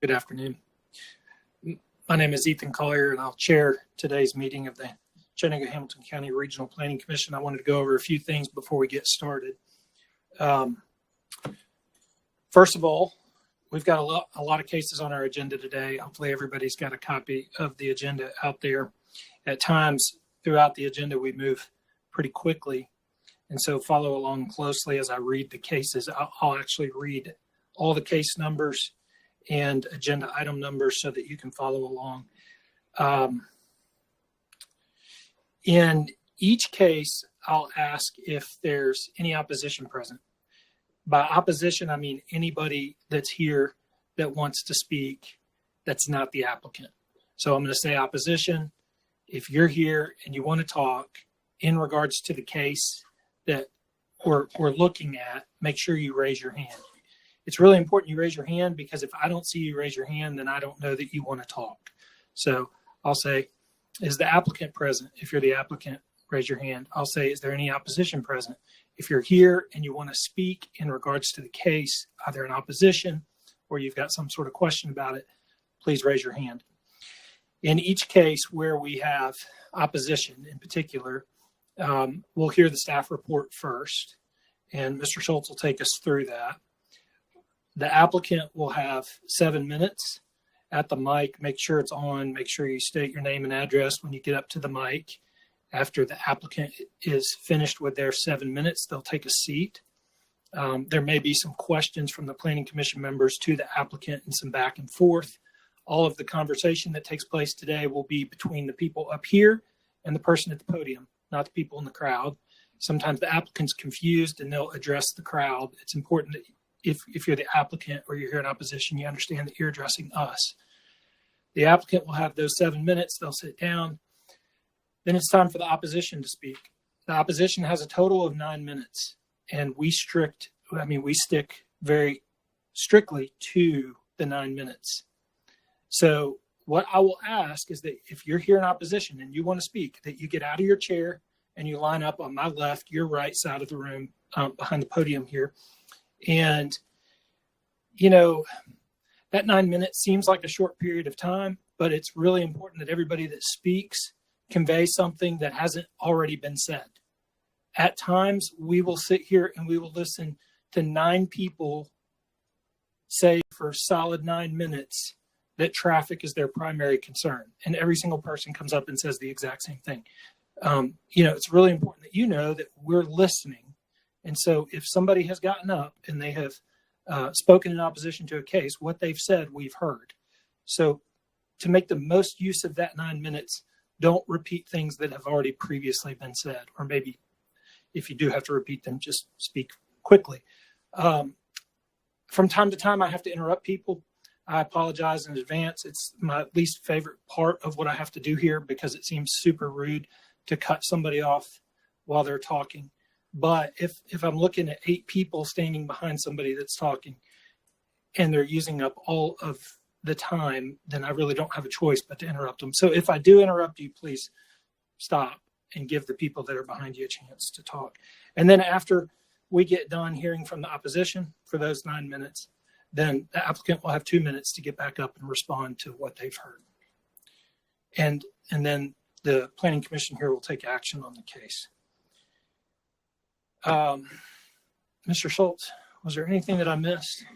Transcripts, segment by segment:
Good afternoon. My name is Ethan Collier, and I'll chair today's meeting of the Chattanooga-Hamilton County Regional Planning Commission. I wanted to go over a few things before we get started. First of all, we've got a lot of cases on our agenda today. Hopefully everybody's got a copy of the agenda out there. At times throughout the agenda, we move pretty quickly, and so follow along closely as I read the cases. I'll actually read all the case numbers and agenda item numbers so that you can follow along. In each case, I'll ask if there's any opposition present. By opposition, I mean anybody that's here that wants to speak that's not the applicant. So I'm going to say opposition. If you're here and you want to talk in regards to the case that we're looking at, make sure you raise your hand. It's really important you raise your hand, because if I don't see you raise your hand, then I don't know that you want to talk. So I'll say, is the applicant present? If you're the applicant, raise your hand. I'll say, is there any opposition present? If you're here and you want to speak in regards to the case, either in opposition or you've got some sort of question about it, please raise your hand. In each case where we have opposition in particular, we'll hear the staff report first, and Mr. Schultz will take us through that. The applicant will have 7 minutes at the mic. Make sure it's on. Make sure you state your name and address when you get up to the mic. After the applicant is finished with their 7 minutes, they'll take a seat. There may be some questions from the Planning Commission members to the applicant and some back and forth. All of the conversation that takes place today will be between the people up here and the person at the podium, not the people in the crowd. Sometimes the applicant's confused and they'll address the crowd. It's important that if you're the applicant or you're here in opposition, you understand that you're addressing us. The applicant will have those 7 minutes. They'll sit down. Then it's time for the opposition to speak. The opposition has a total of 9 minutes, and we stick very strictly to the 9 minutes. So what I will ask is that if you're here in opposition and you want to speak, that you get out of your chair and you line up on my left, your right side of the room, behind the podium here. And, that 9 minutes seems like a short period of time, but it's really important that everybody that speaks convey something that hasn't already been said. At times, we will sit here and we will listen to 9 people say for solid 9 minutes that traffic is their primary concern. And every single person comes up and says the exact same thing. It's really important that you know that we're listening. And so if somebody has gotten up and they have spoken in opposition to a case, what they've said, we've heard. So to make the most use of that 9 minutes, don't repeat things that have already previously been said, or maybe if you do have to repeat them, just speak quickly. From time to time, I have to interrupt people. I apologize in advance. It's my least favorite part of what I have to do here, because it seems super rude to cut somebody off while they're talking. But if I'm looking at 8 people standing behind somebody that's talking and they're using up all of the time, then I really don't have a choice but to interrupt them. So if I do interrupt you, please stop and give the people that are behind you a chance to talk. And then after we get done hearing from the opposition for those 9 minutes, then the applicant will have 2 minutes to get back up and respond to what they've heard. And then the Planning Commission here will take action on the case. Mr. Schultz, was there anything that I missed?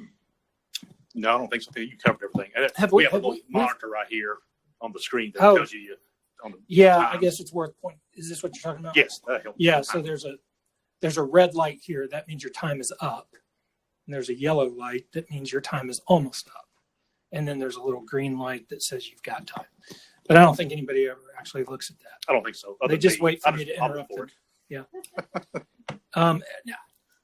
No, I don't think so. You covered everything. We have a little monitor right here on the screen that tells you on the time. I guess it's worth pointing. Is this what you're talking about? Yes, that helps. Yeah, so there's a red light here. That means your time is up. And there's a yellow light that means your time is almost up. And then there's a little green light that says you've got time. But I don't think anybody ever actually looks at that. I don't think so. They just wait for me to interrupt them. Yeah.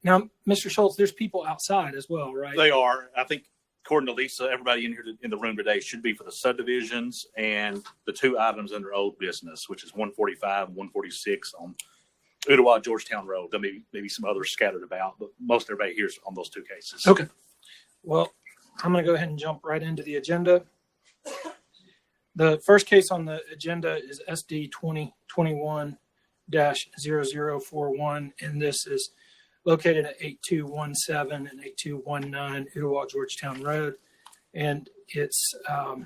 Now, Mr. Schultz, there's people outside as well, right? They are. I think, according to Lisa, everybody in here in the room today should be for the subdivisions and the 2 items under old business, which is 145 and 146 on Ottawa Georgetown Road. There may be some others scattered about, but most everybody here is on those 2 cases. Okay. Well, I'm going to go ahead and jump right into the agenda. The first case on the agenda is SD 2021-0041, and this is located at 8217 and 8219 Ottawa Georgetown Road. and it's a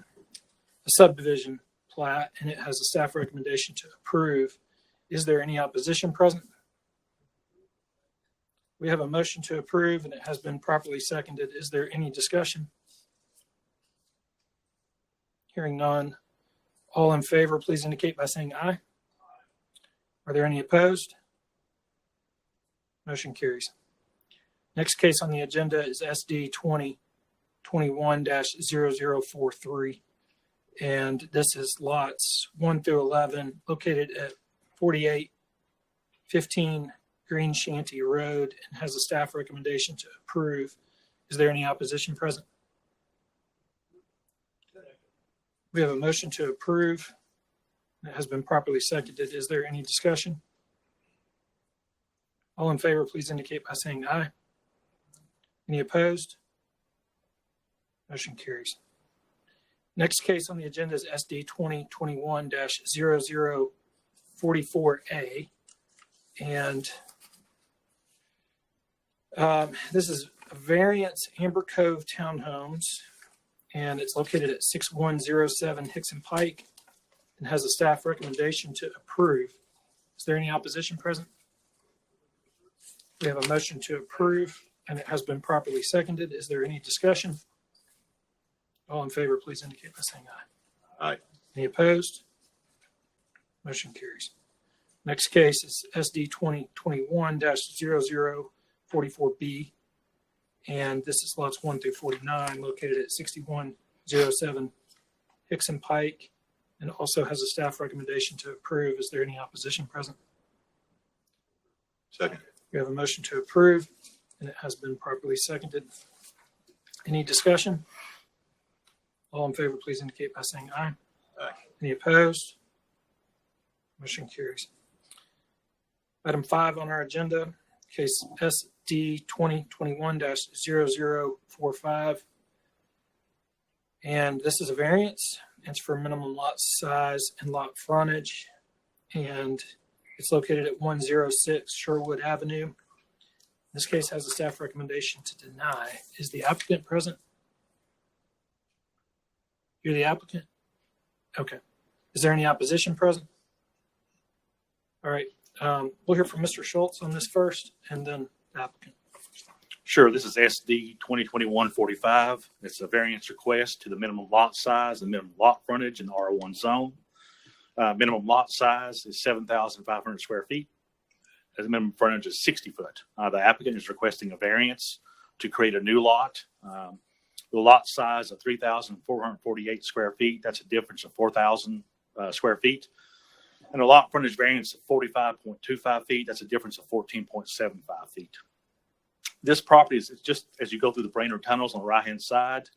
subdivision plat, and it has a staff recommendation to approve. Is there any opposition present? We have a motion to approve, and it has been properly seconded. Is there any discussion? Hearing none. All in favor, please indicate by saying aye. Are there any opposed? Motion carries. Next case on the agenda is SD 2021-0043. And this is lots 1 through 11 located at 4815 Green Shanty Road and has a staff recommendation to approve. Is there any opposition present? We have a motion to approve. It has been properly seconded. Is there any discussion? All in favor, please indicate by saying aye. Any opposed? Motion carries. Next case on the agenda is SD 2021-0044A. And this is a variance Amber Cove Townhomes, and it's located at 6107 Hickson Pike and has a staff recommendation to approve. Is there any opposition present? We have a motion to approve, and it has been properly seconded. Is there any discussion? All in favor, please indicate by saying aye. Aye. Any opposed? Motion carries. Next case is SD 2021-0044B, and this is lots 1 through 49 located at 6107 Hickson Pike, and also has a staff recommendation to approve. Is there any opposition present? Second. We have a motion to approve, and it has been properly seconded. Any discussion? All in favor, please indicate by saying aye. Aye. Any opposed? Motion carries. Item 5 on our agenda, case SD 2021-0045. And this is a variance. It's for minimum lot size and lot frontage. And it's located at 106 Sherwood Avenue. This case has a staff recommendation to deny. Is the applicant present? You're the applicant? Okay. Is there any opposition present? All right. We'll hear from Mr. Schultz on this first, and then the applicant. Sure. This is SD 2021-45. It's a variance request to the minimum lot size and minimum lot frontage in the R1 zone. Minimum lot size is 7,500 square feet. The minimum frontage is 60 foot. The applicant is requesting a variance to create a new lot. The lot size of 3,448 square feet. That's a difference of 4,000 square feet. And a lot frontage variance of 45.25 feet. That's a difference of 14.75 feet. This property is just as you go through the Brainerd tunnels on the right-hand side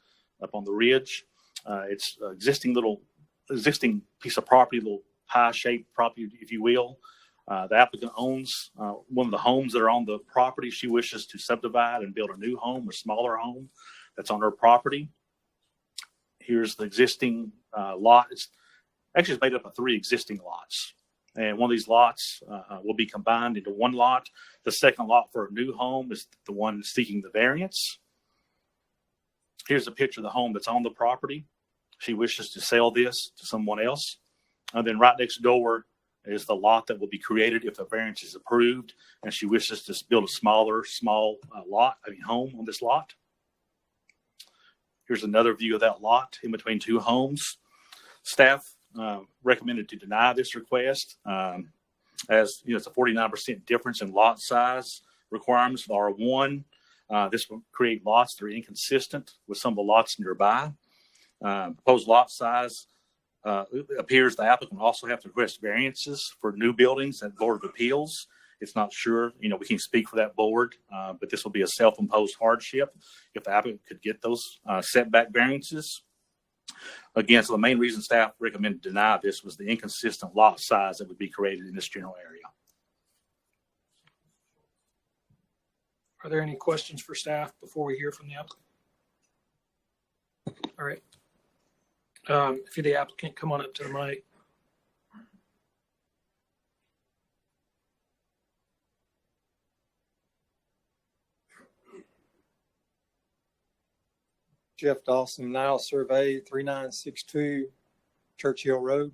up on the ridge. It's an existing piece of property, little pie-shaped property, if you will. The applicant owns one of the homes that are on the property. She wishes to subdivide and build a new home, a smaller home that's on her property. Here's the existing lot. It's made up of 3 existing lots. And one of these lots will be combined into one lot. The second lot for a new home is the one seeking the variance. Here's a picture of the home that's on the property. She wishes to sell this to someone else. And then right next door is the lot that will be created if the variance is approved. And she wishes to build a small home on this lot. Here's another view of that lot in between 2 homes. Staff recommended to deny this request as it's a 49% difference in lot size requirements for R1. This will create lots that are inconsistent with some of the lots nearby. Proposed lot size appears the applicant will also have to request variances for new buildings at Board of Appeals. It's not sure, we can't speak for that board, but this will be a self-imposed hardship if the applicant could get those setback variances. Again, so the main reason staff recommended to deny this was the inconsistent lot size that would be created in this general area. Are there any questions for staff before we hear from the applicant? All right. If you're the applicant, come on up to the mic. Jeff Dawson, Nile Survey, 3962 Churchill Road.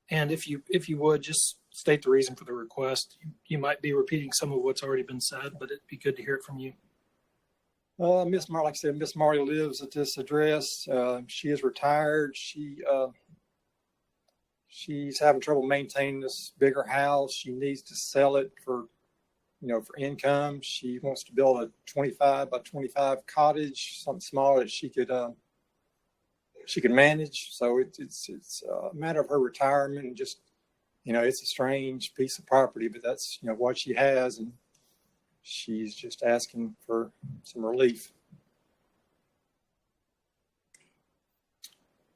And if you would, just state the reason for the request. You might be repeating some of what's already been said, but it'd be good to hear it from you. Miss Marley, like I said, Miss Marley lives at this address. She is retired. She's having trouble maintaining this bigger house. She needs to sell it for income. She wants to build a 25 by 25 cottage, something small that she could manage. So it's a matter of her retirement, and just, it's a strange piece of property, but that's, what she has. And she's just asking for some relief.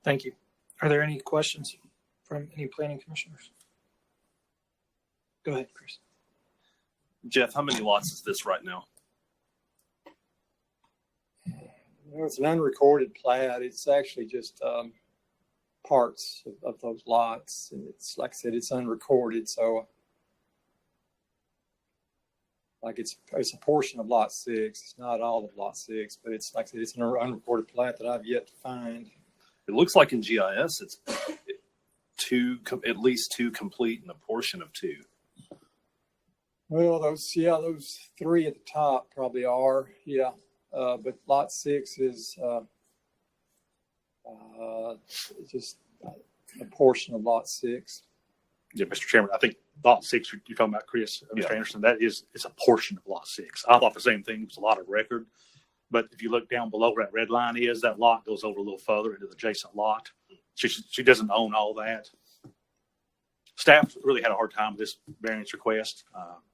Thank you. Are there any questions from any planning commissioners? Go ahead, Chris. Jeff, how many lots is this right now? It's an unrecorded plat. It's actually just parts of those lots. And it's, like I said, it's unrecorded. So like it's a portion of lot 6. It's not all of lot 6, but it's, like I said, it's an unrecorded plat that I've yet to find. It looks like in GIS it's at least 2 complete and a portion of 2. Well, those 3 at the top probably are, yeah. But lot 6 is just a portion of lot 6. Yeah, Mr. Chairman, I think lot 6 you're talking about, Chris, Mr. Yeah. Anderson, it's a portion of lot 6. I thought the same thing. It was a lot of record. But if you look down below where that red line is, that lot goes over a little further into the adjacent lot. She doesn't own all that. Staff really had a hard time with this variance request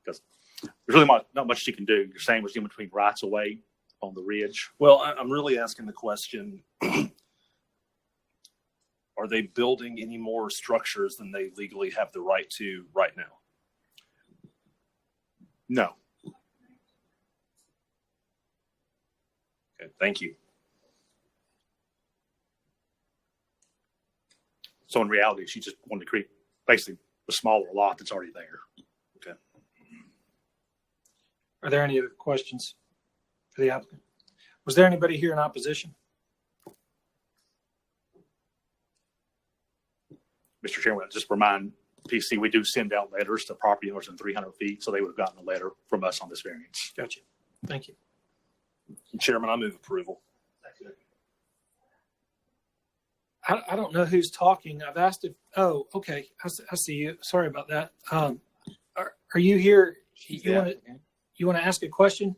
because there's really not much she can do. You're saying was in between rights of way on the ridge. Well, I'm really asking the question, are they building any more structures than they legally have the right to right now? No. Okay, thank you. So in reality, she just wanted to create basically a smaller lot that's already there. Okay. Are there any other questions for the applicant? Was there anybody here in opposition? Mr. Chairman, just remind PC, we do send out letters to property owners in 300 feet, so they would have gotten a letter from us on this variance. Gotcha. Thank you. Chairman, I move approval. I don't know who's talking. I've asked if, oh, okay. I see you. Sorry about that. Are you here? You want to ask a question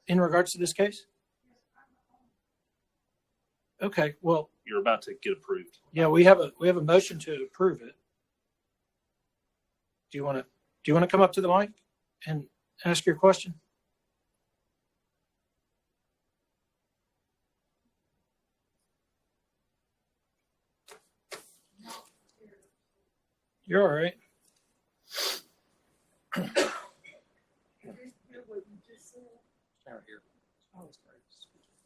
in regards to this case? Okay. Well, You're about to get approved. yeah, we have a motion to approve it. Do you want to come up to the mic and ask your question? You're all right.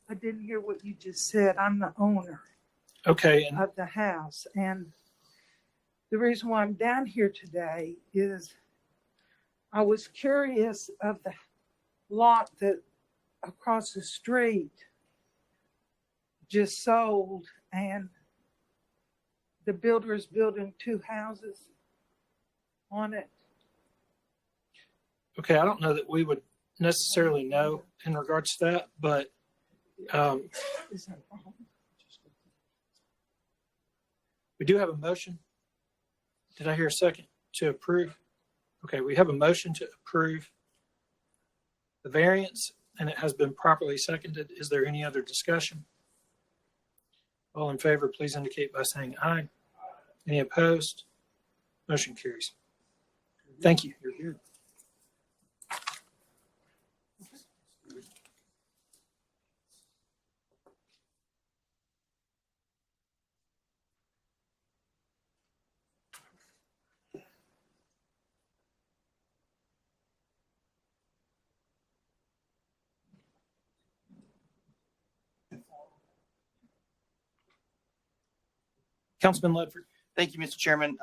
I didn't hear what you just said. I'm the owner Okay. And of the house. And the reason why I'm down here today is I was curious of the lot that across the street just sold, and the builder is building 2 houses on it. okay, I don't know that we would necessarily know in regards to that, but Is that wrong? we do have a motion. Did I hear a second to approve? Okay, we have a motion to approve the variance, and it has been properly seconded. Is there any other discussion? All in favor, please indicate by saying aye. Any opposed? Motion carries. Thank you. You're good. Councilman Ledford. Thank you, Mr. Chairman.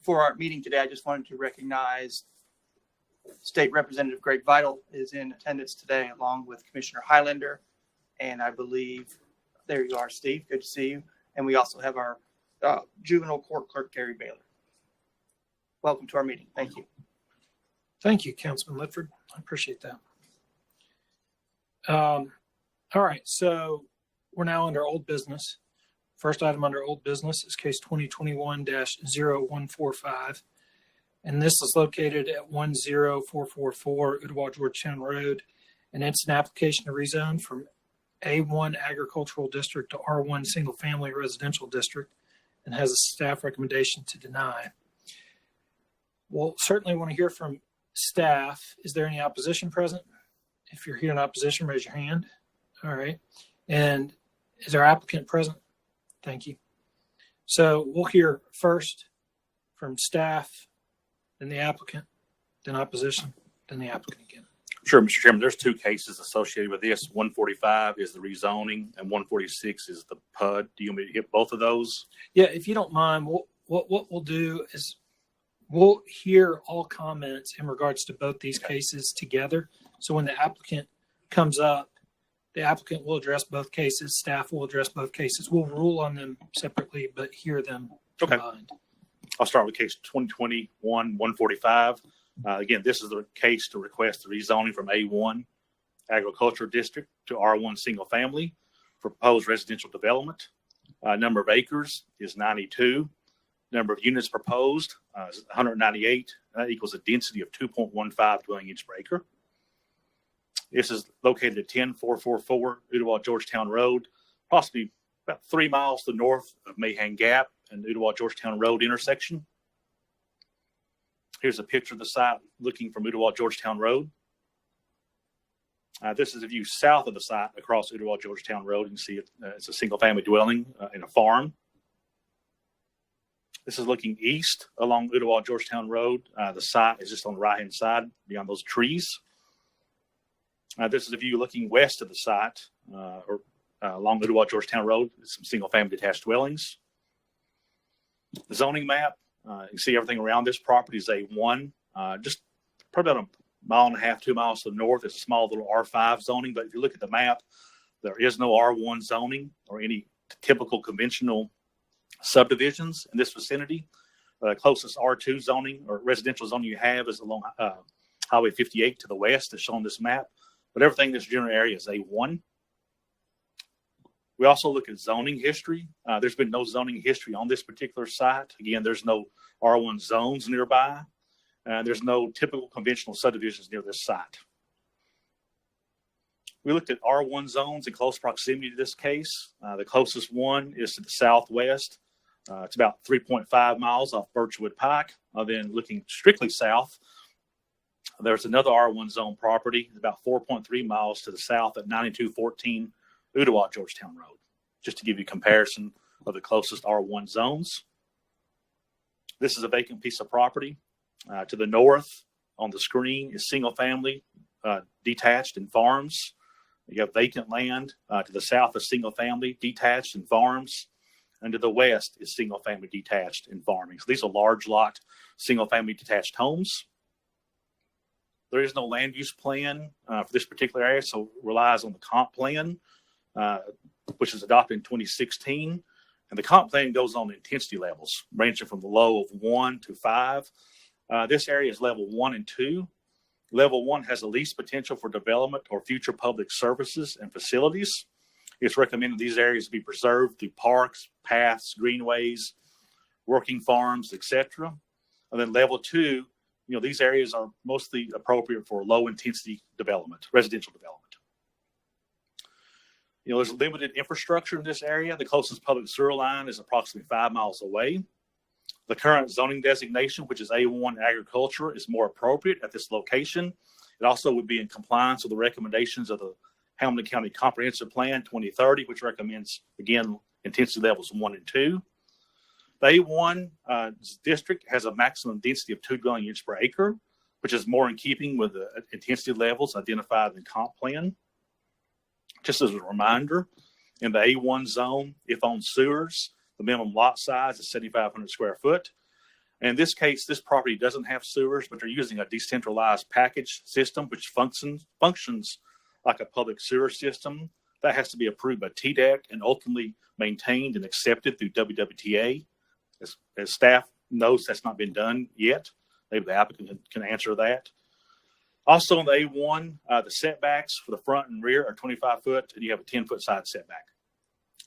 For our meeting today, I just wanted to recognize State Representative Greg Vital is in attendance today, along with Commissioner Highlander. And I believe, there you are, Steve. Good to see you. And we also have our juvenile court clerk, Gary Baylor. Welcome to our meeting. Thank you. Thank you, Councilman Ledford. I appreciate that. All right, so we're now under old business. First item under old business is case 2021-0145. And this is located at 10444 Ottawa Georgetown Road. And it's an application to rezone from A1 Agricultural District to R1 Single Family Residential District, and has a staff recommendation to deny. We'll certainly want to hear from staff. Is there any opposition present? If you're here in opposition, raise your hand. All right. And is our applicant present? Thank you. So we'll hear first from staff, then the applicant, then opposition, then the applicant again. Sure, Mr. Chairman. There's two cases associated with this. 145 is the rezoning, and 146 is the PUD. Do you want me to hit both of those? Yeah, if you don't mind, what we'll do is we'll hear all comments in regards to both these cases together. So when the applicant comes up, the applicant will address both cases. Staff will address both cases. We'll rule on them separately, but hear them combined. I'll start with case 2021-145. Again, this is the case to request the rezoning from A1 Agricultural District to R1 Single Family for proposed residential development. Number of acres is 92. Number of units proposed is 198. That equals a density of 2.15 dwelling units per acre. This is located at 10444 Ottawa Georgetown Road, possibly about 3 miles to the north of Mahan Gap and Ottawa Georgetown Road intersection. Here's a picture of the site looking from Ottawa Georgetown Road. This is a view south of the site across Ottawa Georgetown Road. You can see it, it's a single family dwelling in a farm. This is looking east along Ottawa Georgetown Road. The site is just on the right hand side beyond those trees. This is a view looking west of the site along Ottawa Georgetown Road. Some single family detached dwellings. The zoning map, you can see everything around this property is A1. Just probably about a mile and a half, 2 miles to the north. It's a small little R5 zoning, but if you look at the map, there is no R1 zoning or any typical conventional subdivisions in this vicinity. Closest R2 zoning or residential zoning you have is along Highway 58 to the west, as shown on this map. But everything in this general area is A1. We also look at zoning history. There's been no zoning history on this particular site. Again, there's no R1 zones nearby. There's no typical conventional subdivisions near this site. We looked at R1 zones in close proximity to this case. The closest one is to the southwest. It's about 3.5 miles off Birchwood Pike. Then looking strictly south, there's another R1 zone property about 4.3 miles to the south at 9214 Ottawa Georgetown Road, just to give you a comparison of the closest R1 zones. This is a vacant piece of property. To the north on the screen is single family detached and farms. You have vacant land. To the south is single family detached and farms. And to the west is single family detached and farming. So these are large lot single family detached homes. There is no land use plan for this particular area, so it relies on the comp plan, which was adopted in 2016. And the comp plan goes on intensity levels, ranging from the low of 1 to 5. This area is level 1 and 2. Level 1 has the least potential for development or future public services and facilities. It's recommended these areas be preserved through parks, paths, greenways, working farms, etc. And then level 2, these areas are mostly appropriate for low intensity development, residential development. There's limited infrastructure in this area. The closest public sewer line is approximately 5 miles away. The current zoning designation, which is A1 agriculture, is more appropriate at this location. It also would be in compliance with the recommendations of the Hamilton County Comprehensive Plan 2030, which recommends, again, intensity levels 1 and 2. The A1 district has a maximum density of 2 dwelling units per acre, which is more in keeping with the intensity levels identified in the comp plan. Just as a reminder, in the A1 zone, if on sewers, the minimum lot size is 7,500 square foot. And in this case, this property doesn't have sewers, but they're using a decentralized package system, which functions like a public sewer system. That has to be approved by TDEC and ultimately maintained and accepted through WWTA. As staff knows, that's not been done yet. Maybe the applicant can answer that. Also on the A1, the setbacks for the front and rear are 25 foot, and you have a 10-foot side setback.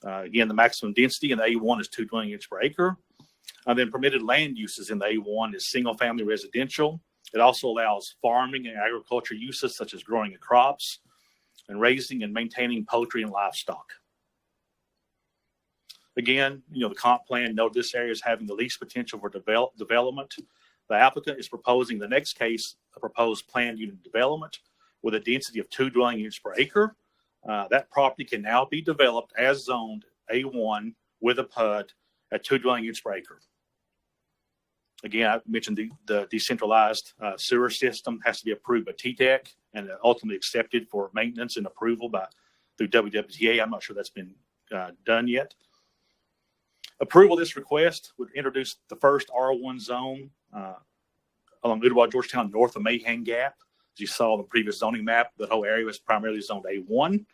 Again, the maximum density in the A1 is 2 dwelling units per acre. Then permitted land uses in the A1 is single-family residential. It also allows farming and agriculture uses such as growing of crops and raising and maintaining poultry and livestock. Again, the comp plan noted this area as having the least potential for development. The applicant is proposing the next case, a proposed planned unit development with a density of 2 dwelling units per acre. That property can now be developed as zoned A1 with a PUD at 2 dwelling units per acre. Again, I mentioned the decentralized sewer system has to be approved by TTEC and ultimately accepted for maintenance and approval through WWTA. I'm not sure that's been done yet. Approval of this request would introduce the first R1 zone along Ooltewah-Georgetown north of Mahan Gap. As you saw on the previous zoning map, the whole area was primarily zoned A1.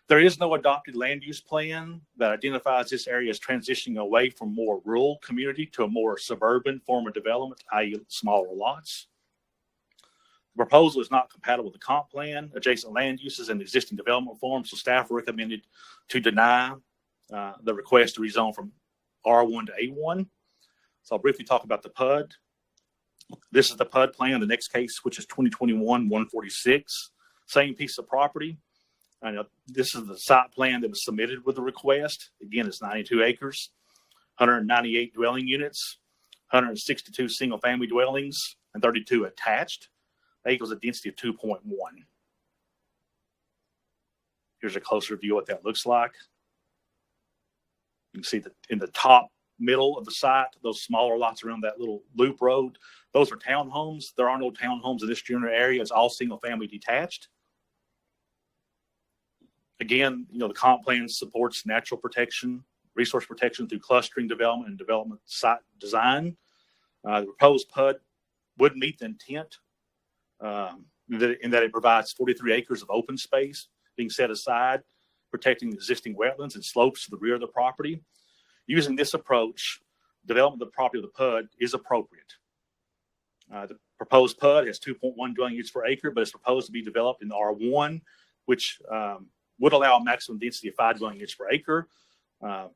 There is no adopted land use plan that identifies this area as transitioning away from more rural community to a more suburban form of development, i.e. smaller lots. The proposal is not compatible with the comp plan, adjacent land uses, and existing development forms, so staff recommended to deny the request to rezone from R1 to A1. So I'll briefly talk about the PUD. This is the PUD plan, the next case, which is 2021-146. Same piece of property. This is the site plan that was submitted with the request. Again, it's 92 acres, 198 dwelling units, 162 single-family dwellings, and 32 attached. That equals a density of 2.1. Here's a closer view of what that looks like. You can see that in the top middle of the site, those smaller lots around that little loop road, those are townhomes. There are no townhomes in this general area. It's all single-family detached. Again, the comp plan supports natural protection, resource protection through clustering development and development site design. The proposed PUD would meet the intent in that it provides 43 acres of open space being set aside, protecting existing wetlands and slopes to the rear of the property. Using this approach, development of the property of the PUD is appropriate. The proposed PUD has 2.1 dwelling units per acre, but it's proposed to be developed in the R1, which would allow a maximum density of 5 dwelling units per acre.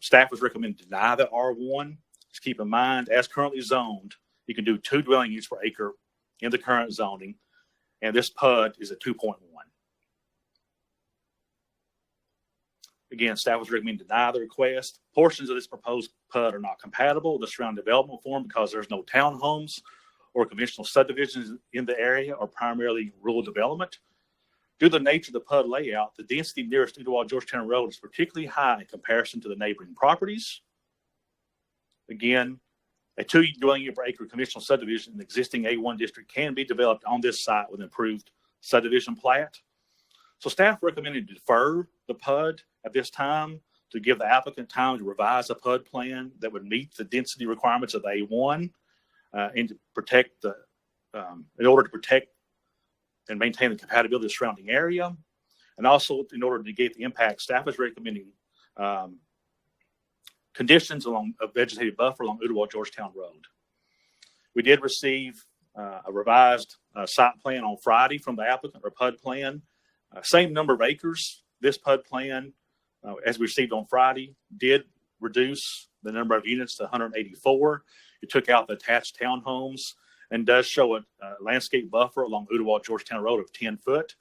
Staff was recommended to deny the R1. Just keep in mind, as currently zoned, you can do 2 dwelling units per acre in the current zoning, and this PUD is at 2.1. Again, staff was recommended to deny the request. Portions of this proposed PUD are not compatible with the surrounding development form because there's no townhomes or conventional subdivisions in the area, or primarily rural development. Due to the nature of the PUD layout, the density nearest Ooltewah-Georgetown Road is particularly high in comparison to the neighboring properties. Again, a 2 dwelling unit per acre conventional subdivision in the existing A1 district can be developed on this site with an improved subdivision plat. So staff recommended to defer the PUD at this time to give the applicant time to revise a PUD plan that would meet the density requirements of the A1 and to protect in order to protect and maintain the compatibility of the surrounding area. And also in order to negate the impact, staff is recommending conditions along a vegetative buffer along Ooltewah-Georgetown Road. We did receive a revised site plan on Friday from the applicant, or PUD plan. Same number of acres. This PUD plan, as we received on Friday, did reduce the number of units to 184. It took out the attached townhomes and does show a landscape buffer along Ooltewah-Georgetown Road of 10 foot.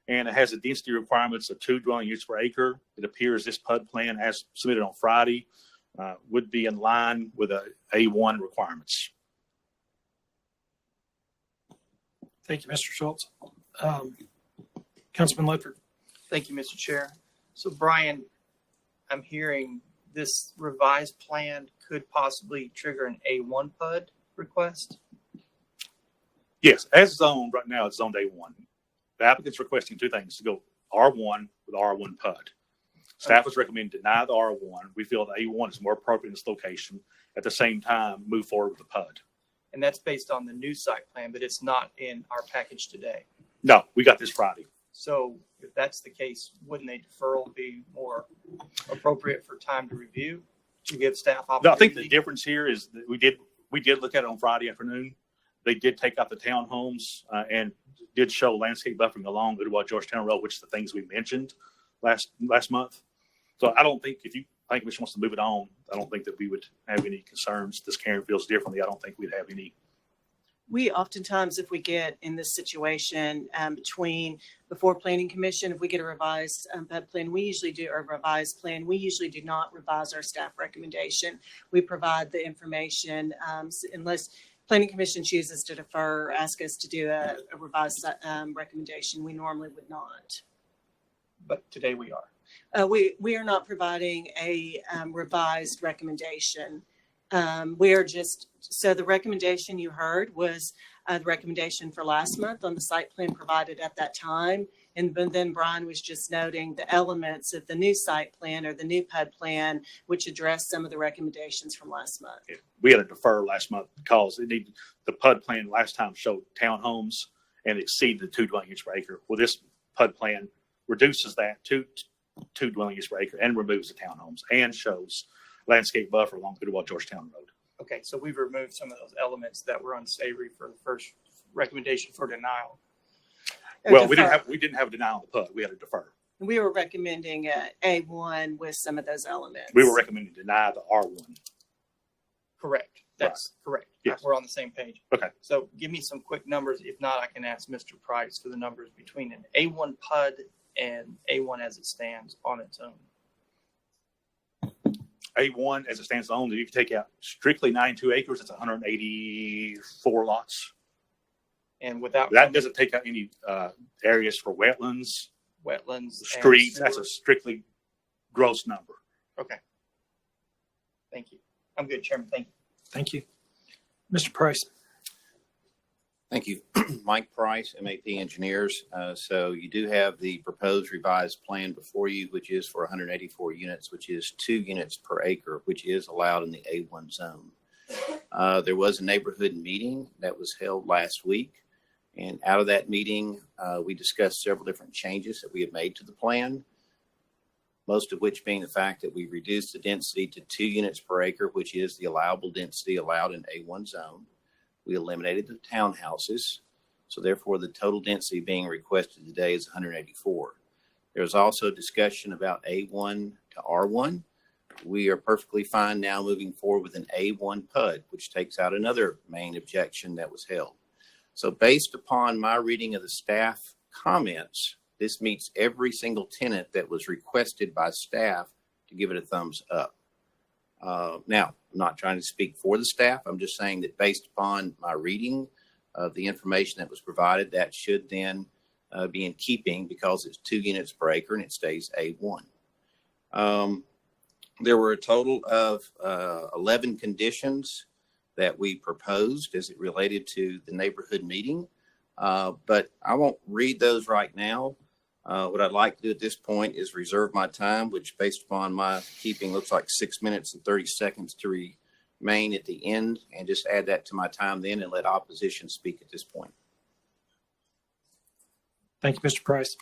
And it has a density requirements of 2 dwelling units per acre. It appears this PUD plan, as submitted on Friday, would be in line with the A1 requirements. Thank you, Mr. Schultz. Councilman Ledford. Thank you, Mr. Chair. So Brian, I'm hearing this revised plan could possibly trigger an A1 PUD request. Yes, as zoned right now, it's zoned A1. The applicant's requesting 2 things: to go R1 with R1 PUD. Staff is recommending deny the R1. We feel that A1 is more appropriate in this location. At the same time, move forward with the PUD. And that's based on the new site plan, but it's not in our package today. No, we got this Friday. So if that's the case, wouldn't a deferral be more appropriate for time to review, to give staff No, I opportunity? think the difference here is that we did look at it on Friday afternoon. They did take out the townhomes and did show landscape buffering along Ottawa Georgetown Road, which is the things we mentioned last month. So I don't think if you think Commission wants to move it on, I don't think that we would have any concerns. This Karen feels differently. I don't think we'd have any. We oftentimes, if we get in this situation before Planning Commission, if we get a revised PUD plan, we usually do a revised plan. We usually do not revise our staff recommendation. We provide the information unless Planning Commission chooses to defer, or ask us to do a revised recommendation. We normally would not. But today we are. We are not providing a revised recommendation. We are just, so the recommendation you heard was the recommendation for last month on the site plan provided at that time. And then Brian was just noting the elements of the new site plan or the new PUD plan, which addressed some of the recommendations from last month. We had to defer last month because the PUD plan last time showed townhomes and exceeded the 2 dwelling units per acre. Well, this PUD plan reduces that to 2 dwelling units per acre and removes the townhomes and shows landscape buffer along Ottawa Georgetown Road. Okay, so we've removed some of those elements that were unsavory for the first recommendation for denial. Well, we didn't have a denial on the PUD. We had to defer. We were recommending A1 with some of those elements. We were recommending deny the R1. Correct. That's correct. Yes. We're on the same page. Okay. So give me some quick numbers. If not, I can ask Mr. Price for the numbers between an A1 PUD and A1 as it stands on its own. A1 as it stands alone, if you take out strictly 92 acres, it's 184 lots. And without That doesn't take out any areas for wetlands, wetlands, streets. and That's a strictly gross number. Okay. Thank you. I'm good, Chairman. Thank you. Thank you. Mr. Price. Thank you. Mike Price, MAP Engineers. So you do have the proposed revised plan before you, which is for 184 units, which is 2 units per acre, which is allowed in the A1 zone. There was a neighborhood meeting that was held last week. And out of that meeting, we discussed several different changes that we have made to the plan, most of which being the fact that we reduced the density to 2 units per acre, which is the allowable density allowed in A1 zone. We eliminated the townhouses, so therefore the total density being requested today is 184. There was also discussion about A1 to R1. We are perfectly fine now moving forward with an A1 PUD, which takes out another main objection that was held. So based upon my reading of the staff comments, this meets every single tenet that was requested by staff to give it a thumbs up. Now, I'm not trying to speak for the staff. I'm just saying that based upon my reading of the information that was provided, that should then be in keeping because it's 2 units per acre and it stays A1. There were a total of 11 conditions that we proposed as it related to the neighborhood meeting, but I won't read those right now. What I'd like to do at this point is reserve my time, which based upon my keeping looks like 6 minutes and 30 seconds to remain at the end, and just add that to my time then and let opposition speak at this point. Thank you, Mr. Price.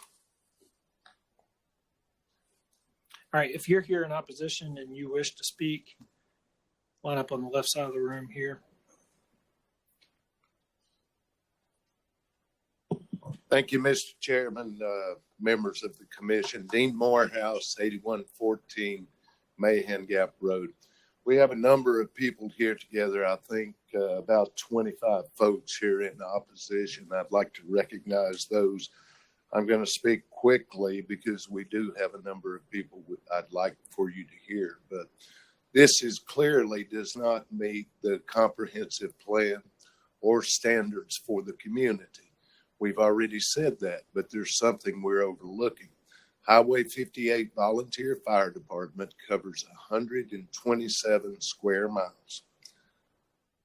All right, if you're here in opposition and you wish to speak, line up on the left side of the room here. Thank you, Mr. Chairman, members of the commission. Dean Morehouse, 8114 Mahan Gap Road. We have a number of people here together. I think about 25 folks here in opposition. I'd like to recognize those. I'm going to speak quickly because we do have a number of people I'd like for you to hear. But this is clearly does not meet the comprehensive plan or standards for the community. We've already said that, but there's something we're overlooking. Highway 58 Volunteer Fire Department covers 127 square miles.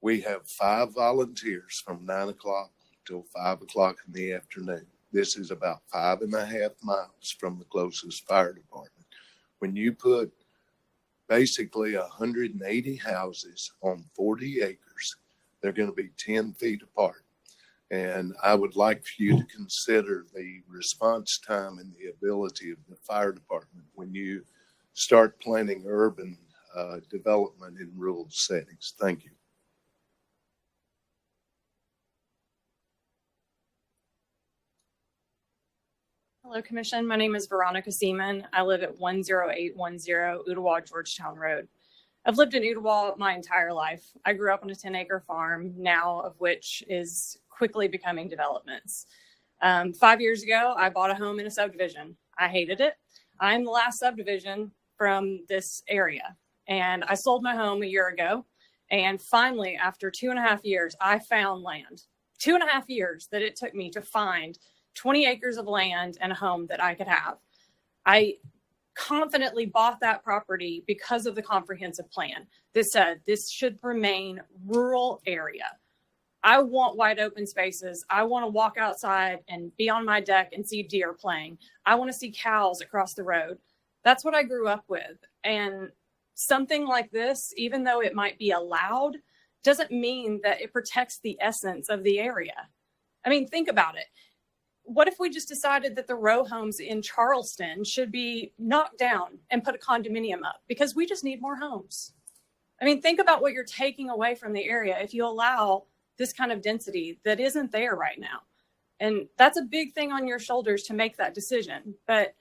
We have 5 volunteers from 9 o'clock till 5 o'clock in the afternoon. This is about 5.5 miles from the closest fire department. When you put basically 180 houses on 40 acres, they're going to be 10 feet apart. And I would like for you to consider the response time and the ability of the fire department when you start planning urban development in rural settings. Thank you. Hello, Commission. My name is Veronica Seaman. I live at 10810 Ottawa, Georgetown Road. I've lived in Ottawa my entire life. I grew up on a 10-acre farm, now of which is quickly becoming developments. 5 years ago, I bought a home in a subdivision. I hated it. I'm the last subdivision from this area. And I sold my home a year ago. And finally, after 2.5 years, I found land. 2.5 years that it took me to find 20 acres of land and a home that I could have. I confidently bought that property because of the comprehensive plan that said this should remain rural area. I want wide open spaces. I want to walk outside and be on my deck and see deer playing. I want to see cows across the road. That's what I grew up with. And something like this, even though it might be allowed, doesn't mean that it protects the essence of the area. I mean, think about it. What if we just decided that the row homes in Charleston should be knocked down and put a condominium up because we just need more homes? I mean, think about what you're taking away from the area if you allow this kind of density that isn't there right now. And that's a big thing on your shoulders to make that decision. But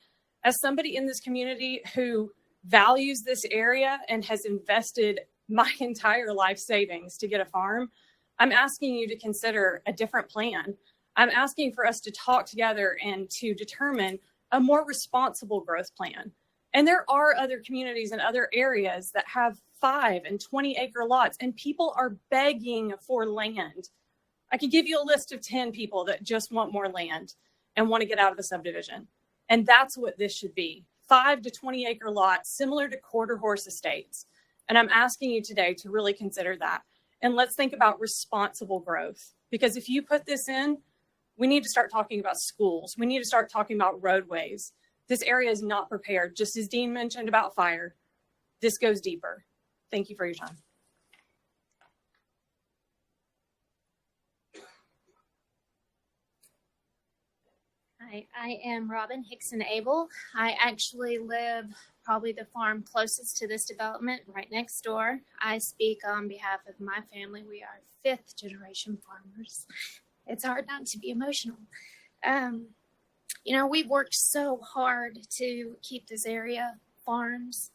as somebody in this community who values this area and has invested my entire life savings to get a farm, I'm asking you to consider a different plan. I'm asking for us to talk together and to determine a more responsible growth plan. And there are other communities and other areas that have 5 and 20 acre lots, and people are begging for land. I could give you a list of 10 people that just want more land and want to get out of the subdivision. And that's what this should be. 5 to 20 acre lots, similar to quarter horse estates. And I'm asking you today to really consider that. And let's think about responsible growth. Because if you put this in, we need to start talking about schools. We need to start talking about roadways. This area is not prepared. Just as Dean mentioned about fire, this goes deeper. Thank you for your time. Hi, I am Robin Hickson Abel. I actually live probably the farm closest to this development, right next door. I speak on behalf of my family. We are 5th generation farmers. It's hard not to be emotional. We've worked so hard to keep this area farms.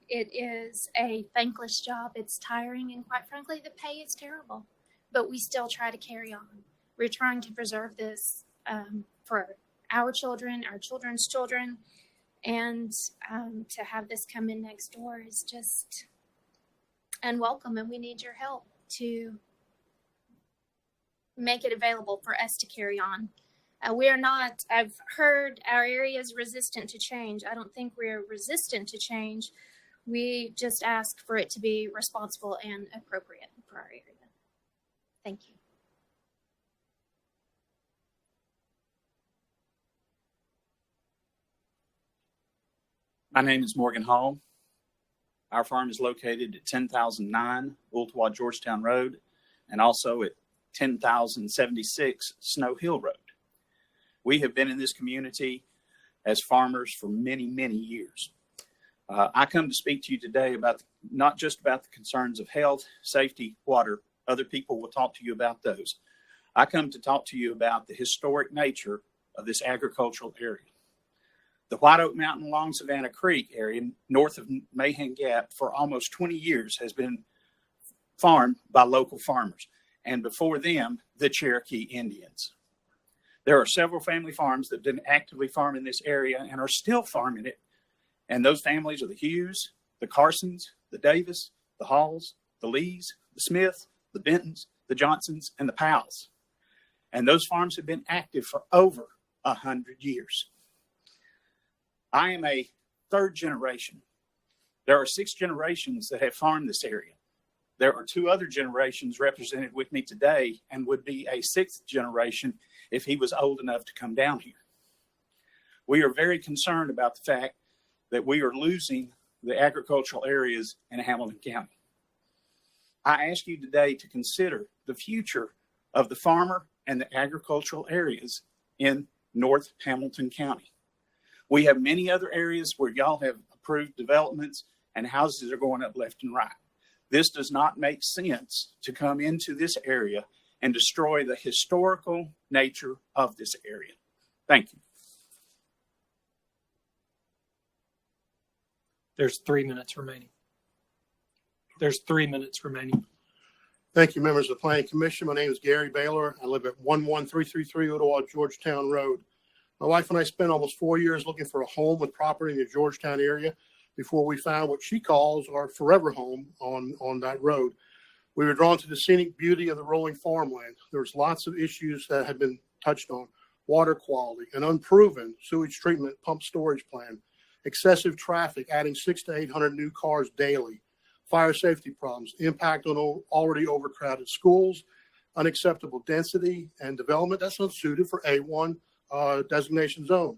It is a thankless job. It's tiring, and quite frankly, the pay is terrible. But we still try to carry on. We're trying to preserve this for our children, our children's children, and to have this come in next door is just unwelcome, and we need your help to make it available for us to carry on. I've heard our area is resistant to change. I don't think we're resistant to change. We just ask for it to be responsible and appropriate for our area. Thank you. My name is Morgan Hall. Our farm is located at 10,009 Ottawa Georgetown Road and also at 10,076 Snow Hill Road. We have been in this community as farmers for many, many years. I come to speak to you today about not just about the concerns of health, safety, water. Other people will talk to you about those. I come to talk to you about the historic nature of this agricultural area. The White Oak Mountain along Savannah Creek area north of Mahan Gap for almost 20 years has been farmed by local farmers, and before them, the Cherokee Indians. There are several family farms that have been actively farming this area and are still farming it, and those families are the Hughes, the Carsons, the Davis, the Halls, the Lees, the Smith, the Bentons, the Johnsons, and the Powells. And those farms have been active for over 100 years. I am a 3rd generation. There are 6 generations that have farmed this area. There are 2 other generations represented with me today and would be a 6th generation if he was old enough to come down here. We are very concerned about the fact that we are losing the agricultural areas in Hamilton County. I ask you today to consider the future of the farmer and the agricultural areas in North Hamilton County. We have many other areas where y'all have approved developments and houses are going up left and right. This does not make sense to come into this area and destroy the historical nature of this area. Thank you. There's 3 minutes remaining. There's 3 minutes remaining. Thank you, members of the Planning Commission. My name is Gary Baylor. I live at 11333 Ottawa, Georgetown Road. My wife and I spent almost 4 years looking for a home with property in the Georgetown area before we found what she calls our forever home on that road. We were drawn to the scenic beauty of the rolling farmland. There was lots of issues that had been touched on: water quality, an unproven sewage treatment pump storage plan, excessive traffic, adding 600 to 800 new cars daily, fire safety problems, impact on already overcrowded schools, unacceptable density and development that's unsuited for A1 designation zone.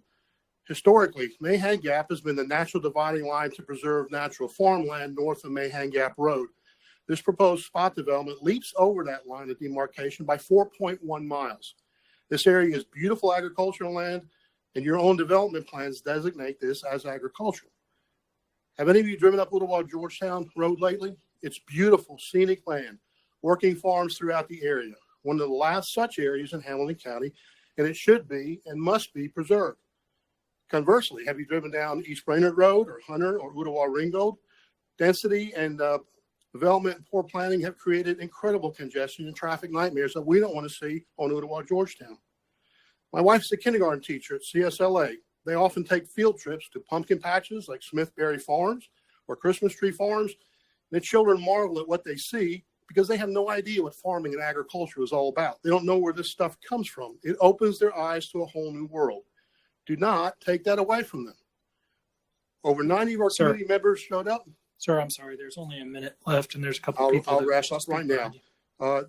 Historically, Mahan Gap has been the natural dividing line to preserve natural farmland north of Mahan Gap Road. This proposed spot development leaps over that line of demarcation by 4.1 miles. This area is beautiful agricultural land, and your own development plans designate this as agricultural. Have any of you driven up Ottawa-Georgetown Road lately? It's beautiful, scenic land, working farms throughout the area, one of the last such areas in Hamilton County, and it should be and must be preserved. Conversely, have you driven down East Brainerd Road or Hunter or Ottawa Ringgold? Density and development and poor planning have created incredible congestion and traffic nightmares that we don't want to see on Ottawa-Georgetown. My wife's a kindergarten teacher at CSLA. They often take field trips to pumpkin patches like Smithberry Farms or Christmas Tree Farms. The children marvel at what they see because they have no idea what farming and agriculture is all about. They don't know where this stuff comes from. It opens their eyes to a whole new world. Do not take that away from them. Over 90 of our committee members showed up. Sir, I'm sorry. There's only a minute left, and there's a couple of people. I'll wrap up right now.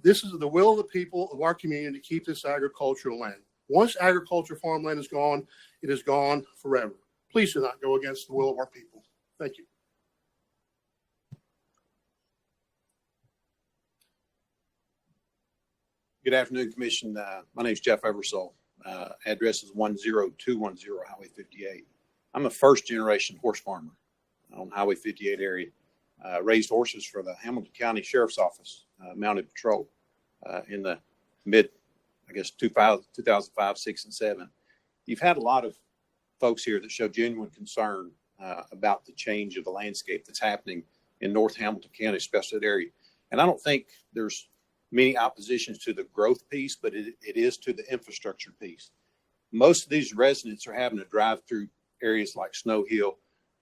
This is the will of the people of our community to keep this agricultural land. Once agriculture farmland is gone, it is gone forever. Please do not go against the will of our people. Thank you. Good afternoon, Commission. My name is Jeff Eversole. Address is 10210 Highway 58. I'm a first-generation horse farmer on Highway 58 area. Raised horses for the Hamilton County Sheriff's Office, mounted patrol in the mid, 2005, 6, and 7. You've had a lot of folks here that show genuine concern about the change of the landscape that's happening in North Hamilton County, especially that area. And I don't think there's many oppositions to the growth piece, but it is to the infrastructure piece. Most of these residents are having to drive through areas like Snow Hill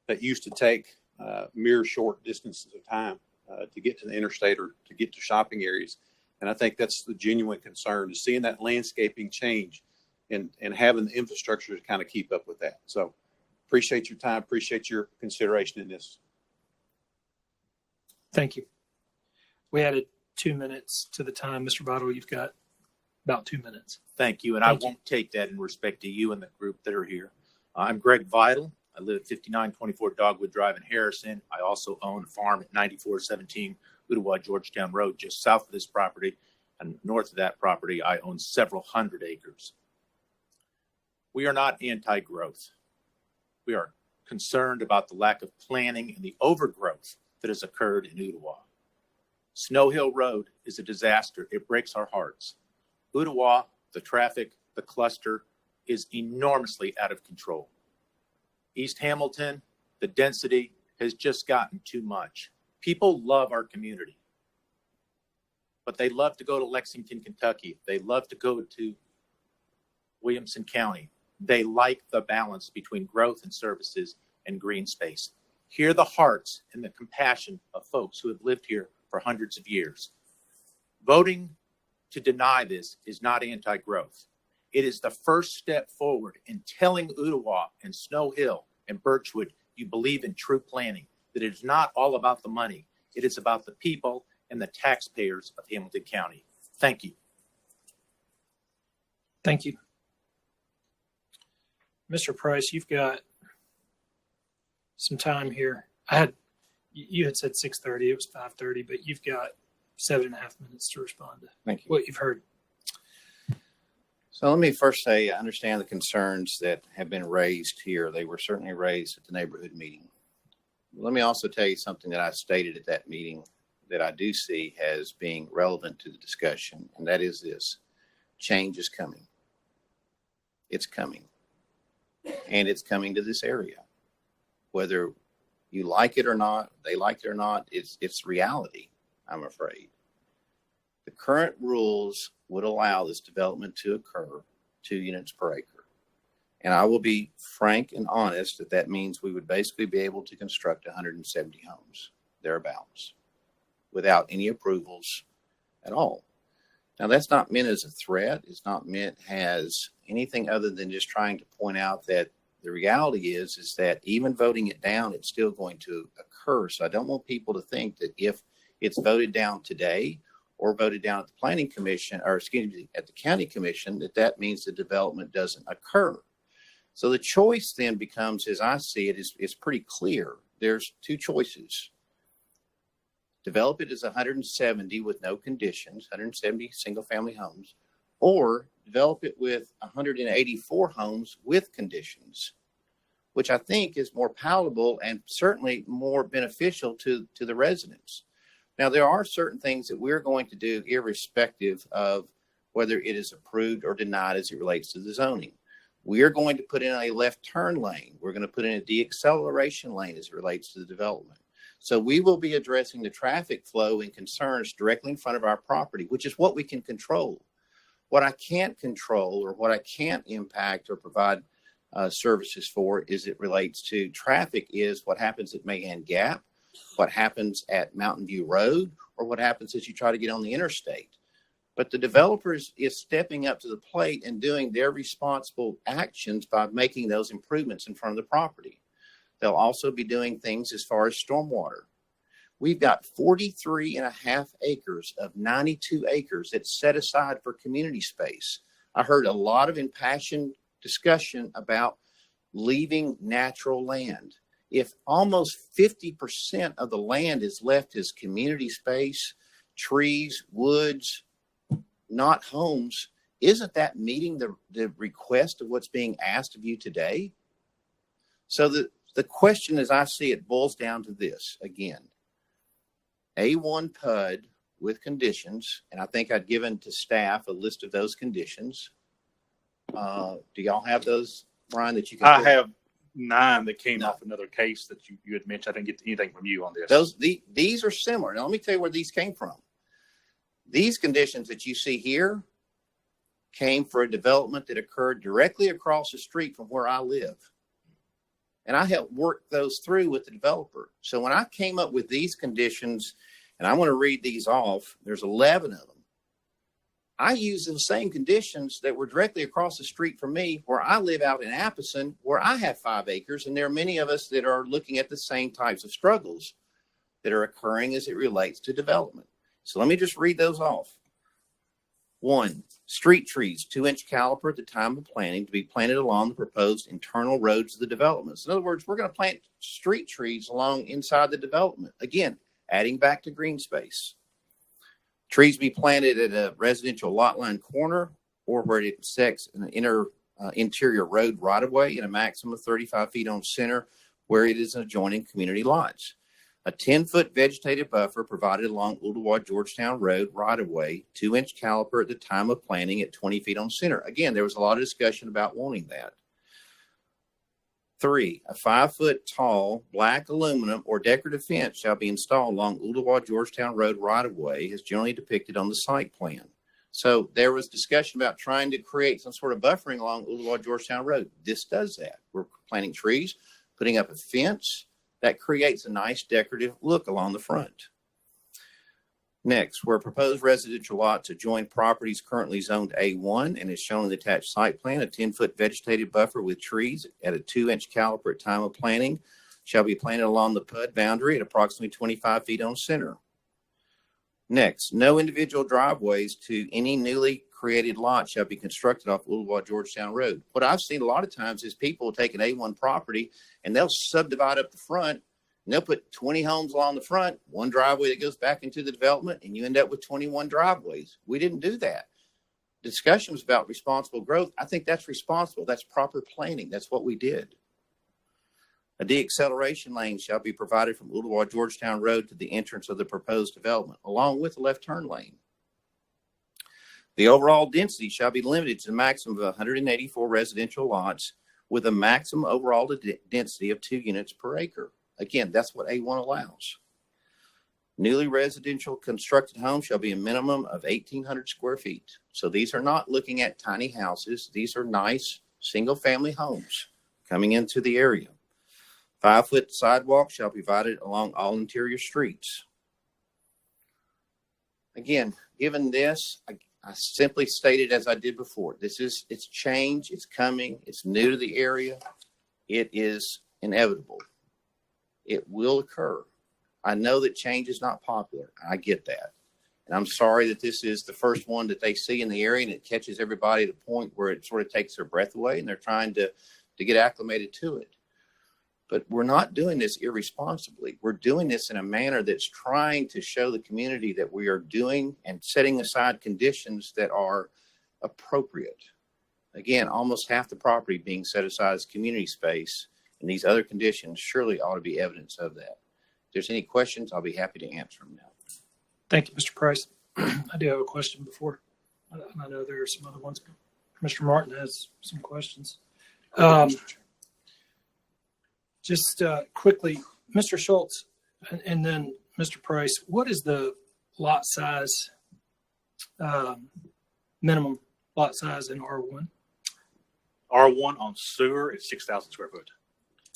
that used to take mere short distances of time to get to the interstate or to get to shopping areas. And I think that's the genuine concern, is seeing that landscaping change and having the infrastructure to kind of keep up with that. So appreciate your time, appreciate your consideration in this. Thank you. We added 2 minutes to the time. Mr. Vital, you've got about 2 minutes. Thank you. And I won't take that in respect to you and the group that are here. I'm Greg Vital. I live at 5924 Dogwood Drive in Harrison. I also own a farm at 9417 Ottawa Georgetown Road, just south of this property. And north of that property, I own several hundred acres. We are not anti-growth. We are concerned about the lack of planning and the overgrowth that has occurred in Ottawa. Snow Hill Road is a disaster. It breaks our hearts. Ottawa, the traffic, the cluster is enormously out of control. East Hamilton, the density has just gotten too much. People love our community, but they love to go to Lexington, Kentucky. They love to go to Williamson County. They like the balance between growth and services and green space. Hear the hearts and the compassion of folks who have lived here for hundreds of years. Voting to deny this is not anti-growth. It is the first step forward in telling Ottawa and Snow Hill and Birchwood you believe in true planning, that it is not all about the money. It is about the people and the taxpayers of Hamilton County. Thank you. Thank you. Mr. Price, you've got some time here. You had said 6:30. It was 5:30, but you've got 7.5 minutes to respond to Thank you. what you've heard. So let me first say, I understand the concerns that have been raised here. They were certainly raised at the neighborhood meeting. Let me also tell you something that I stated at that meeting that I do see as being relevant to the discussion, and that is this: change is coming. It's coming. And it's coming to this area. Whether you like it or not, they like it or not, it's reality, I'm afraid. The current rules would allow this development to occur 2 units per acre. And I will be frank and honest that means we would basically be able to construct 170 homes, thereabouts, without any approvals at all. Now, that's not meant as a threat. It's not meant as anything other than just trying to point out that the reality is that even voting it down, it's still going to occur. So I don't want people to think that if it's voted down today or voted down at the planning commission, or excuse me, at the county commission, that means the development doesn't occur. So the choice then becomes, as I see it, is pretty clear. There's 2 choices. Develop it as 170 with no conditions, 170 single-family homes, or develop it with 184 homes with conditions, which I think is more palatable and certainly more beneficial to the residents. Now, there are certain things that we're going to do irrespective of whether it is approved or denied as it relates to the zoning. We are going to put in a left turn lane. We're going to put in a deacceleration lane as it relates to the development. So we will be addressing the traffic flow and concerns directly in front of our property, which is what we can control. What I can't control or what I can't impact or provide services for is it relates to traffic is what happens at Mahan Gap, what happens at Mountain View Road, or what happens as you try to get on the interstate. But the developers is stepping up to the plate and doing their responsible actions by making those improvements in front of the property. They'll also be doing things as far as stormwater. We've got 43.5 acres of 92 acres that's set aside for community space. I heard a lot of impassioned discussion about leaving natural land. If almost 50% of the land is left as community space, trees, woods, not homes, isn't that meeting the request of what's being asked of you today? So the question, as I see it, boils down to this again. A1 PUD with conditions, and I think I'd given to staff a list of those conditions. Do y'all have those, Brian, that you can? I have 9 that came off another case that you had mentioned. I didn't get anything from you on this. These are similar. Now, let me tell you where these came from. These conditions that you see here came for a development that occurred directly across the street from where I live. And I helped work those through with the developer. So when I came up with these conditions, and I want to read these off, there's 11 of them. I used the same conditions that were directly across the street from me where I live out in Appleton, where I have 5 acres. And there are many of us that are looking at the same types of struggles that are occurring as it relates to development. So let me just read those off. 1, street trees, 2-inch caliper at the time of planting to be planted along the proposed internal roads of the developments. In other words, we're going to plant street trees along inside the development. Again, adding back to green space. Trees be planted at a residential lot line corner or where it intersects an interior road right of way in a maximum of 35 feet on center where it is adjoining community lots. A 10-foot vegetative buffer provided along Ooltewah-Georgetown Road right-of-way, 2-inch caliper at the time of planting at 20 feet on center. Again, there was a lot of discussion about wanting that. 3, a 5-foot tall black aluminum or decorative fence shall be installed along Ooltewah-Georgetown Road right-of-way as generally depicted on the site plan. So there was discussion about trying to create some sort of buffering along Ooltewah-Georgetown Road. This does that. We're planting trees, putting up a fence that creates a nice decorative look along the front. Next, where proposed residential lots adjoin properties currently zoned A1 and is shown in the attached site plan, a 10-foot vegetative buffer with trees at a 2-inch caliper at time of planting shall be planted along the PUD boundary at approximately 25 feet on center. Next, no individual driveways to any newly created lot shall be constructed off Ooltewah Georgetown Road. What I've seen a lot of times is people take an A1 property and they'll subdivide up the front and they'll put 20 homes along the front, one driveway that goes back into the development, and you end up with 21 driveways. We didn't do that. The discussion was about responsible growth. I think that's responsible. That's proper planning. That's what we did. A deacceleration lane shall be provided from Ooltewah Georgetown Road to the entrance of the proposed development, along with a left turn lane. The overall density shall be limited to a maximum of 184 residential lots with a maximum overall density of 2 units per acre. Again, that's what A1 allows. Newly residential constructed homes shall be a minimum of 1,800 square feet. So these are not looking at tiny houses. These are nice single-family homes coming into the area. 5-foot sidewalk shall be provided along all interior streets. Again, given this, I simply stated as I did before, it's change, it's coming, it's new to the area. It is inevitable. It will occur. I know that change is not popular. I get that. And I'm sorry that this is the first one that they see in the area and it catches everybody at a point where it sort of takes their breath away and they're trying to get acclimated to it. But we're not doing this irresponsibly. We're doing this in a manner that's trying to show the community that we are doing and setting aside conditions that are appropriate. Again, almost half the property being set aside as community space, and these other conditions surely ought to be evidence of that. If there's any questions, I'll be happy to answer them now. Thank you, Mr. Price. I do have a question before. I know there are some other ones. Commissioner Martin has some questions. Just quickly, Mr. Schultz and then Mr. Price, what is the lot size, minimum lot size in R1? R1 on sewer is 6,000 square foot.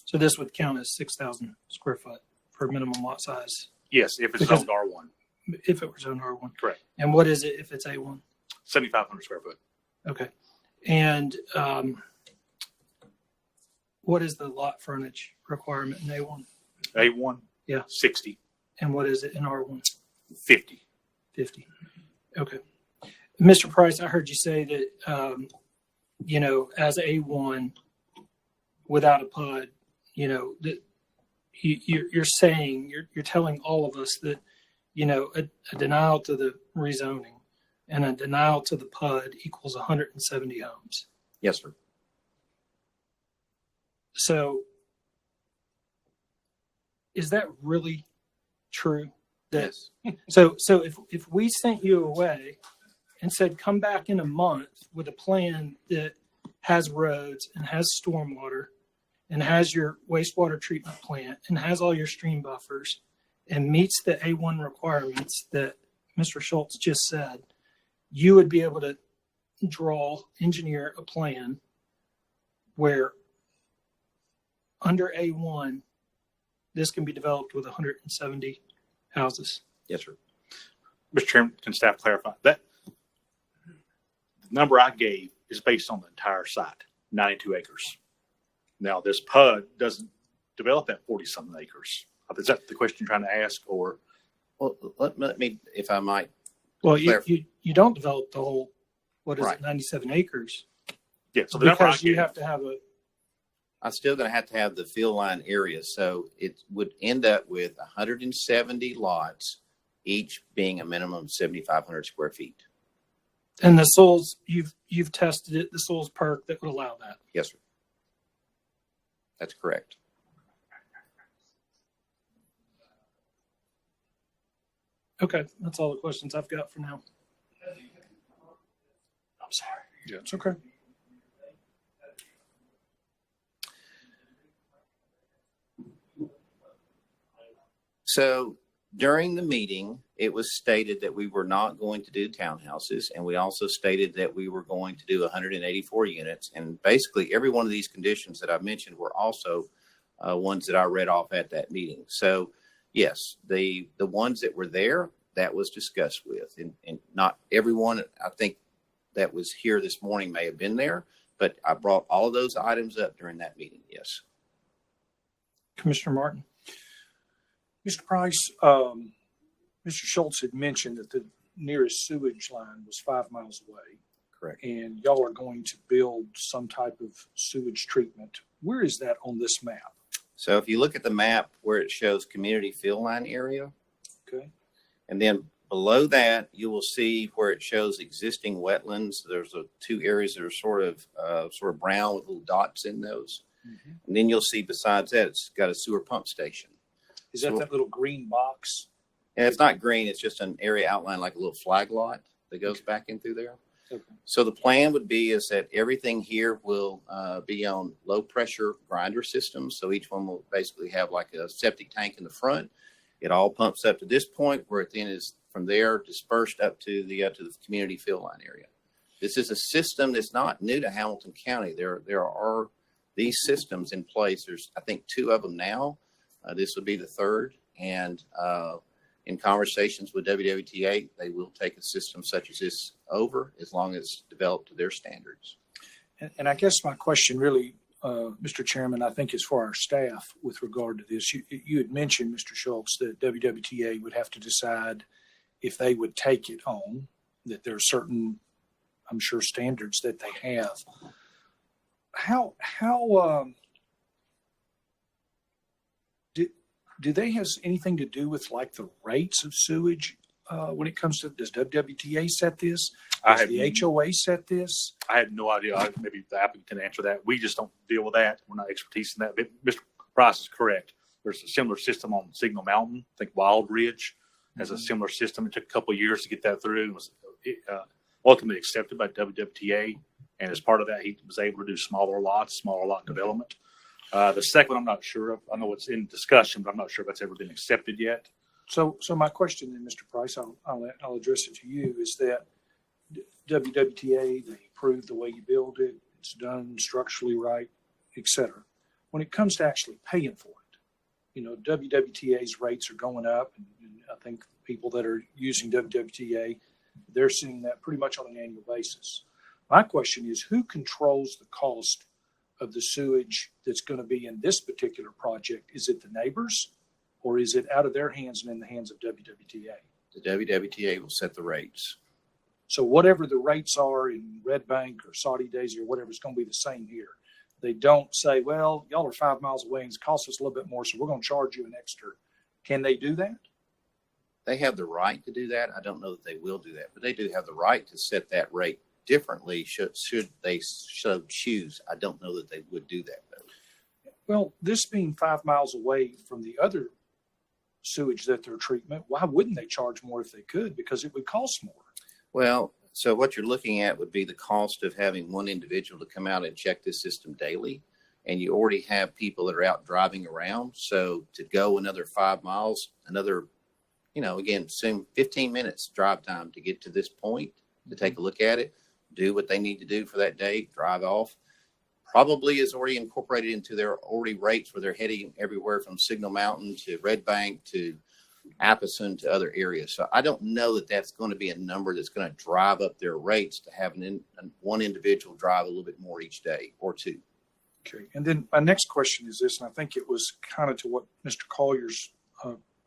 So this would count as 6,000 square foot for minimum lot size? Yes, if it's Because- zoned R1. If it was on R1. Correct. And what is it if it's A1? 7,500 square foot. Okay. And what is the lot frontage requirement in A1? A1? Yeah. 60. And what is it in R1? 50. 50. Okay. Mr. Price, I heard you say that, as A1 without a PUD, that you're saying, you're telling all of us that, a denial to the rezoning and a denial to the PUD equals 170 homes. Yes, sir. So is that really true? That, Yes. So if we sent you away and said, come back in a month with a plan that has roads and has stormwater and has your wastewater treatment plant and has all your stream buffers and meets the A1 requirements that Mr. Schultz just said, you would be able to engineer a plan where under A1, this can be developed with 170 houses. Yes, sir. Mr. Chairman, can staff clarify that? The number I gave is based on the entire site, 92 acres. Now, this PUD doesn't develop that 40-something acres. Is that the question you're trying to ask, or? Well, let me, if I might. Well, clarify. you don't develop the whole, what is Right. it, 97 acres? Yeah, so the number I Because you gave, have to have I'm still going to have the field line area. So it would end up with 170 lots, each being a minimum of 7,500 square feet. and the soils, you've tested it, the soils perk that would allow that. Yes, sir. That's correct. Okay, that's all the questions I've got for now. I'm sorry. Yeah. It's okay. So during the meeting, it was stated that we were not going to do townhouses, and we also stated that we were going to do 184 units. And basically, every one of these conditions that I mentioned were also ones that I read off at that meeting. So yes, the ones that were there, that was discussed with, and not everyone, I think, that was here this morning may have been there, but I brought all of those items up during that meeting. Yes. Commissioner Martin. Mr. Price, Mr. Schultz had mentioned that the nearest sewage line was 5 miles away. Correct. And y'all are going to build some type of sewage treatment. Where is that on this map? So if you look at the map where it shows community fill line area, Okay. and then below that, you will see where it shows existing wetlands. There's two areas that are sort of brown with little dots in those. Mm-hmm. And then you'll see besides that, it's got a sewer pump station. Is that that little green box? And it's not green, it's just an area outlined like a little flag lot that goes back in through there. Okay. So the plan would be is that everything here will be on low pressure grinder systems. So each one will basically have like a septic tank in the front. It all pumps up to this point where it then is from there dispersed up to the community fill line area. This is a system that's not new to Hamilton County. There are these systems in place. There's, I think, 2 of them now. This would be the 3rd. And in conversations with WWTA, they will take a system such as this over as long as it's developed to their standards. And I guess my question really, Mr. Chairman, I think is for our staff with regard to this. You had mentioned, Mr. Schultz, that WWTA would have to decide if they would take it on, that there are certain, I'm sure, standards that they have. How do they have anything to do with like the rates of sewage when it comes to, does WWTA set this? Does the HOA set this? I have no idea. Maybe the applicant can answer that. We just don't deal with that. We're not expertise in that. But Mr. Price is correct. There's a similar system on Signal Mountain. I think Wild Ridge has a similar system. It took a couple of years to get that through and was ultimately accepted by WWTA. And as part of that, he was able to do smaller lot development. The second one, I'm not sure of. I know it's in discussion, but I'm not sure if that's ever been accepted yet. So my question then, Mr. Price, I'll address it to you, is that WWTA, they approve the way you build it, it's done structurally right, et cetera. When it comes to actually paying for it, you know, WWTA's rates are going up, and I think people that are using WWTA, they're seeing that pretty much on an annual basis. My question is, who controls the cost of the sewage that's going to be in this particular project? Is it the neighbors, or is it out of their hands and in the hands of WWTA? The WWTA will set the rates. So whatever the rates are in Red Bank or Saudi Daisy or whatever, it's going to be the same here. They don't say, well, y'all are 5 miles away and it's cost us a little bit more, so we're going to charge you an extra. Can they do that? They have the right to do that. I don't know that they will do that, but they do have the right to set that rate differently should they so choose. I don't know that they would do that, though. Well, this being 5 miles away from the other sewage that they're treatment, why wouldn't they charge more if they could? Because it would cost more. Well, so what you're looking at would be the cost of having one individual to come out and check this system daily. And you already have people that are out driving around. So to go another 5 miles, another, again, assume 15 minutes drive time to get to this point, to take a look at it, do what they need to do for that day, drive off. Probably is already incorporated into their already rates where they're heading everywhere from Signal Mountain to Red Bank to Appleton to other areas. So I don't know that that's going to be a number that's going to drive up their rates to have one individual drive a little bit more each day or 2. Okay. And then my next question is this, and I think it was kind of to what Mr. Collier's,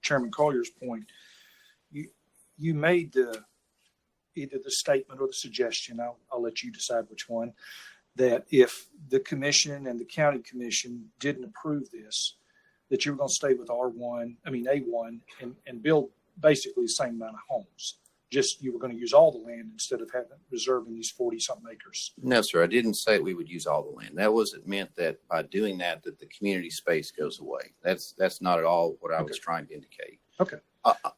Chairman Collier's point. You made either the statement or the suggestion, I'll let you decide which one, that if the commission and the county commission didn't approve this, that you were going to stay with A1 and build basically the same amount of homes. Just you were going to use all the land instead of reserving these 40-something acres. No, sir. I didn't say we would use all the land. That wasn't meant that by doing that the community space goes away. That's not at all what I was trying to indicate. Okay.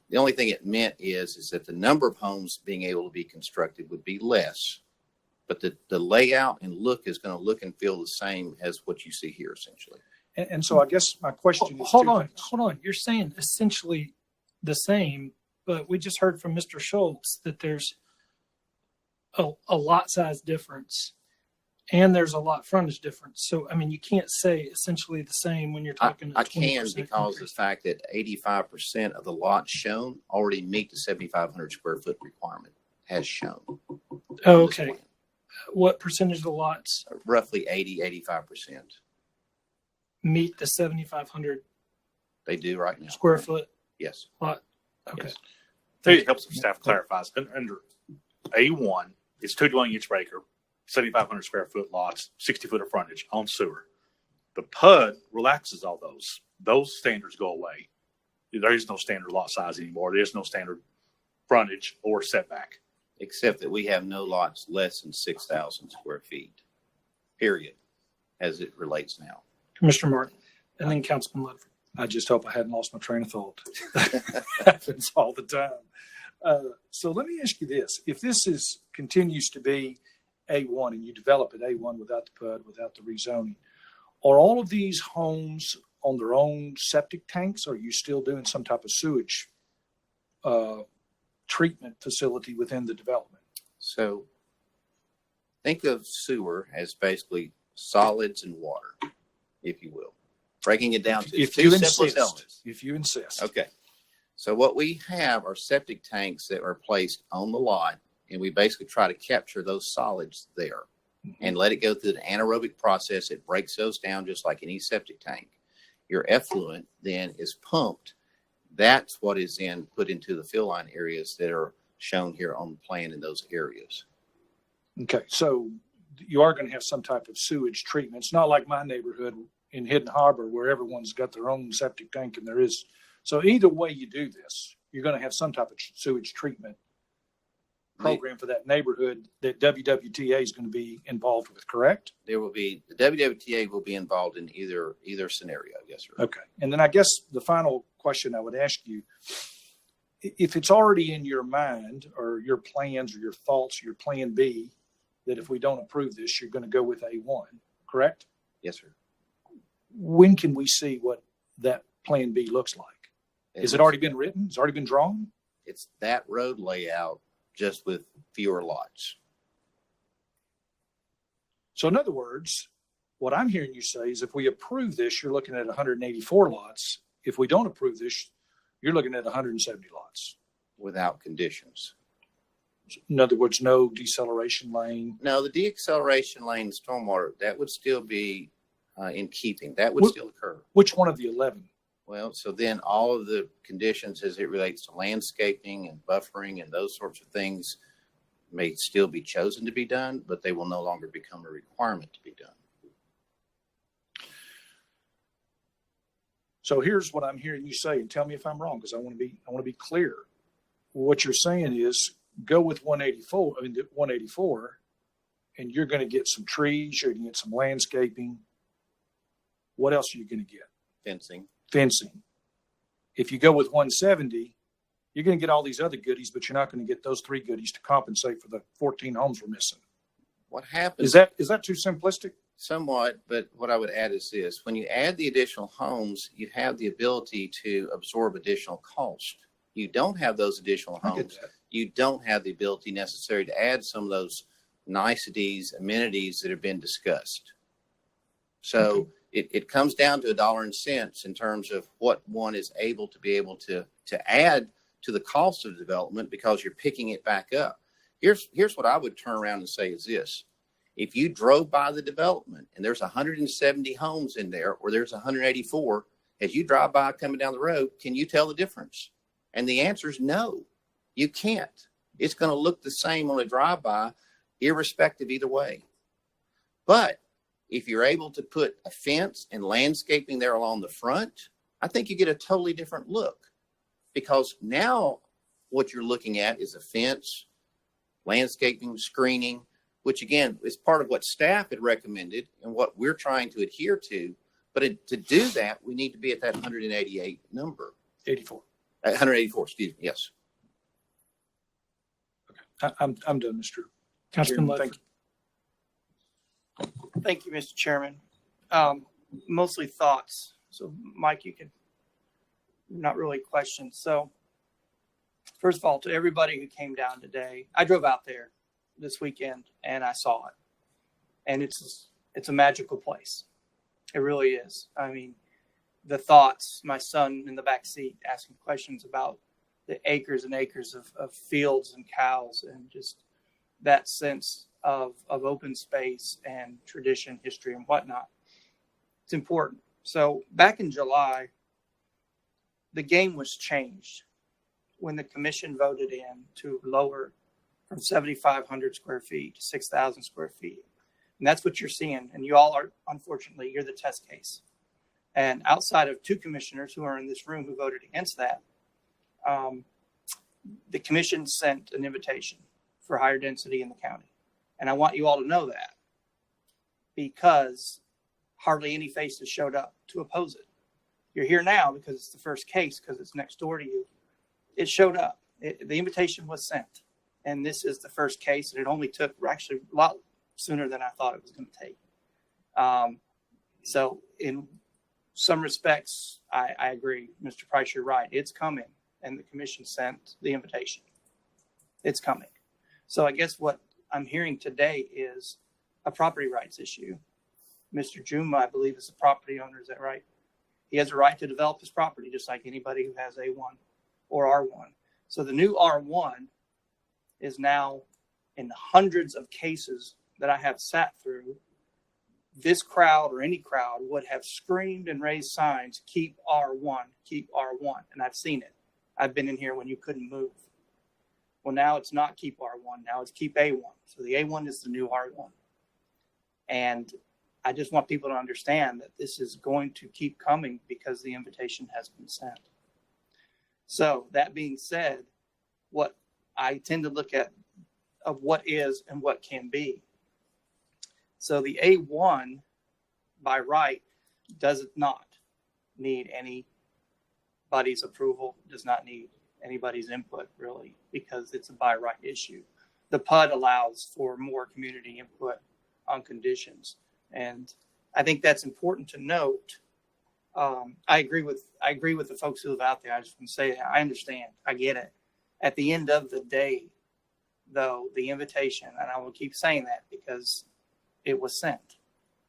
The only thing it meant is that the number of homes being able to be constructed would be less, but the layout and look is going to look and feel the same as what you see here, essentially. And so I guess my question is, hold on. You're saying essentially the same, but we just heard from Mr. Schultz that there's a lot size difference and there's a lot frontage difference. So, I mean, you can't say essentially the same when you're talking. I can, because the fact that 85% of the lots shown already meet the 7,500 square foot requirement as shown. Oh, okay. What percentage of the lots? Roughly 85%. Meet the 7,500. They do right now. Square foot? Yes. Lot. Okay. Yes. It helps if staff clarifies. Under A1, It's 2 dwelling units per acre, 7,500 square foot lots, 60 foot of frontage on sewer. The PUD relaxes all those. Those standards go away. There is no standard lot size anymore. There is no standard frontage or setback. Except that we have no lots less than 6,000 square feet, period, as it relates now. Commissioner Martin, and then Councilman Ledford. I just hope I hadn't lost my train of thought. Happens all the time. So let me ask you this. If this continues to be A1 and you develop it A1 without the PUD, without the rezoning, are all of these homes on their own septic tanks? Or are you still doing some type of sewage treatment facility within the development? So think of sewer as basically solids and water, if you will. Breaking it down to If two you simple insist. elements. If you insist. Okay. So what we have are septic tanks that are placed on the lot, and we basically try to capture those solids there and let it go through the anaerobic process. It breaks those down just like any septic tank. Your effluent then is pumped. That's what is then put into the fill line areas that are shown here on the plan in those areas. Okay, so you are going to have some type of sewage treatment. It's not like my neighborhood in Hidden Harbor where everyone's got their own septic tank and there is. So either way you do this, you're going to have some type of sewage treatment program for that neighborhood that WWTA is going to be involved with, correct? There will be, the WWTA will be involved in either scenario. Yes, sir. Okay. And then I guess the final question I would ask you, if it's already in your mind or your plans or your thoughts, your plan B, that if we don't approve this, you're going to go with A1, correct? Yes, sir. When can we see what that plan B looks like? Has it already been written? Has it already been drawn? It's that road layout just with fewer lots. So in other words, what I'm hearing you say is if we approve this, you're looking at 184 lots. If we don't approve this, you're looking at 170 lots. Without conditions. In other words, no deceleration lane. No, the deacceleration lane stormwater, that would still be in keeping. That would still occur. Which one of the 11? Well, so then all of the conditions as it relates to landscaping and buffering and those sorts of things may still be chosen to be done, but they will no longer become a requirement to be done. So here's what I'm hearing you say, and tell me if I'm wrong, because I want to be clear. What you're saying is go with 184, and you're going to get some trees, you're going to get some landscaping. What else are you going to get? Fencing. If you go with 170, you're going to get all these other goodies, but you're not going to get those 3 goodies to compensate for the 14 homes we're missing. What happens? Is that too simplistic? Somewhat, but what I would add is this. When you add the additional homes, you have the ability to absorb additional cost. You don't have those additional homes. You don't have the ability necessary to add some of those niceties, amenities that have been discussed. So it comes down to $1 and cents in terms of what one is able to add to the cost of development because you're picking it back up. Here's what I would turn around and say is this. If you drove by the development and there's 170 homes in there, or there's 184, as you drive by coming down the road, can you tell the difference? And the answer is no, you can't. It's going to look the same on a drive-by, irrespective either way. But if you're able to put a fence and landscaping there along the front, I think you get a totally different look. Because now what you're looking at is a fence, landscaping, screening, which again is part of what staff had recommended and what we're trying to adhere to. But to do that, we need to be at that 188 number. 184, excuse me, yes. Okay. I'm done, Mr. Councilman Chairman. Thank you. Thank you, Mr. Chairman. Mostly thoughts. So Mike, you could, not really questions. So first of all, to everybody who came down today, I drove out there this weekend and I saw it, and it's a magical place. It really is. I mean, the thoughts, my son in the back seat asking questions about the acres and acres of fields and cows, and just that sense of open space and tradition, history, and whatnot. It's important. So back in July, the game was changed when the commission voted in to lower from 7,500 square feet to 6,000 square feet. And that's what you're seeing. And you all are, unfortunately, you're the test case. And outside of 2 commissioners who are in this room who voted against that, the commission sent an invitation for higher density in the county. And I want you all to know that, because hardly any faces showed up to oppose it. You're here now because it's the first case, because it's next door to you. It showed up. The invitation was sent. And this is the first case, and it only took actually a lot sooner than I thought it was going to take. So in some respects, I agree. Mr. Price, you're right. It's coming, and the commission sent the invitation. It's coming. So I guess what I'm hearing today is a property rights issue. Mr. Juma, I believe, is the property owner. Is that right? He has a right to develop his property just like anybody who has A1 or R1. So the new R1 is now, in the hundreds of cases that I have sat through, this crowd or any crowd would have screamed and raised signs, keep R1, keep R1. And I've seen it. I've been in here when you couldn't move. Well, now it's not keep R1. Now it's keep A1. So the A1 is the new R1. And I just want people to understand that this is going to keep coming because the invitation has been sent. So that being said, what I tend to look at of what is and what can be. So the A1 by right does not need anybody's approval, does not need anybody's input really, because it's a by right issue. The PUD allows for more community input on conditions. And I think that's important to note. I agree with the folks who live out there. I just want to say, I understand. I get it. At the end of the day, though, the invitation, and I will keep saying that because it was sent,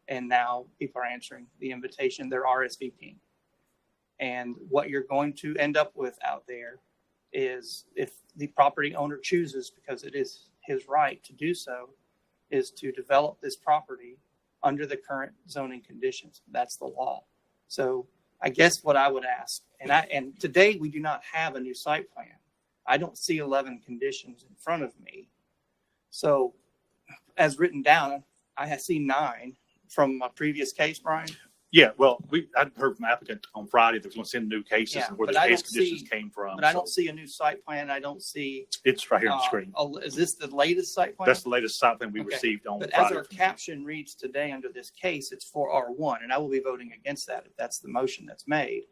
and now people are answering the invitation. They're RSVPing. And what you're going to end up with out there is, if the property owner chooses, because it is his right to do so, is to develop this property under the current zoning conditions. That's the law. So I guess what I would ask, and today we do not have a new site plan. I don't see 11 conditions in front of me. So as written down, I see 9 from my previous case, Brian. Yeah, well, I heard from applicant on Friday that was going to send new cases and where the but case conditions came from. But I don't see a new site plan. I don't see. It's right here on the screen. Is this the latest site plan? That's the latest site plan we received on But Friday. as our caption reads today under this case, it's for R1, and I will be voting against that if that's the motion that's made,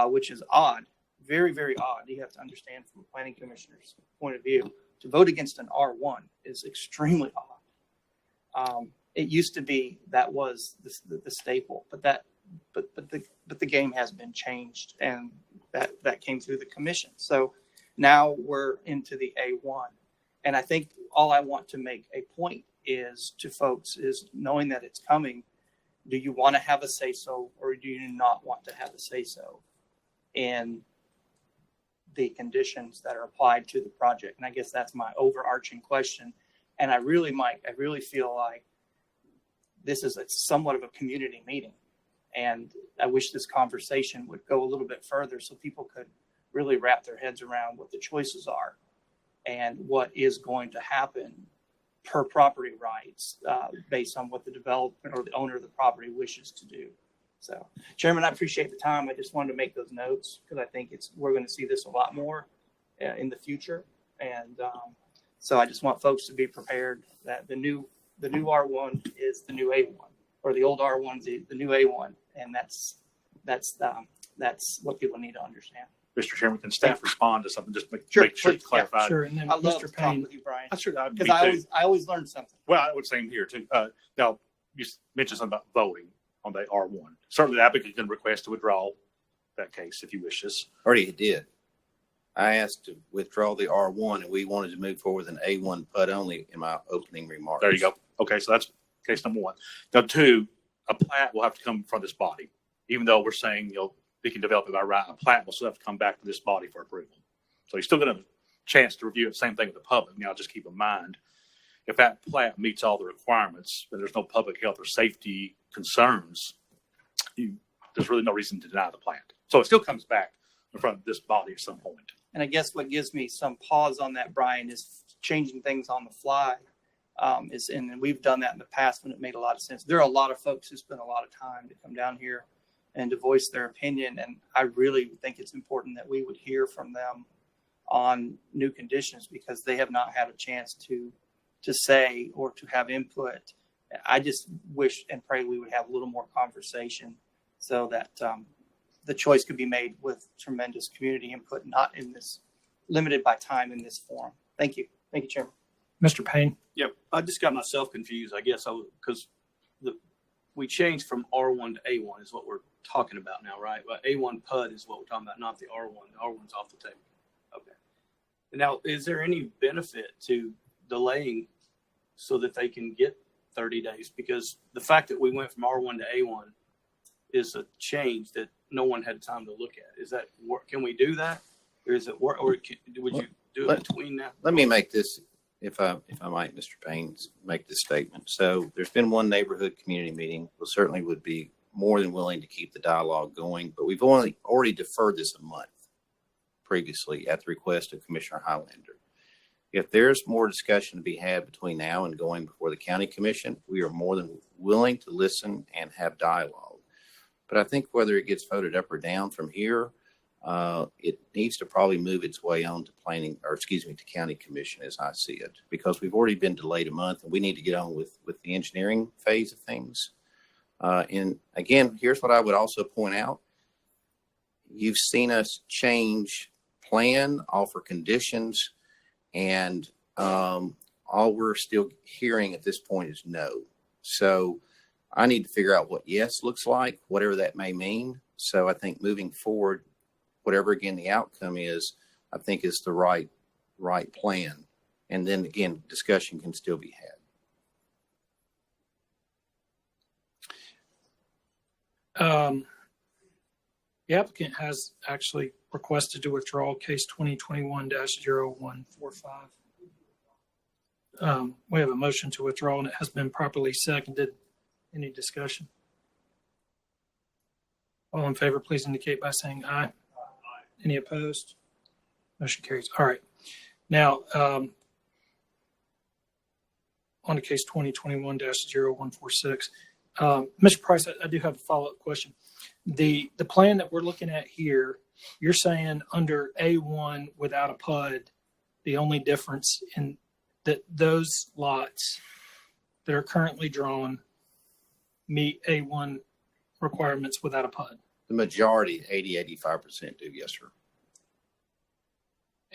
which is odd, very, very odd. You have to understand from a planning commissioner's point of view, to vote against an R1 is extremely odd. It used to be that was the staple, but the game has been changed, and that came through the commission. So now we're into the A1, and I think all I want to make a point is to folks is knowing that it's coming. Do you want to have a say so, or do you not want to have a say so in the conditions that are applied to the project? And I guess that's my overarching question. And I really feel like this is somewhat of a community meeting. And I wish this conversation would go a little bit further so people could really wrap their heads around what the choices are and what is going to happen per property rights based on what the developer or the owner of the property wishes to do. So, Chairman, I appreciate the time. I just wanted to make those notes because I think we're going to see this a lot more in the future. And so I just want folks to be prepared that the new R1 is the new A1, or the old R1 is the new A1, and that's what people need to understand. Mr. Chairman, can staff respond to something just make Sure, sure it's clarified? Sure. And then I love Mr. to talk Payne. with you, Brian, I sure because I always learn something. Well, I would say here too. Now, you mentioned something about voting on the R1. Certainly, the applicant can request to withdraw that case if he wishes. Already did. I asked to withdraw the R1, and we wanted to move forward with an A1 PUD only in my opening remarks. There you go. Okay, so that's case number 1. Now, 2, a plat will have to come from this body, even though we're saying we can develop it by right. A plat will still have to come back to this body for approval. So you're still going to have a chance to review it. Same thing with the public. Now, just keep in mind, if that plat meets all the requirements, but there's no public health or safety concerns, there's really no reason to deny the plat. So it still comes back in front of this body at some point. And I guess what gives me some pause on that, Brian, is changing things on the fly. And we've done that in the past when it made a lot of sense. There are a lot of folks who spend a lot of time to come down here and to voice their opinion. And I really think it's important that we would hear from them on new conditions because they have not had a chance to say or to have input. I just wish and pray we would have a little more conversation so that the choice could be made with tremendous community input, not in this limited by time in this forum. Thank you. Thank you, Chairman. Mr. Payne. Yep, I just got myself confused. I guess because we changed from R1 to A1 is what we're talking about now, right? But A1 PUD is what we're talking about, not the R1. The R1's off the table. Okay. Now, is there any benefit to delaying so that they can get 30 days? Because the fact that we went from R1 to A1 is a change that no one had time to look at. Is that can we do that, or is it work? Or would you do it between now? Let me make this, if I might, Mr. Payne, make this statement. So there's been one neighborhood community meeting. We certainly would be more than willing to keep the dialogue going, but we've already deferred this a month previously at the request of Commissioner Highlander. If there's more discussion to be had between now and going before the county commission, we are more than willing to listen and have dialogue. But I think whether it gets voted up or down from here, it needs to probably move its way on to county commission as I see it, because we've already been delayed a month and we need to get on with the engineering phase of things. And again, here's what I would also point out. You've seen us change plan, offer conditions, and all we're still hearing at this point is no. So I need to figure out what yes looks like, whatever that may mean. So I think moving forward, whatever again the outcome is, I think is the right plan. And then again, discussion can still be had. The applicant has actually requested to withdraw case 2021-0145. We have a motion to withdraw and it has been properly seconded. Any discussion? All in favor, please indicate by saying aye. Any opposed? Motion carries. All right. Now, on to case 2021-0146. Mr. Price, I do have a follow-up question. The plan that we're looking at here, you're saying under A1 without a PUD, the only difference in that those lots that are currently drawn meet A1 requirements without a PUD. The majority, 85% do, yes, sir.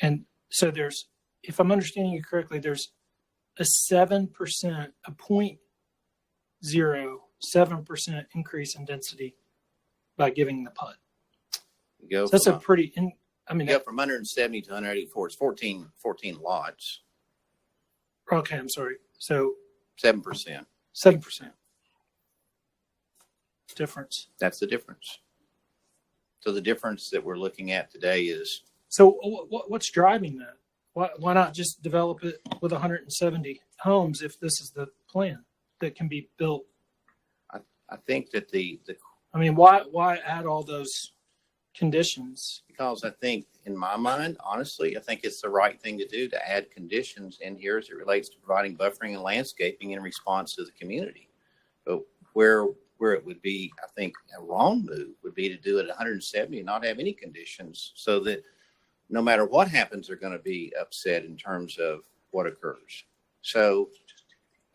And so there's, if I'm understanding you correctly, there's a 7%, a 0.07% increase in density by giving the PUD. So that's a pretty, from 170 to 184, it's 14 lots. Okay, I'm sorry. So 7%. 7% difference. That's the difference. So the difference that we're looking at today is. So what's driving that? Why not just develop it with 170 homes if this is the plan that can be built? I think that why add all those conditions? Because I think, in my mind, honestly, I think it's the right thing to do to add conditions in here as it relates to providing buffering and landscaping in response to the community. But where it would be, I think, a wrong move would be to do it at 170 and not have any conditions, so that no matter what happens, they're going to be upset in terms of what occurs. So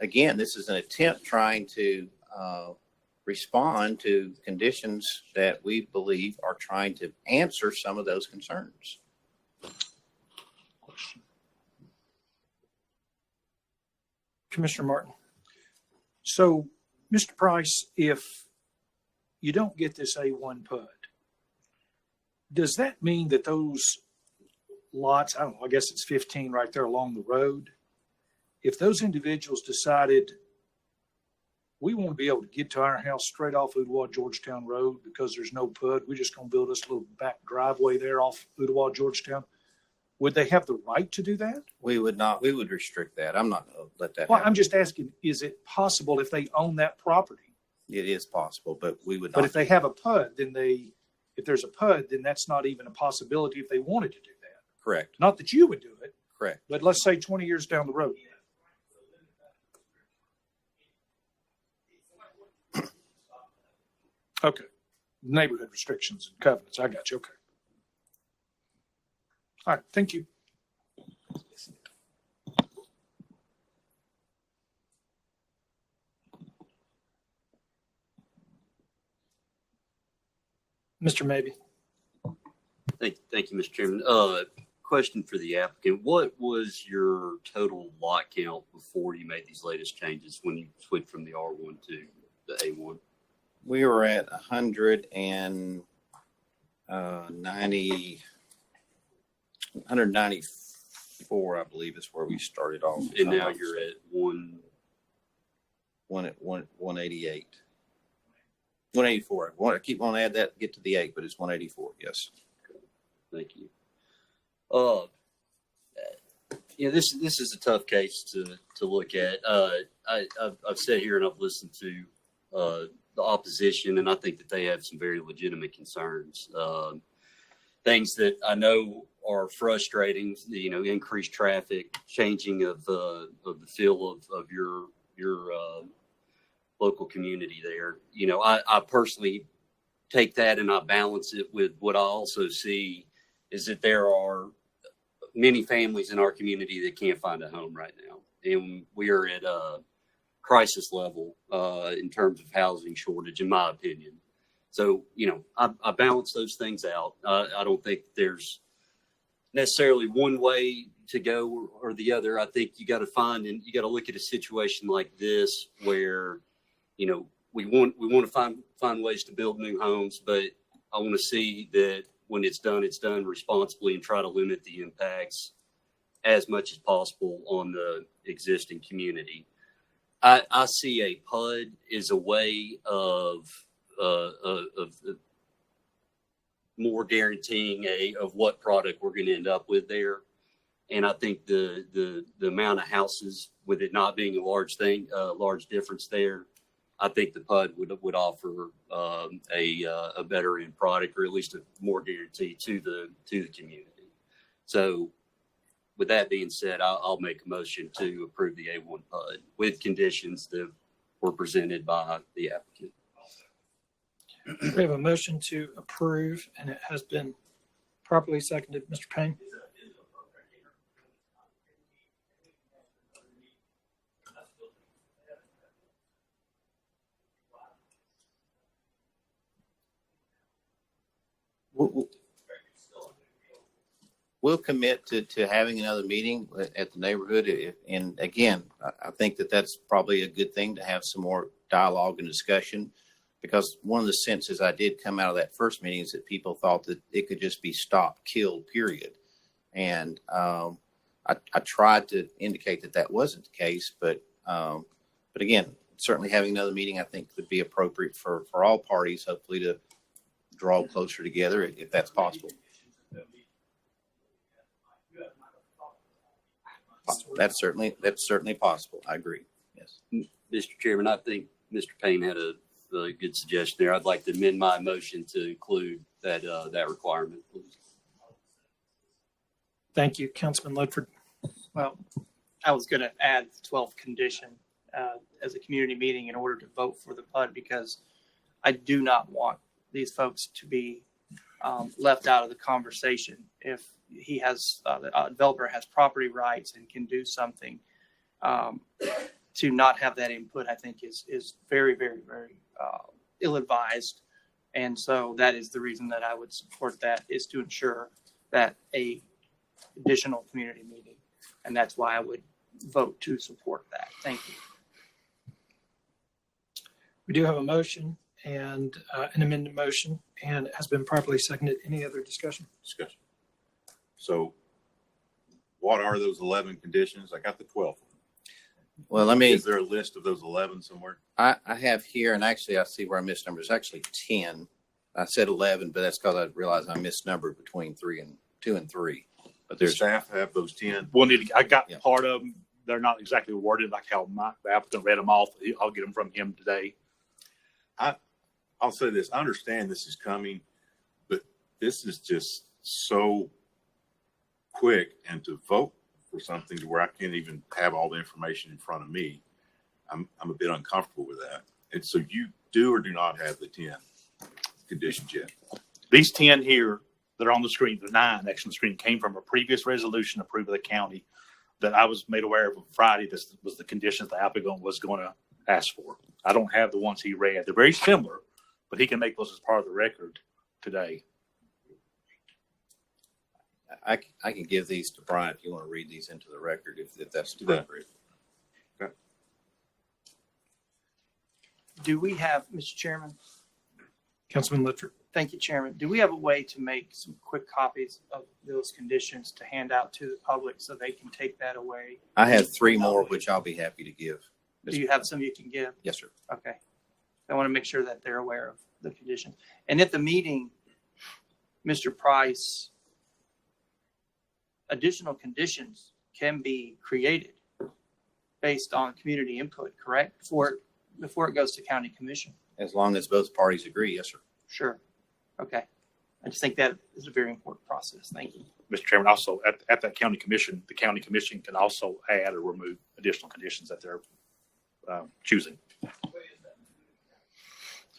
again, this is an attempt trying to respond to conditions that we believe are trying to answer some of those concerns. Commissioner Martin. So, Mr. Price, if you don't get this A1 PUD, does that mean that those lots, I don't know, I guess it's 15 right there along the road, if those individuals decided we want to be able to get to our house straight off Ooltewah Georgetown Road because there's no PUD, we're just going to build this little back driveway there off Ooltewah Georgetown, would they have the right to do that? We would not. We would restrict that. I'm not going to let that Well, happen. I'm just asking, is it possible if they own that property? It is possible, but we would not. But if they have a PUD, if there's a PUD, then that's not even a possibility if they wanted to do that. Correct. Not that you would do it. Correct. But let's say 20 years down the road. Okay. Neighborhood restrictions and covenants. I got you. Okay. All right. Thank you. Mr. Maybe. Thank you, Mr. Chairman. Question for the applicant. What was your total lot count before you made these latest changes when you switched from the R1 to the A1? We were at 194, I believe, is where we started off. And now you're at 188. 184. I keep on to add that to get to the 8, but it's 184. Yes. Thank you. This is a tough case to look at. I've sat here and I've listened to the opposition, and I think that they have some very legitimate concerns. Things that I know are frustrating. Increased traffic, changing of the feel of your local community there. I personally take that and I balance it with what I also see is that there are many families in our community that can't find a home right now. And we are at a crisis level in terms of housing shortage, in my opinion. So, I balance those things out. I don't think there's necessarily one way to go or the other. I think you got to find, and you got to look at a situation like this where, we want to find ways to build new homes, but I want to see that when it's done responsibly and try to limit the impacts as much as possible on the existing community. I see a PUD as a way of more guaranteeing of what product we're going to end up with there. And I think the amount of houses, with it not being a large difference there, I think the PUD would offer a better end product, or at least a more guarantee to the community. So, with that being said, I'll make a motion to approve the A1 PUD with conditions that were presented by the applicant. We have a motion to approve, and it has been properly seconded. Mr. Payne. We'll commit to having another meeting at the neighborhood. And again, I think that that's probably a good thing to have some more dialogue and discussion, because one of the senses I did come out of that first meeting is that people thought that it could just be stopped, killed, period. And I tried to indicate that that wasn't the case, but again, certainly having another meeting I think would be appropriate for all parties, hopefully to draw closer together if that's possible. That's certainly possible. I agree. Yes. Mr. Chairman, I think Mr. Payne had a good suggestion there. I'd like to amend my motion to include that requirement, please. Thank you, Councilman Ludford. Well, I was going to add the 12th condition as a community meeting in order to vote for the PUD, because I do not want these folks to be left out of the conversation. If he has, the developer has property rights and can do something, to not have that input, I think is very, very, very ill-advised. And so that is the reason that I would support that, is to ensure that a additional community meeting. And that's why I would vote to support that. Thank you. We do have a motion and an amended motion, and it has been properly seconded. Any other discussion? So what are those 11 conditions? I got the 12th. Well, Is there a list of those 11 somewhere? I have here, and actually I see where I missed numbers. Actually 10. I said 11, but that's because I realized I misnumbered between 2 and 3. But Does staff have those 10? Well, I got part of them. They're not exactly worded like how the applicant read them off. I'll get them from him today. I'll say this. I understand this is coming, but this is just so quick, and to vote for something to where I can't even have all the information in front of me, I'm a bit uncomfortable with that. And so you do or do not have the 10 conditions yet? These 10 here that are on the screen, the 9 actually on the screen, came from a previous resolution approved by the county that I was made aware of on Friday. This was the conditions the applicant was going to ask for. I don't have the ones he read. They're very similar, but he can make those as part of the record today. I can give these to Brian if you want to read these into the record, if that's appropriate. Do we have, Mr. Chairman? Councilman Littrell. Thank you, Chairman. Do we have a way to make some quick copies of those conditions to hand out to the public so they can take that away? I have 3 more, which I'll be happy to give. Do you have some you can give? Yes, sir. Okay. I want to make sure that they're aware of the conditions. And at the meeting, Mr. Price, additional conditions can be created based on community input, correct? Before it goes to county commission. As long as both parties agree, yes, sir. Sure. Okay. I just think that is a very important process. Thank you. Mr. Chairman, also at that county commission, the county commission can also add or remove additional conditions that they're choosing. Let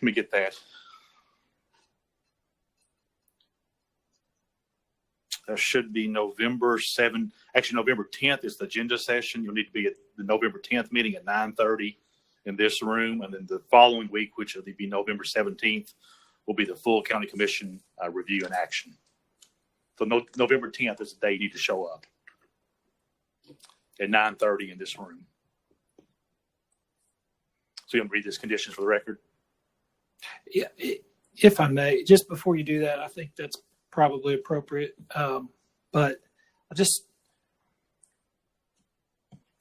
me get that. There should be November 10th is the agenda session. You'll need to be at the November 10th meeting at 9:30 in this room. And then the following week, which will be November 17th, will be the full county commission review and action. So November 10th is the day you need to show up at 9:30 in this room. So you want to read these conditions for the record? Yeah, if I may, just before you do that, I think that's probably appropriate. But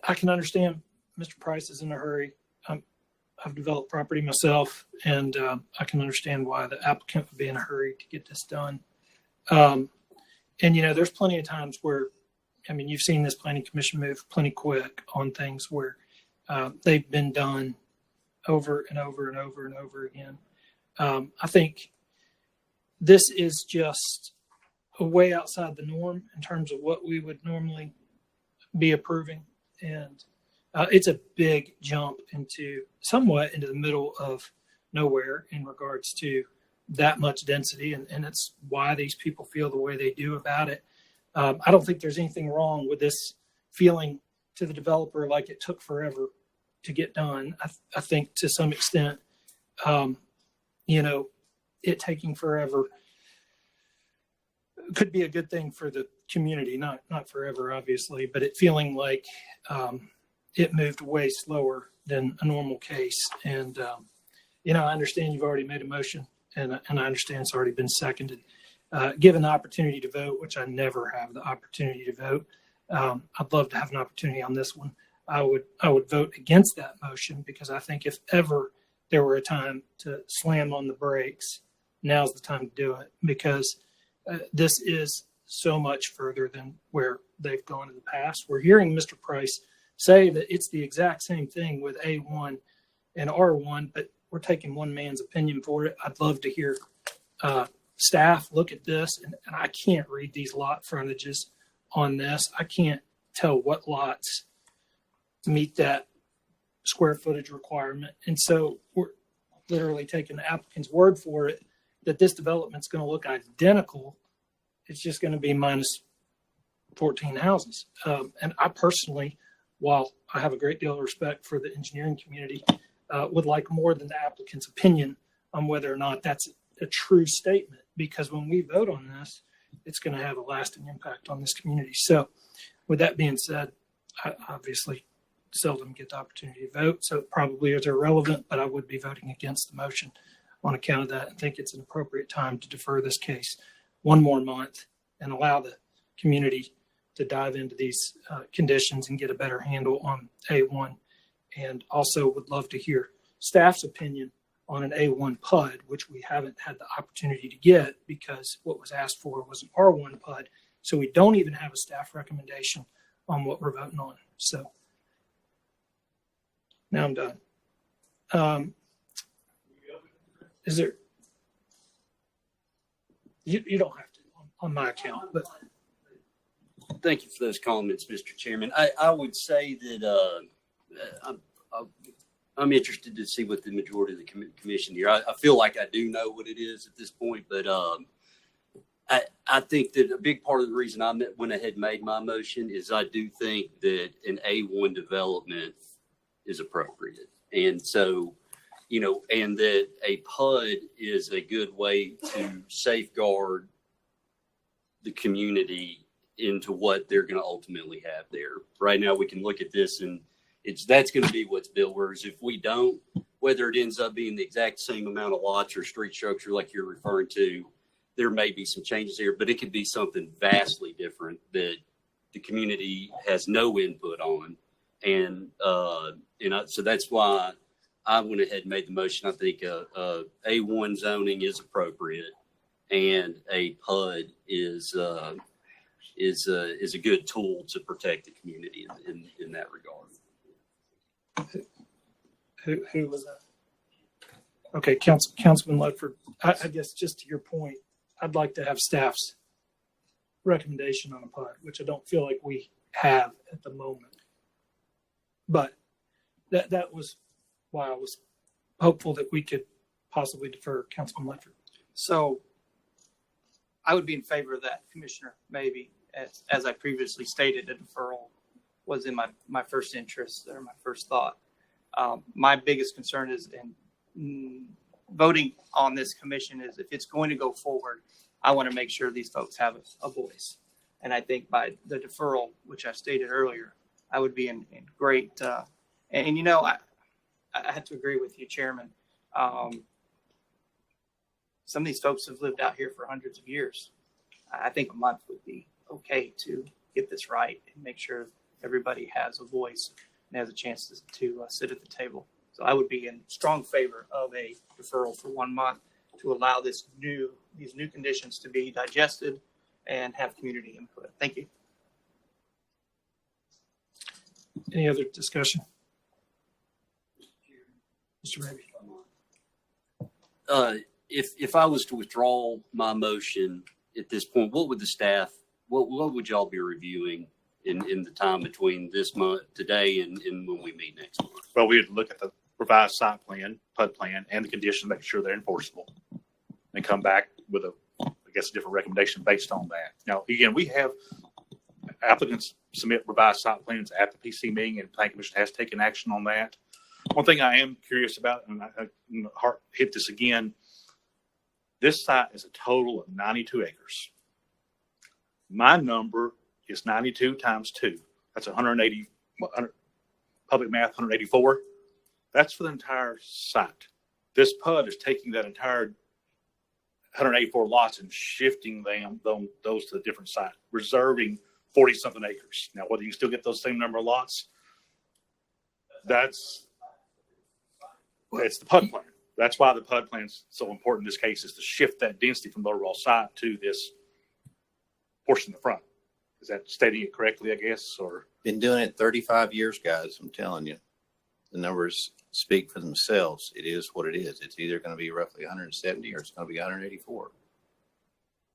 I can understand Mr. Price is in a hurry. I've developed property myself, and I can understand why the applicant would be in a hurry to get this done. And, there's plenty of times where, you've seen this planning commission move plenty quick on things where they've been done over and over and over and over again. I think this is just a way outside the norm in terms of what we would normally be approving. And it's a big jump somewhat into the middle of nowhere in regards to that much density. And it's why these people feel the way they do about it. I don't think there's anything wrong with this feeling to the developer like it took forever to get done. I think to some extent, it taking forever could be a good thing for the community, not forever, obviously, but it feeling like it moved way slower than a normal case. And, I understand you've already made a motion, and I understand it's already been seconded. Given the opportunity to vote, which I never have the opportunity to vote, I'd love to have an opportunity on this one. I would vote against that motion because I think if ever there were a time to slam on the brakes, now's the time to do it, because this is so much further than where they've gone in the past. We're hearing Mr. Price say that it's the exact same thing with A1 and R1, but we're taking one man's opinion for it. I'd love to hear staff look at this, and I can't read these lot frontages on this. I can't tell what lots meet that square footage requirement. And so we're literally taking the applicant's word for it that this development's going to look identical. It's just going to be minus 14 houses. And I personally, while I have a great deal of respect for the engineering community, would like more than the applicant's opinion on whether or not that's a true statement, because when we vote on this, it's going to have a lasting impact on this community. So with that being said, I obviously seldom get the opportunity to vote, so it probably is irrelevant, but I would be voting against the motion on account of that. I think it's an appropriate time to defer this case one more month and allow the community to dive into these conditions and get a better handle on A1. And also would love to hear staff's opinion on an A1 PUD, which we haven't had the opportunity to get because what was asked for was an R1 PUD. So we don't even have a staff recommendation on what we're voting on. So now I'm done. Is there, you don't have to on my account, but Thank you for those comments, Mr. Chairman. I would say that I'm interested to see what the majority of the commission here. I feel like I do know what it is at this point, but I think that a big part of the reason I went ahead and made my motion is I do think that an A1 development is appropriate. And so, you know, and that a PUD is a good way to safeguard the community into what they're going to ultimately have there. Right now, we can look at this and that's going to be what's built. Whereas if we don't, whether it ends up being the exact same amount of lots or street structure like you're referring to, there may be some changes here, but it could be something vastly different that the community has no input on. And so that's why I went ahead and made the motion. I think A1 zoning is appropriate, and a PUD is a good tool to protect the community in that regard. Who was that? Okay, Councilman Ledford. I guess just to your point, I'd like to have staff's recommendation on a PUD, which I don't feel like we have at the moment. But that was why I was hopeful that we could possibly defer. Councilman Ledford. So I would be in favor of that, Commissioner, maybe. As I previously stated, a deferral was in my first interest or my first thought. My biggest concern is in voting on this commission is if it's going to go forward, I want to make sure these folks have a voice. And I think by the deferral, which I stated earlier, I would be in great, and you know, I have to agree with you, Chairman. Some of these folks have lived out here for hundreds of years. I think a month would be okay to get this right and make sure everybody has a voice and has a chance to sit at the table. So I would be in strong favor of a deferral for 1 month to allow these new conditions to be digested and have community input. Thank you. Any other discussion? Mr. Raby. If I was to withdraw my motion at this point, what would the staff, what would y'all be reviewing in the time between this month, today, and when we meet next month? Well, we would look at the revised site plan, PUD plan, and the conditions, make sure they're enforceable, and come back with a different recommendation based on that. Now, again, we have applicants submit revised site plans at the PC meeting, and the Planning Commission has taken action on that. One thing I am curious about, and I hit this again, this site is a total of 92 acres. My number is 92 times 2. That's 180, public math, 184. That's for the entire site. This PUD is taking that entire 184 lots and shifting those to a different site, reserving 40-something acres. Now, whether you still get those same number of lots, it's the PUD plan. That's why the PUD plan is so important in this case, is to shift that density from the overall site to this portion in the front. Is that stating it correctly, I guess? Or been doing it 35 years, guys. I'm telling you, the numbers speak for themselves. It is what it is. It's either going to be roughly 170 or it's going to be 184.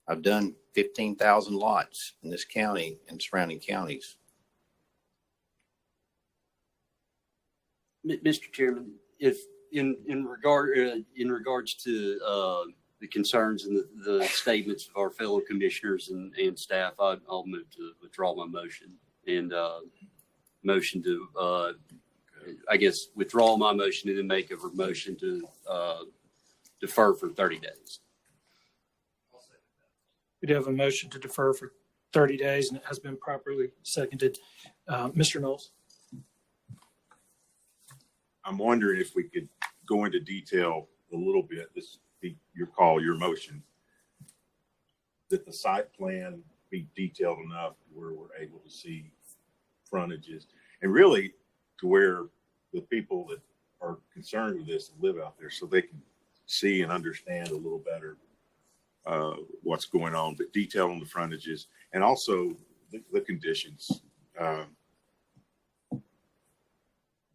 I've done 15,000 lots in this county and surrounding counties. Mr. Chairman, if in regards to the concerns and the statements of our fellow commissioners and staff, I'll move to withdraw my motion and motion to, I guess, withdraw my motion and then make a motion to defer for 30 days. We do have a motion to defer for 30 days, and it has been properly seconded. Mr. Knowles. I'm wondering if we could go into detail a little bit. This be your call, your motion, that the site plan be detailed enough where we're able to see frontages, and really to where the people that are concerned with this live out there, so they can see and understand a little better what's going on, but detail on the frontages and also the conditions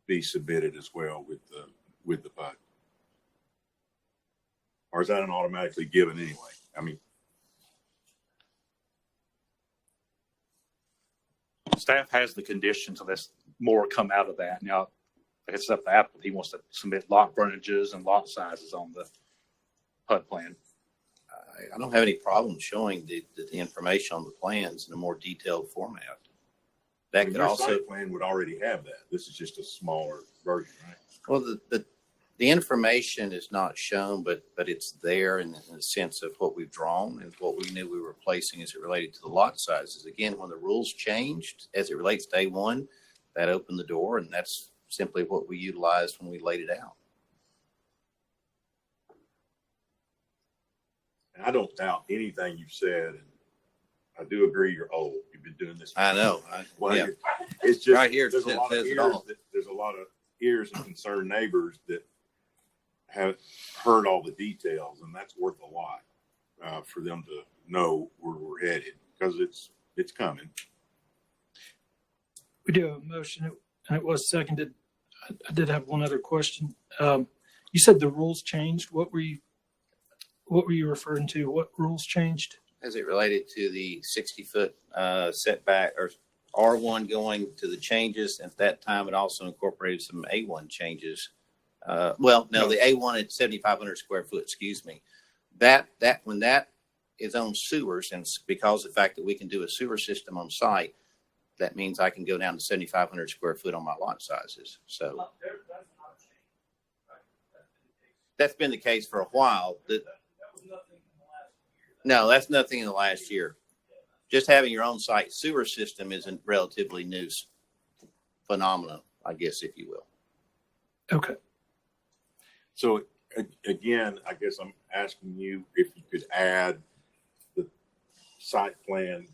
be submitted as well with the PUD. Or is that an automatically given anyway? I mean, Staff has the conditions, unless more come out of that. Now, it's up to the applicant. He wants to submit lot frontages and lot sizes on the HUD plan. I don't have any problem showing the information on the plans in a more detailed format. That could Your also, site plan would already have that. This is just a smaller version, right? well, the information is not shown, but it's there in the sense of what we've drawn and what we knew we were replacing as it related to the lot sizes. Again, when the rules changed as it relates to A1, that opened the door, and that's simply what we utilized when we laid it out. And I don't doubt anything you've said. And I do agree you're old. You've been doing this. I know. Yeah. It's just Right here, there's a it lot of says it ears all. there's a lot of ears and concerned neighbors that have heard all the details, and that's worth a lot for them to know where we're headed, because it's coming. We do have a motion, and it was seconded. I did have one other question. You said the rules changed. What were you referring to? What rules changed? As it related to the 60-foot setback or R1 going to the changes, at that time it also incorporated some A1 changes. The A1 at 7,500 square foot, excuse me. That when that is on sewers, and because of the fact that we can do a sewer system on site, that means I can go down to 7,500 square foot on my lot sizes. So that's been the case for a while. No, that's nothing in the last year. Just having your own site sewer system is a relatively new phenomenon, I guess, if you will. Okay. So again, I guess I'm asking you if you could add the site plan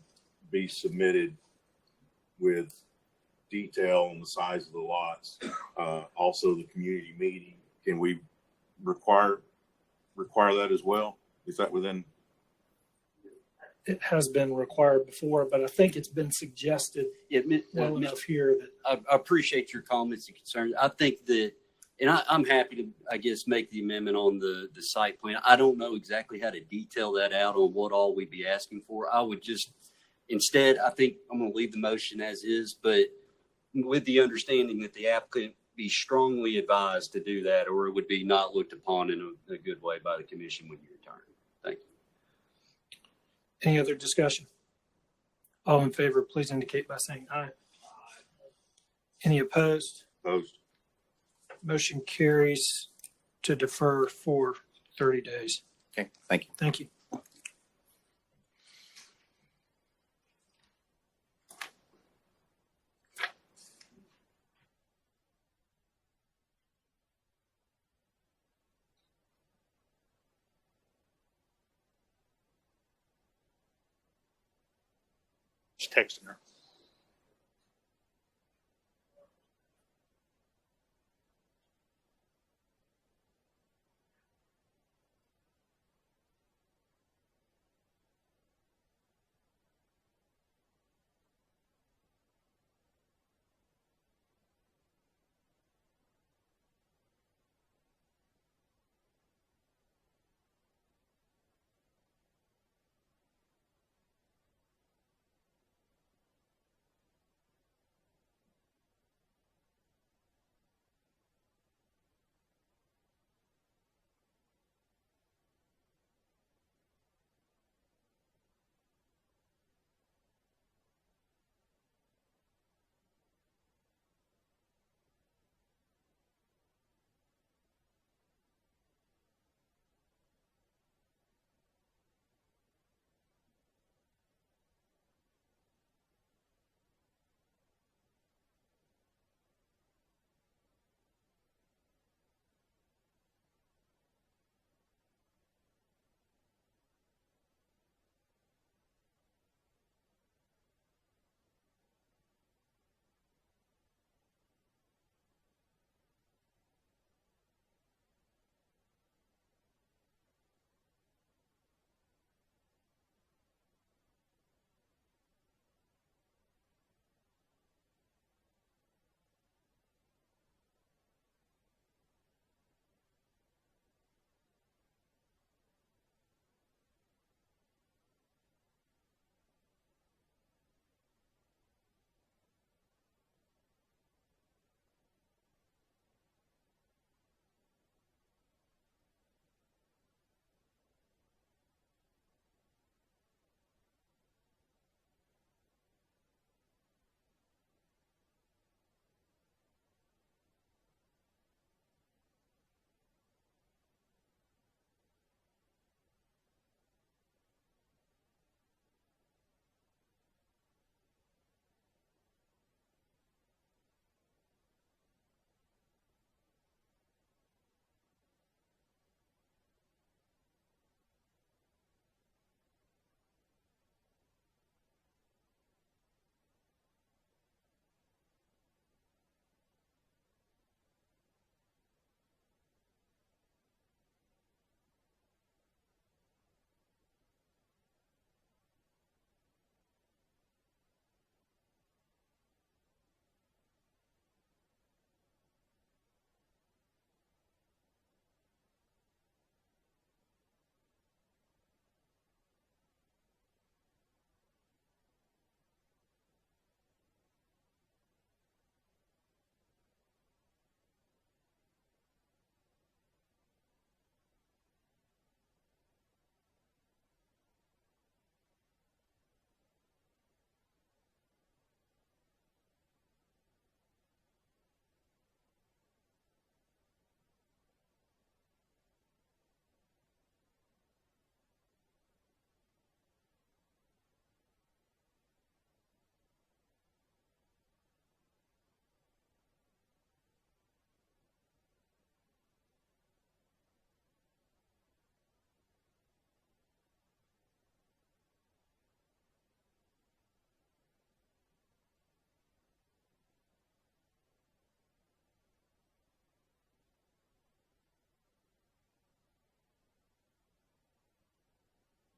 be submitted with detail on the size of the lots. Also the community meeting. Can we require that as well? Is that within? It has been required before, but I think it's been suggested well enough here that I appreciate your comments and concerns. I think that, and I'm happy to, I guess, make the amendment on the site plan. I don't know exactly how to detail that out on what all we'd be asking for. I would just, instead, I think I'm going to leave the motion as is, but with the understanding that the applicant be strongly advised to do that, or it would be not looked upon in a good way by the commission when you return. Thank you. any other discussion? All in favor, please indicate by saying aye. Any opposed? Opposed. Motion carries to defer for 30 days. Okay, thank you. Thank you. Just texting her.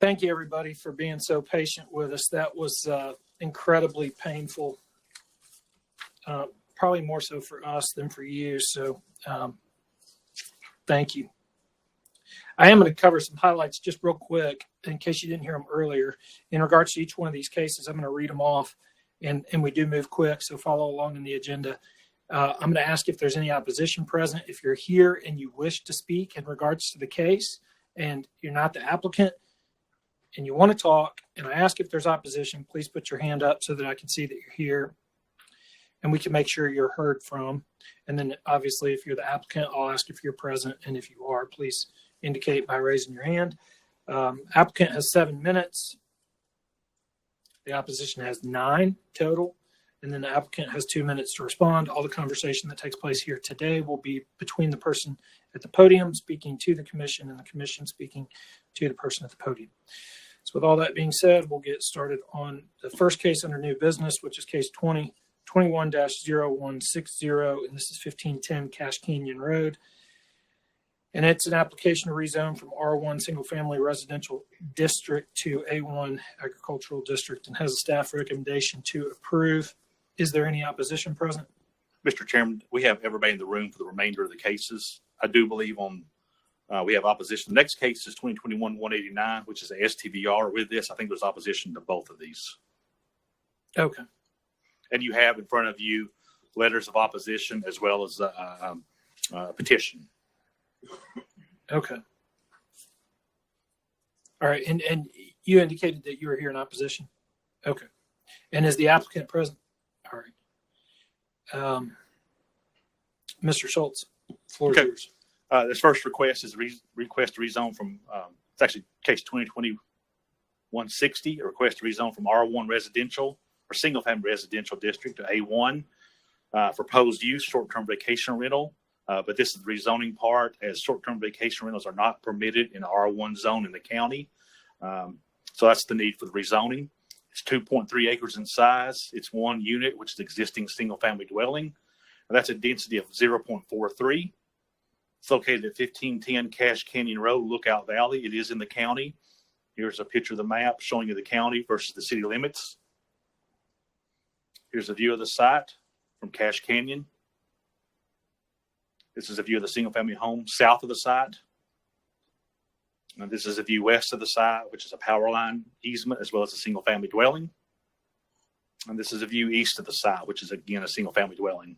thank you, everybody, for being so patient with us. That was incredibly painful, probably more so for us than for you. So thank you. I am going to cover some highlights just real quick in case you didn't hear them earlier. In regards to each one of these cases, I'm going to read them off, and we do move quick, so follow along in the agenda. I'm going to ask if there's any opposition present. If you're here and you wish to speak in regards to the case and you're not the applicant and you want to talk, and I ask if there's opposition, please put your hand up so that I can see that you're here and we can make sure you're heard from. And then obviously, if you're the applicant, I'll ask if you're present, and if you are, please indicate by raising your hand. Applicant has 7 minutes. The opposition has 9 total. And then the applicant has 2 minutes to respond. All the conversation that takes place here today will be between the person at the podium speaking to the commission and the commission speaking to the person at the podium. So with all that being said, we'll get started on the first case under new business, which is case 2021-0160. And this is 1510 Cache Canyon Road. And it's an application to rezone from R1 single family residential district to A1 agricultural district, and has a staff recommendation to approve. Is there any opposition present? Mr. Chairman, we have everybody in the room for the remainder of the cases. I do believe we have opposition. The next case is 2021-189, which is a STVR. With this, I think there's opposition to both of these. Okay. And you have in front of you letters of opposition as well as a petition. Okay. All right. And you indicated that you were here in opposition. Okay. And is the applicant present? All right. Mr. Schultz, floor is yours. This first request is a request to rezone from, it's actually case 2020-160, a request to rezone from R1 residential or single family residential district to A1 proposed use short-term vacation rental. But this is the rezoning part, as short-term vacation rentals are not permitted in the R1 zone in the county. So that's the need for the rezoning. It's 2.3 acres in size. It's one unit, which is existing single-family dwelling. And that's a density of 0.43. It's located at 1510 Cache Canyon Road, Lookout Valley. It is in the county. Here's a picture of the map showing you the county versus the city limits. Here's a view of the site from Cache Canyon. This is a view of the single-family home south of the site. And this is a view west of the site, which is a power line easement as well as a single-family dwelling. And this is a view east of the site, which is, again, a single-family dwelling.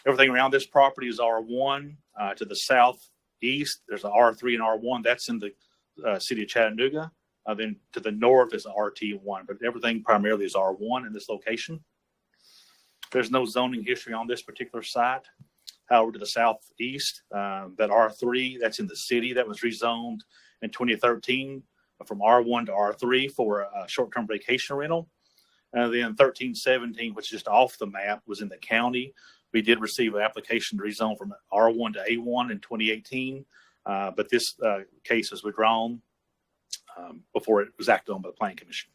Everything around this property is R1. To the southeast, there's an R3 and R1. That's in the city of Chattanooga. Then to the north is RT1, but everything primarily is R1 in this location. There's no zoning history on this particular site. However, to the southeast, that R3, that's in the city, that was rezoned in 2013 from R1 to R3 for a short-term vacation rental. And then 1317, which is just off the map, was in the county. We did receive an application to rezone from R1 to A1 in 2018, but this case was withdrawn before it was acted on by the Planning Commission.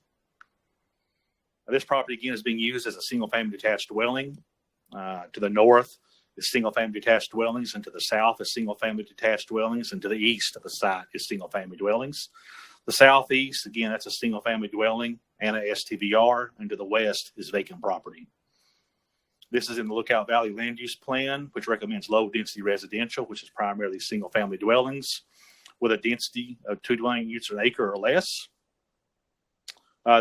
Now, this property, again, is being used as a single-family detached dwelling. To the north is single-family detached dwellings, and to the south is single-family detached dwellings, and to the east of the site is single-family dwellings. The southeast, again, that's a single-family dwelling and a STVR, and to the west is vacant property. This is in the Lookout Valley Land Use Plan, which recommends low-density residential, which is primarily single-family dwellings with a density of 2 dwelling units an acre or less.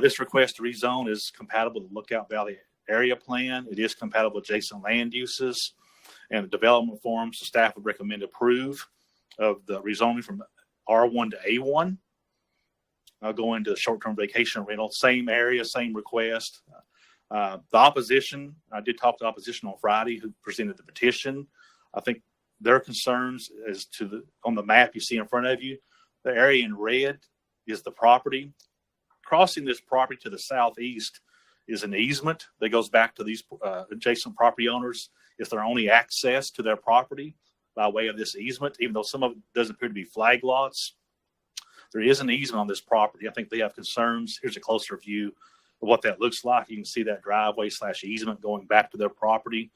This request to rezone is compatible with the Lookout Valley Area Plan. It is compatible with adjacent land uses and the development forms. The staff would recommend approve of the rezoning from R1 to A1. I'll go into the short-term vacation rental, same area, same request. The opposition, I did talk to opposition on Friday who presented the petition. I think their concerns as to on the map you see in front of you, the area in red is the property. Crossing this property to the southeast is an easement that goes back to these adjacent property owners. It's their only access to their property by way of this easement, even though some of it doesn't appear to be flag lots. There is an easement on this property. I think they have concerns. Here's a closer view of what that looks like. You can see that driveway / easement going back to their property.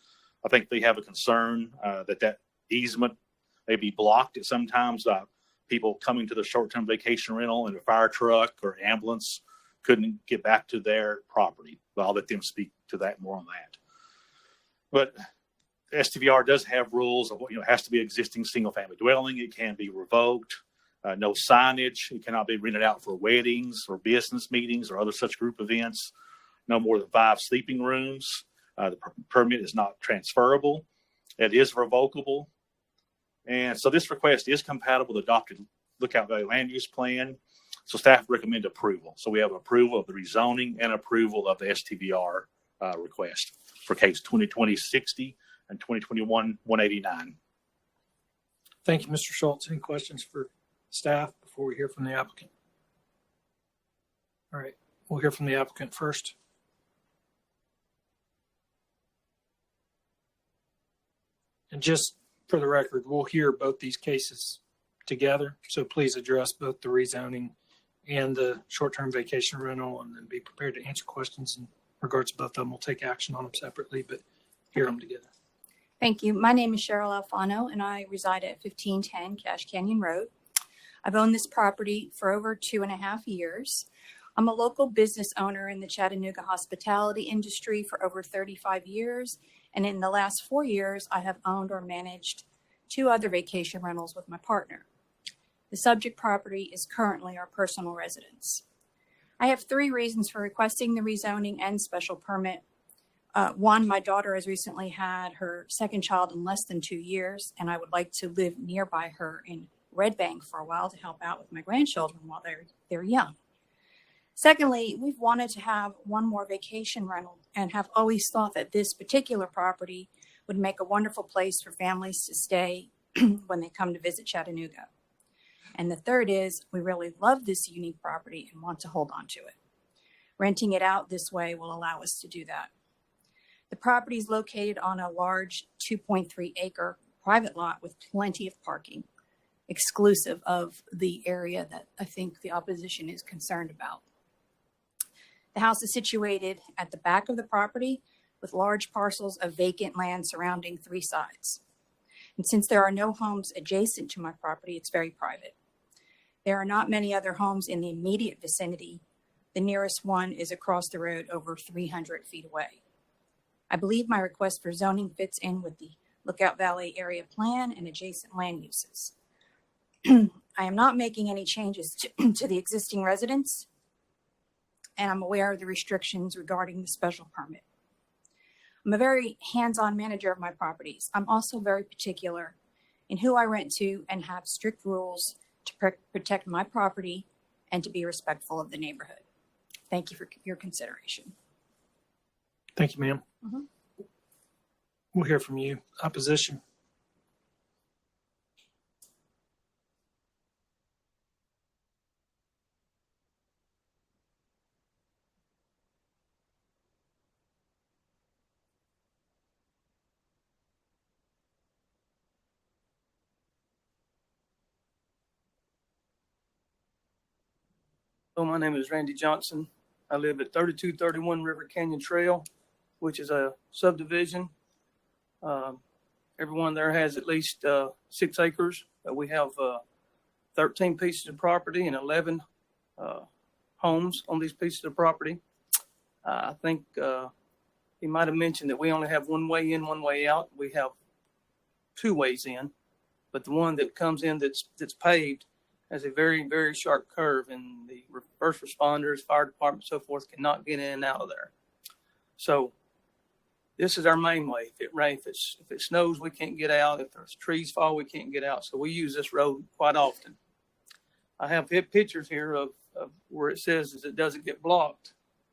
I think they have a concern that easement may be blocked at sometimes people coming to the short-term vacation rental in a fire truck or ambulance couldn't get back to their property. But I'll let them speak to that more on that. But STVR does have rules of what, it has to be existing single-family dwelling. It can be revoked. No signage. It cannot be rented out for weddings or business meetings or other such group events. No more than 5 sleeping rooms. The permit is not transferable. It is revocable. And so this request is compatible with the adopted Lookout Valley Land Use Plan. So staff recommend approval. So we have approval of the rezoning and approval of the STVR request for case 2020-60 and 2021-189. Thank you, Mr. Schultz. Any questions for staff before we hear from the applicant? All right, we'll hear from the applicant first. And just for the record, we'll hear both these cases together. So please address both the rezoning and the short-term vacation rental, and then be prepared to answer questions in regards to both of them. We'll take action on them separately, but hear them together. Thank you. My name is Cheryl Alfano, and I reside at 1510 Cache Canyon Road. I've owned this property for over 2.5 years. I'm a local business owner in the Chattanooga hospitality industry for over 35 years. And in the last 4 years, I have owned or managed 2 other vacation rentals with my partner. The subject property is currently our personal residence. I have 3 reasons for requesting the rezoning and special permit. One, my daughter has recently had her second child in less than 2 years, and I would like to live nearby her in Red Bank for a while to help out with my grandchildren while they're young. Secondly, we've wanted to have one more vacation rental and have always thought that this particular property would make a wonderful place for families to stay when they come to visit Chattanooga. And the third is we really love this unique property and want to hold on to it. Renting it out this way will allow us to do that. The property is located on a large 2.3 acre private lot with plenty of parking, exclusive of the area that I think the opposition is concerned about. The house is situated at the back of the property with large parcels of vacant land surrounding 3 sides. And since there are no homes adjacent to my property, it's very private. There are not many other homes in the immediate vicinity. The nearest one is across the road over 300 feet away. I believe my request for zoning fits in with the Lookout Valley area plan and adjacent land uses. I am not making any changes to the existing residence, and I'm aware of the restrictions regarding the special permit. I'm a very hands-on manager of my properties. I'm also very particular in who I rent to and have strict rules to protect my property and to be respectful of the neighborhood. Thank you for your consideration. Thank you, ma'am. We'll hear from you. Opposition. So my name is Randy Johnson. I live at 3231 River Canyon Trail, which is a subdivision. Everyone there has at least 6 acres. We have 13 pieces of property and 11 homes on these pieces of property. I think he might have mentioned that we only have one way in, one way out. We have 2 ways in, but the one that comes in that's paved has a very, very sharp curve, and the first responders, fire department, so forth, cannot get in and out of there. So this is our main way. If it rains, if it snows, we can't get out. If there's trees fall, we can't get out. So we use this road quite often. I have pictures here of where it says it doesn't get blocked.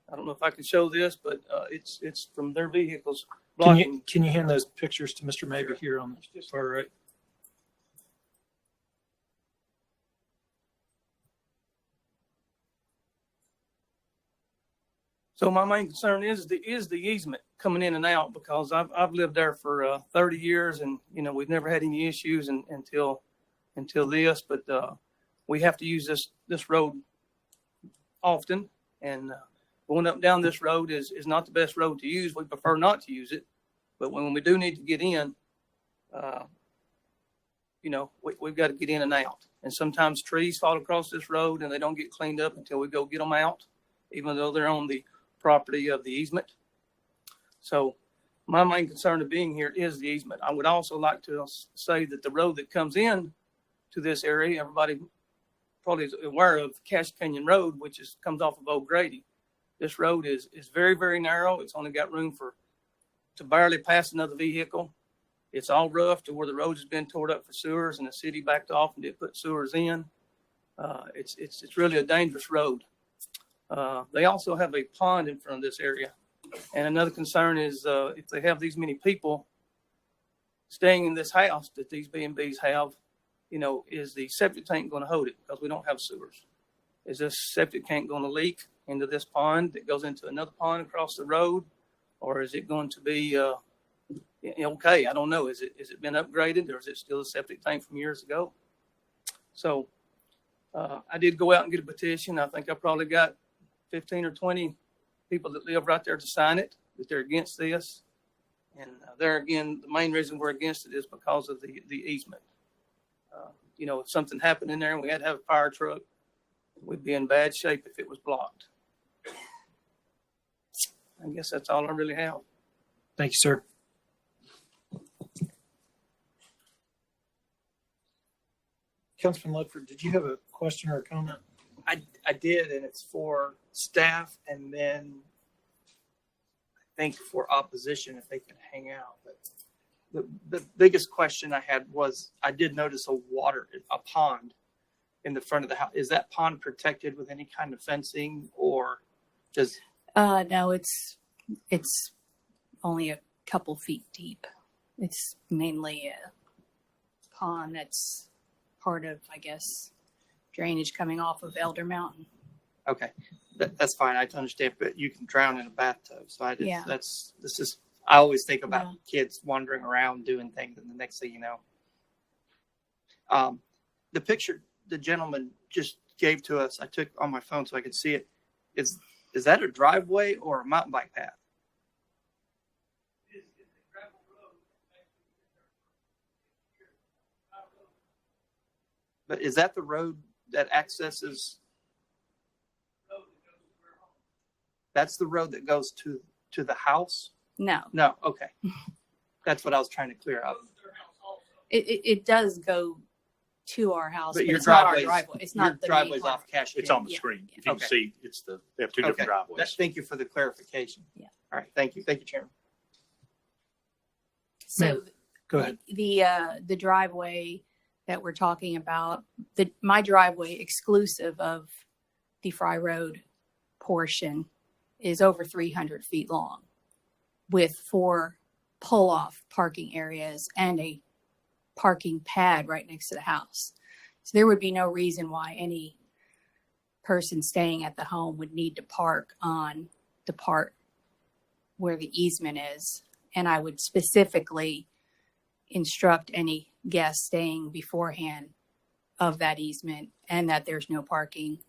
I don't know if I can show this, but it's from their vehicles blocking. Can you hand those pictures to Mr. Mabry here on the far right? So my main concern is the easement coming in and out, because I've lived there for 30 years, and we've never had any issues until this. But we have to use this road often, and going up and down this road is not the best road to use. We prefer not to use it, but when we do need to get in, we've got to get in and out. And sometimes trees fall across this road and they don't get cleaned up until we go get them out, even though they're on the property of the easement. So my main concern of being here is the easement. I would also like to say that the road that comes in to this area, everybody probably is aware of Cache Canyon Road, which comes off of Old Grady. This road is very, very narrow. It's only got room to barely pass another vehicle. It's all rough to where the road has been torn up for sewers, and the city backed off and did put sewers in. It's really a dangerous road. They also have a pond in front of this area. And another concern is if they have these many people staying in this house that these B&Bs have, is the septic tank going to hold it? Because we don't have sewers. Is this septic tank going to leak into this pond that goes into another pond across the road? Or is it going to be okay? I don't know. Is it been upgraded, or is it still a septic tank from years ago? So I did go out and get a petition. I think I probably got 15 or 20 people that live right there to sign it, that they're against this. And there again, the main reason we're against it is because of the easement. If something happened in there and we had to have a fire truck, we'd be in bad shape if it was blocked. I guess that's all I really have. Thank you, sir. Councilman Ledford, did you have a question or a comment? I did, and it's for staff, and then I think for opposition if they can hang out. But the biggest question I had was I did notice a pond in the front of the house. Is that pond protected with any kind of fencing, or just? No, it's only a couple feet deep. It's mainly a pond that's part of, I guess, drainage coming off of Elder Mountain. Okay, that's fine. I understand, but you can drown in a bathtub. So Yeah. I always think about kids wandering around doing things, and the next thing you know, the picture the gentleman just gave to us, I took on my phone so I could see it. Is that a driveway or a mountain bike path? But is that the road that accesses? That's the road that goes to the house? No. No. Okay. That's what I was trying to clear up. It does go to our house, but your it's not our driveway's- driveway. It's not your the main driveway's part. off Cache It's on the Yeah. screen. If you Okay. can see, they have two different driveways. Thank you for the clarification. Yeah. All right. Thank you. Thank you, Chairman. So Go ahead. the driveway that we're talking about, my driveway exclusive of the Fry Road portion is over 300 feet long with 4 pull-off parking areas and a parking pad right next to the house. So there would be no reason why any person staying at the home would need to park on the part where the easement is. And I would specifically instruct any guest staying beforehand of that easement and that there's no parking,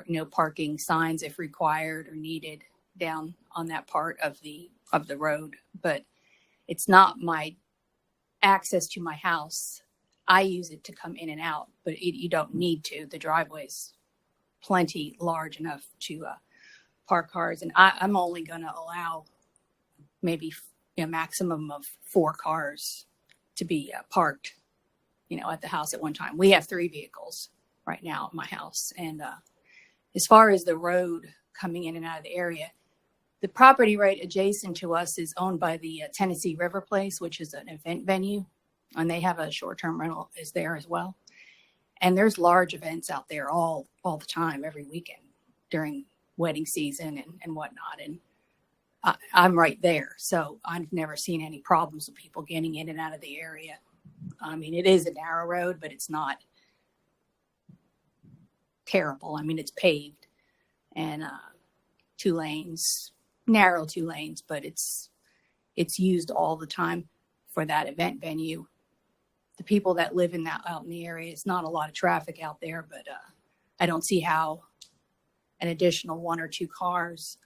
no parking signs if required or needed down on that part of the road. But it's not my access to my house. I use it to come in and out, but you don't need to. The driveway's plenty large enough to park cars, and I'm only going to allow maybe a maximum of 4 cars to be parked, at the house at one time. We have 3 vehicles right now at my house. And as far as the road coming in and out of the area, the property right adjacent to us is owned by the Tennessee River Place, which is an event venue, and they have a short-term rental is there as well. And there's large events out there all the time, every weekend during wedding season and whatnot. And I'm right there, so I've never seen any problems with people getting in and out of the area. I mean, it is a narrow road, but it's not terrible. I mean, it's paved and 2 lanes, narrow 2 lanes, but it's used all the time for that event venue. The people that live out in the area, it's not a lot of traffic out there, but I don't see how an additional 1 or 2 cars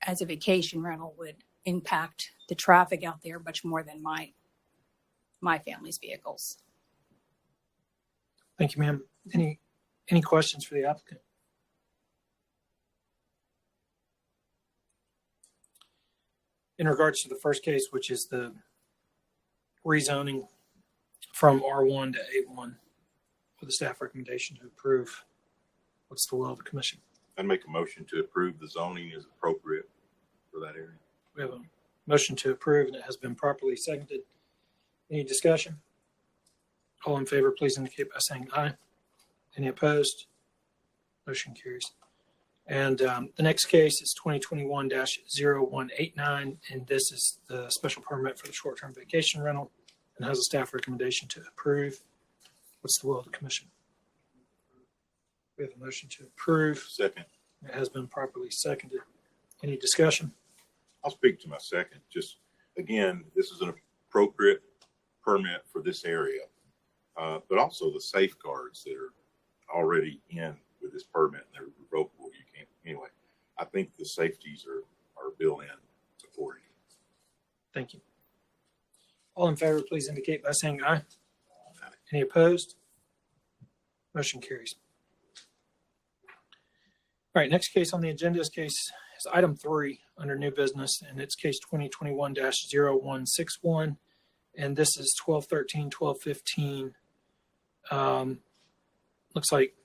as a vacation rental would impact the traffic out there much more than my my family's vehicles. Thank you, ma'am. Any questions for the applicant? In regards to the first case, which is the rezoning from R1 to A1 with a staff recommendation to approve, what's the will of the commission? I'd make a motion to approve the zoning as appropriate for that area. We have a motion to approve, and it has been properly seconded. Any discussion? All in favor, please indicate by saying aye. Any opposed? Motion carries. And the next case is 2021-0189, and this is the special permit for the short-term vacation rental and has a staff recommendation to approve. What's the will of the commission? We have a motion to approve. Second. It has been properly seconded. Any discussion? I'll speak to my second. Just again, this is an appropriate permit for this area, but also the safeguards that are already in with this permit, and they're revocable. You can't anyway. I think the safeties are built in accordingly. Thank you. All in favor, please indicate by saying aye. Any opposed? Motion carries. All right, next case on the agenda is item 3 under new business, and it's case 2021-0161, and this is 1213, 1215. Looks like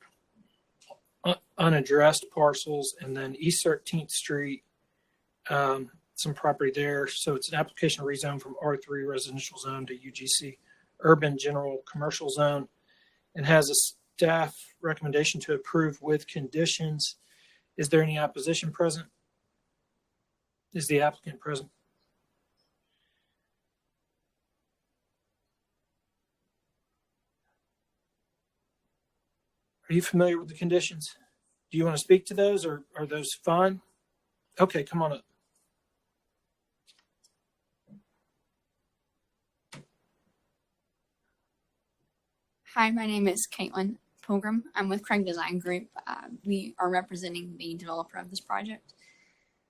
unaddressed parcels, and then East 13th Street, some property there. So it's an application to rezone from R3 residential zone to UGC urban general commercial zone, and has a staff recommendation to approve with conditions. Is there any opposition present? Is the applicant present? Are you familiar with the conditions? Do you want to speak to those, or are those fine? Okay, come on up. Hi, my name is Caitlin Pilgrim. I'm with Craig Design Group. We are representing the developer of this project.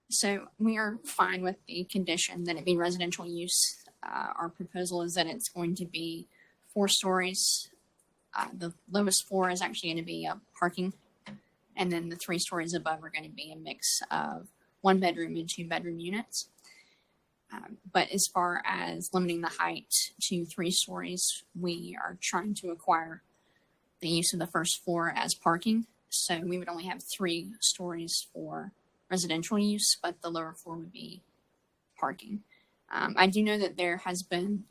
So we are fine with the condition that it be residential use. Our proposal is that it's going to be 4 stories. The lowest floor is actually going to be parking. And then the 3 stories above are going to be a mix of 1-bedroom and 2-bedroom units. But as far as limiting the height to 3 stories, we are trying to acquire the use of the first floor as parking. So we would only have 3 stories for residential use, but the lower floor would be parking. I do know that there has been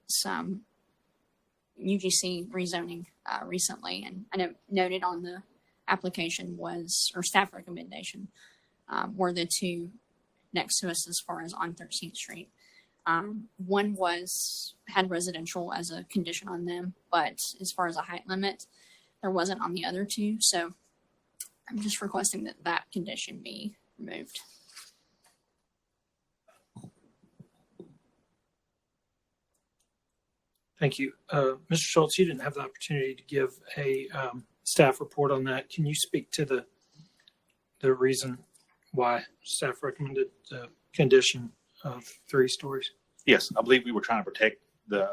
some UGC rezoning recently, and I know noted on the application was, or staff recommendation, were the 2 next to us as far as on 13th Street. One had residential as a condition on them, but as far as a height limit, there wasn't on the other 2. So I'm just requesting that that condition be removed. Thank you. Mr. Schultz, you didn't have the opportunity to give a staff report on that. Can you speak to the reason why staff recommended the condition of 3 stories? Yes, I believe we were trying to protect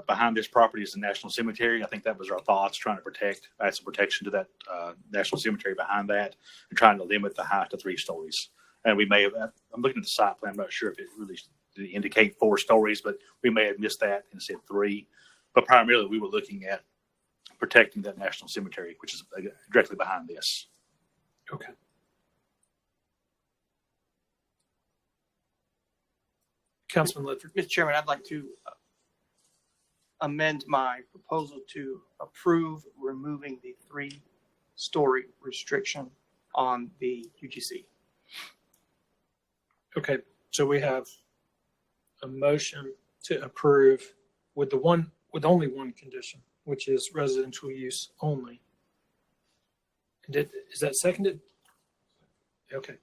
behind this property is the National Cemetery. I think that was our thoughts, trying to add some protection to that National Cemetery behind that, and trying to limit the height to 3 stories. And we may have, I'm looking at the site plan, I'm not sure if it really did indicate 4 stories, but we may have missed that and said 3. But primarily we were looking at protecting that National Cemetery, which is directly behind this. Okay. Councilman Ledford. Mr. Chairman, I'd like to amend my proposal to approve removing the 3-story restriction on the UGC. Okay, so we have a motion to approve with only one condition, which is residential use only. Is that seconded? Okay.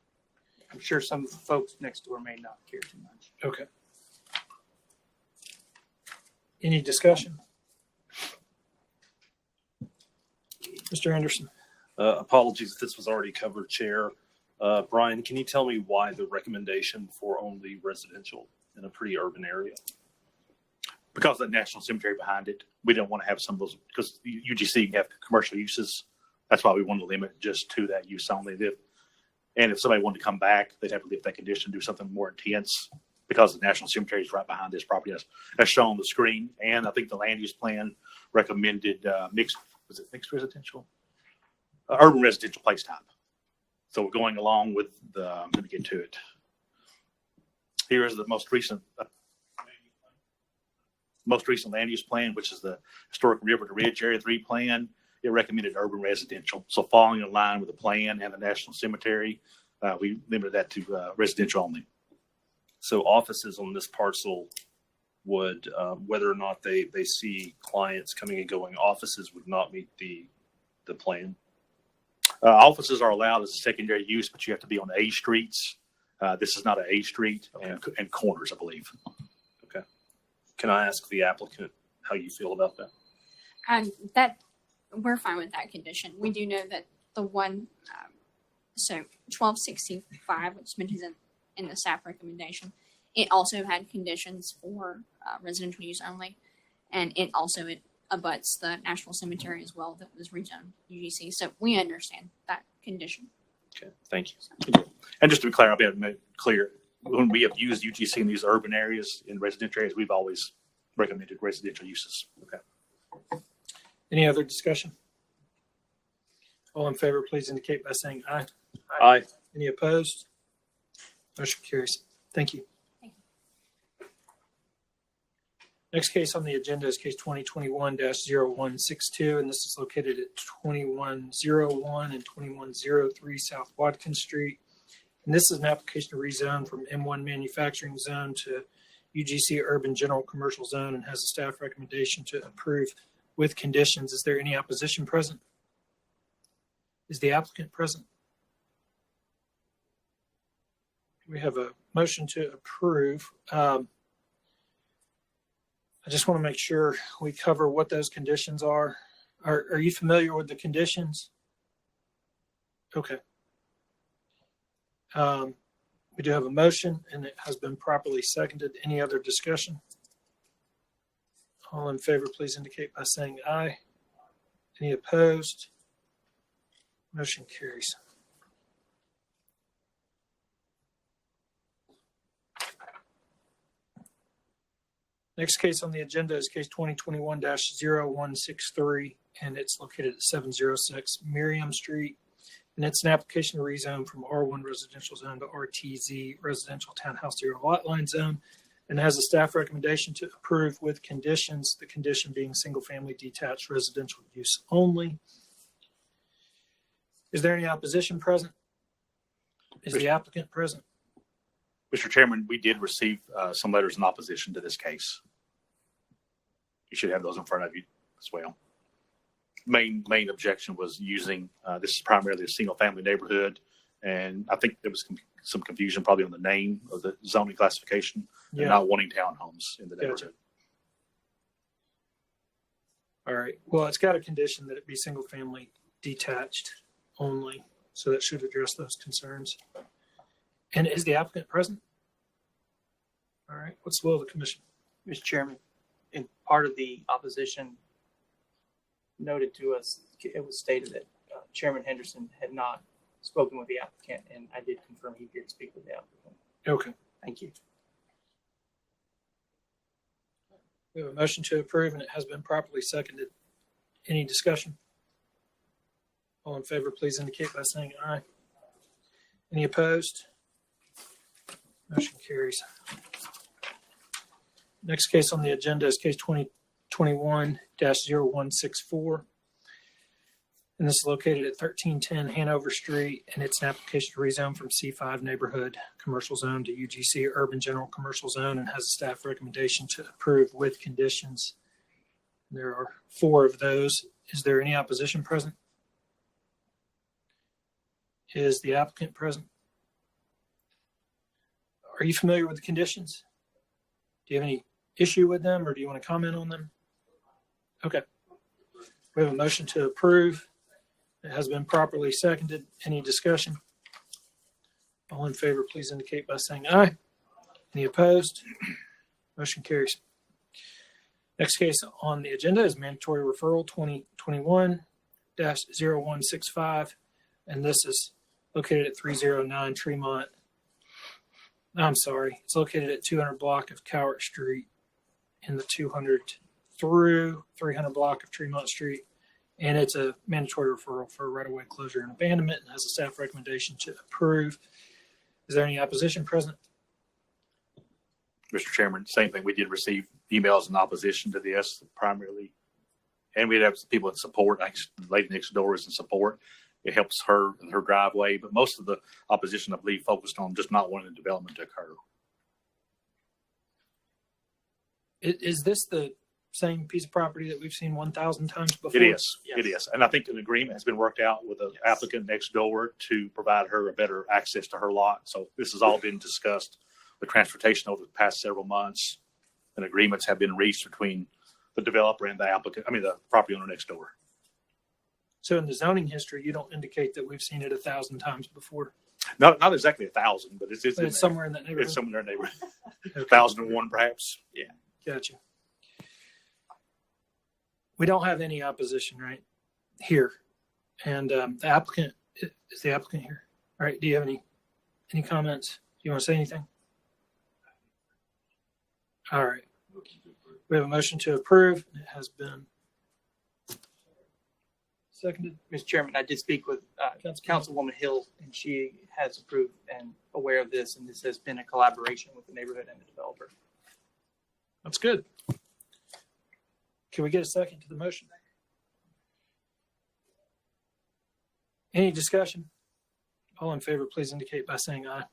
I'm sure some of the folks next door may not care too much. Okay. Any discussion? Mr. Anderson. Apologies if this was already covered, Chair. Brian, can you tell me why the recommendation for only residential in a pretty urban area? because of the National Cemetery behind it, we don't want to have some of those, because UGC can have commercial uses. That's why we want to limit just to that use only. And if somebody wanted to come back, they'd have to lift that condition, do something more intense, because the National Cemetery is right behind this property as shown on the screen. And I think the land use plan recommended mixed residential? Urban residential place type. So we're going along with I'm going to get to it. Here is the most recent land use plan, which is the Historic River to Ridge Area 3 plan. It recommended urban residential. So following in line with the plan and the National Cemetery, we limited that to residential only. So offices on this parcel would, whether or not they see clients coming and going, offices would not meet the plan. Offices are allowed as a secondary use, but you have to be on A streets. This is not an A street, and corners, I believe. Okay. Can I ask the applicant how you feel about that? That we're fine with that condition. We do know that the one, so 1265, which is mentioned in the staff recommendation, it also had conditions for residential use only, and it abuts the National Cemetery as well that was rezoned UGC. So we understand that condition. Okay, thank you. And just to be clear, I'll be able to make clear, when we have used UGC in these urban areas, in residential areas, we've always recommended residential uses. Okay. Any other discussion? All in favor, please indicate by saying aye. Aye. Any opposed? Motion carries. Thank you. Next case on the agenda is case 2021-0162, and this is located at 2101 and 2103 South Watkins Street. And this is an application to rezone from M1 Manufacturing Zone to UGC Urban General Commercial Zone, and has a staff recommendation to approve with conditions. Is there any opposition present? Is the applicant present? We have a motion to approve. I just want to make sure we cover what those conditions are. Are you familiar with the conditions? Okay. We do have a motion, and it has been properly seconded. Any other discussion? All in favor, please indicate by saying aye. Any opposed? Motion carries. Next case on the agenda is case 2021-0163, and it's located at 706 Miriam Street. And it's an application to rezone from R1 residential zone to RTZ residential townhouse zero lot line zone, and has a staff recommendation to approve with conditions, the condition being single family detached residential use only. Is there any opposition present? Is the applicant present? Mr. Chairman, we did receive some letters in opposition to this case. You should have those in front of you as well. Main objection was using, this is primarily a single family neighborhood. And I think there was some confusion probably on the name of the zoning classification, and not wanting townhomes in the neighborhood. All right. Well, it's got a condition that it be single family detached only. So that should address those concerns. And is the applicant present? All right. What's the will of the commission? Mr. Chairman, in part of the opposition noted to us, it was stated that Chairman Henderson had not spoken with the applicant, and I did confirm he did speak with the applicant. Okay. Thank you. We have a motion to approve, and it has been properly seconded. Any discussion? All in favor, please indicate by saying aye. Any opposed? Motion carries. Next case on the agenda is case 2021-0164. And this is located at 1310 Hanover Street, and it's an application to rezone from C5 Neighborhood Commercial Zone to UGC Urban General Commercial Zone, and has a staff recommendation to approve with conditions. There are 4 of those. Is there any opposition present? Is the applicant present? Are you familiar with the conditions? Do you have any issue with them, or do you want to comment on them? Okay. We have a motion to approve. It has been properly seconded. Any discussion? All in favor, please indicate by saying aye. Any opposed? Motion carries. Next case on the agenda is mandatory referral 2021-0165, and this is located at 309 Tremont. I'm sorry, it's located at 200 block of Cowart Street in the 200 through 300 block of Tremont Street, and it's a mandatory referral for right-of-way closure and abandonment, and has a staff recommendation to approve. Is there any opposition present? Mr. Chairman, same thing. We did receive emails in opposition to this primarily. And we have some people in support. Actually, the lady next door is in support. It helps her in her driveway. But most of the opposition, I believe, focused on just not wanting the development to occur. Is this the same piece of property that we've seen 1,000 times before? It is. Yes. It is. And I think an agreement has been worked out with the applicant next door to provide her a better access to her lot. So this has all been discussed with transportation over the past several months, and agreements have been reached between the developer and the applicant, the property owner next door. So in the zoning history, you don't indicate that we've seen it 1,000 times before. Not exactly 1,000, but it's somewhere in that neighborhood. It's somewhere in that neighborhood. 1,001 perhaps. Yeah. Gotcha. We don't have any opposition right here, and the applicant is the applicant here. All right. Do you have any comments? You want to say anything? All right. We have a motion to approve. It has been seconded. Mr. Chairman, I did speak with Councilwoman Hill, and she has approved and aware of this, and this has been a collaboration with the neighborhood and the developer. That's good. Can we get a second to the motion? Any discussion? All in favor, please indicate by saying aye.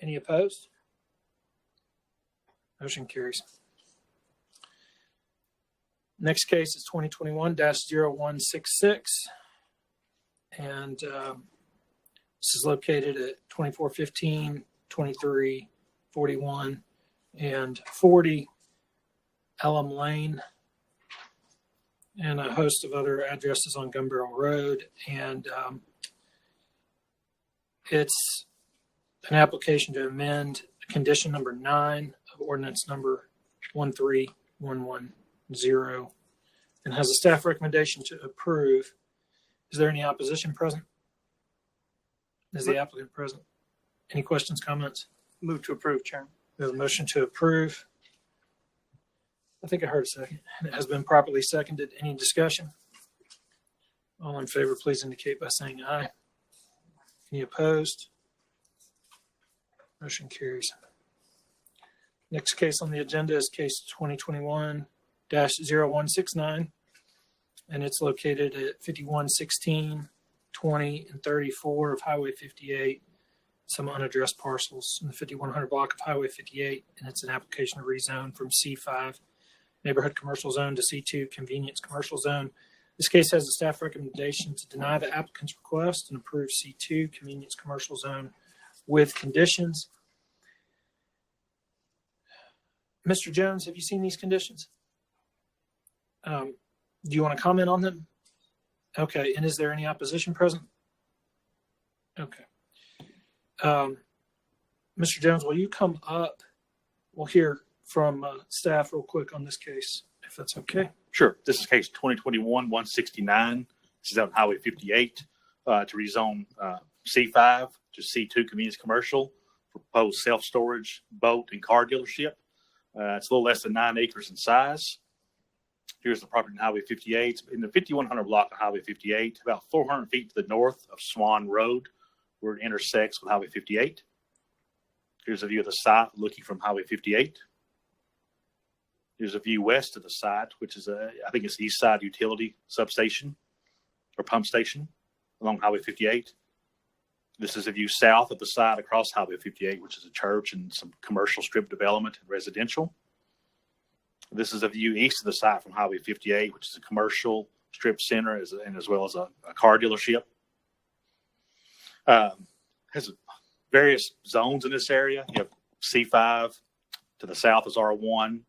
Any opposed? Motion carries. Next case is 2021-0166, and this is located at 2415, 23, 41, and 40 Elm Lane, and a host of other addresses on Gun Barrel Road. And it's an application to amend condition number 9 of ordinance number 13110, and has a staff recommendation to approve. Is there any opposition present? Is the applicant present? Any questions, comments? Move to approve, Chairman. We have a motion to approve. I think I heard a second. It has been properly seconded. Any discussion? All in favor, please indicate by saying aye. Any opposed? Motion carries. Next case on the agenda is case 2021-0169, and it's located at 5116, 20, and 34 of Highway 58, some unaddressed parcels in the 5100 block of Highway 58, and it's an application to rezone from C5 neighborhood commercial zone to C2 convenience commercial zone. This case has a staff recommendation to deny the applicant's request and approve C2 convenience commercial zone with conditions. Mr. Jones, have you seen these conditions? Do you want to comment on them? Okay. And is there any opposition present? Okay. Mr. Jones, will you come up? We'll hear from staff real quick on this case, if that's okay. Sure. This is case 2021-169. This is on Highway 58 to rezone C5 to C2 convenience commercial, proposed self-storage, boat, and car dealership. It's a little less than 9 acres in size. Here's the property in Highway 58. In the 5100 block of Highway 58, about 400 feet to the north of Swan Road, where it intersects with Highway 58. Here's a view of the site looking from Highway 58. Here's a view west of the site, which is I think it's East Side Utility Substation or Pump Station along Highway 58. This is a view south of the site across Highway 58, which is a church and some commercial strip development and residential. This is a view east of the site from Highway 58, which is a commercial strip center and as well as a car dealership. Has various zones in this area. You have C5 to the south is R1,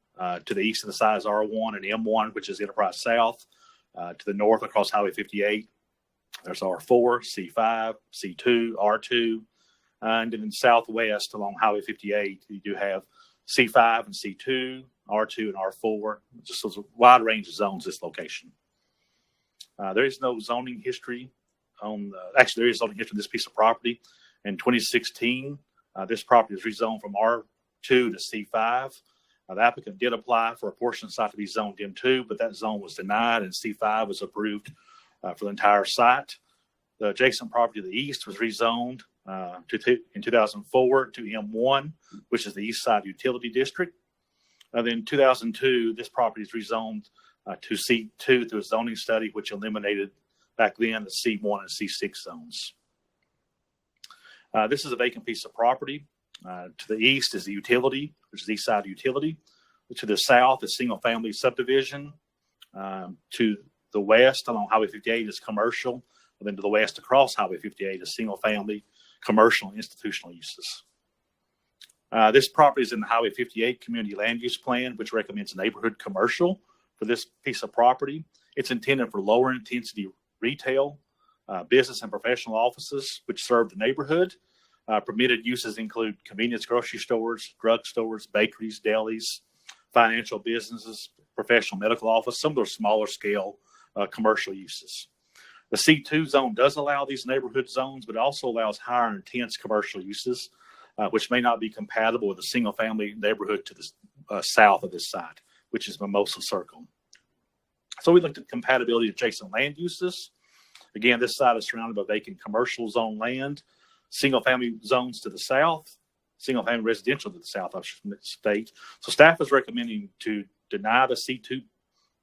to the east of the side is R1 and M1, which is Enterprise South. To the north across Highway 58, there's R4, C5, C2, R2. And then in the southwest along Highway 58, you do have C5 and C2, R2 and R4, just a wide range of zones this location. There is no zoning history actually there is zoning history on this piece of property. In 2016, this property was rezoned from R2 to C5. The applicant did apply for a portion of the site to be zoned M2, but that zone was denied and C5 was approved for the entire site. The adjacent property to the east was rezoned in 2004 to M1, which is the East Side Utility District. Then in 2002, this property is rezoned to C2 through a zoning study, which eliminated back then the C1 and C6 zones. This is a vacant piece of property. To the east is the utility, which is the East Side Utility. To the south is single family subdivision. To the west along Highway 58 is commercial. And then to the west across Highway 58 is single family, commercial, and institutional uses. This property is in the Highway 58 Community Land Use Plan, which recommends neighborhood commercial for this piece of property. It's intended for lower intensity retail, business and professional offices, which serve the neighborhood. Permitted uses include convenience grocery stores, drug stores, bakeries, delis, financial businesses, professional medical office, some of those smaller scale commercial uses. The C2 zone does allow these neighborhood zones, but also allows higher intense commercial uses, which may not be compatible with a single family neighborhood to the south of this site, which is Mimosa Circle. So we looked at compatibility of adjacent land uses. Again, this site is surrounded by vacant commercial zone land, single family zones to the south, single family residential to the south, I should state. So staff is recommending to deny the C2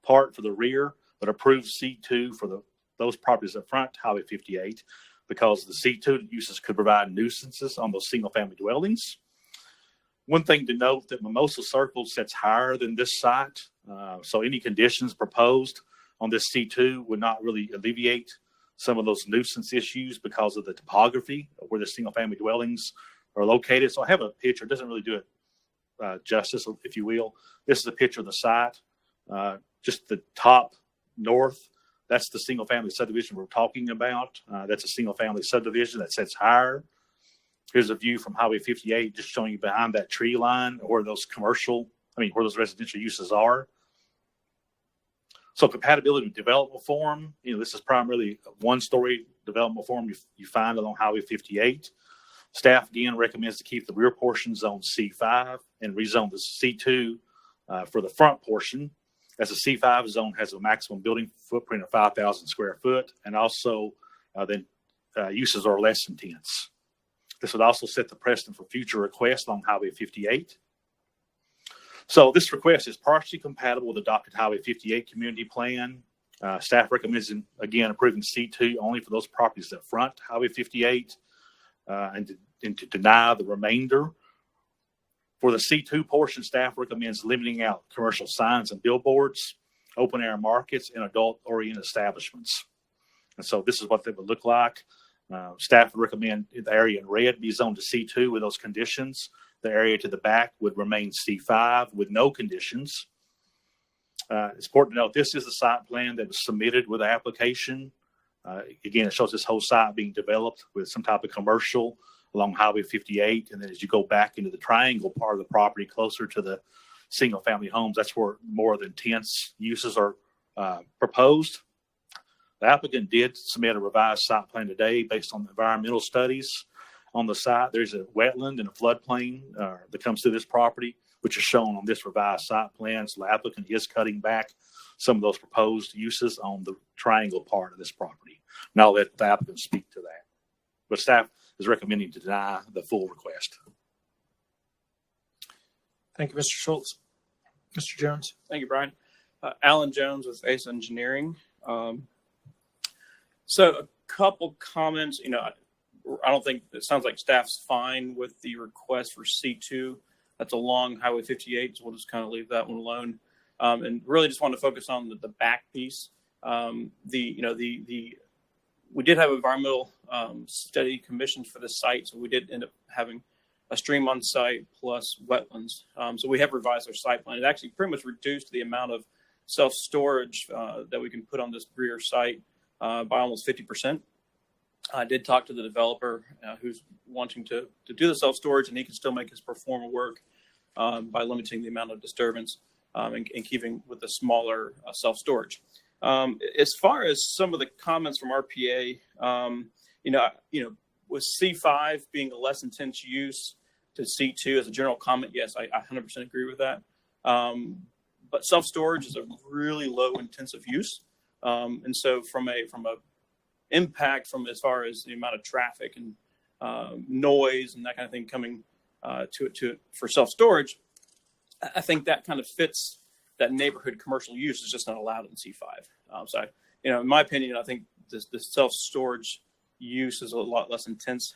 part for the rear, but approve C2 for those properties up front, Highway 58, because the C2 uses could provide nuisances on those single family dwellings. One thing to note that Mimosa Circle sits higher than this site. So any conditions proposed on this C2 would not really alleviate some of those nuisance issues because of the topography of where the single family dwellings are located. So I have a picture. It doesn't really do it justice, if you will. This is a picture of the site. Just the top north, that's the single family subdivision we're talking about. That's a single family subdivision that sits higher. Here's a view from Highway 58, just showing you behind that tree line where those where those residential uses are. So compatibility with development form, this is primarily a one-story development form you find along Highway 58. Staff again recommends to keep the rear portion zone C5 and rezone the C2 for the front portion, as the C5 zone has a maximum building footprint of 5,000 square foot, and also uses are less intense. This would also set the precedent for future requests along Highway 58. So this request is partially compatible with adopted Highway 58 community plan. Staff recommends, again, approving C2 only for those properties that front Highway 58 and to deny the remainder. For the C2 portion, staff recommends limiting out commercial signs and billboards, open air markets, and adult-oriented establishments. And so this is what they would look like. Staff would recommend the area in red be zoned to C2 with those conditions. The area to the back would remain C5 with no conditions. It's important to note this is the site plan that was submitted with the application. Again, it shows this whole site being developed with some type of commercial along Highway 58. And then as you go back into the triangle part of the property closer to the single family homes, that's where more of the intense uses are proposed. The applicant did submit a revised site plan today based on the environmental studies on the site. There's a wetland and a floodplain that comes through this property, which is shown on this revised site plan. So the applicant is cutting back some of those proposed uses on the triangle part of this property. And I'll let the applicant speak to that. But staff is recommending to deny the full request. Thank you, Mr. Schultz. Mr. Jones. Thank you, Brian. Alan Jones with Ace Engineering. So a couple comments. I don't think it sounds like staff's fine with the request for C2. That's along Highway 58, so we'll just kind of leave that one alone. And really just want to focus on the back piece. We did have environmental study commissions for the site, so we did end up having a stream on site plus wetlands. So we have revised our site plan. It actually pretty much reduced the amount of self-storage that we can put on this rear site by almost 50%. I did talk to the developer who's wanting to do the self-storage, and he can still make his pro forma work. by limiting the amount of disturbance and keeping with the smaller self-storage. As far as some of the comments from RPA, with C5 being a less intense use to C2 as a general comment, yes, I 100% agree with that. But self-storage is a really low intensive use. And so from a impact from as far as the amount of traffic and noise and that kind of thing coming to for self-storage, I think that kind of fits that neighborhood commercial use is just not allowed in C5. So, in my opinion, I think the self-storage use is a lot less intense.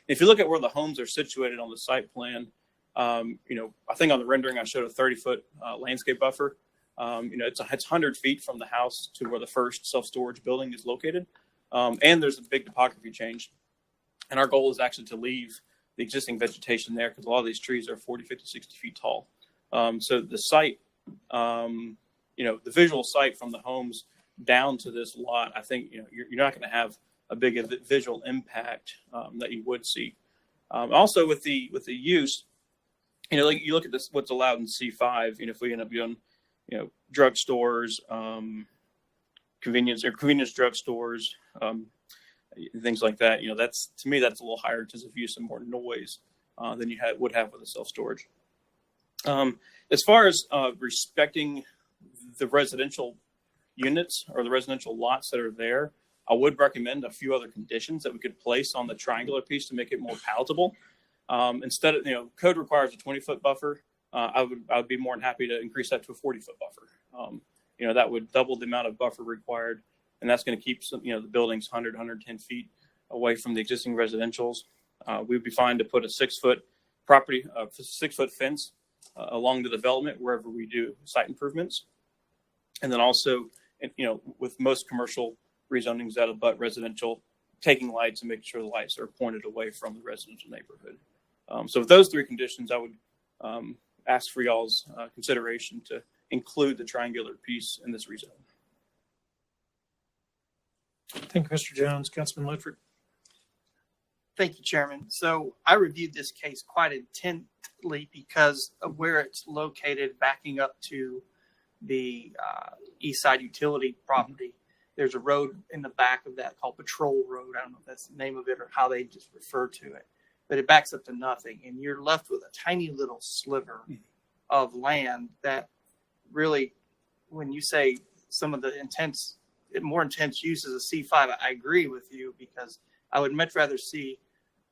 If you look at where the homes are situated on the site plan, I think on the rendering I showed a 30-foot landscape buffer. It's 100 feet from the house to where the first self-storage building is located. And there's a big topography change. And our goal is actually to leave the existing vegetation there because a lot of these trees are 40, 50, 60 feet tall. So the site, the visual site from the homes down to this lot, I think, you're not going to have a big visual impact that you would see. Also with the use, like you look at this, what's allowed in C5, if we end up doing, drugstores, convenience drugstores, things like that, that's, to me, that's a little higher intensive use and more noise than you would have with a self-storage. As far as respecting the residential units or the residential lots that are there, I would recommend a few other conditions that we could place on the triangular piece to make it more palatable. Instead of, code requires a 20-foot buffer. I would be more than happy to increase that to a 40-foot buffer. That would double the amount of buffer required, and that's going to keep some, the buildings 100, 110 feet away from the existing residentials. We would be fine to put a 6-foot property, 6-foot fence along the development wherever we do site improvements. And then also, with most commercial rezonings that abut residential, taking lights and making sure the lights are pointed away from the residential neighborhood. So with those three conditions, I would ask for y'all's consideration to include the triangular piece in this rezone. Thank you, Mr. Jones. Councilman Ledford. Thank you, Chairman. So I reviewed this case quite intently because of where it's located, backing up to the East Side Utility property. There's a road in the back of that called Patrol Road. I don't know if that's the name of it or how they just refer to it, but it backs up to nothing. And you're left with a tiny little sliver of land that really, when you say some of the more intense uses of C5, I agree with you because I would much rather see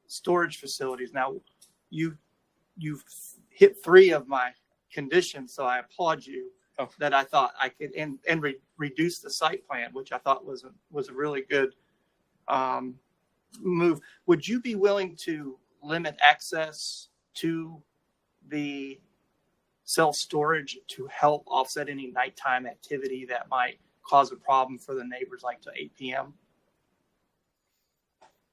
storage facilities. Now, you've hit 3 of my conditions, so I applaud you. That I thought I could and reduce the site plan, which I thought was a really good move. Would you be willing to limit access to the self-storage to help offset any nighttime activity that might cause a problem for the neighbors, like to 8 p.m.?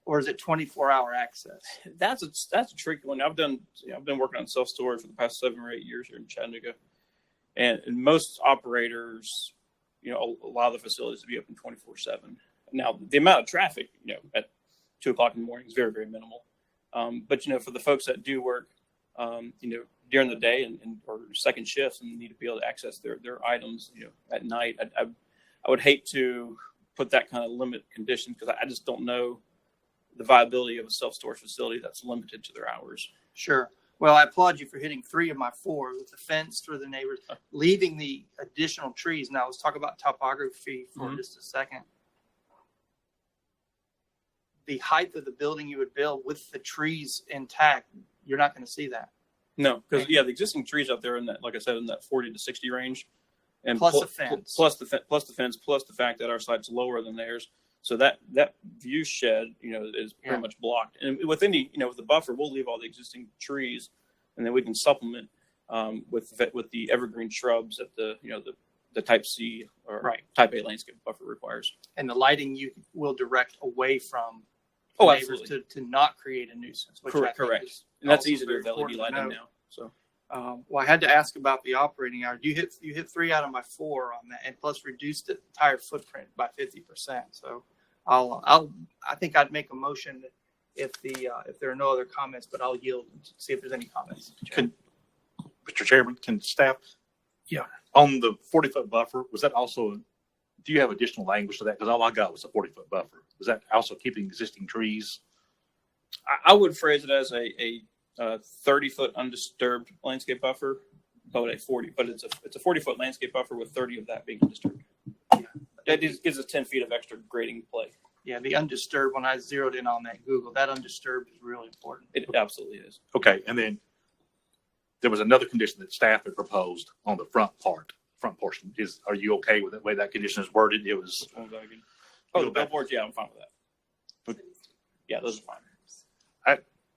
Or is it 24-hour access? That's a tricky one. I've been working on self-storage for the past 7 or 8 years here in Chattanooga. And most operators, allow the facilities to be open 24/7. Now, the amount of traffic, at 2 o'clock in the morning is very, very minimal. But, for the folks that do work, during the day and or second shifts and need to be able to access their items, at night, I would hate to put that kind of limit condition because I just don't know the viability of a self-storage facility that's limited to their hours. Sure. Well, I applaud you for hitting 3 of my 4 with the fence through the neighbors, leaving the additional trees. Now, let's talk about topography for just a second. The height of the building you would build with the trees intact, you're not going to see that. No, because, the existing trees out there in that, like I said, in that 40 to 60 range. And plus the fence. Plus the fence, plus the fact that our site's lower than theirs. So that view shed, is pretty much blocked. And with with the buffer, we'll leave all the existing trees, and then we can supplement with the evergreen shrubs that the Type C or Type A landscape buffer requires. And the lighting you will direct away from neighbors to not create a nuisance. Which correct. And that's easy to do with LED lighting now. So. Well, I had to ask about the operating hours. You hit 3 out of my 4 on that, and plus reduced the entire footprint by 50%. So, I think I'd make a motion if there are no other comments, but I'll yield and see if there's any comments. Mr. Chairman, can staff? Yeah. On the 40-foot buffer, was that also, do you have additional language to that? Because all I got was a 40-foot buffer. Was that also keeping existing trees? I would phrase it as a 30-foot undisturbed landscape buffer, but it's a 40-foot landscape buffer with 30 of that being undisturbed. That gives us 10 feet of extra grading play. Yeah, the undisturbed, when I zeroed in on that Google, that undisturbed is really important. It absolutely is. Okay, and then there was another condition that staff had proposed on the front portion. Are you okay with the way that condition is worded? It was. Oh, the billboards, yeah, I'm fine with that. Yeah, those are fine.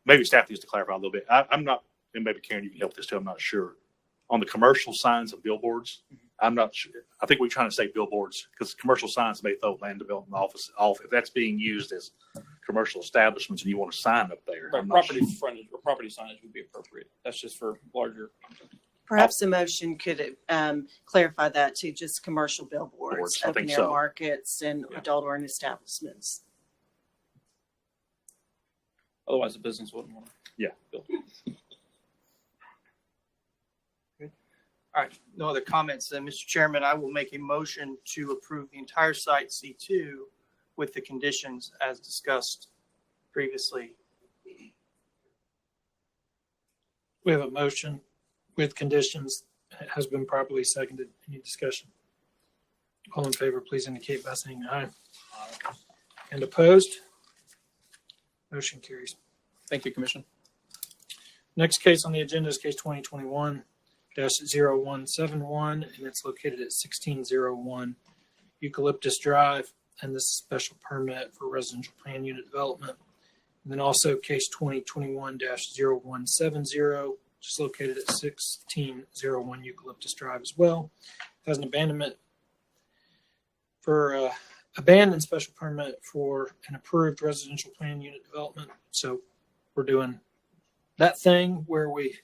Maybe staff needs to clarify a little bit. I'm not, and maybe Karen, you can help this too. I'm not sure. On the commercial signs of billboards, I'm not sure. I think we're trying to say billboards because commercial signs may throw land development office off. If that's being used as commercial establishments and you want a sign up there, Right, property frontage or property signage would be appropriate. That's just for larger. Perhaps a motion could clarify that to just commercial billboards, Boards, I open think air so. markets, and adult-oriented establishments. Otherwise, the business wouldn't want to. Yeah. Build. All right, no other comments. Then, Mr. Chairman, I will make a motion to approve the entire site C2 with the conditions as discussed previously. We have a motion with conditions. It has been properly seconded. Any discussion? All in favor, please indicate by saying aye. And opposed? Motion carries. Thank you, Commissioner. Next case on the agenda is case 2021-0171, and it's located at 1601 Eucalyptus Drive, and this is a special permit for residential plan unit development. And then also case 2021-0170, which is located at 1601 Eucalyptus Drive as well. It has an abandonment for abandoned special permit for an approved residential plan unit development. So we're doing that thing where we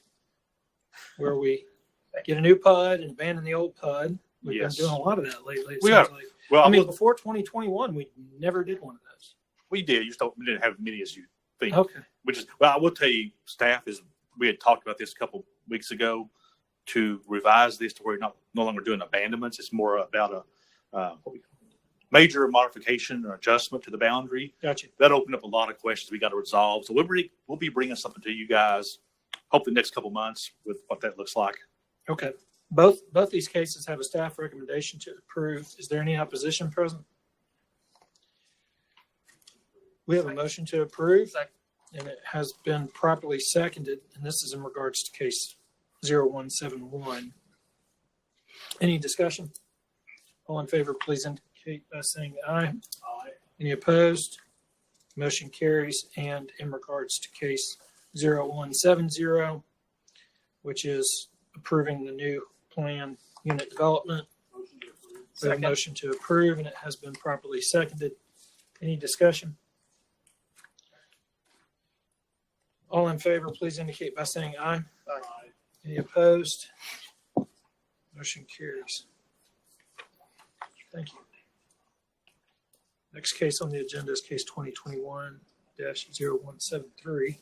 get a new PUD and abandon the old PUD. We've Yes. been doing a lot of that lately. We are. Like. Well, I mean, before 2021, we never did one of those. we did. You just we didn't have as many as you think. Okay. Which is, well, I will tell you, staff is, we had talked about this a couple weeks ago to revise this to where you're no longer doing abandonments. It's more about a major modification or adjustment to the boundary. Gotcha. That opened up a lot of questions we got to resolve. So we'll be bringing something to you guys, hopefully next couple months with what that looks like. Okay. Both these cases have a staff recommendation to approve. Is there any opposition present? We have a motion to approve, and it has been properly seconded, and this is in regards to case 0171. Any discussion? All in favor, please indicate by saying aye. Aye. Any opposed? Motion carries. And in regards to case 0170, which is approving the new plan unit development, we have a motion to approve, and it has been properly seconded. Any discussion? All in favor, please indicate by saying aye. Aye. Any opposed? Motion carries. Thank you. Next case on the agenda is case 2021-0173,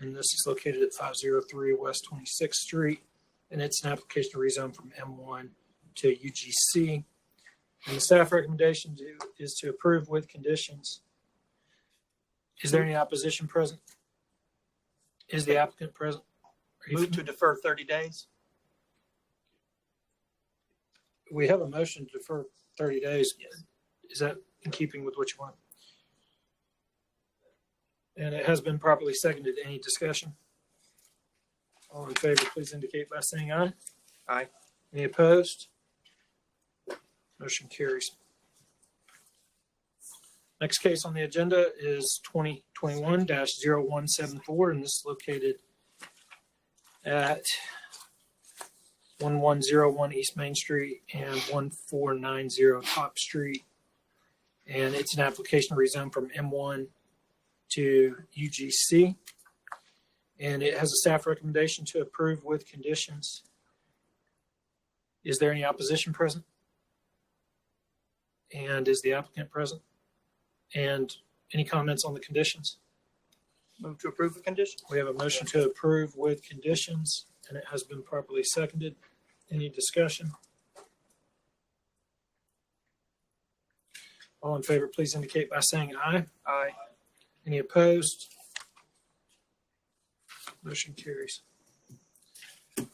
and this is located at 503 West 26th Street, and it's an application to rezone from M1 to UGC. And the staff recommendation is to approve with conditions. Is there any opposition present? Is the applicant present? Move to defer 30 days. We have a motion to defer 30 days. Is that in keeping with what you want? And it has been properly seconded. Any discussion? All in favor, please indicate by saying aye. Aye. Any opposed? Motion carries. Next case on the agenda is 2021-0174, and this is located at 1101 East Main Street and 1490 Top Street. And it's an application to rezone from M1 to UGC. And it has a staff recommendation to approve with conditions. Is there any opposition present? And is the applicant present? And any comments on the conditions? Move to approve the condition. We have a motion to approve with conditions, and it has been properly seconded. Any discussion? All in favor, please indicate by saying aye. Aye. Any opposed? Motion carries.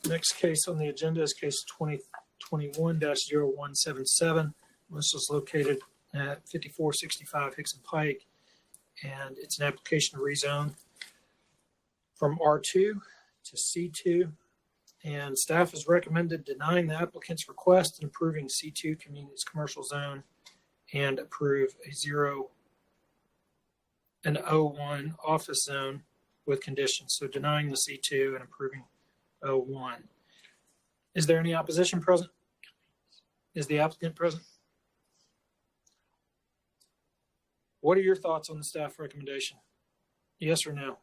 Next case on the agenda is case 2021-0177. This is located at 5465 Hickson Pike, and it's an application to rezone from R2 to C2. And staff has recommended denying the applicant's request and approving C2 convenience commercial zone and approve an O1 office zone with conditions. So denying the C2 and approving O1. Is there any opposition present? Is the applicant present? What are your thoughts on the staff recommendation? Yes or no?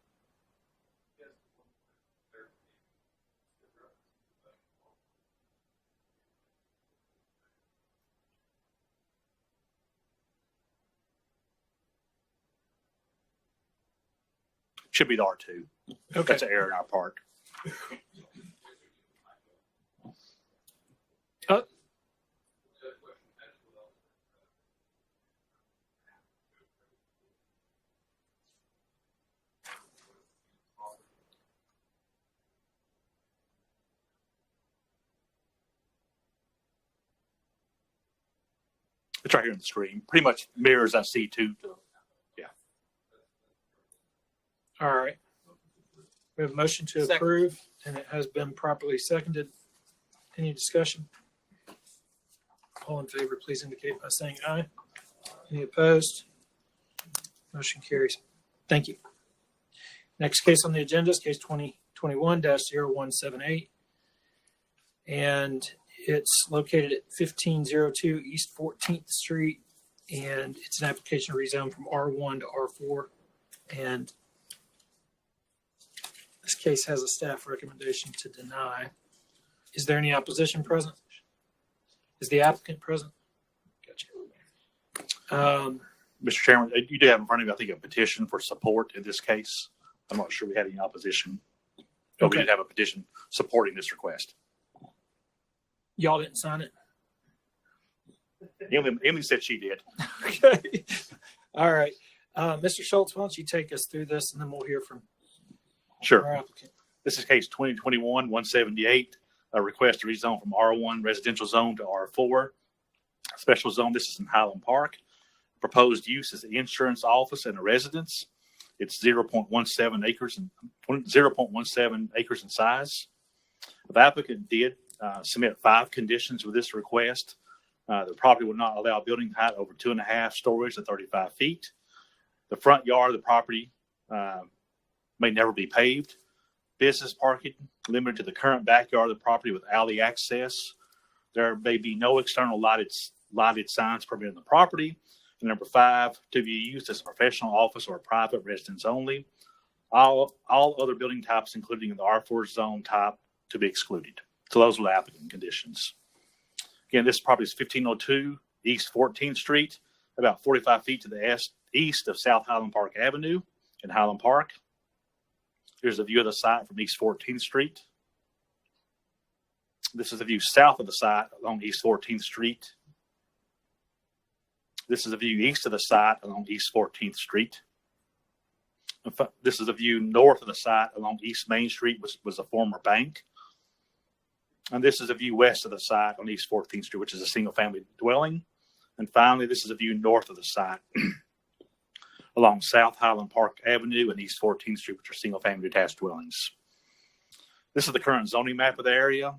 Should be the R2. Okay. That's an error in our part. It's right here on the screen. Pretty much mirrors I see too. Yeah. All right. We have a motion to Second. approve, and it has been properly seconded. Any discussion? All in favor, please indicate by saying aye. Any opposed? Motion carries. Thank you. Next case on the agenda is case 2021-0178. And it's located at 1502 East 14th Street. And it's an application to rezone from R1 to R4. And this case has a staff recommendation to deny. Is there any opposition present? Is the applicant present? Gotcha. Mr. Chairman, you do have in front of you, I think, a petition for support in this case. I'm not sure we had any opposition. But we Okay. did have a petition supporting this request. Y'all didn't sign it? Emily said she did. Okay. All right. Mr. Schultz, why don't you take us through this, and then we'll hear from Sure. our applicant. This is case 2021-178, a request to rezone from R1 residential zone to R4 special zone. This is in Highland Park. Proposed use is the insurance office and a residence. It's 0.17 acres in size. The applicant did submit 5 conditions with this request. The property will not allow building height over 2.5 stories at 35 feet. The front yard of the property may never be paved. Business parking limited to the current backyard of the property with alley access. There may be no external lighted signs permitted on the property. And number 5, to be used as a professional office or a private residence only. All other building types, including the R4 zone type, to be excluded. So those are the applicant conditions. Again, this property is 1502 East 14th Street, about 45 feet to the east of South Highland Park Avenue in Highland Park. Here's a view of the site from East 14th Street. This is a view south of the site along East 14th Street. This is a view east of the site along East 14th Street. This is a view north of the site along East Main Street, which was a former bank. And this is a view west of the site on East 14th Street, which is a single-family dwelling. And finally, this is a view north of the site along South Highland Park Avenue and East 14th Street, which are single-family detached dwellings. This is the current zoning map of the area.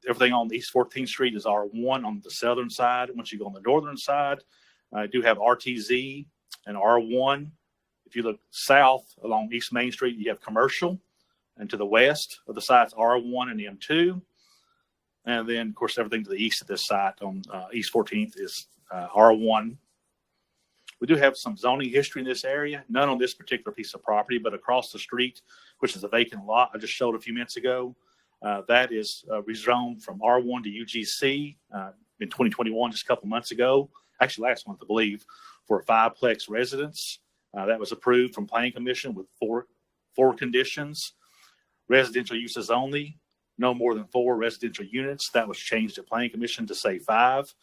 Everything on East 14th Street is R1 on the southern side. Once you go on the northern side, I do have RTZ and R1. If you look south along East Main Street, you have commercial. And to the west of the site's R1 and M2. And then, of course, everything to the east of this site on East 14th is R1. We do have some zoning history in this area, none on this particular piece of property, but across the street, which is a vacant lot I just showed a few minutes ago. That is rezoned from R1 to UGC in 2021, just a couple months ago. Actually, last month, I believe, for a 5-plex residence. That was approved from Planning Commission with four conditions. residential uses only, no more than 4 residential units. That was changed at Planning Commission to say 5.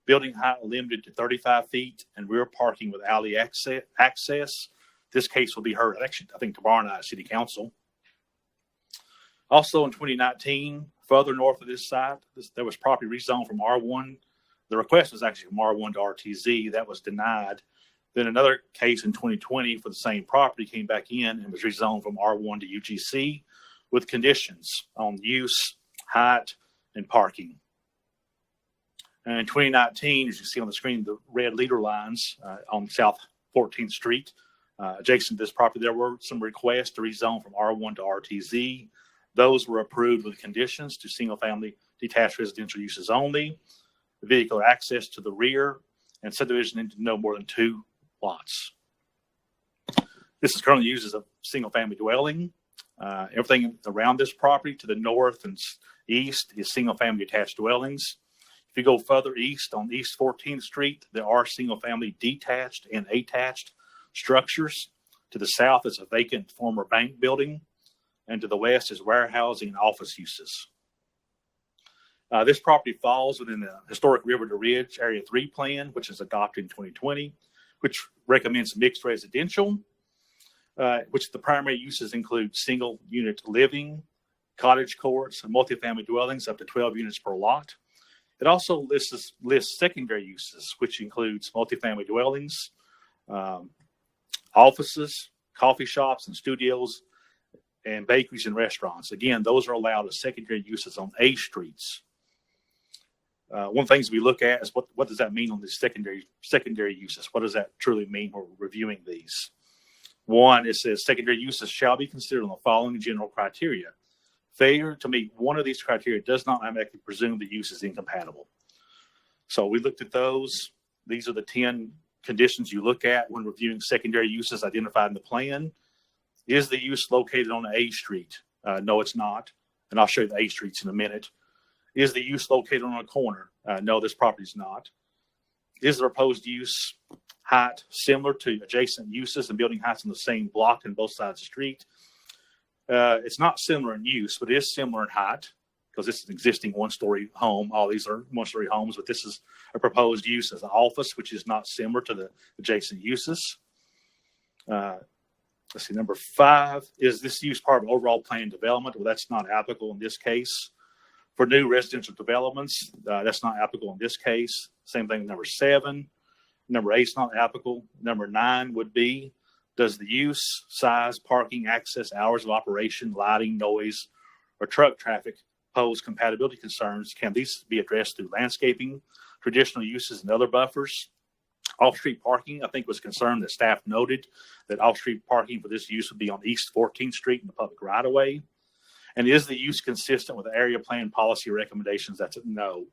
Building height limited to 35 feet and rear parking with alley access. This case will be heard, actually, I think tomorrow night at City Council. Also in 2019, further north of this site, there was property rezoned from R1. The request was actually from R1 to RTZ. That was denied. Then another case in 2020 for the same property came back in and was rezoned from R1 to UGC with conditions on use, height, and parking. And in 2019, as you see on the screen, the red leader lines on South 14th Street, adjacent to this property, there were some requests to rezone from R1 to RTZ. Those were approved with conditions to single-family detached residential uses only, vehicular access to the rear, and subdivision into no more than 2 lots. This is currently used as a single-family dwelling. Everything around this property to the north and east is single-family detached dwellings. If you go further east on East 14th Street, there are single-family detached and attached structures. To the south is a vacant former bank building, and to the west is warehousing and office uses. This property falls within the historic River to Ridge Area 3 plan, which is adopted in 2020, which recommends mixed residential, which the primary uses include single unit living, cottage courts, and multifamily dwellings up to 12 units per lot. It also lists secondary uses, which includes multifamily dwellings, offices, coffee shops and studios, and bakeries and restaurants. Again, those are allowed as secondary uses on A streets. One of the things we look at is what does that mean on these secondary uses? What does that truly mean when we're reviewing these? One, it says secondary uses shall be considered on the following general criteria. Failure to meet one of these criteria does not automatically presume the use is incompatible. So we looked at those. These are the 10 conditions you look at when reviewing secondary uses identified in the plan. Is the use located on A street? No, it's not. And I'll show you the A streets in a minute. Is the use located on a corner? No, this property is not. Is the proposed use height similar to adjacent uses and building heights on the same block on both sides of the street? It's not similar in use, but it is similar in height because this is an existing one-story home. All these are one-story homes, but this is a proposed use as an office, which is not similar to the adjacent uses. Let's see, number 5, is this use part of overall plan development? Well, that's not applicable in this case. For new residential developments, that's not applicable in this case. Same thing with number 7. Number 8 is not applicable. Number 9 would be, does the use, size, parking, access, hours of operation, lighting, noise, or truck traffic pose compatibility concerns? Can these be addressed through landscaping, traditional uses, and other buffers? Off-street parking, I think, was concerned that staff noted that off-street parking for this use would be on East 14th Street in the public right-of-way. And is the use consistent with the area plan policy recommendations? That's a no.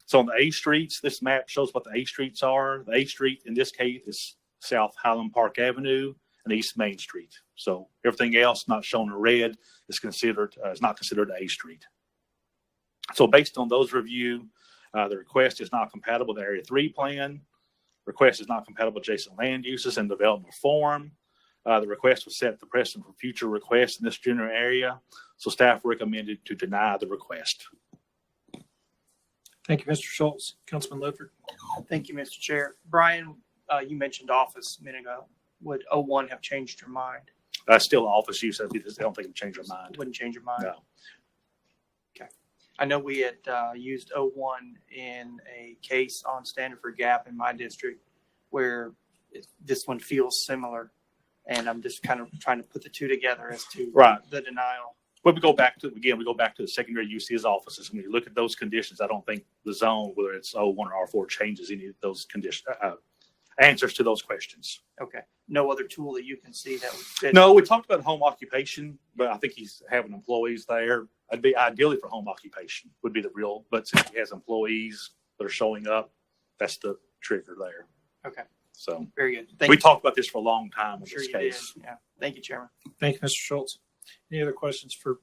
So on the A streets, this map shows what the A streets are. The A street in this case is South Highland Park Avenue and East Main Street. So everything else not shown in red is not considered A street. So based on those review, the request is not compatible with the Area 3 plan. Request is not compatible with adjacent land uses and development form. The request was set the precedent for future requests in this general area. So staff recommended to deny the request. Thank you, Mr. Schultz. Councilman Ledford. Thank you, Mr. Chair. Brian, you mentioned office a minute ago. Would 01 have changed your mind? Still office use. I don't think it would change our mind. Wouldn't change your mind? No. Okay. I know we had used 01 in a case on Standiford Gap in my district where this one feels similar. And I'm just kind of trying to put the two together as to the denial. Well, we go back to the secondary use is offices. When you look at those conditions, I don't think the zone, whether it's 01 or R4, changes any of those conditions, answers to those questions. Okay. No other tool that you can see that would fit? No, we talked about home occupation, but I think he's having employees there. I'd be ideally for home occupation would be the real, but since he has employees that are showing up, that's the trigger there. Okay. So very good. We talked about this for a long time in this case. Yeah. Thank you, Chairman. Thank you, Mr. Schultz. Any other questions for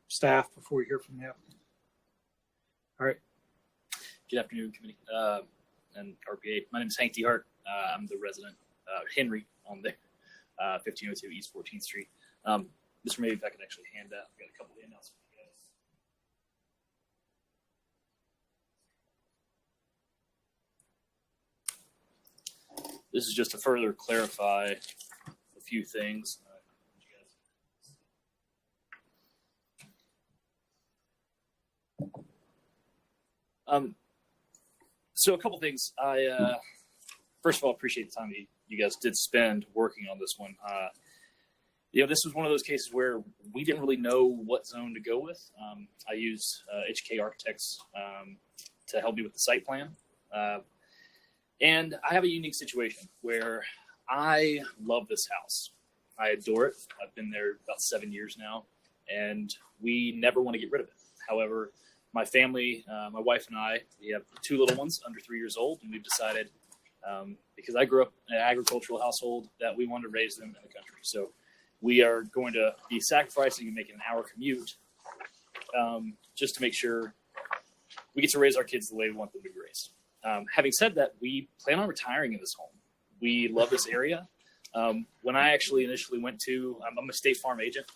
staff before we hear from the applicant? All right. Good afternoon, committee and RPA. My name is Hank DeHart. I'm the resident, Henry, on there, 1502 East 14th Street. Mr. Maybe if I could actually hand out, I've got a couple of handouts for you guys. This is just to further clarify a few things. So a couple things. I first of all appreciate the time you guys did spend working on this one. This was one of those cases where we didn't really know what zone to go with. I use HK Architects to help me with the site plan. And I have a unique situation where I love this house. I adore it. I've been there about 7 years now, and we never want to get rid of it. However, my family, my wife and I, we have 2 little ones under 3 years old, and we've decided, because I grew up in an agricultural household, that we wanted to raise them in the country. So we are going to be sacrificing and making an hour commute just to make sure we get to raise our kids the way we want them to be raised. Having said that, we plan on retiring in this home. We love this area. When I actually initially went to, I'm a State Farm agent.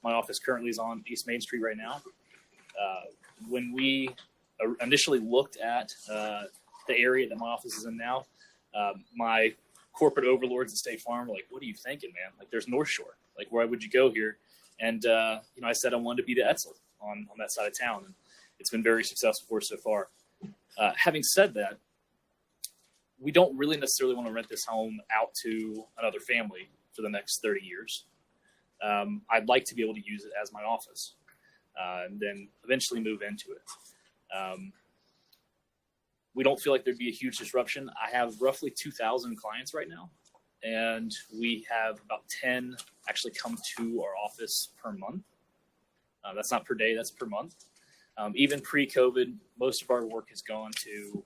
My office currently is on East Main Street right now. When we initially looked at the area that my office is in now, my corporate overlords at State Farm were like, "What are you thinking, man? Like, there's North Shore. Like, why would you go here?" And I said I wanted to be the Etzel on that side of town, and it's been very successful for us so far. Having said that, we don't really necessarily want to rent this home out to another family for the next 30 years. I'd like to be able to use it as my office and then eventually move into it. We don't feel like there'd be a huge disruption. I have roughly 2,000 clients right now, and we have about 10 actually come to our office per month. That's not per day, that's per month. Even pre-COVID, most of our work has gone to,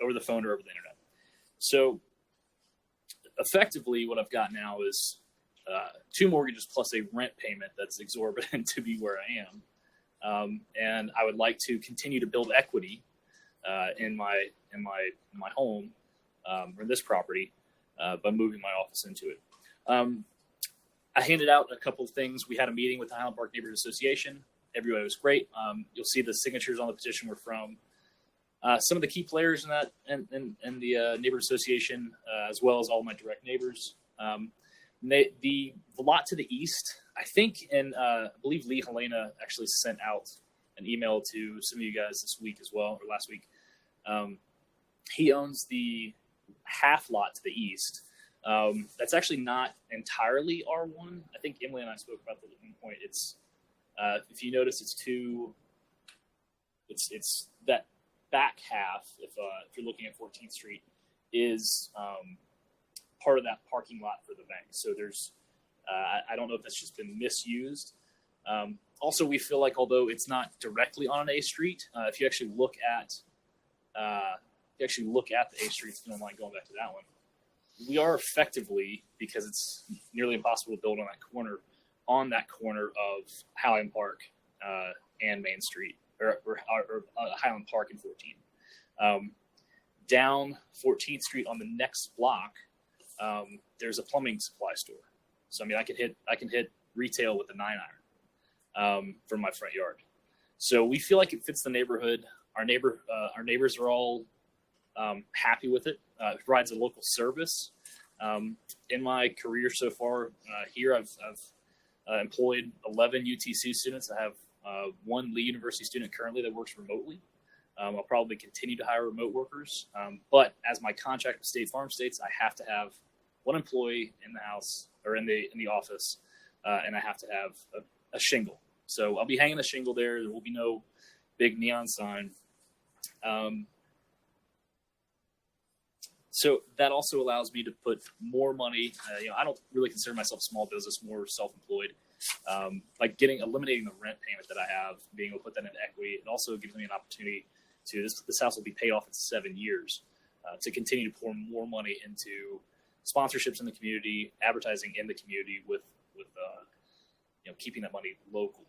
over the phone or over the internet. So effectively what I've got now is 2 mortgages plus a rent payment that's exorbitant to be where I am. And I would like to continue to build equity in my home or this property by moving my office into it. I handed out a couple of things. We had a meeting with the Highland Park Neighborhood Association. Everybody was great. You'll see the signatures on the petition were from some of the key players in that and the neighborhood association, as well as all my direct neighbors. The lot to the east, I think, and I believe Lee Helena actually sent out an email to some of you guys this week as well, or last week. He owns the half lot to the east. That's actually not entirely R1. I think Emily and I spoke about that at one point. It's if you notice, it's that back half. If you're looking at 14th Street, is part of that parking lot for the bank. So there's I don't know if that's just been misused. Also, we feel like although it's not directly on an A street, if you actually look at the A street, if you don't mind going back to that one. We are effectively, because it's nearly impossible to build on that corner of Highland Park and Main Street, or Highland Park and 14. Down 14th Street on the next block, there's a plumbing supply store. So I mean, I can hit retail with a 9-iron from my front yard. So we feel like it fits the neighborhood. Our neighbors are all happy with it. It provides a local service. In my career so far here, I've employed 11 UTC students. I have 1 Lee University student currently that works remotely. I'll probably continue to hire remote workers. But as my contract with State Farm states, I have to have 1 employee in the house or in the office, and I have to have a shingle. So I'll be hanging a shingle there. There will be no big neon sign. So that also allows me to put more money. I don't really consider myself small business, more self-employed. Like eliminating the rent payment that I have, being able to put that into equity, it also gives me an opportunity to, this house will be paid off in 7 years, to continue to pour more money into sponsorships in the community, advertising in the community with keeping that money local,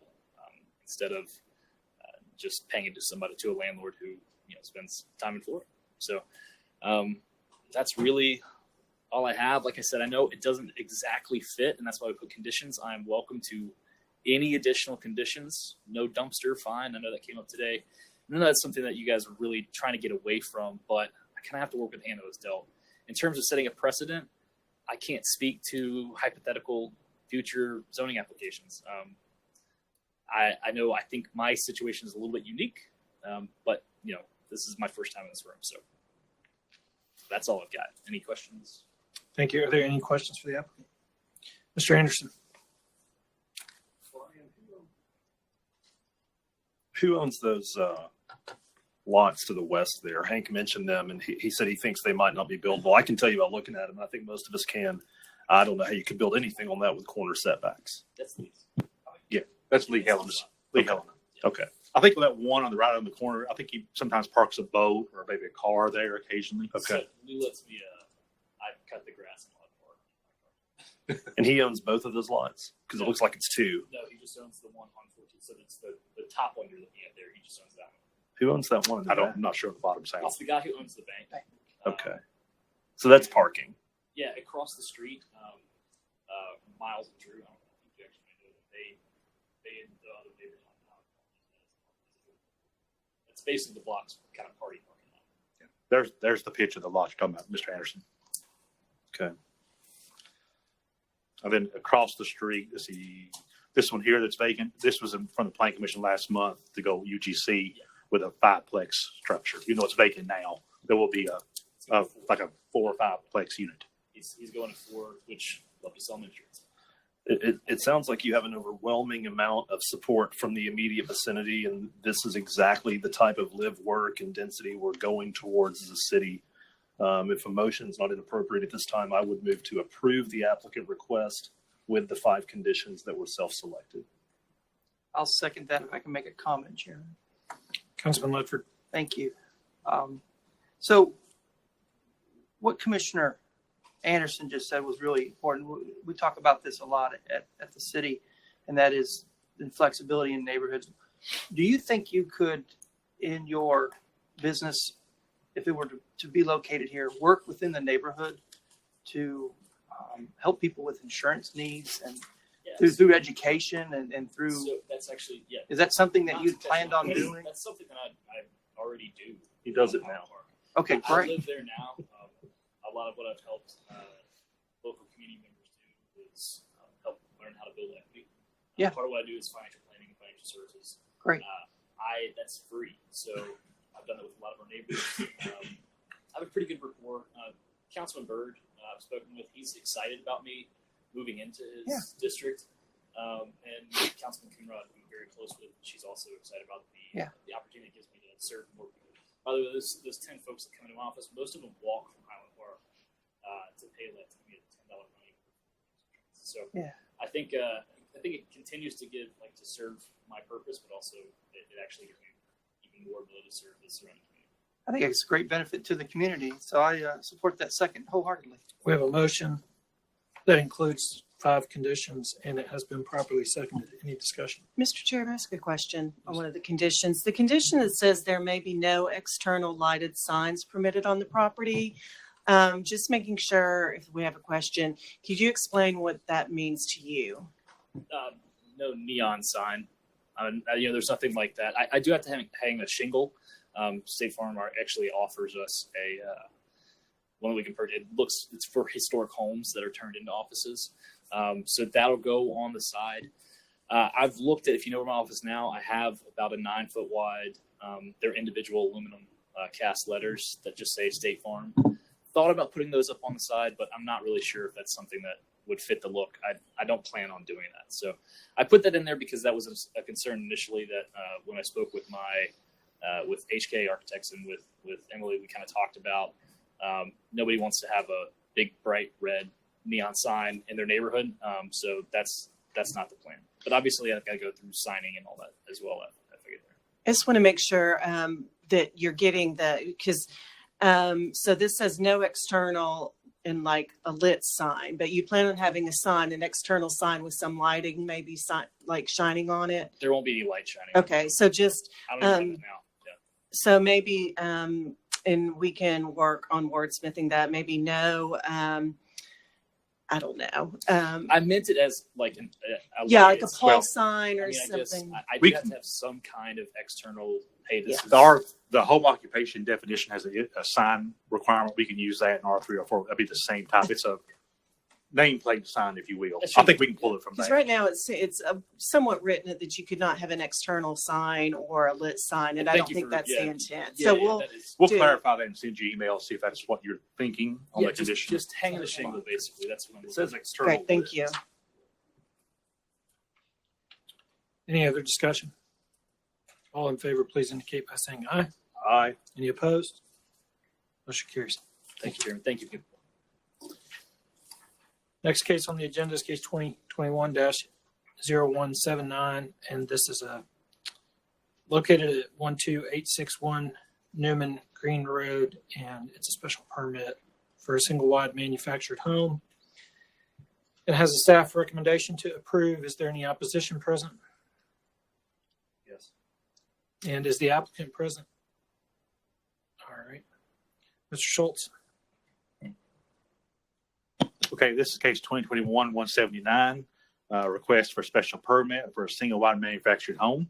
instead of just paying it to a landlord who spends time in Florida. So that's really all I have. Like I said, I know it doesn't exactly fit, and that's why we put conditions. I am welcome to any additional conditions. No dumpster, fine. I know that came up today. I know that's something that you guys are really trying to get away from, but I kind of have to work with the hand that was dealt. In terms of setting a precedent, I can't speak to hypothetical future zoning applications. I know I think my situation is a little bit unique, but this is my first time in this room, so that's all I've got. Any questions? Thank you. Are there any questions for the applicant? Mr. Anderson. Who owns those lots to the west there? Hank mentioned them, and he said he thinks they might not be buildable. I can tell you by looking at them, I think most of us can. I don't know how you could build anything on that with corner setbacks. That's Lee's. Yeah, that's Lee Helen's. Lee Helen. Okay. I think that one on the right on the corner, I think he sometimes parks a boat or maybe a car there occasionally. Okay. So Lee lets me, I cut the grass in my park. And he owns both of those lots? Because it looks like it's two. No, he just owns the one on 14. So it's the top one you're looking at there. He just owns that one. Who owns that one? I'm not sure of the bottom side. It's the guy who owns the bank. Okay. So that's parking. Yeah, across the street, Miles and Drew. I don't know if you actually know them. They and the other neighbors on top. It's basically the block's kind of party parking lot. There's the picture of the lot you're talking about, Mr. Anderson. Okay. And then across the street, this one here that's vacant. This was in front of the Planning Commission last month to go UGC with a 5-plex structure. You know it's vacant now. There will be like a 4 or 5-plex unit. He's going to 4, which love to sell him insurance. It sounds like you have an overwhelming amount of support from the immediate vicinity, and this is exactly the type of live, work, and density we're going towards as a city. If a motion is not inappropriate at this time, I would move to approve the applicant request with the 5 conditions that were self-selected. I'll second that if I can make a comment, Chairman. Councilman Ledford. Thank you. So what Commissioner Anderson just said was really important. We talk about this a lot at the city, and that is the flexibility in neighborhoods. Do you think you could, in your business, if it were to be located here, work within the neighborhood to help people with insurance needs and through education and through? So that's actually, yeah. Is that something that you planned on doing? That's something that I already do. He does it now. Okay, I great. live there now. A lot of what I've helped local community members do is help learn how to build equity. Yeah. Part of what I do is financial planning and financial services. Great. That's free. So I've done that with a lot of our neighbors. I have a pretty good rapport. Councilman Byrd, I've spoken with. He's excited about me moving into his district. And Councilman Coonrod, who I'm very close with, she's also excited about the opportunity it gives me to serve more people. By the way, those 10 folks that come into my office, most of them walk from Highland Park to Paylette to get $10 money. So I think it continues to serve my purpose, but also it actually gives me even more ability to serve the surrounding community. I think it's a great benefit to the community. So I support that second wholeheartedly. We have a motion that includes 5 conditions, and it has been properly seconded. Any discussion? Mr. Chair, may I ask a question on one of the conditions? The condition that says there may be no external lighted signs permitted on the property. Just making sure if we have a question, could you explain what that means to you? No neon sign. There's nothing like that. I do have to hang a shingle. State Farm actually offers us a one that we can purchase. It's for historic homes that are turned into offices. So that'll go on the side. I've looked at, if you know where my office now, I have about a 9-foot wide. They're individual aluminum cast letters that just say State Farm. Thought about putting those up on the side, but I'm not really sure if that's something that would fit the look. I don't plan on doing that. So I put that in there because that was a concern initially that when I spoke with with HK Architects and with Emily, we kind of talked about nobody wants to have a big bright red neon sign in their neighborhood. So that's not the plan. But obviously I've got to go through signing and all that as well if I get there. I just want to make sure that you're getting because so this says no external and like a lit sign, but you plan on having an external sign with some lighting, maybe like shining on it. There won't be any light shining. Okay, so just I don't even have it now. Yeah. so maybe and we can work on wordsmithing that. Maybe no, I don't know. I meant it as like a Yeah, like a lighted- pole sign or I mean, something. I We do have can- to have some kind of external. Hey, this is The home occupation definition has a sign requirement. We can use that in R3 or 4. That'd be the same type. It's a nameplate sign, if you will. I think we can pull it from Because there. right now it's somewhat written that you could not have an external sign or a lit sign, and I Thank don't you think for- that's yeah. the intent. Yeah, So yeah, we'll clarify that and send you email, see if that's what you're thinking on Yeah, the condition. just hanging the shingle, basically. That's what I'm. It says external. Great, thank you. Any other discussion? All in favor, please indicate by saying aye. Aye. Any opposed? Motion carries. Thank you, Chairman. Thank you. Next case on the agenda is case 2021-0179, and this is located at 12861 Newman Green Road, and it's a special permit for a single wide manufactured home. It has a staff recommendation to approve. Is there any opposition present? Yes. And is the applicant present? All right. Mr. Schultz. Okay, this is case 2021-179, request for special permit for a single wide manufactured home.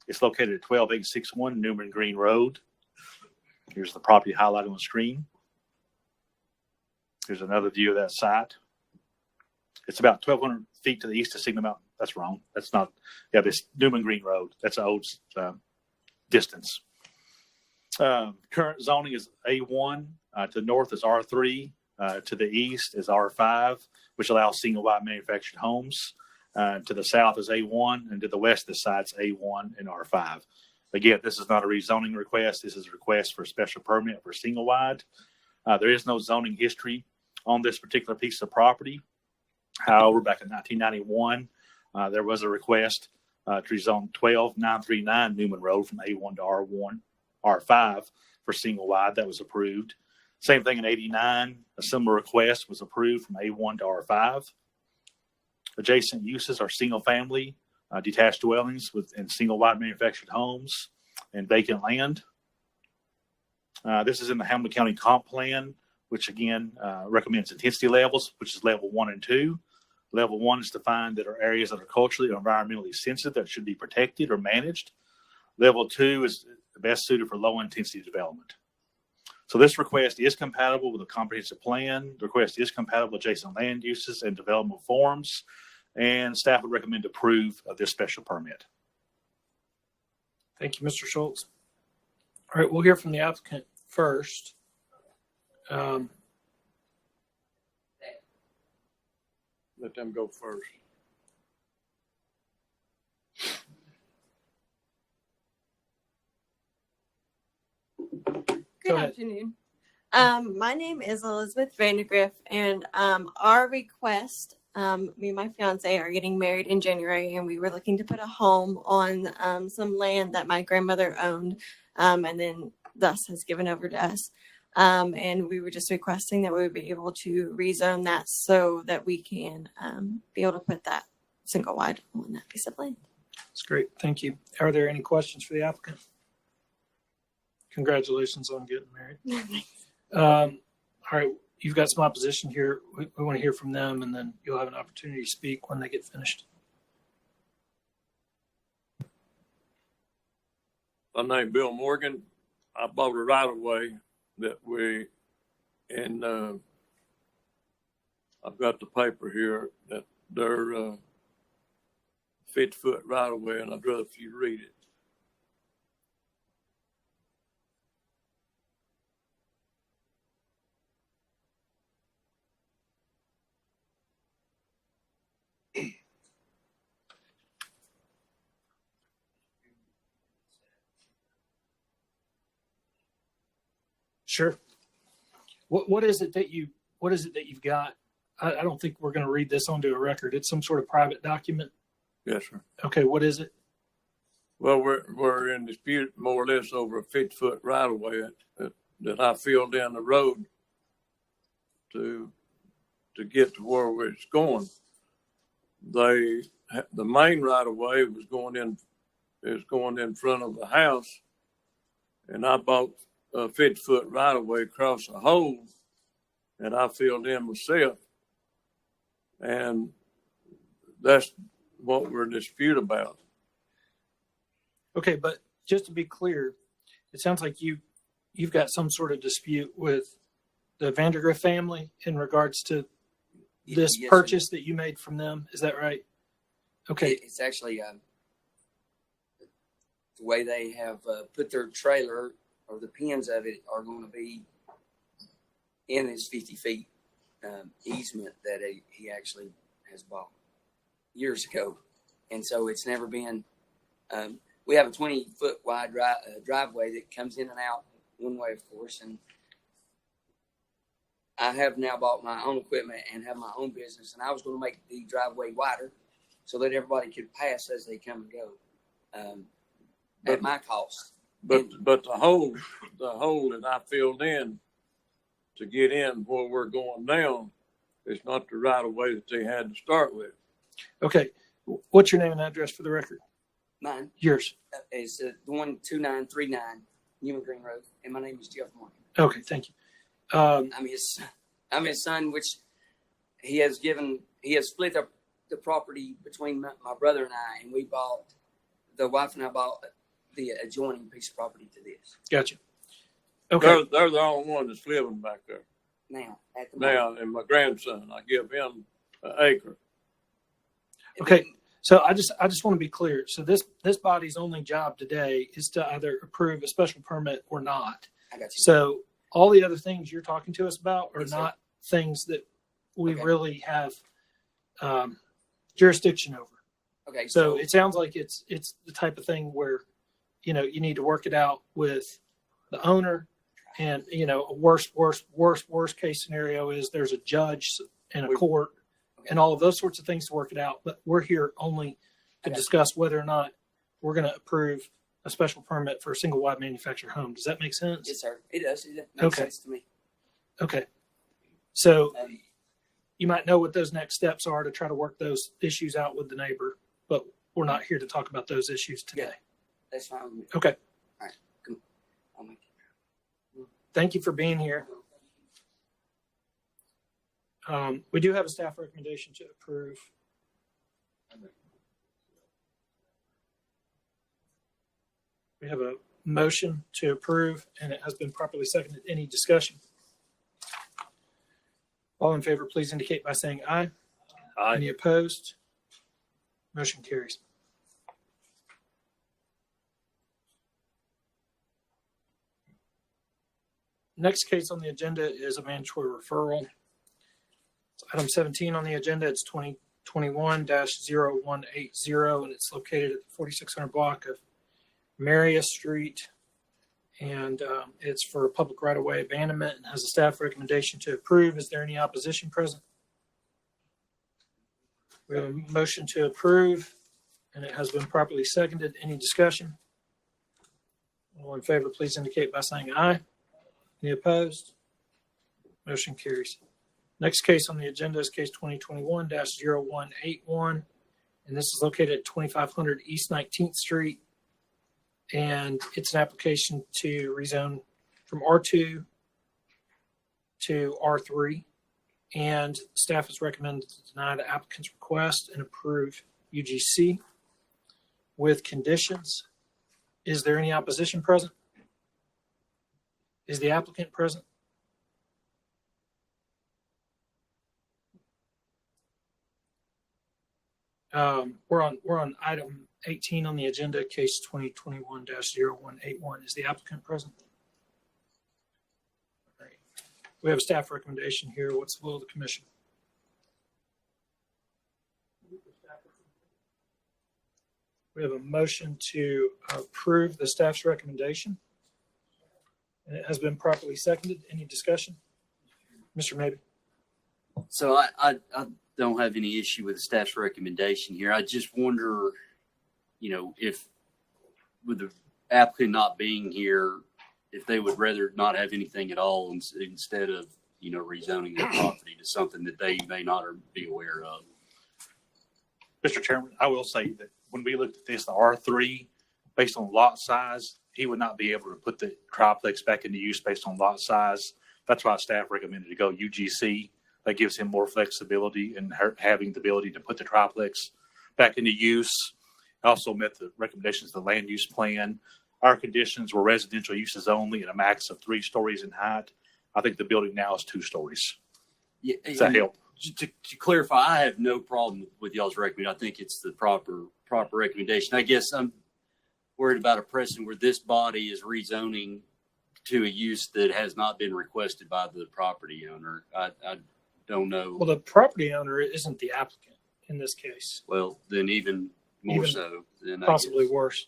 It's located at 12861 Newman Green Road. Here's the property highlighted on the screen. Here's another view of that site. It's about 1,200 feet to the east of Signal Mountain. That's wrong. That's not, yeah, this Newman Green Road. That's an old distance. Current zoning is A1. To the north is R3. To the east is R5, which allows single wide manufactured homes. To the south is A1, and to the west of the site's A1 and R5. Again, this is not a rezoning request. This is a request for a special permit for single wide. There is no zoning history on this particular piece of property. However, back in 1991, there was a request to rezone 12939 Newman Road from A1 to R5 for single wide. That was approved. Same thing in 89. A similar request was approved from A1 to R5. Adjacent uses are single family, detached dwellings and single wide manufactured homes and vacant land. This is in the Hamilton County Comp Plan, which again recommends intensity levels, which is level 1 and 2. Level 1 is defined that are areas that are culturally or environmentally sensitive that should be protected or managed. Level 2 is best suited for low intensity development. So this request is compatible with a comprehensive plan. The request is compatible with adjacent land uses and development forms, and staff would recommend approve of this special permit. Thank you, Mr. Schultz. All right, we'll hear from the applicant first. Let them go first. Good afternoon. My name is Elizabeth Vandergriff, and our request, me and my fiance are getting married in January, and we were looking to put a home on some land that my grandmother owned, and then thus has given over to us. And we were just requesting that we would be able to rezone that so that we can be able to put that single wide on that piece of land. That's great. Thank you. Are there any questions for the applicant? Congratulations on getting married. All right, you've got some opposition here. We want to hear from them, and then you'll have an opportunity to speak when they get finished. My name Bill Morgan. I bought a right of way that and I've got the paper here that they're 50-foot right of way, and I'd rather if you read it. Sure. What is it that you've got? I don't think we're going to read this onto a record. It's some sort of private document. Yes, sir. Okay, what is it? Well, we're in dispute more or less over a 50-foot right of way that I filled down the road to get to where it's going. The main right of way is going in front of the house, and I bought a 50-foot right of way across a hole that I filled in myself. And that's what we're in dispute about. Okay, but just to be clear, it sounds like you've got some sort of dispute with the Vandergriff family in regards to this Yes, purchase that you made from them. Is that right? Okay. It's actually the way they have put their trailer, or the pins of it are going to be in his 50 feet easement that he actually has bought years ago. And so it's never been, we have a 20-foot wide driveway that comes in and out one way, of course. And I have now bought my own equipment and have my own business. And I was going to make the driveway wider so that everybody could pass as they come and go at my cost. But the hole that I filled in to get in where we're going now is not the right of way that they had to start with. Okay. What's your name and address for the record? Mine Yours. is the 12939 Newman Green Road, and my name is Jeff Morgan. Okay, thank you. I'm his son, which he has split up the property between my brother and I, and the wife and I bought the adjoining piece of property to this. Gotcha. Okay. They're the only one that's living back there Now, at the now, and my grandson, I give him an acre. Okay. So I just want to be clear. So this body's only job today is to either approve a special permit or not. I got you. So all the other things you're talking to us about are Yes, sir. not things that we Okay. really have jurisdiction over. Okay. So it sounds like it's the type of thing where, you need to work it out with the owner, and a worst case scenario is there's a judge and a court and all of those sorts of things to work it out. But we're here only to discuss whether or not we're going to approve a special permit for a single wide manufactured home. Does that make sense? Yes, sir. It does. It makes Okay. sense to me. Okay. So you might know what those next steps are to try to work those issues out with the neighbor, but we're not here to talk about those issues today. That's fine with me. Okay. All right. Come on. I'll make it. Thank you for being here. We do have a staff recommendation to approve. We have a motion to approve, and it has been properly seconded. Any discussion? All in favor, please indicate by saying aye. Aye. Any opposed? Motion carries. Next case on the agenda is a mandatory referral. It's item 17 on the agenda. It's 2021-0180, and it's located at the 4600 block of Marius Street. And it's for public right-of-way abandonment and has a staff recommendation to approve. Is there any opposition present? We have a motion to approve, and it has been properly seconded. Any discussion? All in favor, please indicate by saying aye. Any opposed? Motion carries. Next case on the agenda is case 2021-0181, and this is located at 2500 East 19th Street. And it's an application to rezone from R2 to R3. And staff has recommended to deny the applicant's request and approve UGC with conditions. Is there any opposition present? Is the applicant present? We're on item 18 on the agenda, case 2021-0181. Is the applicant present? All right. We have a staff recommendation here. What's the will of the commission? We have a motion to approve the staff's recommendation. And it has been properly seconded. Any discussion? Mr. Maybe. So I don't have any issue with the staff's recommendation here. I just wonder, if with the applicant not being here, if they would rather not have anything at all instead of, rezoning their property to something that they may not be aware of. Mr. Chairman, I will say that when we looked at this, the R3, based on lot size, he would not be able to put the triplex back into use based on lot size. That's why staff recommended to go UGC. That gives him more flexibility in having the ability to put the triplex back into use. Also met the recommendations of the land use plan. Our conditions were residential uses only and a max of 3 stories in height. I think the building now is 2 stories. Yeah, Does that help? To clarify, I have no problem with y'all's recommendation. I think it's the proper recommendation. I guess I'm worried about a precedent where this body is rezoning to a use that has not been requested by the property owner. I don't know. Well, the property owner isn't the applicant in this case. Well, then even more Even so. Then possibly I guess. worse.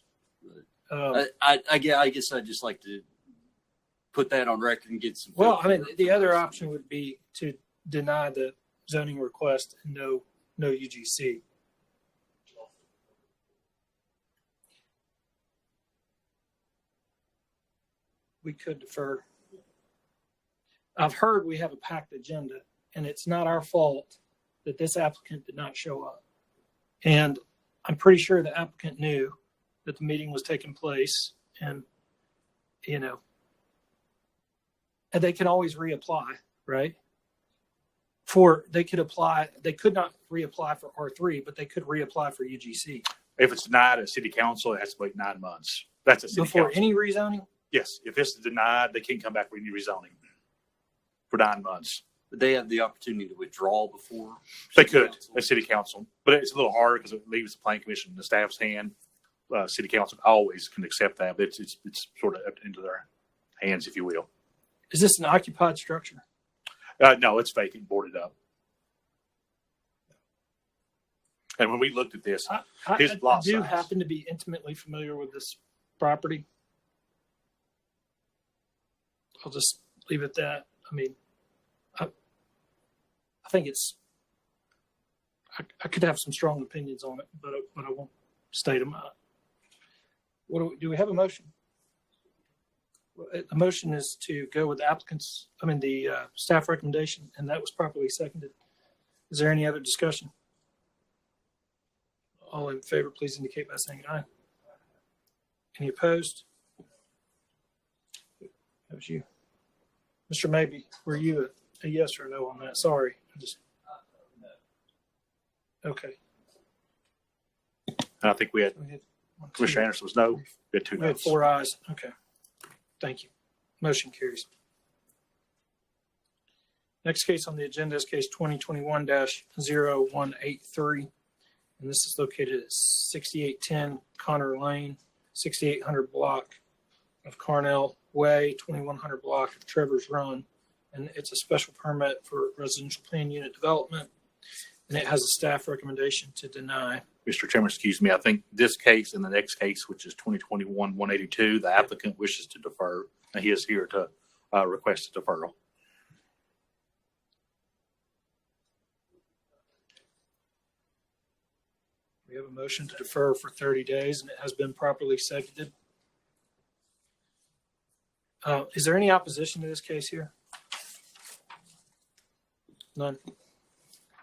I guess I'd just like to put that on record and get some. Well, I mean, the other option would be to deny the zoning request and no UGC. We could defer. I've heard we have a packed agenda, and it's not our fault that this applicant did not show up. And I'm pretty sure the applicant knew that the meeting was taking place, and, you know, and they can always reapply, right? They could not reapply for R3, but they could reapply for UGC. If it's denied at city council, it has to wait 9 months. That's a city Before council. any rezoning? Yes, if this is denied, they can't come back for any rezoning for 9 months. Would they have the opportunity to withdraw before? They could at city council, but it's a little harder because it leaves the planning commission in the staff's hand. City council always can accept that, but it's sort of up into their hands, if you will. Is this an occupied structure? No, it's vacant, boarded up. And when we looked at this, his I lot do size. happen to be intimately familiar with this property. I'll just leave it at that. I mean, I think it's. I could have some strong opinions on it, but I won't state them. Do we have a motion? The motion is to go with the staff recommendation, and that was properly seconded. Is there any other discussion? All in favor, please indicate by saying aye. Any opposed? That was you. Mr. Maybe, were you a yes or no on that? Sorry. Okay. And I think we had Commissioner Anderson was no. We had 2 We had no's. 4 ayes. Okay. Thank you. Motion carries. Next case on the agenda is case 2021-0183. And this is located at 6810 Connor Lane, 6800 block of Carnell Way, 2100 block of Trevor's Run. And it's a special permit for residential plan unit development. And it has a staff recommendation to deny. Mr. Chairman, excuse me. I think this case and the next case, which is 2021-182, the applicant wishes to defer, and he is here to request a deferral. We have a motion to defer for 30 days, and it has been properly seconded. Is there any opposition to this case here? None.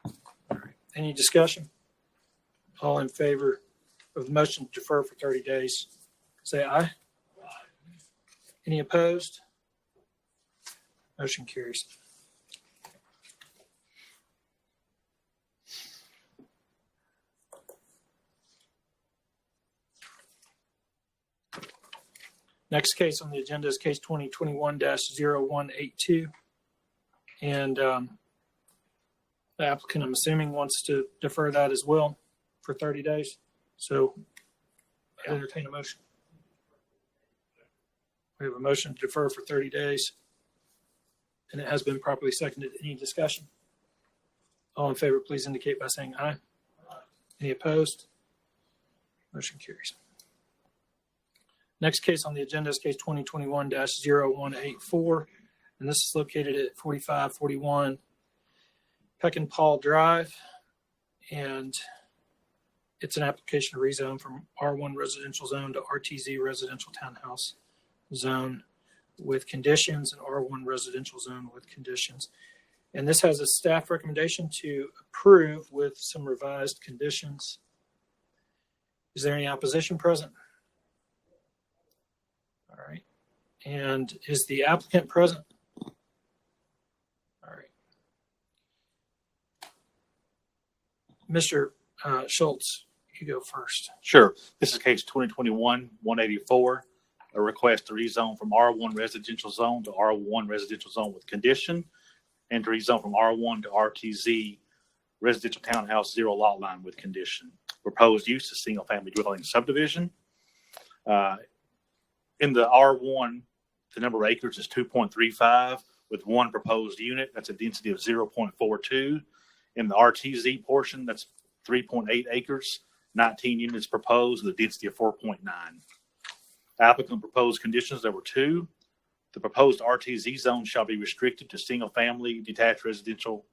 All right. Any discussion? All in favor of the motion to defer for 30 days, say aye. Any opposed? Motion carries. Next case on the agenda is case 2021-0182. And the applicant, I'm assuming, wants to defer that as well for 30 days. So I entertain a motion. We have a motion to defer for 30 days. And it has been properly seconded. Any discussion? All in favor, please indicate by saying aye. Any opposed? Motion carries. Next case on the agenda is case 2021-0184, and this is located at 4541 Peck and Paul Drive, and it's an application to rezone from R1 residential zone to RTZ residential townhouse zone with conditions and R1 residential zone with conditions. And this has a staff recommendation to approve with some revised conditions. Is there any opposition present? right. And is the applicant present? All right. Mr. Schultz, you go first. Sure. This is case 2021-184, a request to rezone from R1 residential zone to R1 residential zone with condition, and to rezone from R1 to RTZ residential townhouse 0 lot line with condition. Proposed use is single family dwelling subdivision. In the R1, the number of acres is 2.35 with one proposed unit. That's a density of 0.42. In the RTZ portion, that's 3.8 acres, 19 units proposed with a density of 4.9. Applicant proposed conditions, there were two. The proposed RTZ zone shall be restricted to single family detached residential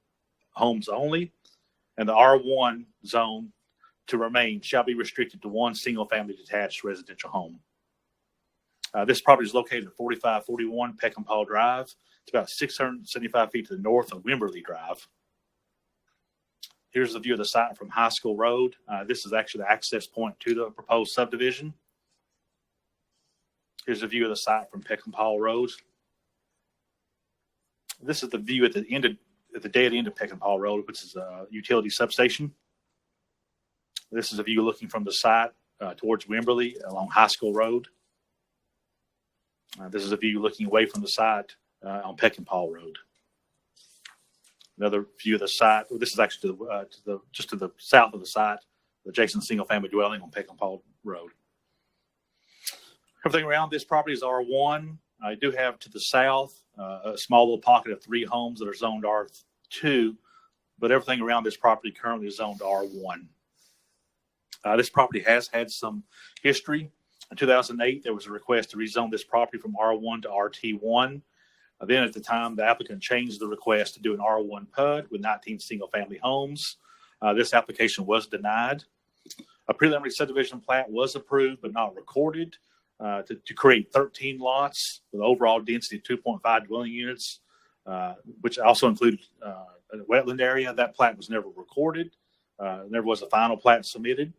homes only. And the R1 zone to remain shall be restricted to one single family detached residential home. This property is located at 4541 Peckham-Paul Drive. It's about 675 feet to the north of Wimberley Drive. Here's the view of the site from High School Road. This is actually the access point to the proposed subdivision. Here's a view of the site from Peckham-Paul Road. This is the view at the dead end of Peckham-Paul Road, which is a utility substation. This is a view looking from the site towards Wimberley along High School Road. This is a view looking away from the site on Peckham-Paul Road. Another view of the site. Well, this is actually just to the south of the site, the adjacent single-family dwelling on Peckham-Paul Road. Everything around this property is R1. I do have to the south a small little pocket of 3 homes that are zoned R2, but everything around this property currently is zoned R1. This property has had some history. In 2008, there was a request to rezone this property from R1 to RT1. Then at the time, the applicant changed the request to do an R1 PUD with 19 single-family homes. This application was denied. A preliminary subdivision plat was approved but not recorded to create 13 lots with overall density of 2.5 dwelling units, which also included a wetland area. That plat was never recorded. There was a final plat submitted.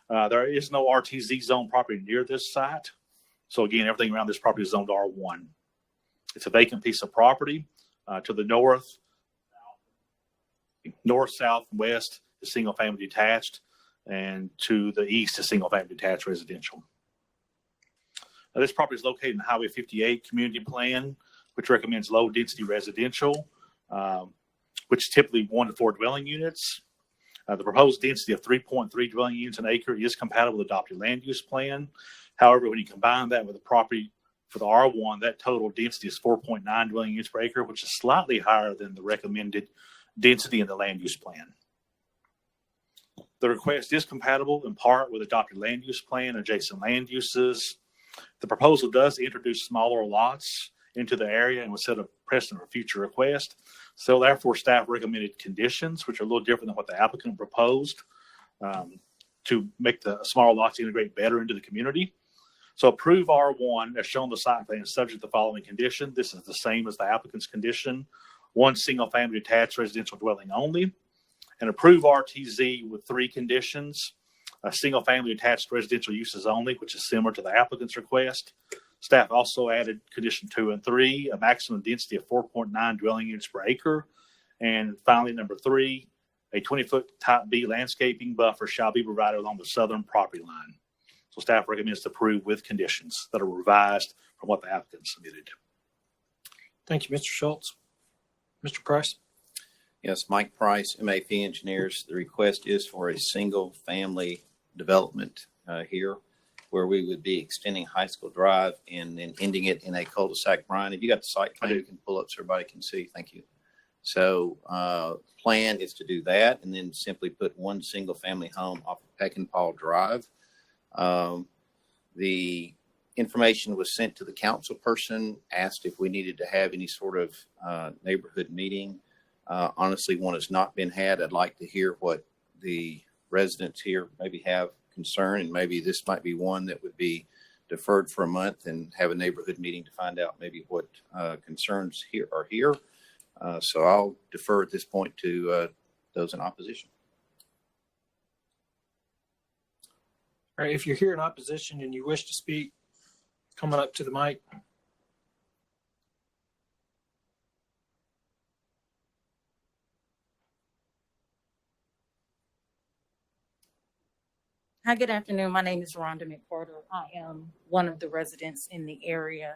There is no RTZ zone property near this site. So again, everything around this property is zoned R1. It's a vacant piece of property. To the north, south, and west is single family detached, and to the east is single family detached residential. Now, this property is located in Highway 58 community plan, which recommends low density residential, which is typically 1 to 4 dwelling units. The proposed density of 3.3 dwelling units an acre is compatible with the adopted land use plan. However, when you combine that with the property for the R1, that total density is 4.9 dwelling units per acre, which is slightly higher than the recommended density in the land use plan. The request is compatible in part with adopted land use plan, adjacent land uses. The proposal does introduce smaller lots into the area and will set a precedent for future requests. So therefore, staff recommended conditions, which are a little different than what the applicant proposed, to make the smaller lots integrate better into the community. So approve R1 as shown on the site plan subject to the following condition. This is the same as the applicant's condition. 1 single family detached residential dwelling only. And approve RTZ with 3 conditions. A single family attached residential uses only, which is similar to the applicant's request. Staff also added condition 2 and 3, a maximum density of 4.9 dwelling units per acre. And finally, number 3, a 20-foot type B landscaping buffer shall be provided along the southern property line. So staff recommends to approve with conditions that are revised from what the applicant submitted. Thank you, Mr. Schultz. Mr. Price? Yes, Mike Price, MAP Engineers. The request is for a single family development here, where we would be extending High School Drive and then ending it in a cul-de-sac. Brian, have you got the site plan you can pull up so everybody can see? Thank you. So plan is to do that and then simply put 1 single family home off of Peckham-Paul Drive. The information was sent to the council person, asked if we needed to have any sort of neighborhood meeting. Honestly, one has not been had. I'd like to hear what the residents here maybe have concern, and maybe this might be one that would be deferred for a month and have a neighborhood meeting to find out maybe what concerns here are here. So I'll defer at this point to those in opposition. All right, if you're here in opposition and you wish to speak, come on up to the mic. Hi, good afternoon. My name is Rhonda McPorter. I am one of the residents in the area.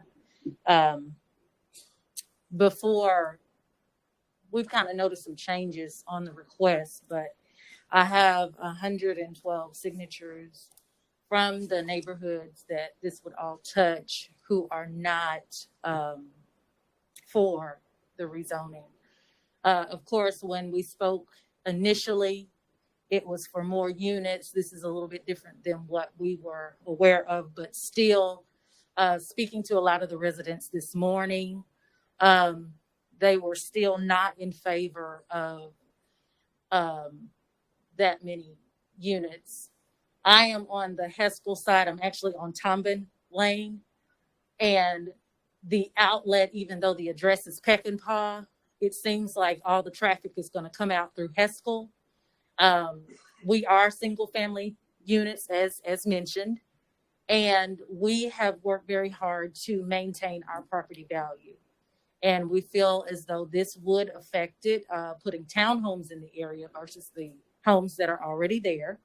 Before, we've kind of noticed some changes on the request, but I have 112 signatures from the neighborhoods that this would all touch who are not for the rezoning. Of course, when we spoke initially, it was for more units. This is a little bit different than what we were aware of, but still, speaking to a lot of the residents this morning, they were still not in favor of that many units. I am on the Heskell side. I'm actually on Tombin Lane, and the outlet, even though the address is Peckinpah, it seems like all the traffic is going to come out through Heskell. We are single family units, as mentioned, and we have worked very hard to maintain our property value. And we feel as though this would affect it, putting townhomes in the area versus the homes that are already there.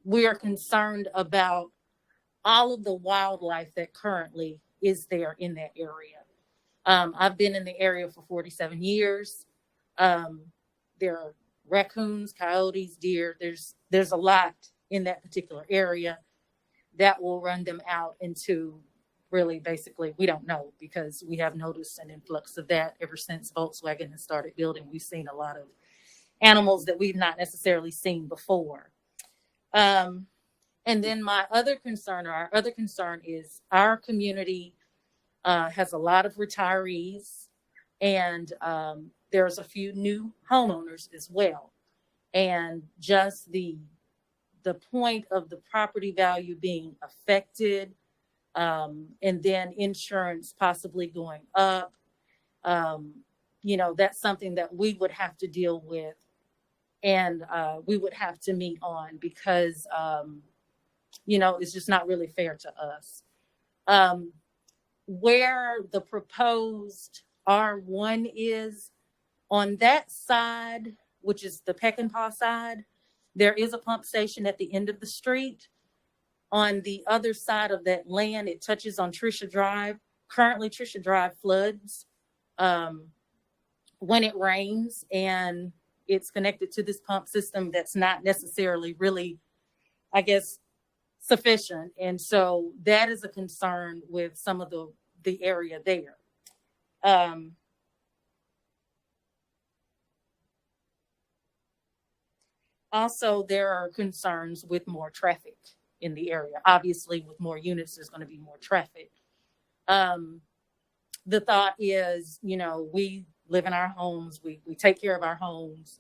We are concerned about all of the wildlife that currently is there in that area. I've been in the area for 47 years. There are raccoons, coyotes, deer. There's a lot in that particular area that will run them out into really basically, we don't know, because we have noticed an influx of that ever since Volkswagen has started building. We've seen a lot of animals that we've not necessarily seen before. And then our other concern is our community has a lot of retirees, and there's a few new homeowners as well. And just the point of the property value being affected, and then insurance possibly going up, that's something that we would have to deal with, and we would have to meet on, because it's just not really fair to us. Where the proposed R1 is, on that side, which is the Peckinpah side, there is a pump station at the end of the street. On the other side of that land, it touches on Tricia Drive. Currently, Tricia Drive floods when it rains, and it's connected to this pump system that's not necessarily really, I guess, sufficient. And so that is a concern with some of the area there. Also, there are concerns with more traffic in the area. Obviously, with more units, there's going to be more traffic. The thought is, we live in our homes, we take care of our homes,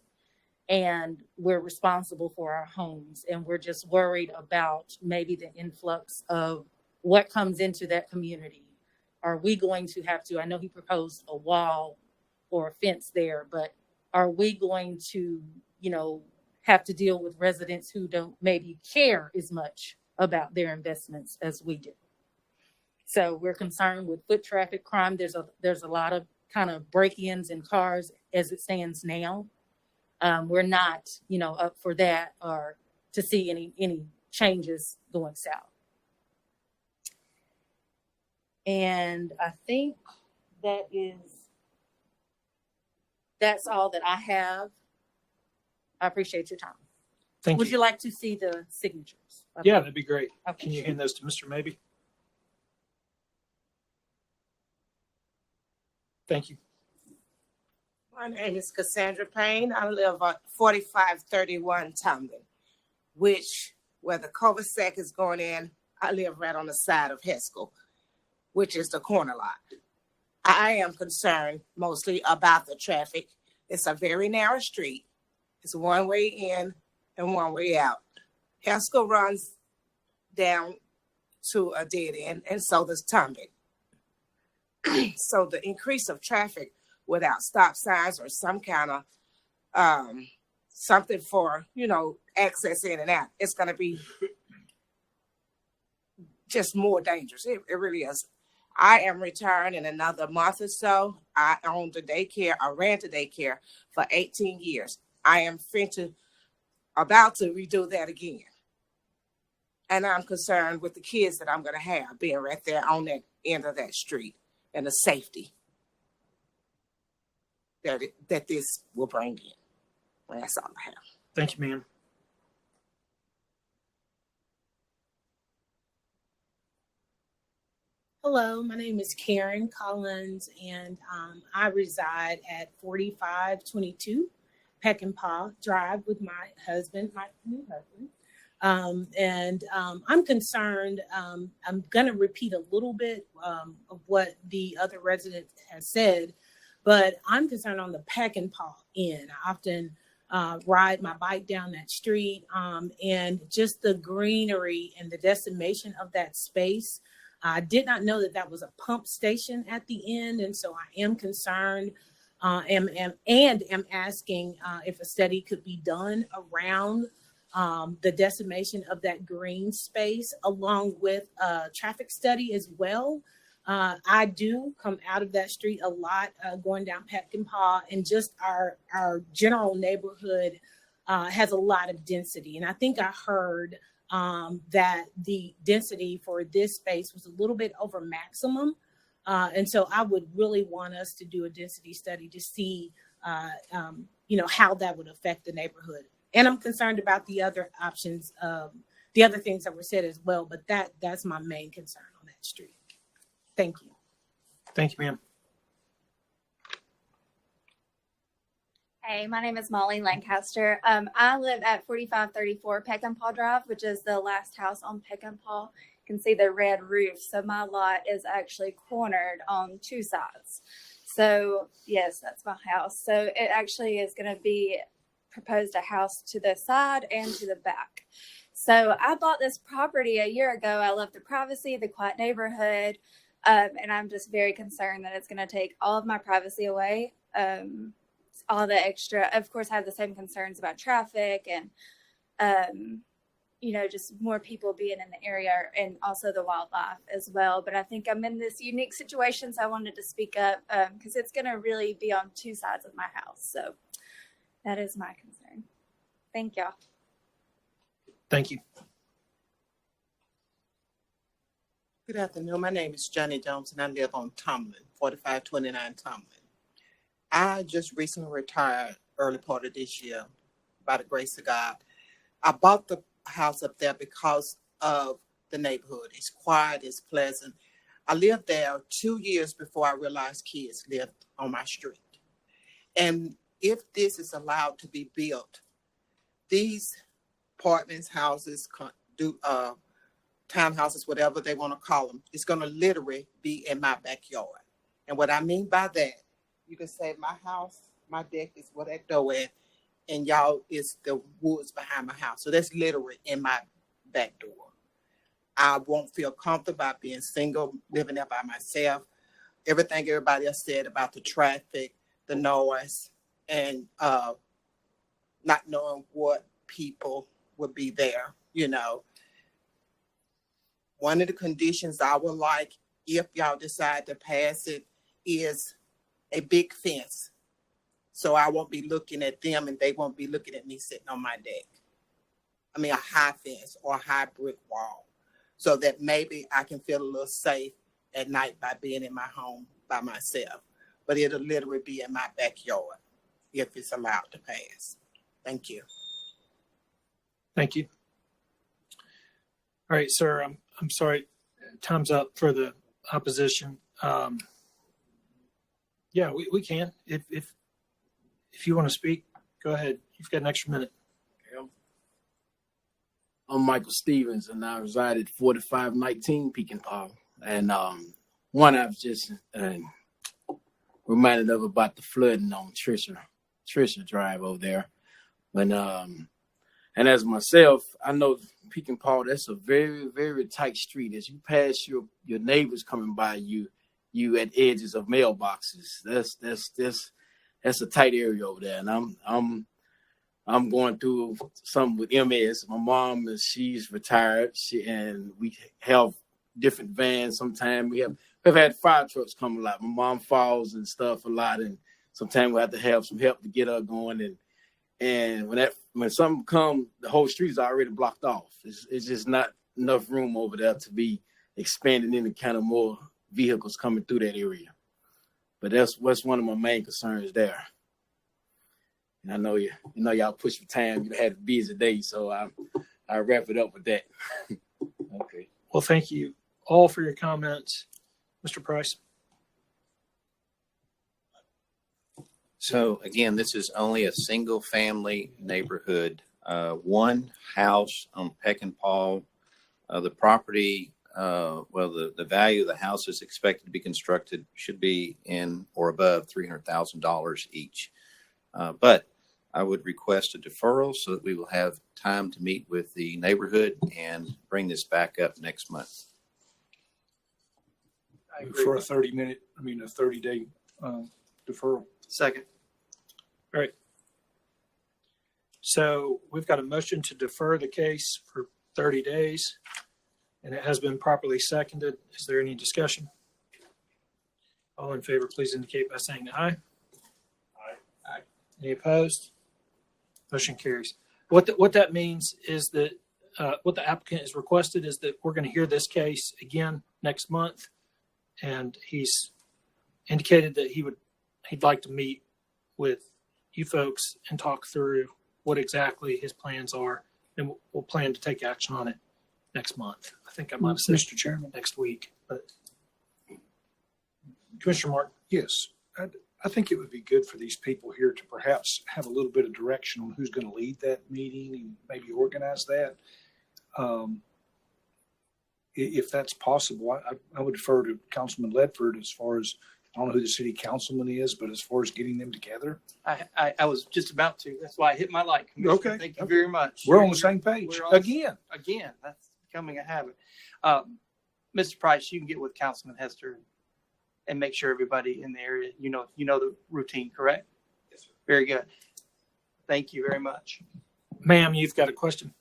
and we're responsible for our homes. And we're just worried about maybe the influx of what comes into that community. Are we going to have to, I know he proposed a wall or a fence there, but are we going to, have to deal with residents who don't maybe care as much about their investments as we do? So we're concerned with foot traffic crime. There's a lot of kind of break-ins in cars as it stands now. We're not, up for that or to see any changes going south. And I think that's all that I have. I appreciate your time. Thank Would you. you like to see the signatures? Yeah, that'd be great. Okay. Can you hand those to Mr. Maybe? Thank you. My name is Cassandra Payne. I live at 4531 Tombin, where the cul-de-sac is going in, I live right on the side of Heskell, which is the corner lot. I am concerned mostly about the traffic. It's a very narrow street. It's one way in and one way out. Heskell runs down to a dead end, and so does Tombin. So the increase of traffic without stop signs or some kind of something for, access in and out, it's going to be just more dangerous. It really is. I am retiring in another month or so. I owned the daycare. I ran the daycare for 18 years. I am about to redo that again. And I'm concerned with the kids that I'm going to have being right there on that end of that street and the safety that this will bring in. Well, that's all I have. Thank you, ma'am. Hello, my name is Karen Collins, and I reside at 4522 Peckinpah Drive with my husband, my new husband. I'm concerned, I'm going to repeat a little bit of what the other resident has said, but I'm concerned on the Peckinpah end. I often ride my bike down that street, and just the greenery and the decimation of that space. I did not know that that was a pump station at the end, and so I am concerned and am asking if a study could be done around the decimation of that green space, along with a traffic study as well. I do come out of that street a lot, going down Peckinpah, and just our general neighborhood has a lot of density. And I think I heard that the density for this space was a little bit over maximum. And so I would really want us to do a density study to see, how that would affect the neighborhood. And I'm concerned about the other options, the other things that were said as well, but that's my main concern on that street. Thank you. Thank you, ma'am. Hey, my name is Molly Lancaster. I live at 4534 Peckinpah Drive, which is the last house on Peckinpah. You can see the red roof. So my lot is actually cornered on two sides. So yes, that's my house. So it actually is going to be proposed a house to the side and to the back. So I bought this property a year ago. I love the privacy, the quiet neighborhood, and I'm just very concerned that it's going to take all of my privacy away. All the extra, of course, I have the same concerns about traffic and, just more people being in the area and also the wildlife as well. But I think I'm in this unique situation, so I wanted to speak up because it's going to really be on two sides of my house. So that is my concern. Thank y'all. Thank you. Good afternoon. My name is Johnny Jones, and I live on Tomlin, 4529 Tomlin. I just recently retired early part of this year by the grace of God. I bought the house up there because of the neighborhood. It's quiet, it's pleasant. I lived there 2 years before I realized kids lived on my street. And if this is allowed to be built, these apartments, houses, townhouses, whatever they want to call them, it's going to literally be in my backyard. And what I mean by that, you can say my house, my deck is where that door at, and y'all is the woods behind my house. So that's literally in my back door. I won't feel comfortable about being single, living there by myself. Everything everybody else said about the traffic, the noise, and not knowing what people would be there, One of the conditions I would like, if y'all decide to pass it, is a big fence. So I won't be looking at them and they won't be looking at me sitting on my deck. I mean, a high fence or a high brick wall, so that maybe I can feel a little safe at night by being in my home by myself. But it'll literally be in my backyard if it's allowed to pass. Thank you. Thank you. All right, sir, I'm sorry. Time's up for the opposition. Yeah, we can. If you want to speak, go ahead. You've got an extra minute. I'm Michael Stevens, and I reside at 4519 Peckinpah. And one I was just reminded of about the flooding on Trisha Drive over there. But and as myself, I know Peckinpah, that's a very, very tight street. As you pass your neighbors coming by you at edges of mailboxes. That's a tight area over there. And I'm going through something with MS. My mom she's retired. And we have different vans. Sometimes we've had fire trucks come a lot. My mom falls and stuff a lot, and sometimes we have to have some help to get her going. And when something comes, the whole street is already blocked off. It's just not enough room over there to be expanding any kind of more vehicles coming through that area. But that's one of my main concerns there. And I know y'all push for time. You had a busy day, so I wrap it up with that. Okay. Well, thank you all for your comments. Mr. Price. So again, this is only a single family neighborhood, one house on Peck and Paul. The property, the value of the house is expected to be constructed should be in or above $300,000 each. But I would request a deferral so that we will have time to meet with the neighborhood and bring this back up next month. For a 30-day deferral. Second. All right. So we've got a motion to defer the case for 30 days, and it has been properly seconded. Is there any discussion? All in favor, please indicate by saying aye. Aye. Aye. Any opposed? Motion carries. What that means is that what the applicant has requested is that we're going to hear this case again next month, and he's indicated that he'd like to meet with you folks and talk through what exactly his plans are, and we'll plan to take action on it next month. I think I might have said Mr. Chairman. next week, but Commissioner Martin. Yes, I think it would be good for these people here to perhaps have a little bit of direction on who's going to lead that meeting and maybe organize that. If that's possible, I would defer to Councilman Ledford as far as, I don't know who the city councilman is, but as far as getting them together. I was just about to. That's why I hit my light, Commissioner. Okay. Thank you very much. We're on the same page we're on- again. Again, that's becoming a habit. Mr. Price, you can get with Councilman Hester and make sure everybody in the area, you know the routine, correct? Yes, sir. Very good. Thank you very much. Ma'am, you've got a question?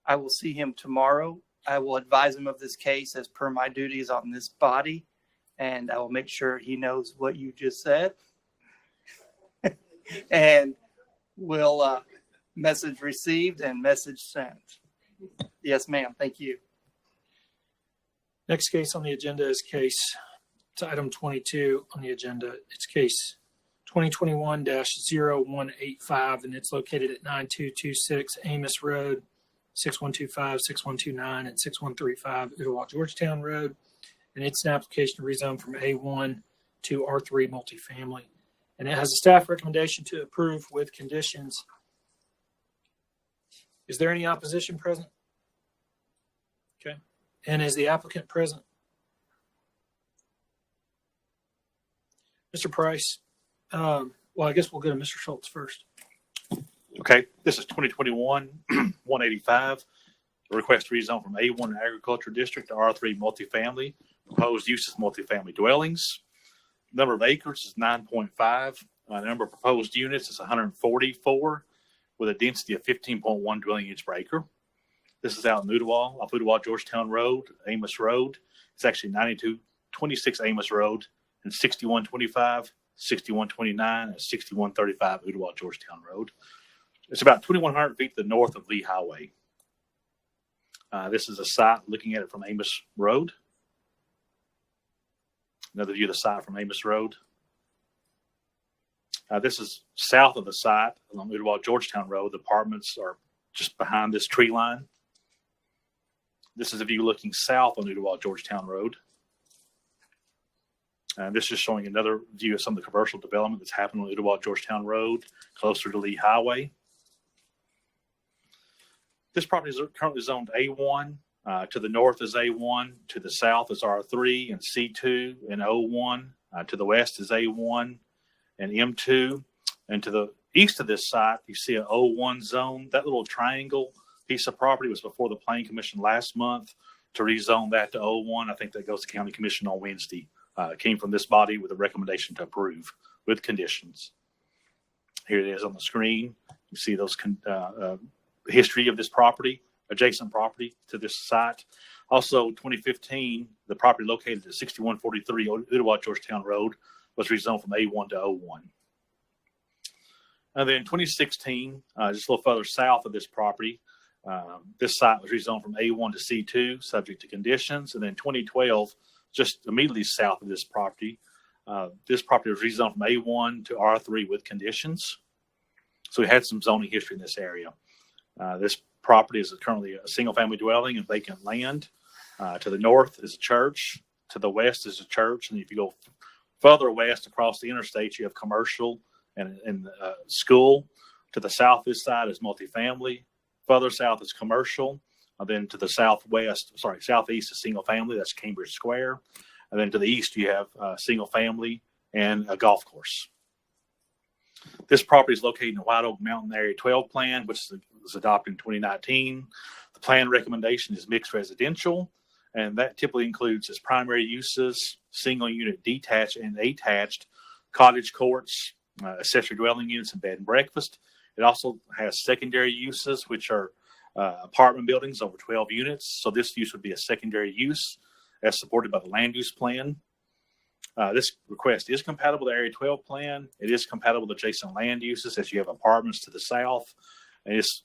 I will see him tomorrow. I will advise him of this case as per my duties on this body, and I will make sure he knows what you just said. And will message received and message sent. Yes, ma'am. Thank you. Next case on the agenda is it's item 22 on the agenda. It's case 2021-0185, and it's located at 9226 Amos Road, 6125, 6129, and 6135 Ottawa Georgetown Road. And it's an application to rezone from A1 to R3 multifamily. And it has a staff recommendation to approve with conditions. Is there any opposition present? Okay. And is the applicant present? Mr. Price, well, I guess we'll go to Mr. Schultz first. Okay, this is 2021-185. A request to rezone from A1 Agriculture District to R3 multifamily. Proposed use is multifamily dwellings. Number of acres is 9.5. Number of proposed units is 144 with a density of 15.1 dwelling units per acre. This is out in Ottawa, off Ottawa Georgetown Road, Amos Road. It's actually 9226 Amos Road and 6125, 6129, and 6135 Ottawa Georgetown Road. It's about 2,100 feet to the north of Lee Highway. This is a site looking at it from Amos Road. Another view of the site from Amos Road. This is south of the site along Ottawa Georgetown Road. The apartments are just behind this tree line. This is a view looking south on Ottawa Georgetown Road. This is showing another view of some of the commercial development that's happening on Ottawa Georgetown Road, closer to Lee Highway. This property is currently zoned A1. To the north is A1. To the south is R3 and C2 and O1. To the west is A1 and M2. And to the east of this site, you see an O1 zone. That little triangle piece of property was before the Planning Commission last month to rezone that to O1. I think that goes to County Commission on Wednesday. It came from this body with a recommendation to approve with conditions. Here it is on the screen. You see those history of this property, adjacent property to this site. Also, 2015, the property located at 6143 Ottawa Georgetown Road was rezoned from A1 to O1. And then 2016, just a little further south of this property, this site was rezoned from A1 to C2, subject to conditions. And then 2012, just immediately south of this property was rezoned from A1 to R3 with conditions. So we had some zoning history in this area. This property is currently a single-family dwelling and vacant land. To the north is a church. To the west is a church. And if you go further west across the interstate, you have commercial and school. To the southeast side is multifamily. Further south is commercial. And then to the southeast is single family. That's Cambridge Square. And then to the east, you have single family and a golf course. This property is located in the White Oak Mountain Area 12 plan, which was adopted in 2019. The plan recommendation is mixed residential, and that typically includes its primary uses, single unit detached and attached, cottage courts, accessory dwelling units, and bed and breakfast. It also has secondary uses, which are apartment buildings over 12 units. So this use would be a secondary use as supported by the land use plan. This request is compatible with the Area 12 plan. It is compatible with adjacent land uses as you have apartments to the south. And it's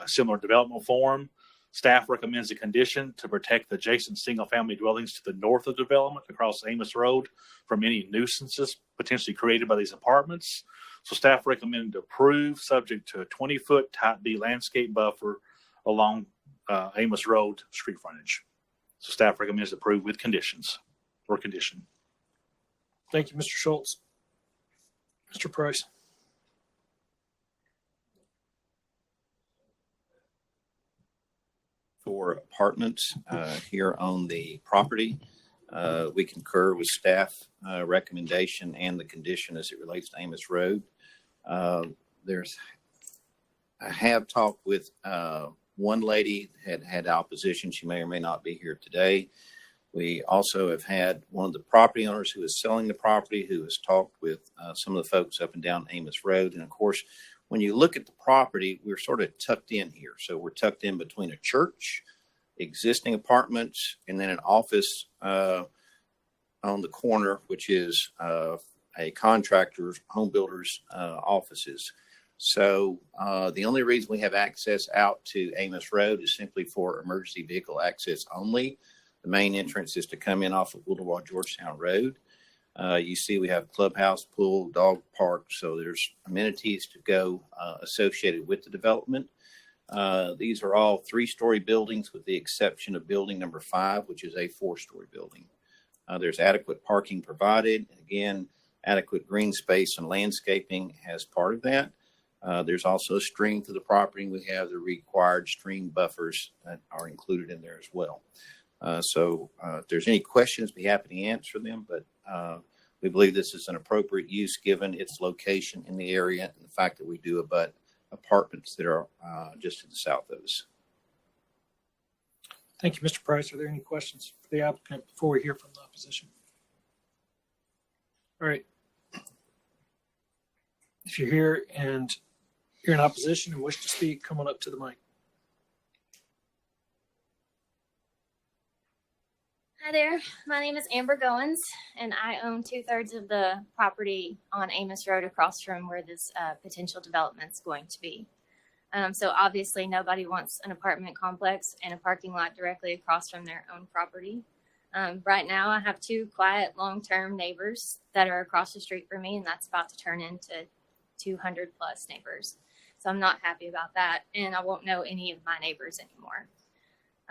similar development form. Staff recommends a condition to protect the adjacent single-family dwellings to the north of development across Amos Road from any nuisances potentially created by these apartments. So staff recommended to approve, subject to a 20-foot Type B landscape buffer along Amos Road street frontage. So staff recommends to approve with conditions or condition. Thank you, Mr. Schultz. Mr. Price. For apartments here on the property, we concur with staff recommendation and the condition as it relates to Amos Road. I have talked with one lady that had opposition. She may or may not be here today. We also have had one of the property owners who is selling the property who has talked with some of the folks up and down Amos Road. And of course, when you look at the property, we're sort of tucked in here. So we're tucked in between a church, existing apartments, and then an office on the corner, which is a contractor's, home builder's offices. So the only reason we have access out to Amos Road is simply for emergency vehicle access only. The main entrance is to come in off of Ottawa Georgetown Road. You see we have clubhouse, pool, dog park, so there's amenities to go associated with the development. These are all 3-story buildings with the exception of building number 5, which is a 4-story building. There's adequate parking provided. And again, adequate green space and landscaping as part of that. There's also a stream to the property. We have the required stream buffers that are included in there as well. So if there's any questions, be happy to answer them. But we believe this is an appropriate use given its location in the area and the fact that we do abut apartments that are just to the south of us. Thank you, Mr. Price. Are there any questions for the applicant before we hear from the opposition? All right. If you're here and you're in opposition and wish to speak, come on up to the mic. Hi there, my name is Amber Goins, and I own 2/3 of the property on Amos Road across from where this potential development is going to be. So obviously nobody wants an apartment complex and a parking lot directly across from their own property. Right now I have 2 quiet long-term neighbors that are across the street from me, and that's about to turn into 200 plus neighbors. So I'm not happy about that, and I won't know any of my neighbors anymore.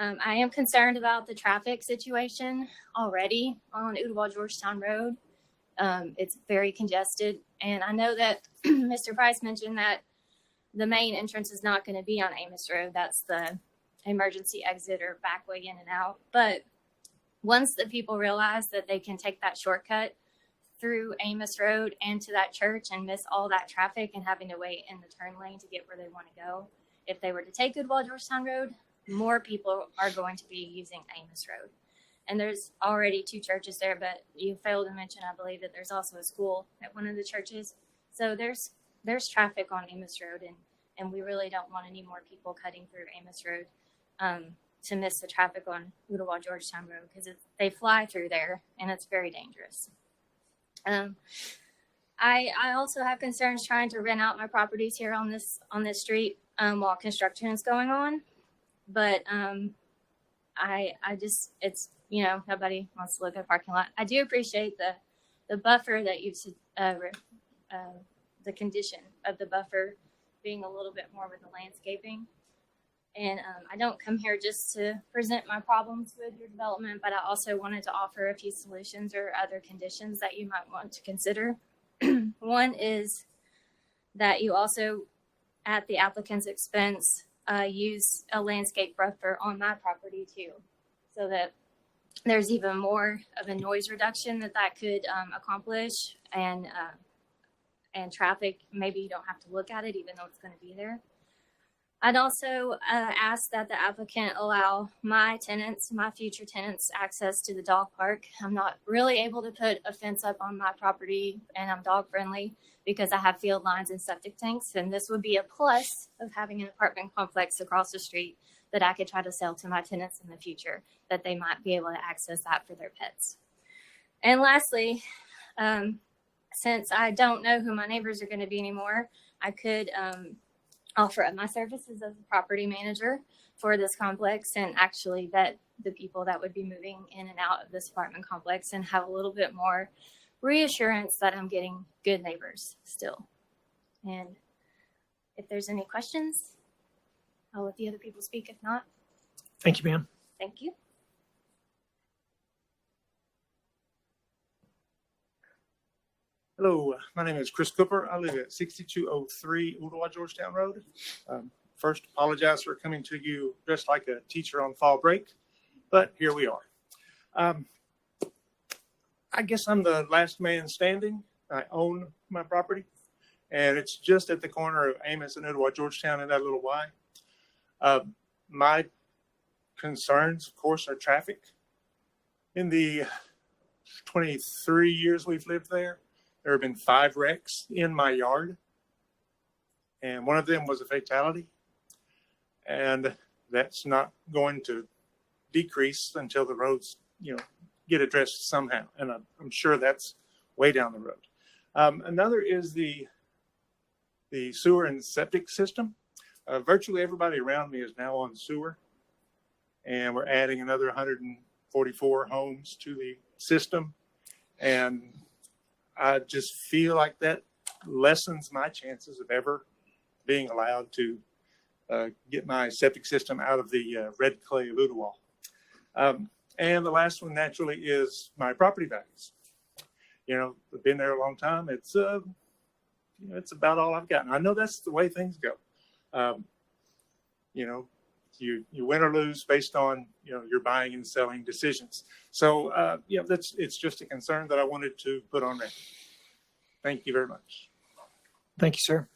I am concerned about the traffic situation already on Ottawa Georgetown Road. It's very congested, and I know that Mr. Price mentioned that the main entrance is not going to be on Amos Road. That's the emergency exit or back way in and out. But once the people realize that they can take that shortcut through Amos Road and to that church and miss all that traffic and having to wait in the turn lane to get where they want to go, if they were to take Ottawa Georgetown Road, more people are going to be using Amos Road. And there's already 2 churches there, but you failed to mention, I believe, that there's also a school at one of the churches. So there's there's traffic on Amos Road, and we really don't want any more people cutting through Amos Road to miss the traffic on Ooltewah Georgetown Road, because they fly through there and it's very dangerous. I also have concerns trying to rent out my properties here on this street while construction is going on, but I just, it's, you know, nobody wants to look at a parking lot. I do appreciate the buffer that you've the condition of the buffer being a little bit more with the landscaping. And I don't come here just to present my problems with your development, but I also wanted to offer a few solutions or other conditions that you might want to consider. One is that you also, at the applicant's expense, use a landscape buffer on my property too, so that there's even more of a noise reduction that could accomplish, and traffic, maybe you don't have to look at it even though it's going to be there. I'd also ask that the applicant allow my tenants, my future tenants, access to the dog park. I'm not really able to put a fence up on my property, and I'm dog friendly because I have field lines and septic tanks. And this would be a plus of having an apartment complex across the street that I could try to sell to my tenants in the future, that they might be able to access that for their pets. And lastly, since I don't know who my neighbors are going to be anymore, I could offer up my services as a property manager for this complex, and actually vet the people that would be moving in and out of this apartment complex, and have a little bit more reassurance that I'm getting good neighbors still. And if there's any questions, I'll let the other people speak. If not, Thank you, ma'am. thank you. Hello, my name is Chris Cooper. I live at 6203 Ooltewah Georgetown Road. First, apologize for coming to you dressed like a teacher on fall break, but here we are. I guess I'm the last man standing. I own my property, and it's just at the corner of Amos and Ooltewah Georgetown in that little Y. My concerns, of course, are traffic. In the 23 years we've lived there have been 5 wrecks in my yard, and one of them was a fatality. And that's not going to decrease until the roads, get addressed somehow. And I'm sure that's way down the road. Another is the sewer and septic system. Virtually everybody around me is now on sewer, and we're adding another 144 homes to the system. And I just feel like that lessens my chances of ever being allowed to get my septic system out of the red clay of Ooltewah. And the last one, naturally, is my property values. I've been there a long time. It's it's about all I've got. And I know that's the way things go. You win or lose based on your buying and selling decisions. So it's just a concern that I wanted to put on record. Thank you very much. Thank you, sir.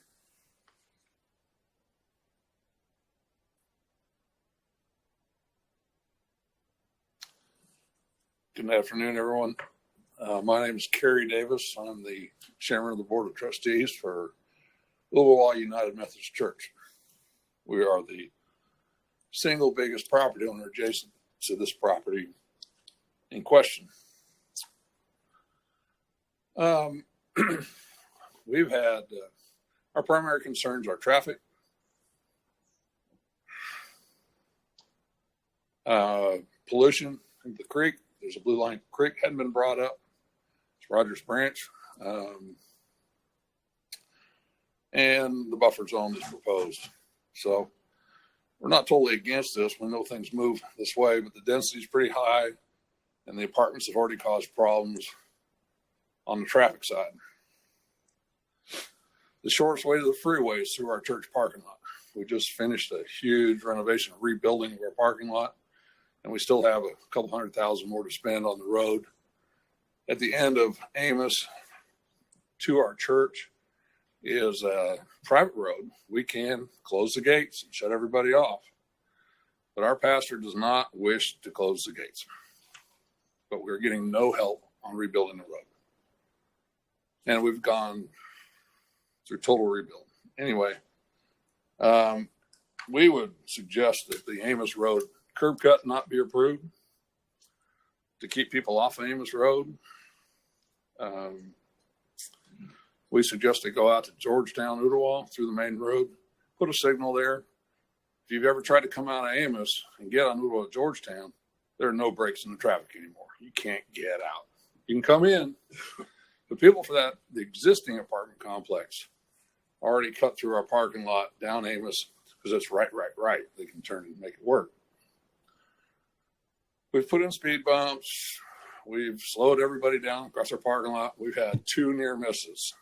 Good afternoon, everyone. My name is Kerry Davis. I'm the chairman of the board of trustees for Ooltewah United Methodist Church. We are the single biggest property owner adjacent to this property in question. We've had our primary concerns are traffic, pollution in the creek. There's a Blue Line Creek hadn't been brought up. It's Rogers Branch, and the buffer zone is proposed. So we're not totally against this. We know things move this way, but the density is pretty high, and the apartments have already caused problems on the traffic side. The shortest way to the freeway is through our church parking lot. We just finished a huge renovation, rebuilding of our parking lot, and we still have a couple $100,000 more to spend on the road. At the end of Amos to our church is a private road. We can close the gates and shut everybody off, but our pastor does not wish to close the gates. But we're getting no help on rebuilding the road. And we've gone through total rebuild. Anyway, we would suggest that the Amos Road curb cut not be approved to keep people off of Amos Road. We suggest they go out to Georgetown, Ottawa through the main road, put a signal there. If you've ever tried to come out of Amos and get on Ottawa to Georgetown, there are no breaks in the traffic anymore. You can't get out. You can come in. The people for that, the existing apartment complex, already cut through our parking lot down Amos because it's right. They can turn and make it work. We've put in speed bumps. We've slowed everybody down across our parking lot. We've had 2 near misses.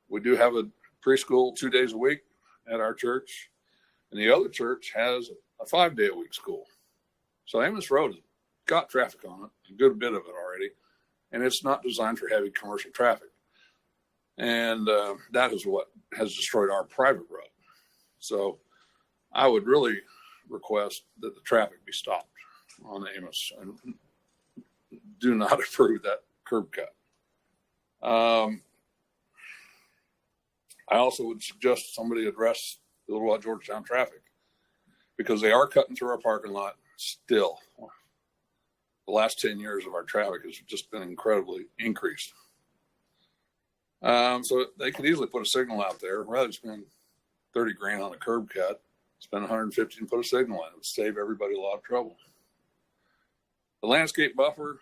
We do have a preschool 2 days a week at our church, and the other church has a 5-day-a-week school. So Amos Road has got traffic on it, a good bit of it already, and it's not designed for heavy commercial traffic. And that is what has destroyed our private road. So I would really request that the traffic be stopped on Amos and do not approve that curb cut. I also would suggest somebody address the Little Georgetown traffic because they are cutting through our parking lot still. The last 10 years of our traffic has just been incredibly increased. So they could easily put a signal out there rather than spend $30,000 on a curb cut, spend $150 and put a signal in. It would save everybody a lot of trouble. The landscape buffer,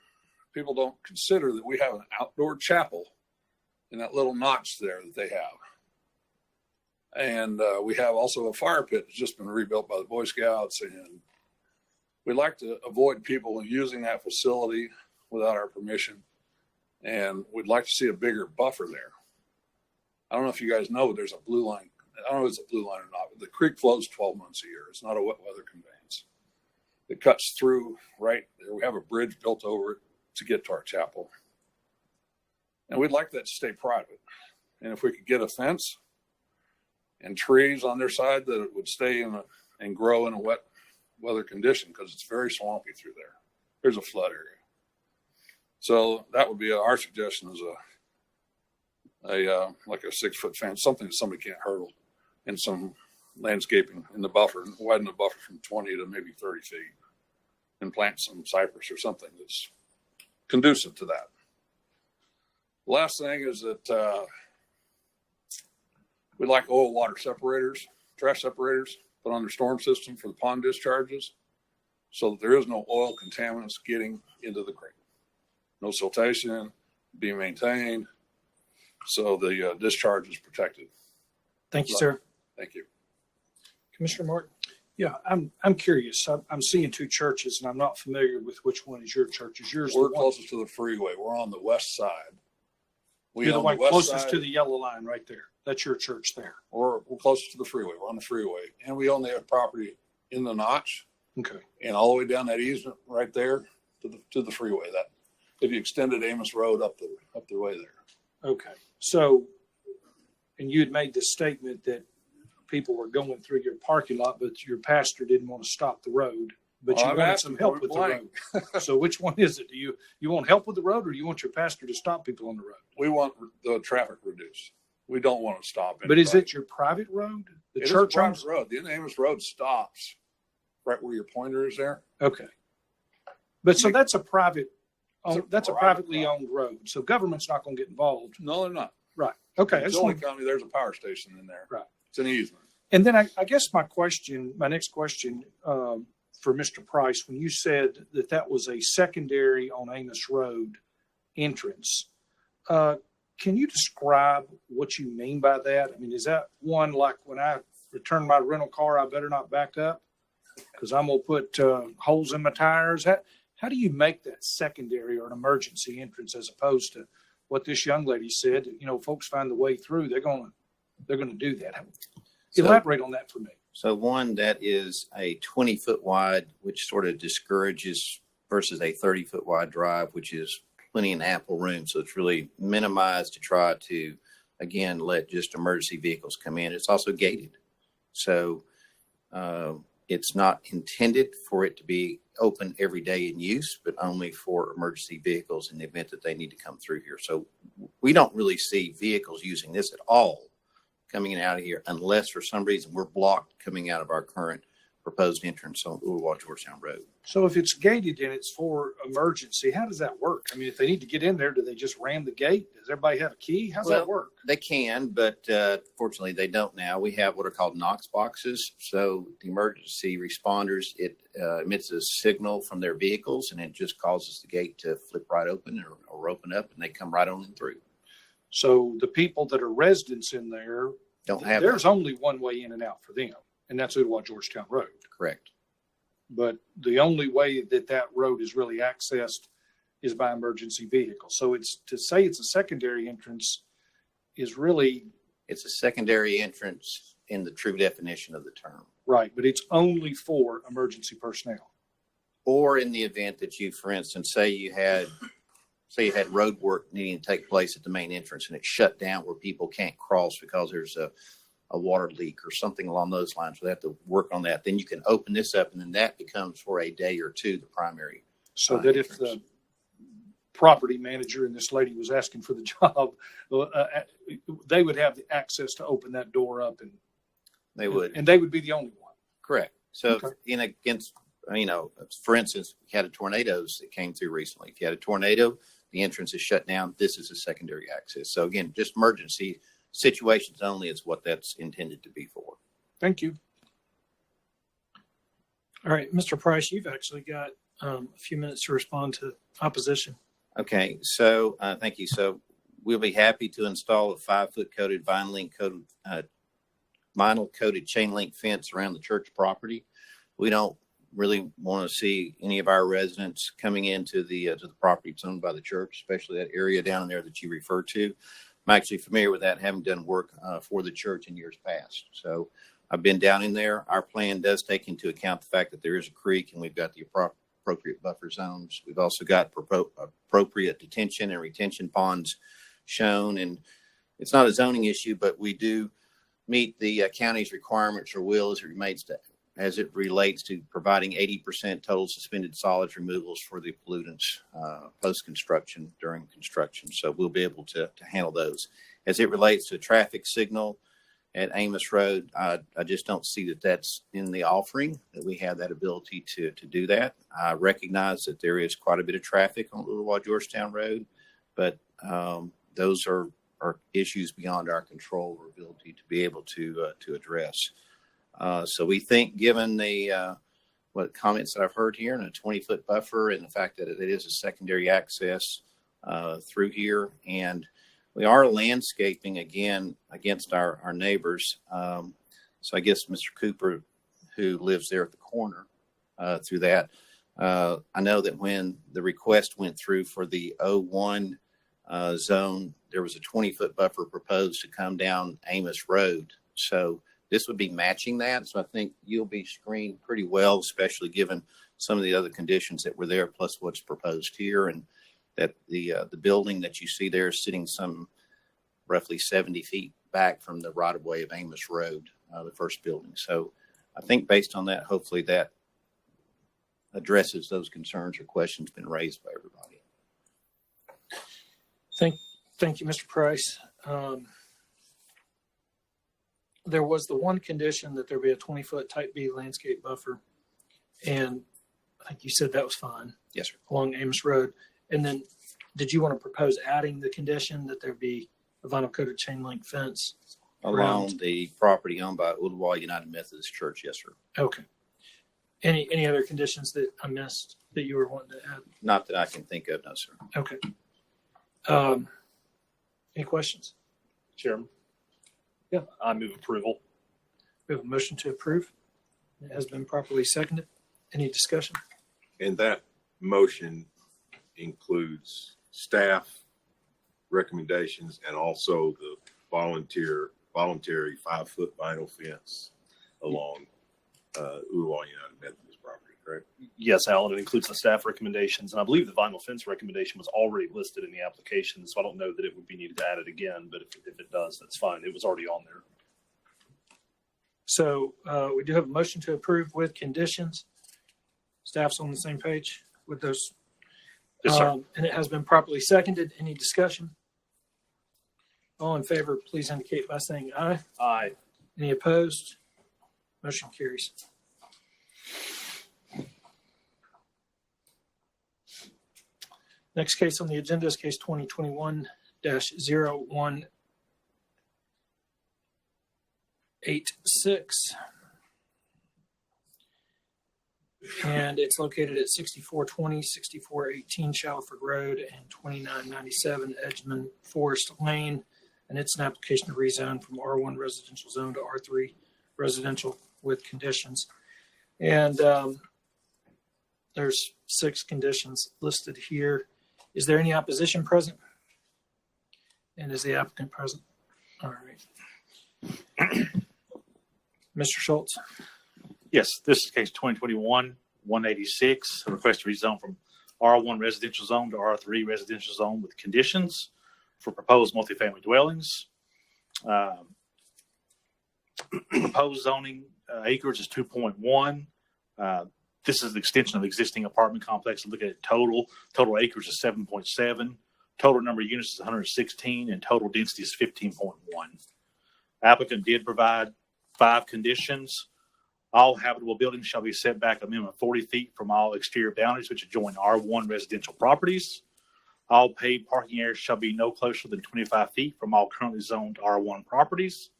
people don't consider that we have an outdoor chapel in that little notch there that they have. And we have also a fire pit that's just been rebuilt by the Boy Scouts. And we like to avoid people using that facility without our permission. And we'd like to see a bigger buffer there. I don't know if you guys know, there's a blue line. I don't know if it's a blue line or not, but the creek flows 12 months a year. It's not a wet weather conveyance. It cuts through right there. We have a bridge built over it to get to our chapel. And we'd like that to stay private. And if we could get a fence and trees on their side, that it would stay in and grow in a wet weather condition, because it's very swampy through there. There's a flood area. So that would be our suggestion, is like a 6-foot fence, something that somebody can't hurdle, and some landscaping in the buffer, widen the buffer from 20 to maybe 30 feet, and plant some cypress or something that's conducive to that. The last thing is that we'd like oil water separators, trash separators, put on their storm system for the pond discharges, so that there is no oil contaminants getting into the creek. No siltation, being maintained, so the discharge is protected. Thank you, sir. Thank you. Commissioner Martin? Yeah, I'm curious. I'm seeing 2 churches, and I'm not familiar with which one is your church. Is yours We're the one? closest to the freeway. We're on the west side. You're the own one west closest side. to the yellow line right there. That's your church there. We're closest to the freeway. We're on the freeway, and we own the property in the notch, Okay. and all the way down that easement right there to the freeway. That if you extended Amos Road up the way there. Okay. So, and you had made this statement that people were going through your parking lot, but your pastor didn't want to stop the road, but you Well, I've wanted asked some him help point with the blank. road. So which one is it? Do you want help with the road, or do you want your pastor to stop people on the road? We want the traffic reduced. We don't want to stop it. But is it your private road? The It is church a private owns? road. The Amos Road stops right where your pointer is there. Okay. But so that's a private, that's a private privately owned road. So government's not going to get involved. No, they're not. Right. Okay. I It's just only want- county. There's a power station in there. Right. It's an easement. And then I guess my next question for Mr. Price, when you said that was a secondary on Amos Road entrance, can you describe what you mean by that? I mean, is that one like when I return my rental car, I better not back up because I'm going to put holes in my tires? How do you make that secondary or an emergency entrance as opposed to what this young lady said? You know, folks find the way through. They're going to do that. Elaborate on that for me. So one that is a 20-foot wide, which sort of discourages, versus a 30-foot wide drive, which is plenty and ample room. So it's really minimized to try to, again, let just emergency vehicles come in. It's also gated. So it's not intended for it to be open every day in use, but only for emergency vehicles in the event that they need to come through here. So we don't really see vehicles using this at all coming in and out of here unless for some reason we're blocked coming out of our current proposed entrance on Ooltewah Georgetown Road. So if it's gated and it's for emergency, how does that work? I mean, if they need to get in there, do they just ram the gate? Does everybody have a key? How's that work? They can, but fortunately they don't now. We have what are called Knox boxes. So the emergency responders, it emits a signal from their vehicles and it just causes the gate to flip right open or open up and they come right on in through. So the people that are residents in there, Don't have there's only one way in and out for them, and that's Ooltewah Georgetown Road. Correct. But the only way that that road is really accessed is by emergency vehicle. So it's to say it's a secondary entrance is really It's a secondary entrance in the true definition of the term. right, but it's only for emergency personnel. Or in the event that you, for instance, say you had road work needing to take place at the main entrance and it's shut down where people can't cross because there's a water leak or something along those lines where they have to work on that, then you can open this up and then that becomes for a day or two the primary. So that if the property manager and this lady was asking for the job, they would have the access to open that door up and They would. and they would be the only one. Correct. So Okay. for instance, if you had a tornado that came through recently, if you had a tornado, the entrance is shut down. This is a secondary access. So again, just emergency situations only is what that's intended to be for. Thank you. All right, Mr. Price, you've actually got a few minutes to respond to opposition. Okay, so thank you. So we'll be happy to install a 5-foot coated vinyl coated chain link fence around the church property. We don't really want to see any of our residents coming into the property that's owned by the church, especially that area down there that you refer to. I'm actually familiar with that, having done work for the church in years past. So I've been down in there. Our plan does take into account the fact that there is a creek and we've got the appropriate buffer zones. We've also got appropriate detention and retention ponds shown. And it's not a zoning issue, but we do meet the county's requirements or will as it relates to providing 80% total suspended solids removals for the pollutants post-construction, during construction. So we'll be able to handle those. As it relates to a traffic signal at Amos Road, I just don't see that that's in the offering, that we have that ability to do that. I recognize that there is quite a bit of traffic on Ooltewah Georgetown Road, but those are issues beyond our control or ability to be able to address. So we think, given the what comments that I've heard here, and a 20-foot buffer, and the fact that it is a secondary access through here, and we are landscaping again against our neighbors. So I guess Mr. Cooper, who lives there at the corner, through that, I know that when the request went through for the 01 zone, there was a 20-foot buffer proposed to come down Amos Road. So this would be matching that. So I think you'll be screened pretty well, especially given some of the other conditions that were there, plus what's proposed here. And that the building that you see there is sitting some roughly 70 feet back from the right of way of Amos Road, the first building. So I think based on that, hopefully that addresses those concerns or questions been raised by everybody. Thank you, Mr. Price. There was the one condition that there be a 20-foot type B landscape buffer. And I think you said that was fine. Yes, sir. Along Amos Road. And then did you want to propose adding the condition that there be a vinyl coated chain link fence Along the property owned by Ooltewah United Methodist Church? Yes, sir. Okay. Any other conditions that I missed that you were wanting to add? Not that I can think of, no, sir. Okay. Any questions? Chairman? Yeah. I move approval. We have a motion to approve. It has been properly seconded. Any discussion? And that motion includes staff recommendations and also the voluntary 5-foot vinyl fence along Ooltewah United Methodist property, correct? Yes, Alan, it includes the staff recommendations, and I believe the vinyl fence recommendation was already listed in the application, so I don't know that it would be needed to add it again, but if it does, that's fine. It was already on there. So we do have a motion to approve with conditions. Staff's on the same page with those. Yes, sir. And it has been properly seconded. Any discussion? All in favor, please indicate by saying aye. Aye. Any opposed? Motion carries. Next case on the agenda is case 2021-0186. And it's located at 6420, 6418 Shalford Road and 2997 Edgemond Forest Lane. And it's an application to rezone from R1 residential zone to R3 residential with conditions. And there's 6 conditions listed here. Is there any opposition present? And is the applicant present? All right. Mr. Schultz. Yes, this is case 2021-186, a request to rezone from R1 residential zone to R3 residential zone with conditions for proposed multifamily dwellings. Proposed zoning acreage is 2.1. This is the extension of existing apartment complex. Look at total acreage is 7.7. Total number of units is 116, and total density is 15.1. Applicant did provide 5 conditions. All habitable buildings shall be set back a minimum of 40 feet from all exterior boundaries which adjoin R1 residential properties. All paved parking areas shall be no closer than 25 feet from all currently zoned R1 properties.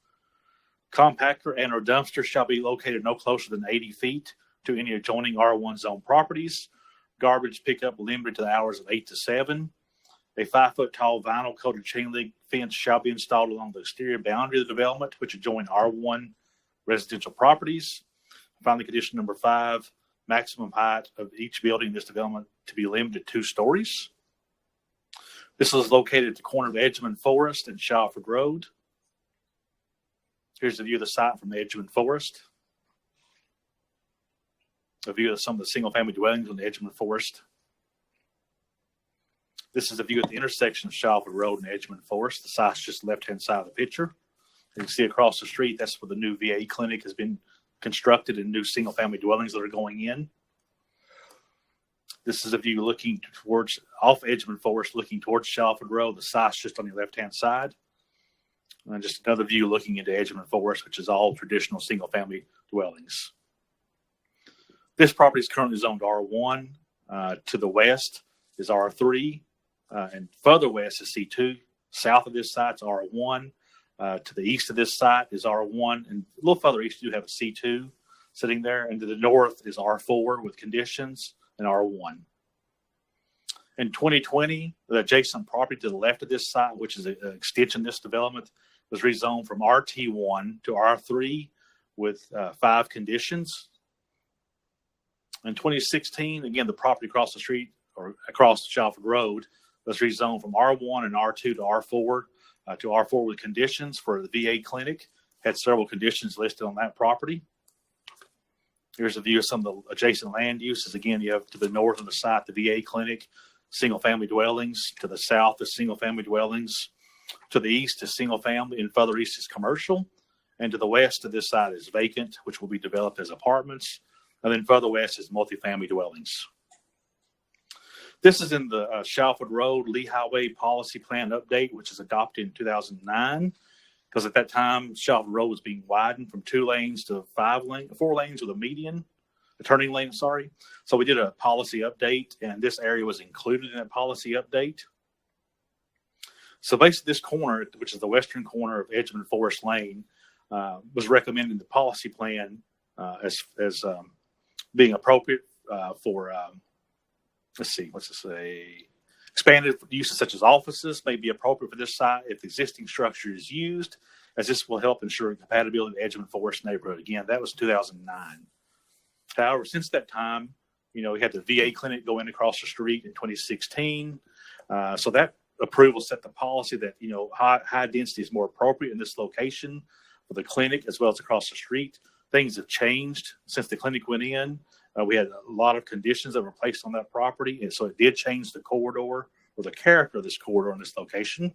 Compactor and or dumpster shall be located no closer than 80 feet to any adjoining R1 zone properties. Garbage pickup limited to the hours of 8 to 7. A 5-foot tall vinyl coated chain link fence shall be installed along the exterior boundary of the development which adjoin R1 residential properties. Finally, condition number 5, maximum height of each building in this development to be limited to 2 stories. This is located at the corner of Edgemond Forest and Shalford Road. Here's a view of the site from Edgemond Forest. A view of some of the single-family dwellings on the Edgemond Forest. This is a view at the intersection of Shalford Road and Edgemond Forest. The site's just the left-hand side of the picture. You can see across the street, that's where the new VA clinic has been constructed and new single-family dwellings that are going in. This is a view looking towards off Edgemond Forest, looking towards Shalford Road. The site's just on the left-hand side. And just another view looking into Edgemond Forest, which is all traditional single-family dwellings. This property is currently zoned R1. To the west is R3, and further west is C2. South of this site is R1. To the east of this site is R1, and a little further east you have a C2 sitting there, and to the north is R4 with conditions and R1. In 2020, the adjacent property to the left of this site, which is an extension of this development, was rezoned from RT1 to R3 with 5 conditions. In 2016, again, the property across the street or across Shalford Road was rezoned from R1 and R2 to R4 with conditions for the VA clinic. Had several conditions listed on that property. Here's a view of some of the adjacent land uses. Again, you have to the north of the site, the VA clinic, single-family dwellings. To the south is single-family dwellings. To the east is single-family, and further east is commercial. And to the west of this site is vacant, which will be developed as apartments. And then further west is multifamily dwellings. This is in the Shalford Road Lee Highway Policy Plan Update, which was adopted in 2009. Because at that time, Shalford Road was being widened from 2 lanes to 4 lanes with a median, a turning lane, sorry. So we did a policy update, and this area was included in that policy update. So basically this corner, which is the western corner of Edgemond Forest Lane, was recommended in the policy plan as being appropriate for, let's see, what's it say? Expanded uses such as offices may be appropriate for this site if the existing structure is used, as this will help ensure compatibility with Edgemond Forest neighborhood. Again, that was 2009. However, since that time, we had the VA clinic go in across the street in 2016. So that approval set the policy that, high density is more appropriate in this location for the clinic as well as across the street. Things have changed since the clinic went in. We had a lot of conditions that were placed on that property, and so it did change the corridor or the character of this corridor in this location.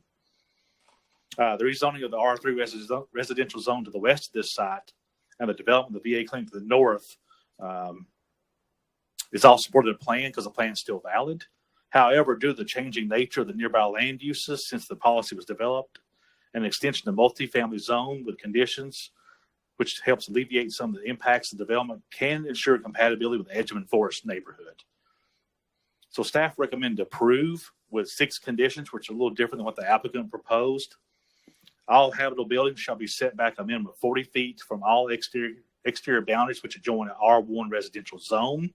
The rezoning of the R3 residential zone to the west of this site and the development of the VA clinic to the north is all supported in the plan because the plan is still valid. However, due to the changing nature of the nearby land uses since the policy was developed, an extension of multifamily zone with conditions which helps alleviate some of the impacts of development, can ensure compatibility with Edgeman Forest neighborhood. So staff recommend to approve with 6 conditions, which are a little different than what the applicant proposed. All habitable buildings shall be set back a minimum of 40 feet from all exterior boundaries which adjoin an R1 residential zone.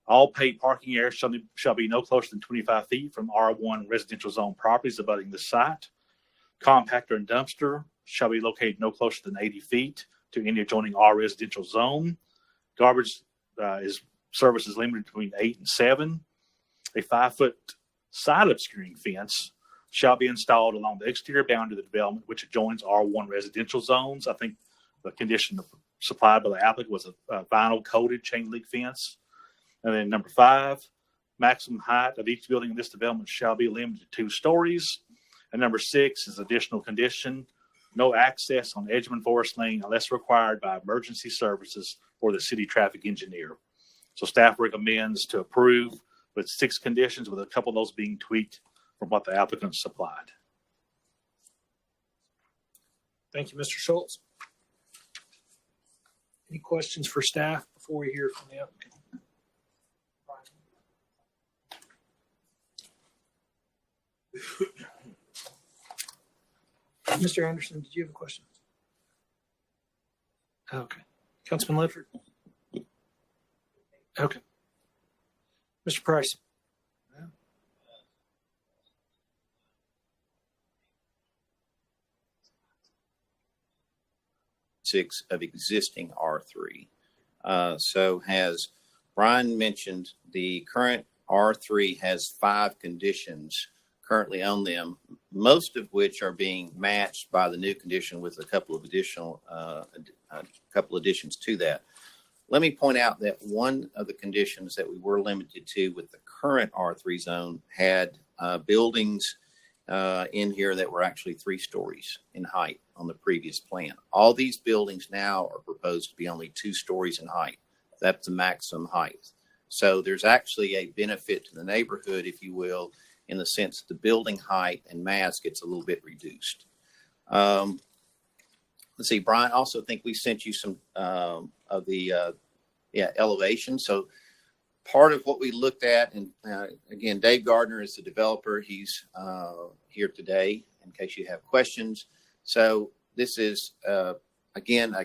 All paid parking areas shall be no closer than 25 feet from R1 residential zone properties abutting the site. Compactor and dumpster shall be located no closer than 80 feet to any adjoining R residential zone. Garbage service is limited between 8 and 7. A 5-foot side obscuring fence shall be installed along the exterior boundary of the development which adjoins R1 residential zones. I think the condition supplied by the applicant was a vinyl coated chain link fence. And then number 5, maximum height of each building in this development shall be limited to 2 stories. And number 6 is additional condition: no access on Edgeman Forest Lane unless required by emergency services or the city traffic engineer. So staff recommends to approve with 6 conditions, with a couple of those being tweaked from what the applicant supplied. Thank you, Mr. Schultz. Any questions for staff before we hear from the applicant? Mr. Anderson, did you have a question? Okay. Councilman Ledford? Okay. Mr. Price? Six of existing R3. So as Brian mentioned, the current R3 has 5 conditions currently on them, most of which are being matched by the new condition with a couple of additions to that. Let me point out that one of the conditions that we were limited to with the current R3 zone had buildings in here that were actually 3 stories in height on the previous plan. All these buildings now are proposed to be only 2 stories in height. That's the maximum height. So there's actually a benefit to the neighborhood, if you will, in the sense that the building height and mass gets a little bit reduced. Let's see, Brian, also think we sent you some of the elevation. So part of what we looked at, and again, Dave Gardner is the developer. He's here today in case you have questions. So this is, again,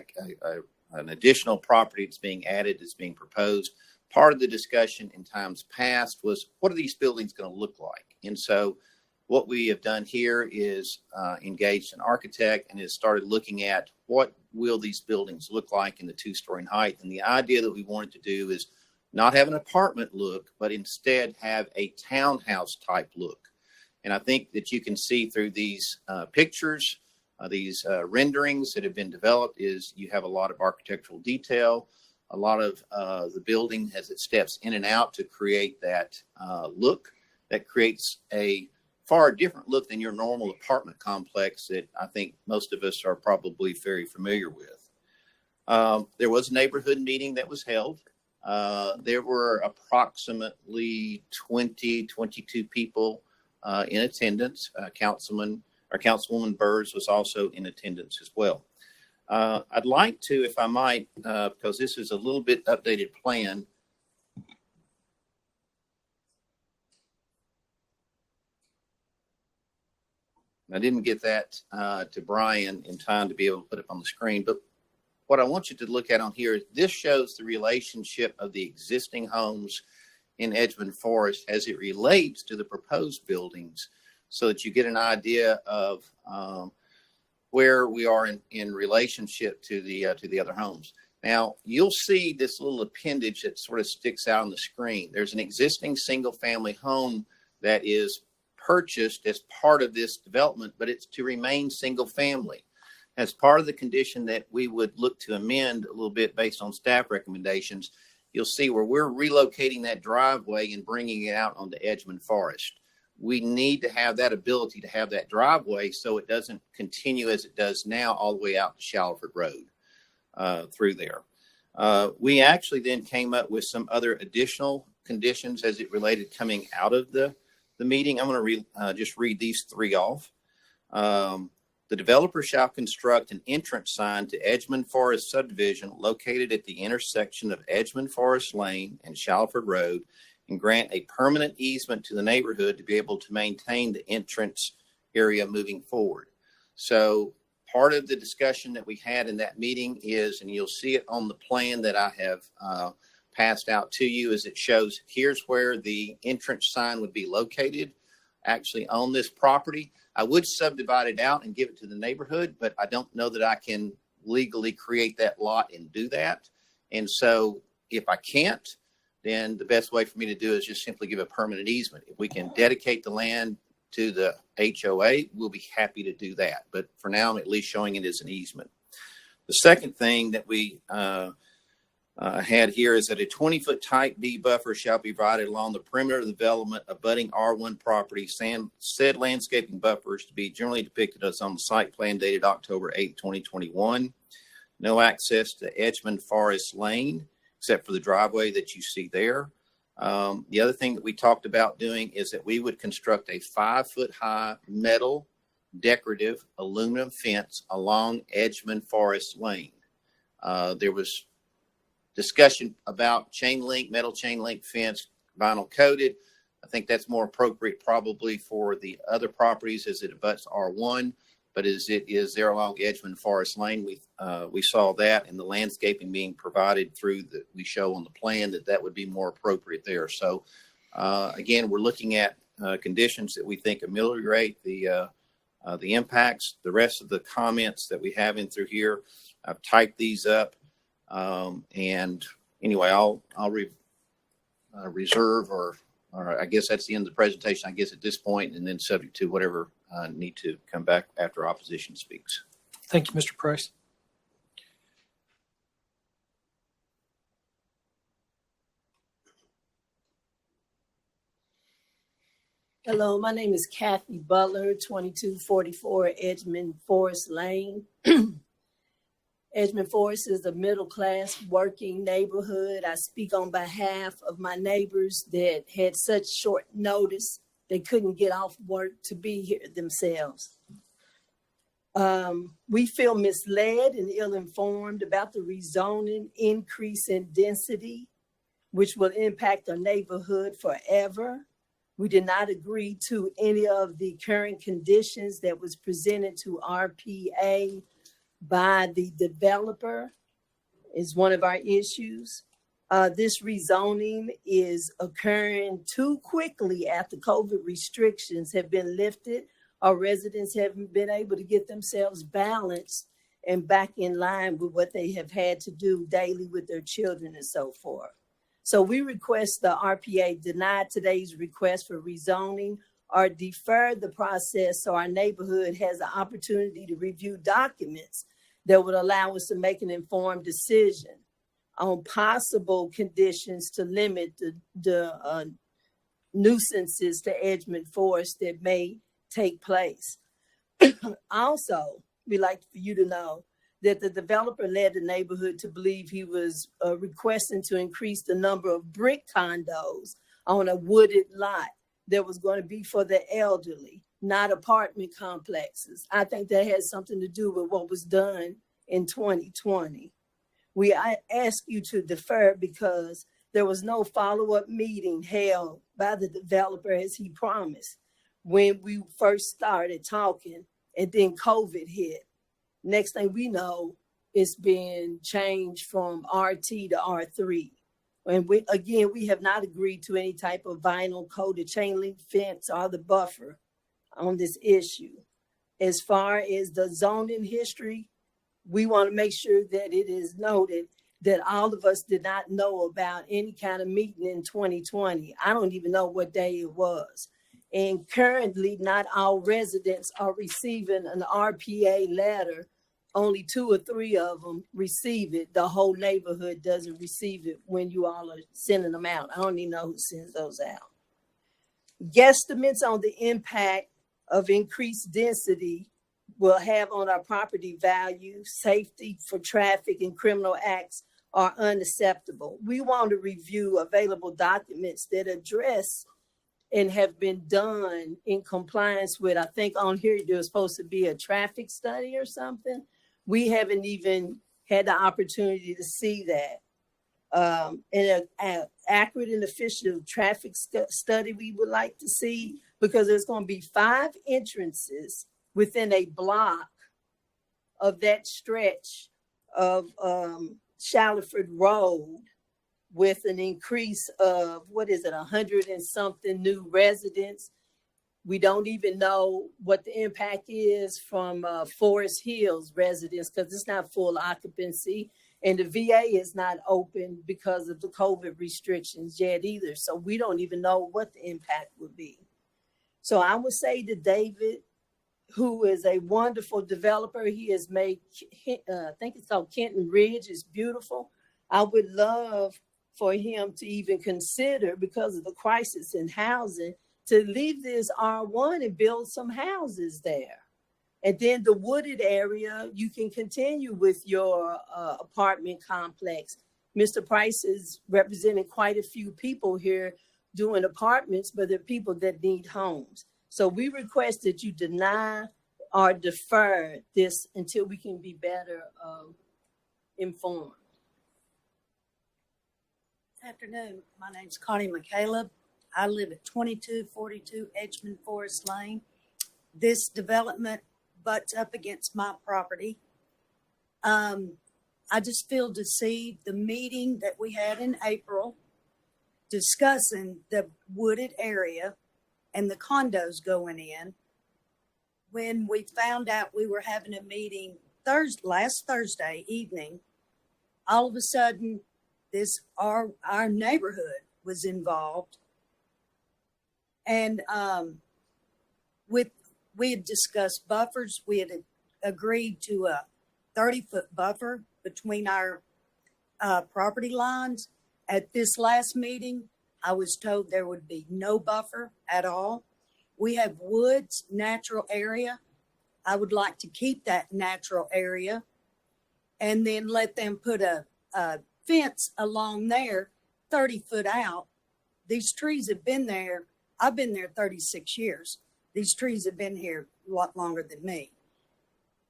an additional property that's being added, that's being proposed. Part of the discussion in times past was, what are these buildings going to look like? And so what we have done here is engaged an architect and has started looking at what will these buildings look like in the 2-story height. And the idea that we wanted to do is not have an apartment look, but instead have a townhouse type look. And I think that you can see through these pictures, these renderings that have been developed, is you have a lot of architectural detail. A lot of the building as it steps in and out to create that look that creates a far different look than your normal apartment complex that I think most of us are probably very familiar with. There was a neighborhood meeting that was held. There were approximately 22 people in attendance. Councilwoman Burrs was also in attendance as well. I'd like to, if I might, because this is a little bit updated plan. I didn't get that to Brian in time to be able to put it on the screen, but what I want you to look at on here is this shows the relationship of the existing homes in Edgeman Forest as it relates to the proposed buildings, so that you get an idea of where we are in relationship to the other homes. Now, you'll see this little appendage that sort of sticks out on the screen. There's an existing single-family home that is purchased as part of this development, but it's to remain single-family. As part of the condition that we would look to amend a little bit based on staff recommendations, you'll see where we're relocating that driveway and bringing it out onto Edgeman Forest. We need to have that ability to have that driveway so it doesn't continue as it does now all the way out to Shallowford Road through there. We actually then came up with some other additional conditions as it related coming out of the meeting. I'm going to just read these 3 off. The developer shall construct an entrance sign to Edgemond Forest subdivision located at the intersection of Edgemond Forest Lane and Shalford Road, and grant a permanent easement to the neighborhood to be able to maintain the entrance area moving forward. So part of the discussion that we had in that meeting is, and you'll see it on the plan that I have passed out to you, is it shows here's where the entrance sign would be located, actually on this property. I would subdivide it out and give it to the neighborhood, but I don't know that I can legally create that lot and do that. And so if I can't, then the best way for me to do is just simply give a permanent easement. If we can dedicate the land to the HOA, we'll be happy to do that. But for now, I'm at least showing it as an easement. The second thing that we had here is that a 20-foot type D buffer shall be provided along the perimeter of the development abutting R1 property. Said landscaping buffers to be generally depicted as on the site plan dated October 8, 2021. No access to Edgemond Forest Lane, except for the driveway that you see there. The other thing that we talked about doing is that we would construct a 5-foot high metal decorative aluminum fence along Edgemond Forest Lane. There was discussion about metal chain link fence, vinyl coated. I think that's more appropriate probably for the other properties as it abuts R1, but as it is there along Edgemond Forest Lane, we saw that, and the landscaping being provided through that we show on the plan that would be more appropriate there. So again, we're looking at conditions that we think ameliorate the impacts. The rest of the comments that we have in through here, I've typed these up. And anyway, I'll reserve or I guess that's the end of the presentation, I guess at this point, and then subject to whatever need to come back after opposition speaks. Thank you, Mr. Price. Hello, my name is Kathy Butler, 2244 Edgemond Forest Lane. Edgemond Forest is a middle-class working neighborhood. I speak on behalf of my neighbors that had such short notice they couldn't get off work to be here themselves. We feel misled and ill-informed about the rezoning increase in density, which will impact our neighborhood forever. We did not agree to any of the current conditions that was presented to RPA by the developer is one of our issues. This rezoning is occurring too quickly after COVID restrictions have been lifted. Our residents haven't been able to get themselves balanced and back in line with what they have had to do daily with their children and so forth. So we request the RPA deny today's request for rezoning or defer the process so our neighborhood has the opportunity to review documents that would allow us to make an informed decision on possible conditions to limit the nuisances to Edgemond Forest that may take place. Also, we'd like for you to know that the developer led the neighborhood to believe he was requesting to increase the number of brick condos on a wooded lot that was going to be for the elderly, not apartment complexes. I think that has something to do with what was done in 2020. We ask you to defer because there was no follow-up meeting held by the developer as he promised when we first started talking, and then COVID hit. Next thing we know, it's been changed from RT to R3. And we have not agreed to any type of vinyl coated chain link fence or the buffer on this issue. As far as the zoning history, we want to make sure that it is noted that all of us did not know about any kind of meeting in 2020. I don't even know what day it was. And currently, not all residents are receiving an RPA letter. Only 2 or 3 of them receive it. The whole neighborhood doesn't receive it when you all are sending them out. I don't even know who sends those out. Guesstimates on the impact of increased density will have on our property value, safety for traffic, and criminal acts are unacceptable. We want to review available documents that address and have been done in compliance with, I think on here, there's supposed to be a traffic study or something. We haven't even had the opportunity to see that. And an accurate and official traffic study we would like to see, because there's going to be 5 entrances within a block of that stretch of Shallowford Road, with an increase of, 100 and something new residents. We don't even know what the impact is from Forest Hills residents, because it's not full occupancy. And the VA is not open because of the COVID restrictions yet either. So we don't even know what the impact would be. So I would say to David, who is a wonderful developer, he has made, I think it's called Kenton Ridge, it's beautiful. I would love for him to even consider, because of the crisis in housing, to leave this R1 and build some houses there. And then the wooded area, you can continue with your apartment complex. Mr. Price is representing quite a few people here doing apartments, but there are people that need homes. So we request that you deny or defer this until we can be better informed. Afternoon. My name's Connie McCaleb. I live at 2242 Edgemond Forest Lane. This development butts up against my property. I just feel deceived. The meeting that we had in April discussing the wooded area and the condos going in, when we found out we were having a meeting last Thursday evening, all of a sudden our neighborhood was involved. And we had discussed buffers. We had agreed to a 30-foot buffer between our property lines. At this last meeting, I was told there would be no buffer at all. We have woods, natural area. I would like to keep that natural area and then let them put a fence along there 30 foot out. These trees have been there. I've been there 36 years. These trees have been here a lot longer than me.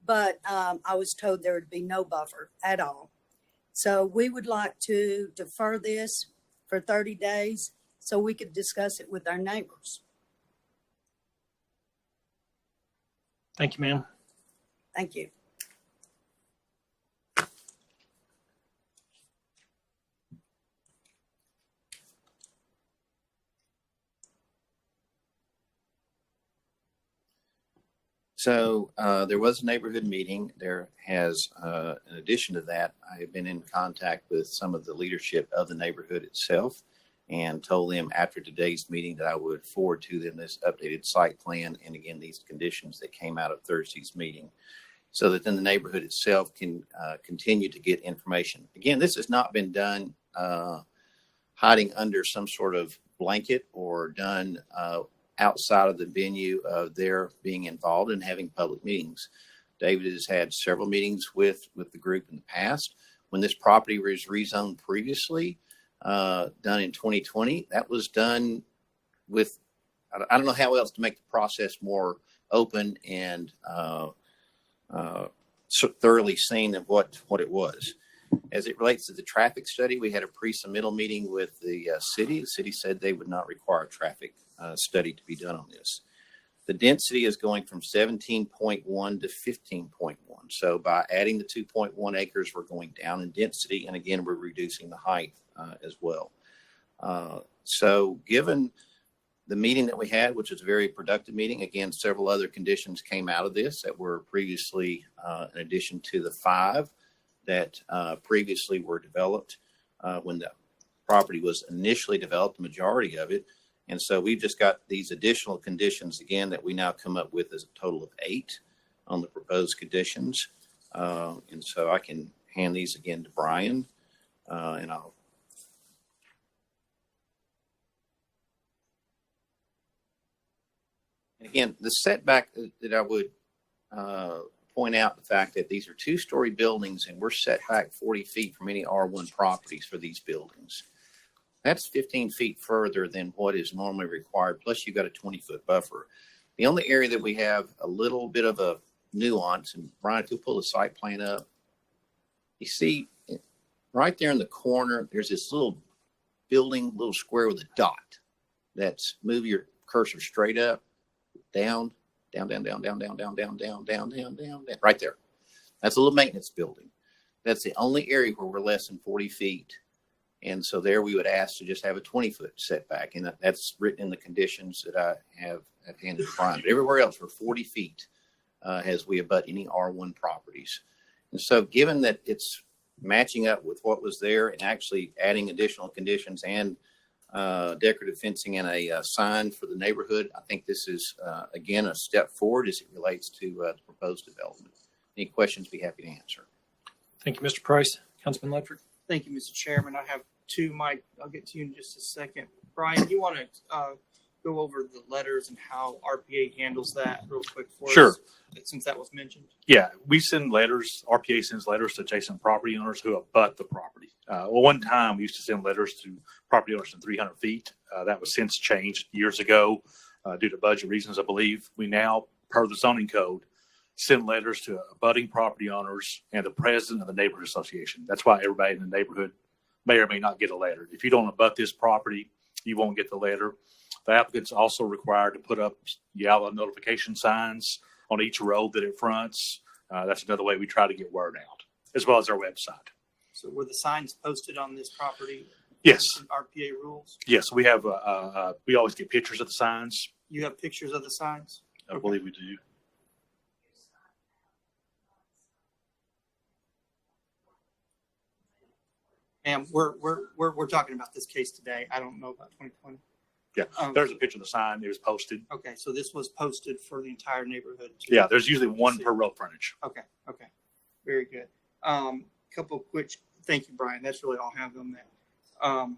But I was told there would be no buffer at all. So we would like to defer this for 30 days so we could discuss it with our neighbors. Thank you, ma'am. Thank you. So there was a neighborhood meeting. There has, in addition to that, I have been in contact with some of the leadership of the neighborhood itself and told them after today's meeting that I would forward to them this updated site plan and again these conditions that came out of Thursday's meeting, so that then the neighborhood itself can continue to get information. Again, this has not been done hiding under some sort of blanket or done outside of the venue of their being involved in having public meetings. David has had several meetings with the group in the past. When this property was rezoned previously, done in 2020, that was done with, I don't know how else to make the process more open and thoroughly seen of what it was. As it relates to the traffic study, we had a pre-submittal meeting with the city. The city said they would not require a traffic study to be done on this. The density is going from 17.1 to 15.1. So by adding the 2.1 acres, we're going down in density. And again, we're reducing the height as well. So given the meeting that we had, which was a very productive meeting, again, several other conditions came out of this that were previously, in addition to the 5 that previously were developed when the property was initially developed, the majority of it. And so we've just got these additional conditions again that we now come up with as a total of 8 on the proposed conditions. And so I can hand these again to Brian and I'll. Again, the setback that I would point out the fact that these are 2-story buildings and we're set back 40 feet from any R1 properties for these buildings. That's 15 feet further than what is normally required. Plus, you've got a 20-foot buffer. The only area that we have a little bit of a nuance, and Brian, if you pull the site plan up, you see right there in the corner, there's this little building, little square with a dot. That's move your cursor straight up, down, down, down, down, down, down, down, down, down, down, down, down, down, right there. That's a little maintenance building. That's the only area where we're less than 40 feet. And so there we would ask to just have a 20-foot setback. And that's written in the conditions that I have handed to Brian. But everywhere else, we're 40 feet as we abut any R1 properties. And so given that it's matching up with what was there and actually adding additional conditions and decorative fencing and a sign for the neighborhood, I think this is, again, a step forward as it relates to the proposed development. Any questions, be happy to answer. Thank you, Mr. Price. Councilman Ledford. Thank you, Mr. Chairman. I have two, Mike. I'll get to you in just a second. Brian, you want to go over the letters and how RPA handles that real quick for Sure. us, since that was mentioned? Yeah, we send letters, RPA sends letters to adjacent property owners who abut the property. One time we used to send letters to property owners in 300 feet. That was since changed years ago due to budget reasons, I believe. We now, per the zoning code, send letters to abutting property owners and the president of the neighborhood association. That's why everybody in the neighborhood may or may not get a letter. If you don't abut this property, you won't get the letter. The applicant's also required to put up yellow notification signs on each road that it fronts. That's another way we try to get word out, as well as our website. So were the signs posted on this property? Yes. RPA rules? Yes, we have, we always get pictures of the signs. You have pictures of the signs? I believe we do. And we're talking about this case today. I don't know about 2020. Yeah, there's a picture of the sign. It was posted. Okay, so this was posted for the entire neighborhood. Yeah, there's usually one per road frontage. Okay, very good. Couple of quick, thank you, Brian. That's really all I have on that.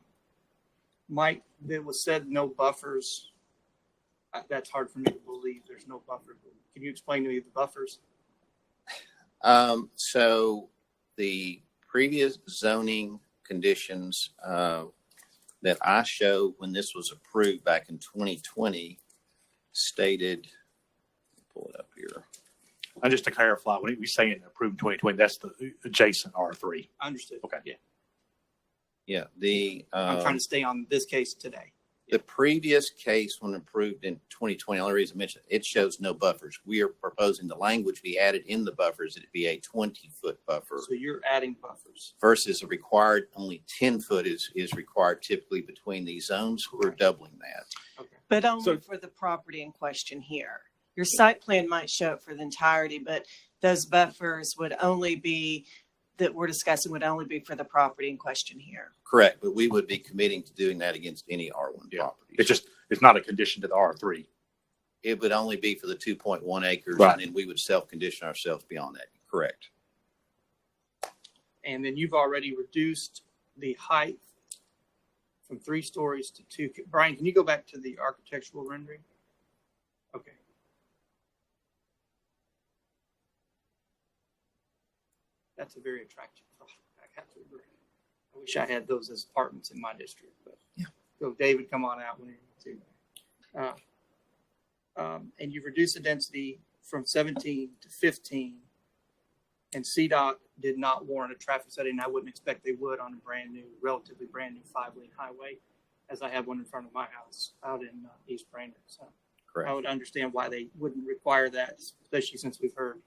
Mike, there was said no buffers. That's hard for me to believe. There's no buffers. Can you explain to me the buffers? So the previous zoning conditions that I showed when this was approved back in 2020 stated, pull it up here. And just to clarify, when we say it approved in 2020, that's the adjacent R3. Understood. Okay. Yeah. I'm trying to stay on this case today. The previous case, when approved in 2020, the only reason I mentioned it shows no buffers. We are proposing the language be added in the buffers. It'd be a 20-foot buffer. So you're adding buffers. Versus a required, only 10 foot is required typically between these zones. We're doubling that. Okay. But only for the property in question here. Your site plan might show it for the entirety, but those buffers would only be, that we're discussing would only be for the property in question here. Correct, but we would be committing to doing that against any R1 properties. It's not a condition to the R3. It would only be for the 2.1 acres, Right. and then we would self-condition ourselves beyond that. Correct. And then you've already reduced the height from 3 stories to 2. Brian, can you go back to the architectural rendering? Okay. That's a very attractive product. I have to agree. I wish I had those as apartments in my district, but so David, come on out when you want to. And you've reduced the density from 17 to 15. And CDOT did not warrant a traffic study, and I wouldn't expect they would on a relatively brand new 5-lane highway, as I have one in front of my house out in East Brainerd. So Correct. I would understand why they wouldn't require that, especially since we've heard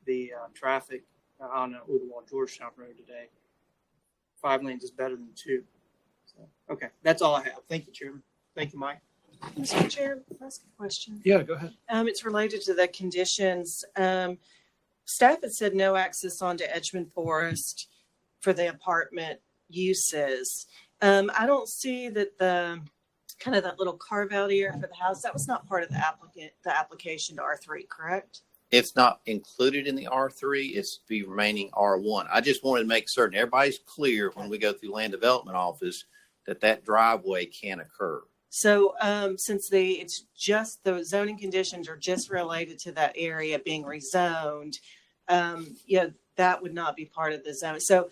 the traffic on Ooltewah Georgetown Road today. 5 lanes is better than 2. So, okay, that's all I have. Thank you, Chairman. Thank you, Mike. Mr. Chair, can I ask a question? Yeah, go ahead. It's related to the conditions. Staff had said no access onto Edgemond Forest for the apartment uses. I don't see that the kind of that little carve out area for the house, that was not part of the application to R3, correct? It's not included in the R3. It's the remaining R1. I just wanted to make certain everybody's clear when we go through land development office that driveway can occur. So since it's just the zoning conditions are just related to that area being rezoned, that would not be part of the zone. So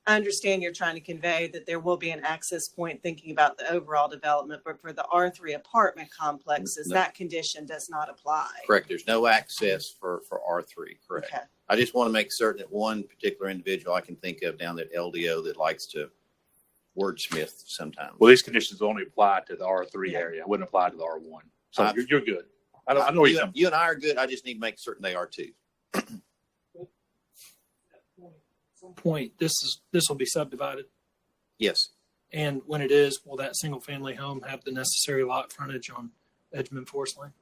I understand you're trying to convey that there will be an access point thinking about the overall development, but for the R3 apartment complexes, No. that condition does not apply. Correct. There's no access for R3. Correct. Okay. I just want to make certain that one particular individual I can think of down at LDO that likes to wordsmith sometimes. Well, these conditions only apply to the R3 Yeah. area. It wouldn't apply to the R1. So I- you're good. I know where you're coming. You and I are good. I just need to make certain they are too. Point, this will be subdivided. Yes. And when it is, will that single family home have the necessary lot frontage on Edgemond Forest Lane?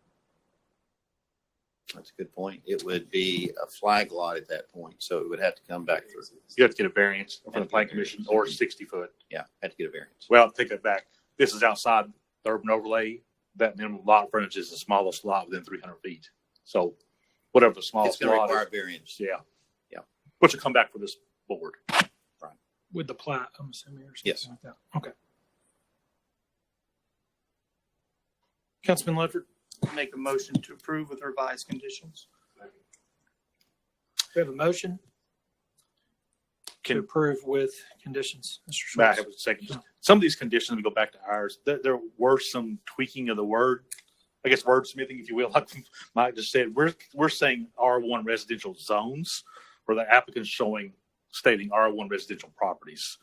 That's a good point. It would be a flag lot at that point, so it would have to come back through. You have to get a variance from the Plan Commission or 60 foot. Yeah, had to get a variance. Well, take that back. This is outside the urban overlay. That minimum lot frontage is the smallest lot within 300 feet. So whatever the It's smallest going to lot require is, a variance. yeah. Yeah. Which will come back for this board. With the plat, I'm assuming, or something Yes. like that. Okay. Councilman Ledford, Make a motion to approve with revised conditions. we have a motion to Can approve with conditions. Mr. May I Schwartz. have a second? Some of these conditions, we go back to ours, there were some tweaking of the word, I guess wordsmithing, if you will, like Mike just said. We're saying R1 residential zones, where the applicant's stating R1 residential properties.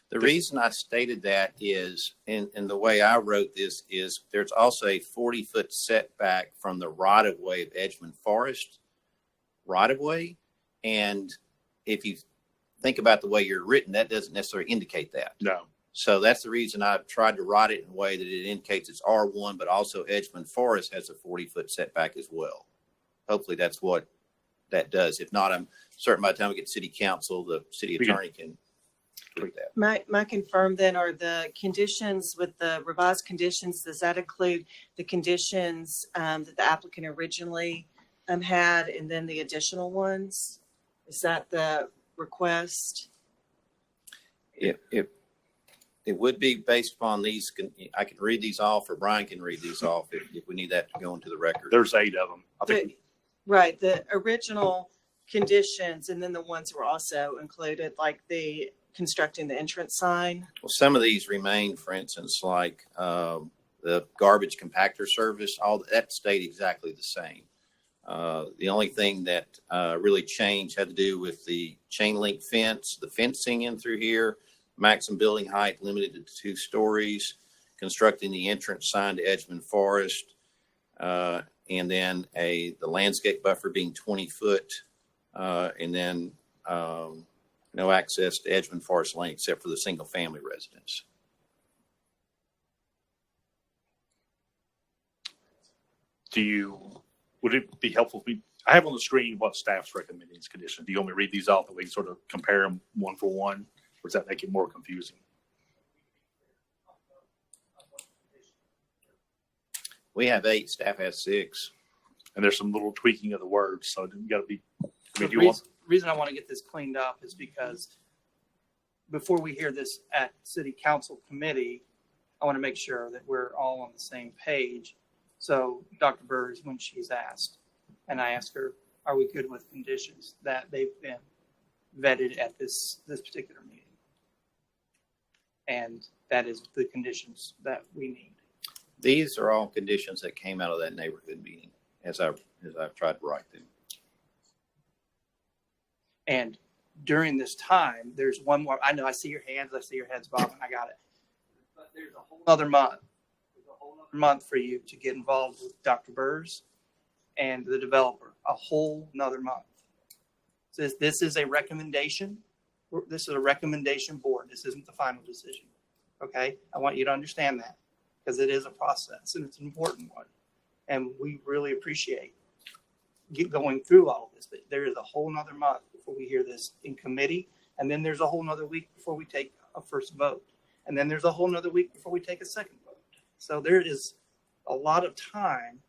The reason I stated that is, and the way I wrote this is, there's also a 40-foot setback from the right-of-way of Edgemond Forest right-of-way. And if you think about the way you're written, that doesn't necessarily indicate that. No. So that's the reason I've tried to write it in a way that it indicates it's R1, but also Edgemond Forest has a 40-foot setback as well. Hopefully that's what that does. If not, I'm certain by the time we get city council, the city attorney can tweak that. Might confirm then, are the conditions with the revised conditions, does that include the conditions that the applicant originally had and then the additional ones? Is that the request? It would be based upon these. I can read these off, or Brian can read these off if we need that to go into the record. There's 8 of them. I think Right, the original conditions and then the ones were also included, like the constructing the entrance sign. Well, some of these remain, for instance, like the garbage compactor service, all that stayed exactly the same. The only thing that really changed had to do with the chain link fence, the fencing in through here, maximum building height limited to 2 stories, constructing the entrance sign to Edgemond Forest, and then the landscape buffer being 20 foot, and then no access to Edgemond Forest Lane except for the single family residence. Would it be helpful if I have on the screen what staff's recommending these conditions? Do you want me to read these off that we can sort of compare them one for one? Or does that make it more confusing? We have 8, staff has 6. And there's some little tweaking of the words, so you got to be. The reason I want to get this cleaned up is because before we hear this at city council committee, I want to make sure that we're all on the same page. So Dr. Burrs, when she's asked, and I ask her, are we good with conditions, that they've been vetted at this particular meeting? And that is the conditions that we need. These are all conditions that came out of that neighborhood meeting as I've tried to write them. And during this time, there's one more. I know I see your hands. I see your heads bobbing. I got it. But there's a whole other month. There's a whole other month for you to get involved with Dr. Burrs and the developer. A whole nother month. So this is a recommendation. This is a recommendation board. This isn't the final decision. Okay? I want you to understand that because it is a process and it's an important one. And we really appreciate going through all of this. But there is a whole nother month before we hear this in committee. And then there's a whole nother week before we take a first vote. And then there's a whole nother week before we take a second vote. So there is a lot of time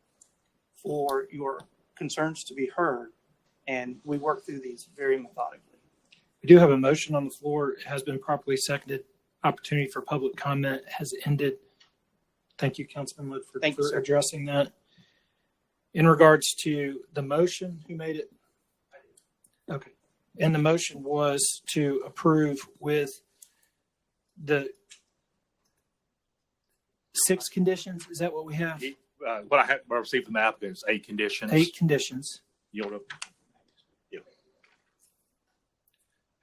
for your concerns to be heard. And we work through these very methodically. We do have a motion on the floor. It has been properly seconded. Opportunity for public comment has ended. Thank you, Councilman Woodford, for addressing that. In regards to the motion, who made it? Okay. And the motion was to approve with the 6 conditions. Is that what we have? What I have received from the applicant is 8 conditions. 8 conditions. You want to,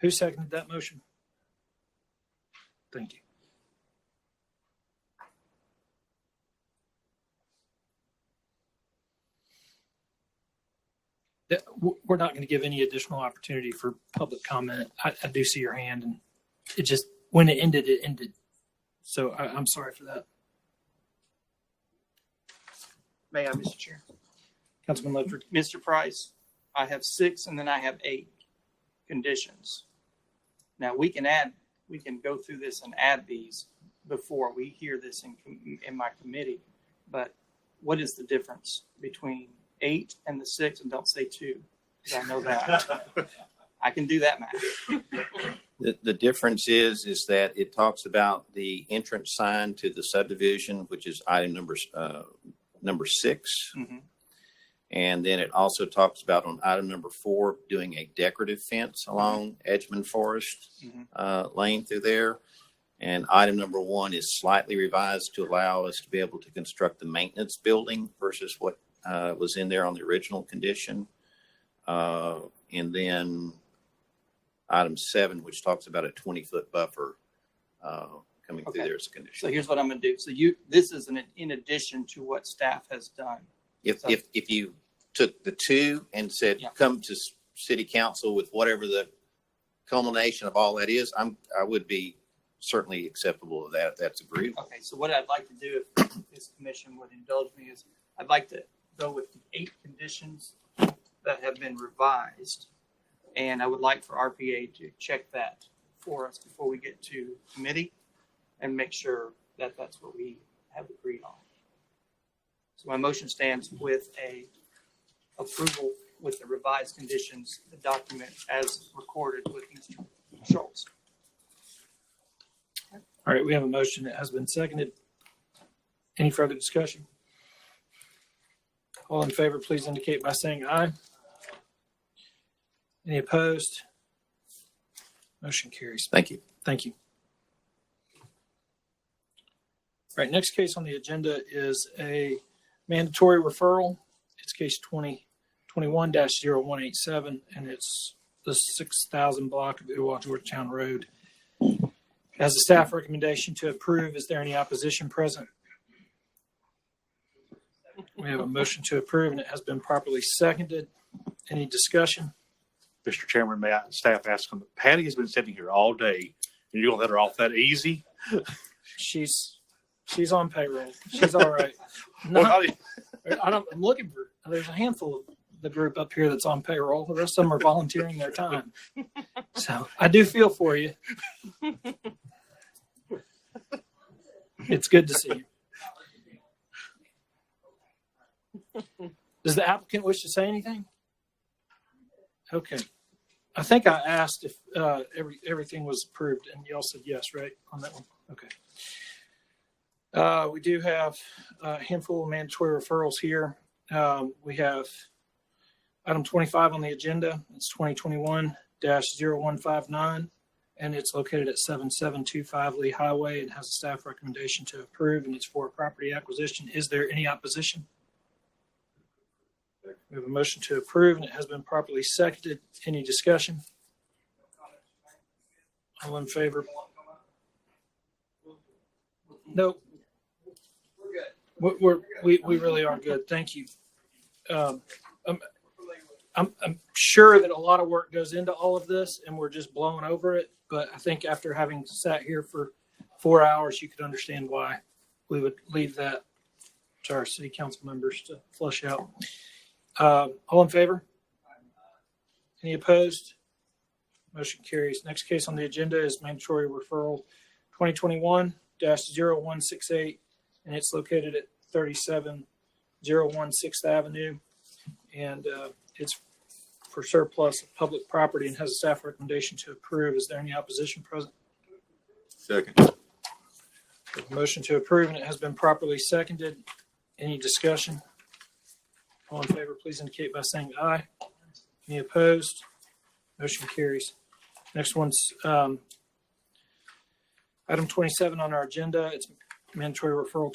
Who seconded that motion? Thank you. We're not going to give any additional opportunity for public comment. I do see your hand, and it just, when it ended, it ended. So I'm sorry for that. May I, Mr. Chair? Councilman Ledford. Mr. Price, I have 6 and then I have 8 conditions. Now we can go through this and add these before we hear this in my committee. But what is the difference between 8 and the 6? And don't say 2, because I know that. I can do that math. The difference is that it talks about the entrance sign to the subdivision, which is item number 6. Mm-hmm. And then it also talks about on item number 4, doing a decorative fence along Edgemond Forest lane through there. And item number 1 is slightly revised to allow us to be able to construct the maintenance building versus what was in there on the original condition. And then item 7, which talks about a 20-foot buffer coming through there as a condition. So here's what I'm going to do. So this is in addition to what staff has done. If you took the 2 and said, come to city council with whatever the culmination of all that is, I would be certainly acceptable of that if that's agreed. Okay, so what I'd like to do, if this commission would indulge me, is I'd like to go with the 8 conditions that have been revised. And I would like for RPA to check that for us before we get to committee and make sure that that's what we have agreed on. So my motion stands with a approval with the revised conditions, the document as recorded with Mr. Schultz. All right, we have a motion that has been seconded. Any further discussion? All in favor, please indicate by saying aye. Any opposed? Motion carries. Thank you. Thank you. All right, next case on the agenda is a mandatory referral. It's case 2021-0187, and it's the 6,000 block of Uwa Georgetown Road. As a staff recommendation to approve, is there any opposition present? We have a motion to approve, and it has been properly seconded. Any discussion? Mr. Chairman, may I, staff ask him, Patty has been sitting here all day, and you're going to let her off that easy? She's on payroll. She's all right. No, I'm looking for, there's a handful of the group up here that's on payroll. The rest of them are volunteering their time. So I do feel for you. It's good to see you. Does the applicant wish to say anything? Okay. I think I asked if everything was approved, and y'all said yes, right, on that one? Okay. We do have a handful of mandatory referrals here. We have item 25 on the agenda. It's 2021-0159, and it's located at 7725 Lee Highway. It has a staff recommendation to approve, and it's for a property acquisition. Is there any opposition? We have a motion to approve, and it has been properly seconded. Any discussion? All in favor? Nope. We really are good. Thank you. I'm sure that a lot of work goes into all of this, and we're just blowing over it. But I think after having sat here for 4 hours, you could understand why we would leave that to our city council members to flush out. All in favor? Any opposed? Motion carries. Next case on the agenda is mandatory referral 2021-0168, and it's located at 3701 6th Avenue. And it's for surplus of public property and has a staff recommendation to approve. Is there any opposition present? Second. Motion to approve, and it has been properly seconded. Any discussion? All in favor, please indicate by saying aye. Any opposed? Motion carries. Next one's item 27 on our agenda. It's mandatory referral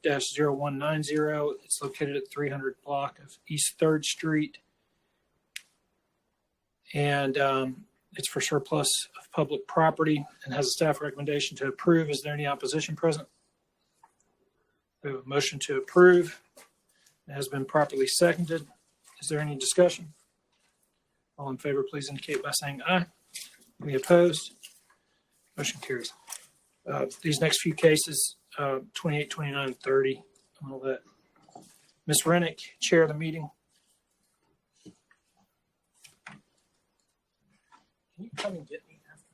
2021-0190. It's located at 300 block of East 3rd Street. And it's for surplus of public property and has a staff recommendation to approve. Is there any opposition present? We have a motion to approve. It has been properly seconded. Is there any discussion? All in favor, please indicate by saying aye. Any opposed? Motion carries. These next few cases, 28, 29, and 30, all that. Ms. Rennick, chair of the meeting. Can you come and get me after?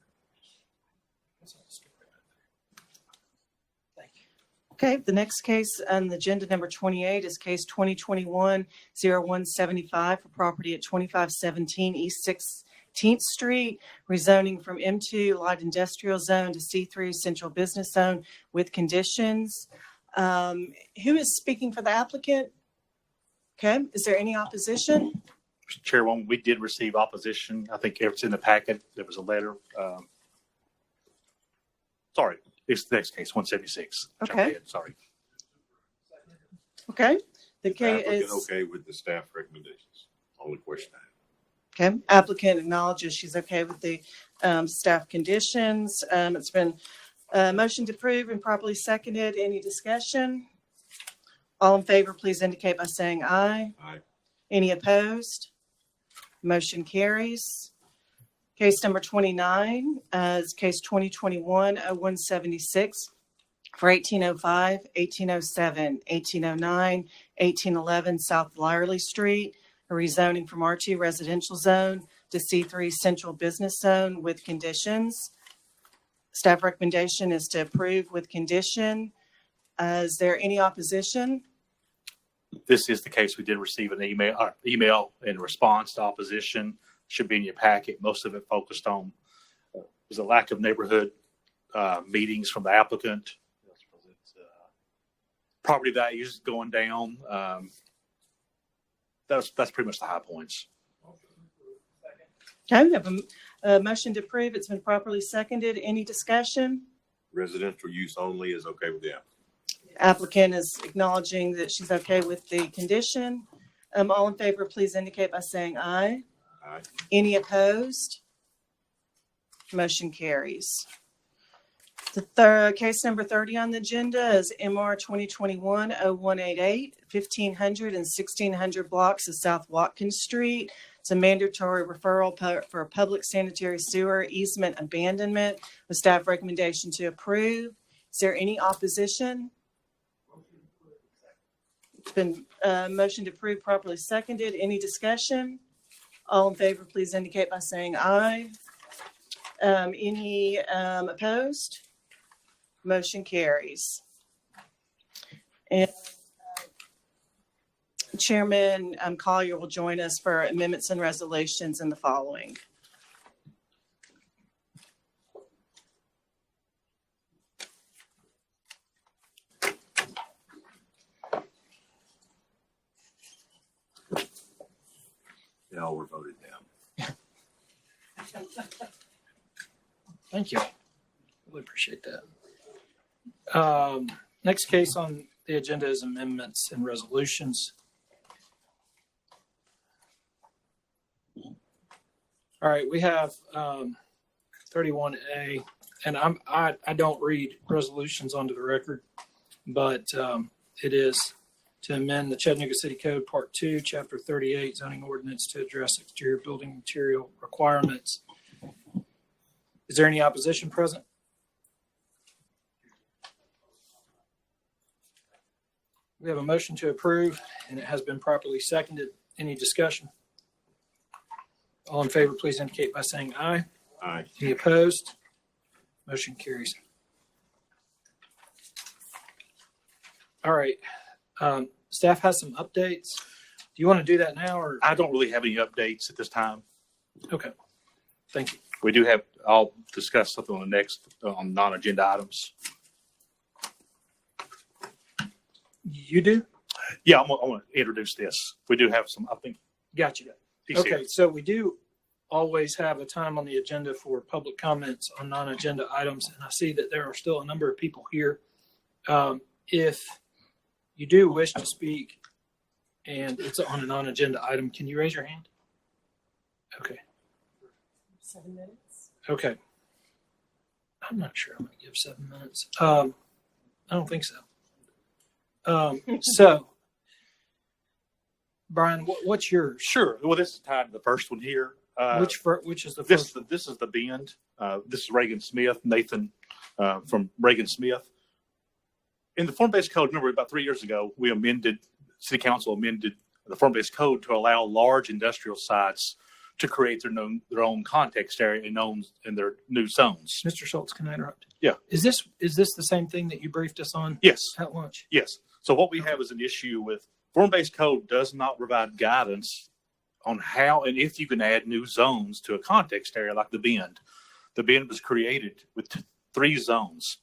Thank you. Okay, the next case on the agenda number 28 is case 2021-0175 for property at 2517 East 16th Street, rezoning from M2 Light Industrial Zone to C3 Central Business Zone with conditions. Who is speaking for the applicant? Okay, is there any opposition? Mr. Chairwoman, we did receive opposition. I think it's in the packet. There was a letter. Sorry, it's the next case, 176. Okay. Sorry. Okay, the case Applicant is, okay with the staff recommendations? Only question I have. okay, applicant acknowledges she's okay with the staff conditions. It's been motion to approve and properly seconded. Any discussion? All in favor, please indicate by saying aye. Aye. Any opposed? Motion carries. Case number 29 is case 2021-0176 for 1805, 1807, 1809, 1811 South Lyerly Street, a rezoning from R2 Residential Zone to C3 Central Business Zone with conditions. Staff recommendation is to approve with condition. Is there any opposition? This is the case. We did receive an email in response to opposition. Should be in your packet. Most of it focused on was a lack of neighborhood meetings from the applicant. Property values going down. That's pretty much the high points. Okay, we have a motion to approve. It's been properly seconded. Any discussion? Residential use only is okay with the applicant. Applicant is acknowledging that she's okay with the condition. All in favor, please indicate by saying aye. Aye. Any opposed? Motion carries. The third case number 30 on the agenda is MR 2021-0188, 1500 and 1600 blocks of South Watkins Street. It's a mandatory referral for public sanitary sewer easement abandonment with staff recommendation to approve. Is there any opposition? It's been motion to approve, properly seconded. Any discussion? All in favor, please indicate by saying aye. Any opposed? Motion carries. And Chairman Collier will join us for amendments and resolutions in the following. They all were voted down. Thank you. Really appreciate that. Next case on the agenda is amendments and resolutions. All right, we have 31A, and I don't read resolutions onto the record, but it is to amend the Chattanooga City Code Part 2, Chapter 38, zoning ordinance to address exterior building material requirements. Is there any opposition present? We have a motion to approve, and it has been properly seconded. Any discussion? All in favor, please indicate by saying aye. Aye. Any opposed? Motion carries. All right. Staff has some updates. Do you want to do that now, or? I don't really have any updates at this time. Okay. Thank you. We do have, I'll discuss something on the next, on non-agenda items. You do? Yeah, I want to introduce this. We do have some, I think. Gotcha. He's Okay, here. so we do always have a time on the agenda for public comments on non-agenda items, and I see that there are still a number of people here. If you do wish to speak and it's on a non-agenda item, can you raise your hand? Okay. 7 minutes. Okay. I'm not sure I'm going to give 7 minutes. I don't think so. So, Brian, what's yours? Sure. Well, this is tied to the first one here. Which is the first? This is the bend. This is Reagan Smith, Nathan from Reagan Smith. In the form-based code, remember about 3 years ago, City Council amended the form-based code to allow large industrial sites to create their own context area in their new zones. Mr. Schultz, can I interrupt? Yeah. Is this the same thing that you briefed us on? Yes. At lunch? Yes. So what we have is an issue with form-based code does not provide guidance on how and if you can add new zones to a context area like the bend. The bend was created with 3 zones.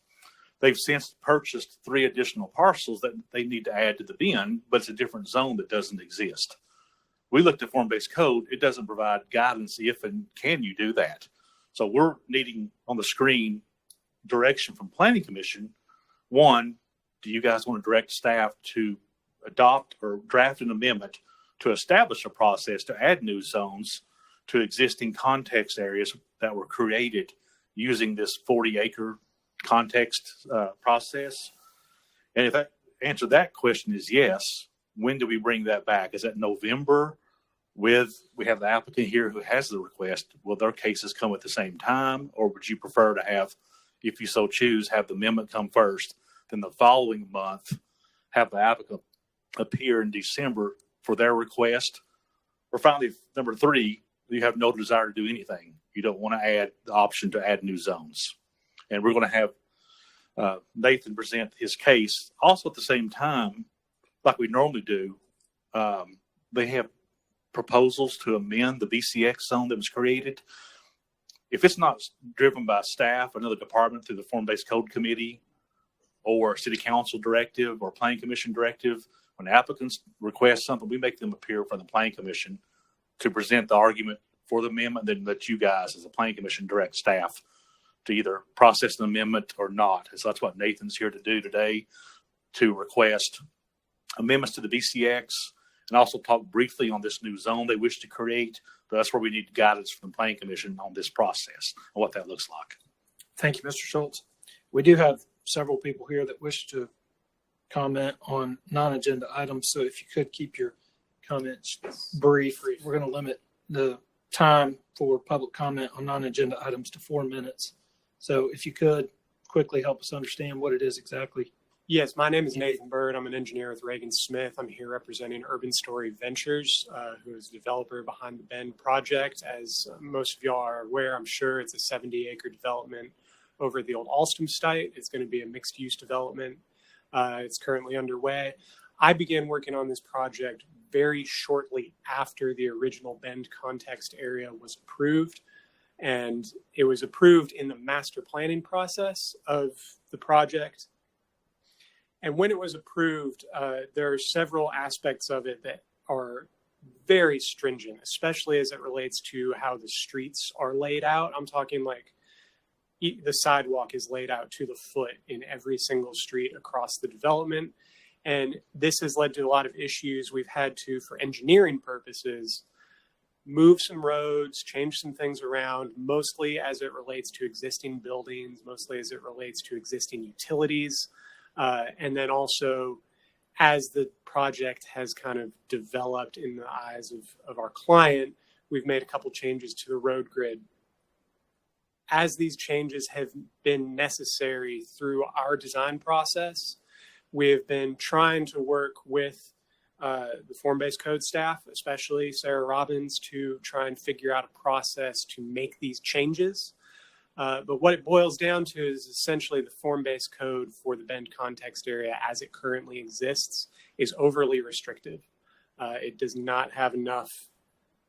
They've since purchased 3 additional parcels that they need to add to the bend, but it's a different zone that doesn't exist. We looked at form-based code. It doesn't provide guidance if and can you do that. So we're needing on the screen direction from Planning Commission. One, do you guys want to direct staff to adopt or draft an amendment to establish a process to add new zones to existing context areas that were created using this 40-acre context process? And if that answer that question is yes, when do we bring that back? Is that November? We have the applicant here who has the request. Will their cases come at the same time, or would you prefer to have, if you so choose, have the amendment come first, then the following month have the applicant appear in December for their request? Or finally, number 3, you have no desire to do anything. You don't want to add the option to add new zones. And we're going to have Nathan present his case. Also at the same time, like we normally do, they have proposals to amend the BCX zone that was created. If it's not driven by staff, another department through the form-based code committee or city council directive or planning commission directive, when applicants request something, we make them appear for the planning commission to present the argument for the amendment, then let you guys as a planning commission direct staff to either process an amendment or not. And so that's what Nathan's here to do today, to request amendments to the BCX and also talk briefly on this new zone they wish to create. But that's where we need guidance from the planning commission on this process and what that looks like. Thank you, Mr. Schultz. We do have several people here that wish to comment on non-agenda items. So if you could keep your comments brief, we're going to limit the time for public comment on non-agenda items to 4 minutes. So if you could quickly help us understand what it is exactly. Yes, my name is Nathan Bird. I'm an engineer with Reagan Smith. I'm here representing Urban Story Ventures, who is the developer behind the Bend project. As most of y'all are aware, I'm sure it's a 70-acre development over at the old Alstom site. It's going to be a mixed-use development. It's currently underway. I began working on this project very shortly after the original Bend context area was approved. And it was approved in the master planning process of the project. And when it was approved, there are several aspects of it that are very stringent, especially as it relates to how the streets are laid out. I'm talking like the sidewalk is laid out to the foot in every single street across the development. And this has led to a lot of issues. We've had to, for engineering purposes, move some roads, change some things around, mostly as it relates to existing buildings, mostly as it relates to existing utilities. And then also, as the project has kind of developed in the eyes of our client, we've made a couple changes to the road grid. As these changes have been necessary through our design process, we have been trying to work with the form-based code staff, especially Sarah Robbins, to try and figure out a process to make these changes. But what it boils down to is essentially the form-based code for the Bend context area as it currently exists is overly restrictive. It does not have enough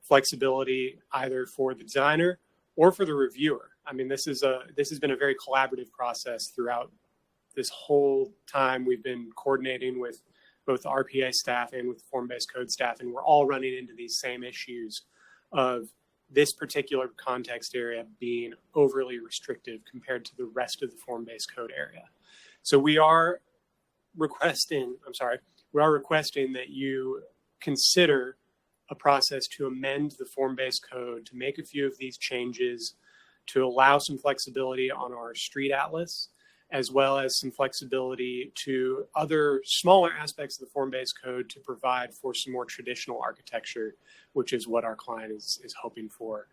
flexibility either for the designer or for the reviewer. I mean, this has been a very collaborative process throughout this whole time. We've been coordinating with both the RPA staff and with the form-based code staff, and we're all running into these same issues of this particular context area being overly restrictive compared to the rest of the form-based code area. So we are requesting that you consider a process to amend the form-based code to make a few of these changes to allow some flexibility on our street atlas, as well as some flexibility to other smaller aspects of the form-based code to provide for some more traditional architecture, which is what our client is hoping for.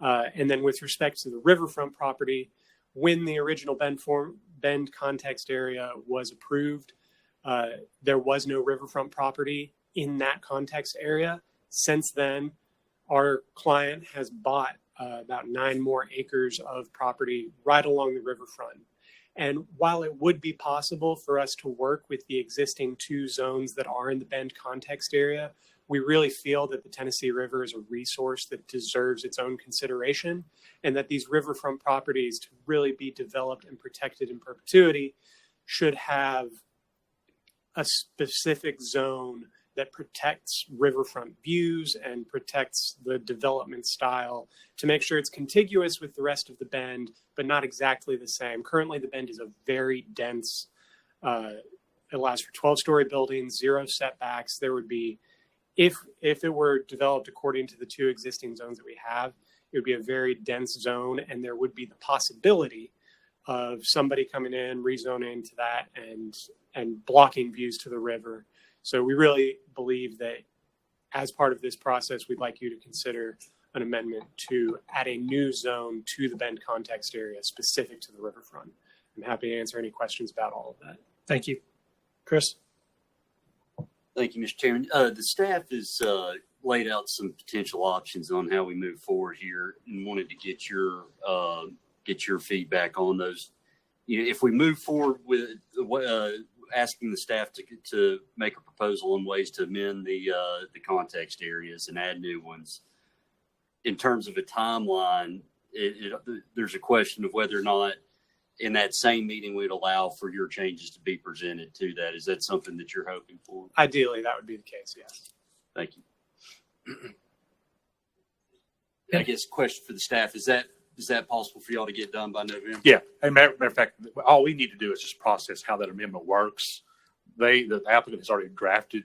And then with respect to the riverfront property, when the original Bend context area was approved, there was no riverfront property in that context area. Since then, our client has bought about 9 more acres of property right along the riverfront. And while it would be possible for us to work with the existing 2 zones that are in the Bend context area, we really feel that the Tennessee River is a resource that deserves its own consideration, and that these riverfront properties, to really be developed and protected in perpetuity, should have a specific zone that protects riverfront views and protects the development style to make sure it's contiguous with the rest of the Bend, but not exactly the same. Currently, the Bend is a very dense, it allows for 12-story buildings, 0 setbacks. There would be, if it were developed according to the 2 existing zones that we have, it would be a very dense zone, and there would be the possibility of somebody coming in, rezoning to that, and blocking views to the river. So we really believe that as part of this process, we'd like you to consider an amendment to add a new zone to the Bend context area specific to the riverfront. I'm happy to answer any questions about all of that. Thank you. Chris? Thank you, Mr. Chairman. The staff has laid out some potential options on how we move forward here, and wanted to get your feedback on those. You know, if we move forward with asking the staff to make a proposal on ways to amend the context areas and add new ones, in terms of a timeline, there's a question of whether or not in that same meeting we'd allow for your changes to be presented to that. Is that something that you're hoping for? Ideally, that would be the case, yes. Thank you. I guess question for the staff, is that possible for y'all to get done by November? Yeah. And matter of fact, all we need to do is just process how that amendment works. The applicant has already drafted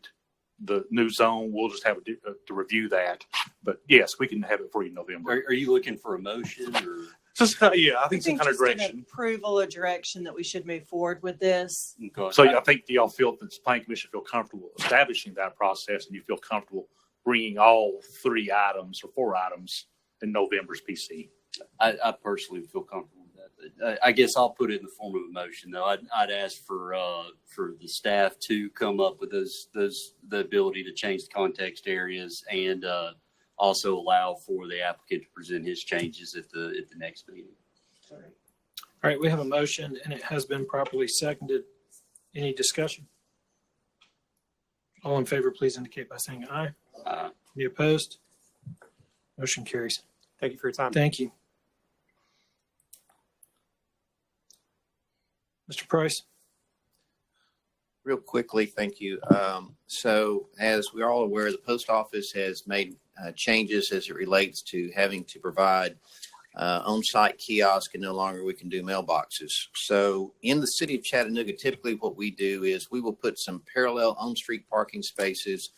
the new zone. We'll just have to review that. But yes, we can have it for you in November. Are you looking for a motion or? Just, yeah, I think some kind of just an direction. approval or direction that we should move forward with this. Okay. So I think y'all feel that the planning commission feel comfortable establishing that process, and you feel comfortable bringing all 3 items or 4 items in November's PC. I personally feel comfortable with that. But I guess I'll put it in the form of a motion, though. I'd ask for the staff to come up with the ability to change the context areas, and also allow for the applicant to present his changes at the next meeting. All right, we have a motion, and it has been properly seconded. Any discussion? All in favor, please indicate by saying aye. Aye. Any opposed? Motion carries. Thank you for your time. Thank you. Mr. Price? Real quickly, thank you. So as we're all aware, the post office has made changes as it relates to having to provide on-site kiosk, and no longer we can do mailboxes. So in the city of Chattanooga, typically what we do is we will put some parallel on-street parking spaces,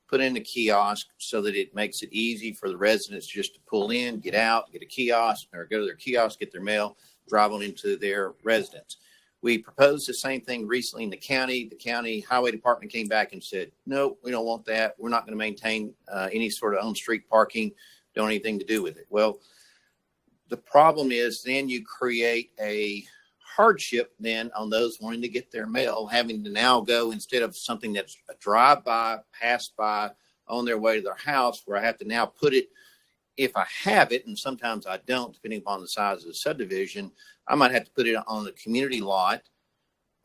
put in a kiosk so that it makes it easy for the residents just to pull in, get out, get a kiosk, or go to their kiosk, get their mail, drive on into their residence. We proposed the same thing recently in the county. The county highway department came back and said, no, we don't want that. We're not going to maintain any sort of on-street parking. Don't have anything to do with it. Well, the problem is then you create a hardship then on those wanting to get their mail, having to now go, instead of something that's a drive-by, pass-by on their way to their house, where I have to now put it, if I have it, and sometimes I don't, depending upon the size of the subdivision, I might have to put it on the community lot.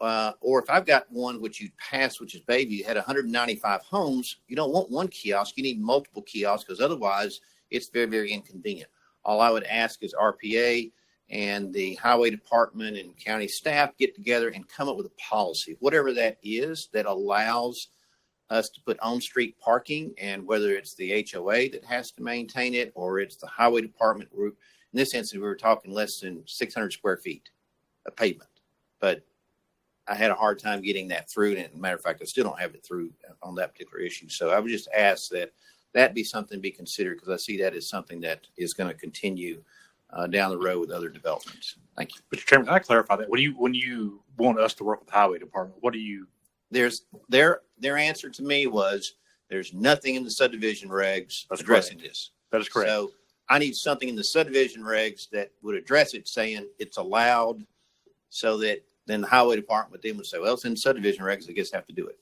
Or if I've got one which you passed, which is Bayview, had 195 homes, you don't want one kiosk. You need multiple kiosks, because otherwise it's very, very inconvenient. All I would ask is RPA and the highway department and county staff get together and come up with a policy, whatever that is, that allows us to put on-street parking, and whether it's the HOA that has to maintain it or it's the highway department. In this instance, we were talking less than 600 square feet of pavement. But I had a hard time getting that through. And as a matter of fact, I still don't have it through on that particular issue. So I would just ask that that be something to be considered, because I see that as something that is going to continue down the road with other developments. Thank you. Mr. Chairman, can I clarify that? When you want us to work with the highway department, what do you? There's their answer to me was there's nothing in the subdivision regs addressing this. That is correct. So I need something in the subdivision regs that would address it, saying it's allowed, so that then the highway department then would say, well, it's in subdivision regs, I guess have to do it.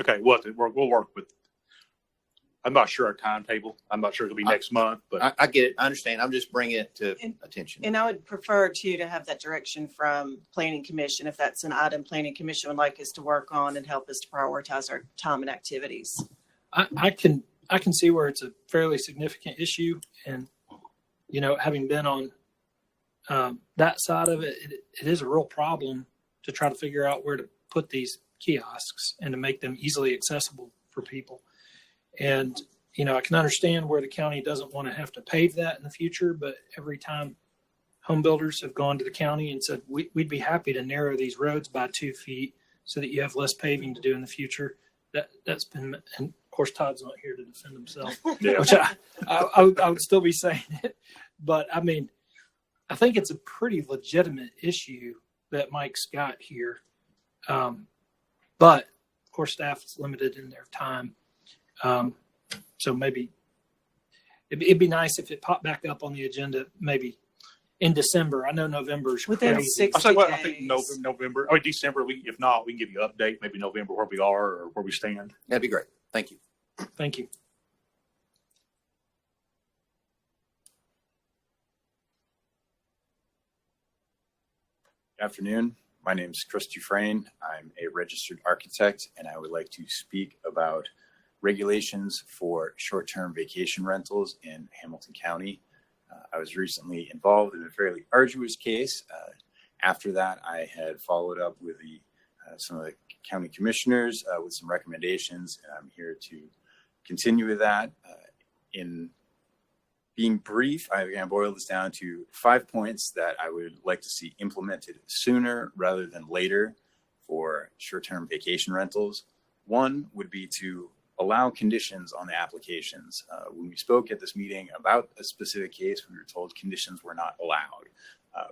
Okay, well, we'll work with. I'm not sure our timetable. I'm not sure it'll be next month, but I get it. I understand. I'm just bringing it to attention. And I would prefer too to have that direction from Planning Commission, if that's an item Planning Commission would like us to work on and help us to prioritize our time and activities. I can see where it's a fairly significant issue, and having been on that side of it, it is a real problem to try to figure out where to put these kiosks and to make them easily accessible for people. And, I can understand where the county doesn't want to have to pave that in the future, but every time home builders have gone to the county and said, we'd be happy to narrow these roads by 2 feet so that you have less paving to do in the future. That's been, and of course, Todd's not here to defend himself, which I would still be saying it. But I mean, I think it's a pretty legitimate issue that Mike's got here. But of course, staff is limited in their time. So maybe it'd be nice if it popped back up on the agenda, maybe in December. I know November's within crazy. 60 days. I think November or December. If not, we can give you an update, maybe November, where we are or where we stand. That'd be great. Thank you. Thank you. Good afternoon. My name is Chris Dufresne. I'm a registered architect, and I would like to speak about regulations for short-term vacation rentals in Hamilton County. I was recently involved in a fairly arduous case. After that, I had followed up with some of the county commissioners with some recommendations, and I'm here to continue with that. In being brief, I'm going to boil this down to 5 points that I would like to see implemented sooner rather than later for short-term vacation rentals. One would be to allow conditions on the applications. When we spoke at this meeting about a specific case, we were told conditions were not allowed.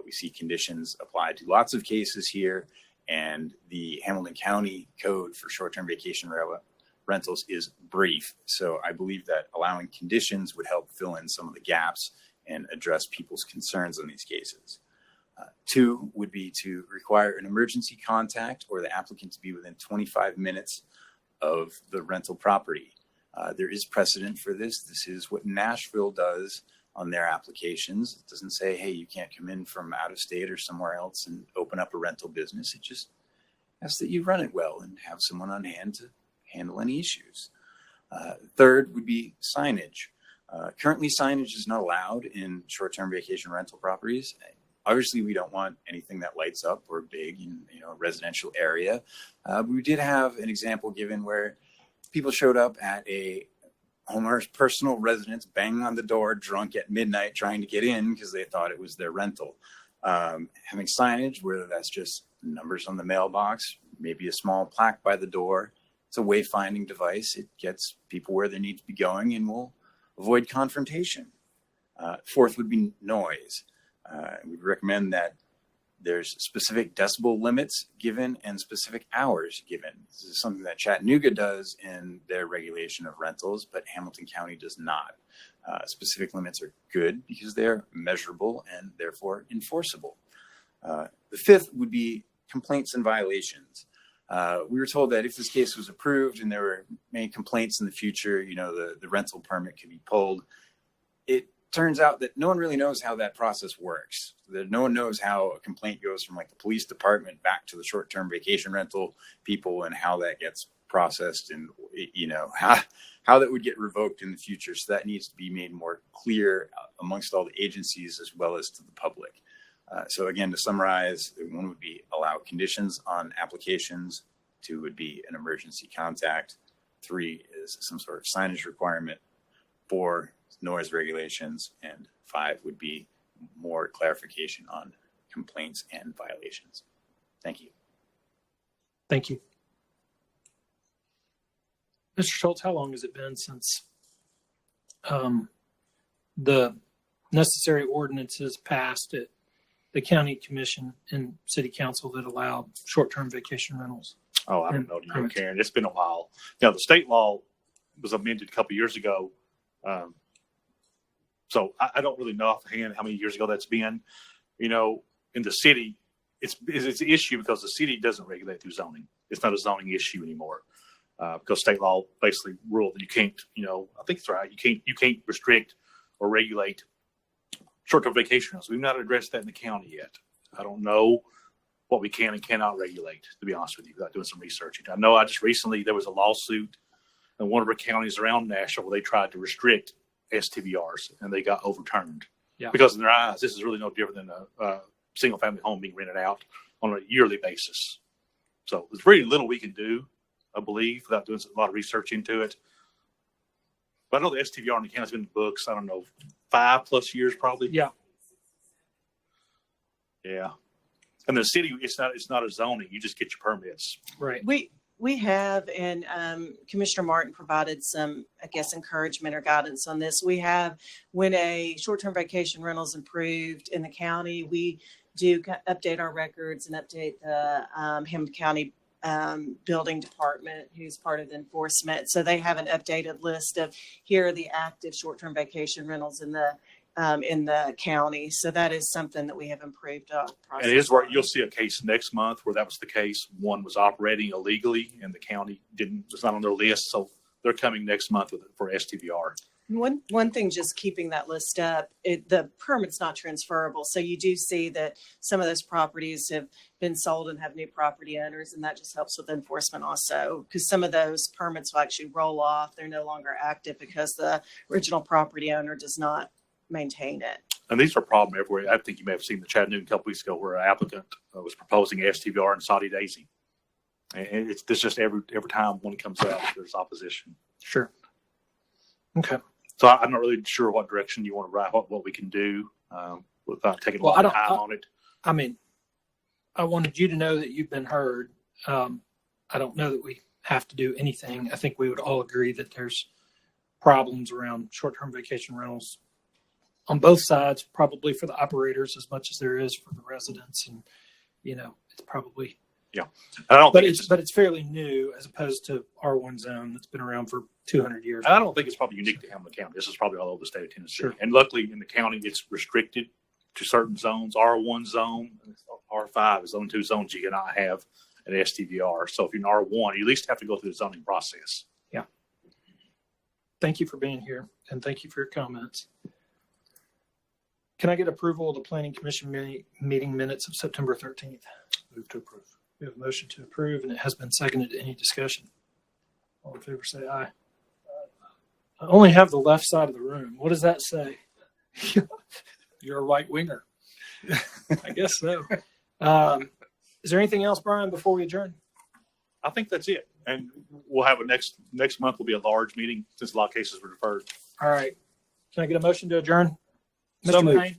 We see conditions applied to lots of cases here, and the Hamilton County Code for short-term vacation rentals is brief. So I believe that allowing conditions would help fill in some of the gaps and address people's concerns on these cases. Two would be to require an emergency contact or the applicant to be within 25 minutes of the rental property. There is precedent for this. This is what Nashville does on their applications. It doesn't say, hey, you can't come in from out of state or somewhere else and open up a rental business. It just asks that you run it well and have someone on hand to handle any issues. Third would be signage. Currently, signage is not allowed in short-term vacation rental properties. Obviously, we don't want anything that lights up or big in a residential area. But we did have an example given where people showed up at a homeowner's personal residence, banging on the door, drunk at midnight, trying to get in because they thought it was their rental. Having signage, whether that's just numbers on the mailbox, maybe a small plaque by the door, it's a wayfinding device. It gets people where they need to be going and will avoid confrontation. Fourth would be noise. We'd recommend that there's specific decibel limits given and specific hours given. This is something that Chattanooga does in their regulation of rentals, but Hamilton County does not. Specific limits are good because they're measurable and therefore enforceable. The fifth would be complaints and violations. We were told that if this case was approved and there were many complaints in the future, the rental permit could be pulled. It turns out that no one really knows how that process works. That no one knows how a complaint goes from like the police department back to the short-term vacation rental people and how that gets processed and, how that would get revoked in the future. So that needs to be made more clear amongst all the agencies as well as to the public. So again, to summarize, one would be allow conditions on applications. Two would be an emergency contact. 3 is some sort of signage requirement. 4, noise regulations, and 5 would be more clarification on complaints and violations. Thank you. Thank you. Mr. Schultz, how long has it been since the necessary ordinances passed at the county commission and city council that allowed short-term vacation rentals? Oh, I don't know, Karen. It's been a while. Now, the state law was amended a couple of years ago. So I don't really know offhand how many years ago that's been. You know, in the city, it's an issue because the city doesn't regulate through zoning. It's not a zoning issue anymore because state law basically ruled that you can't. You know, I think it's right. You can't restrict or regulate short-term vacation rentals. We've not addressed that in the county yet. I don't know what we can and cannot regulate, to be honest with you, without doing some research. I know just recently there was a lawsuit in one of our counties around Nashville where they tried to restrict STVRs and they got overturned. Yeah. Because in their eyes, this is really no different than a single-family home being rented out on a yearly basis. So there's very little we can do, I believe, without doing a lot of research into it. But I know the STVR in the county's been in the books, I don't know, 5+ years probably. Yeah. Yeah. And the city, it's not a zoning. You just get your permits. Right. We have, and Commissioner Martin provided some, I guess, encouragement or guidance on this. We have, when a short-term vacation rental is approved in the county, we do update our records and update the Hammond County building department, who's part of the enforcement. So they have an updated list of here are the active short-term vacation rentals in the county. So that is something that we have improved. And it is where you'll see a case next month where that was the case. One was operating illegally and the county was not on their list. So they're coming next month for STVR. One thing, just keeping that list up, the permit's not transferable. So you do see that some of those properties have been sold and have new property owners, and that just helps with enforcement also, because some of those permits will actually roll off. They're no longer active because the original property owner does not maintain it. And these are a problem everywhere. I think you may have seen the Chattanooga a couple weeks ago where an applicant was proposing STVR in Saudi Daisy. And it's just every time one comes out, there's opposition. Sure. Okay. So I'm not really sure what direction you want to write, what we can do without taking a lot of time on it. I mean, I wanted you to know that you've been heard. I don't know that we have to do anything. I think we would all agree that there's problems around short-term vacation rentals on both sides, probably for the operators as much as there is for the residents. And, it's probably, but it's fairly new as opposed to R1 zone that's been around for 200 years. I don't think it's probably unique to Hamilton County. This is probably all over the state of Tennessee. Sure. And luckily in the county, it's restricted to certain zones. R1 zone, R5 is the only two zones you cannot have an STVR. So if you're in R1, you at least have to go through the zoning process. Yeah. Thank you for being here and thank you for your comments. Can I get approval of the Planning Commission meeting minutes of September 13th? Move to approve. We have a motion to approve and it has been seconded. Any discussion? All in favor say aye. I only have the left side of the room. What does that say? You're a right winger. I guess so. Is there anything else, Brian, before we adjourn? I think that's it. And we'll have next month will be a large meeting since a lot of cases were deferred. All right. Can I get a motion to adjourn? So Mr. moved. Payne?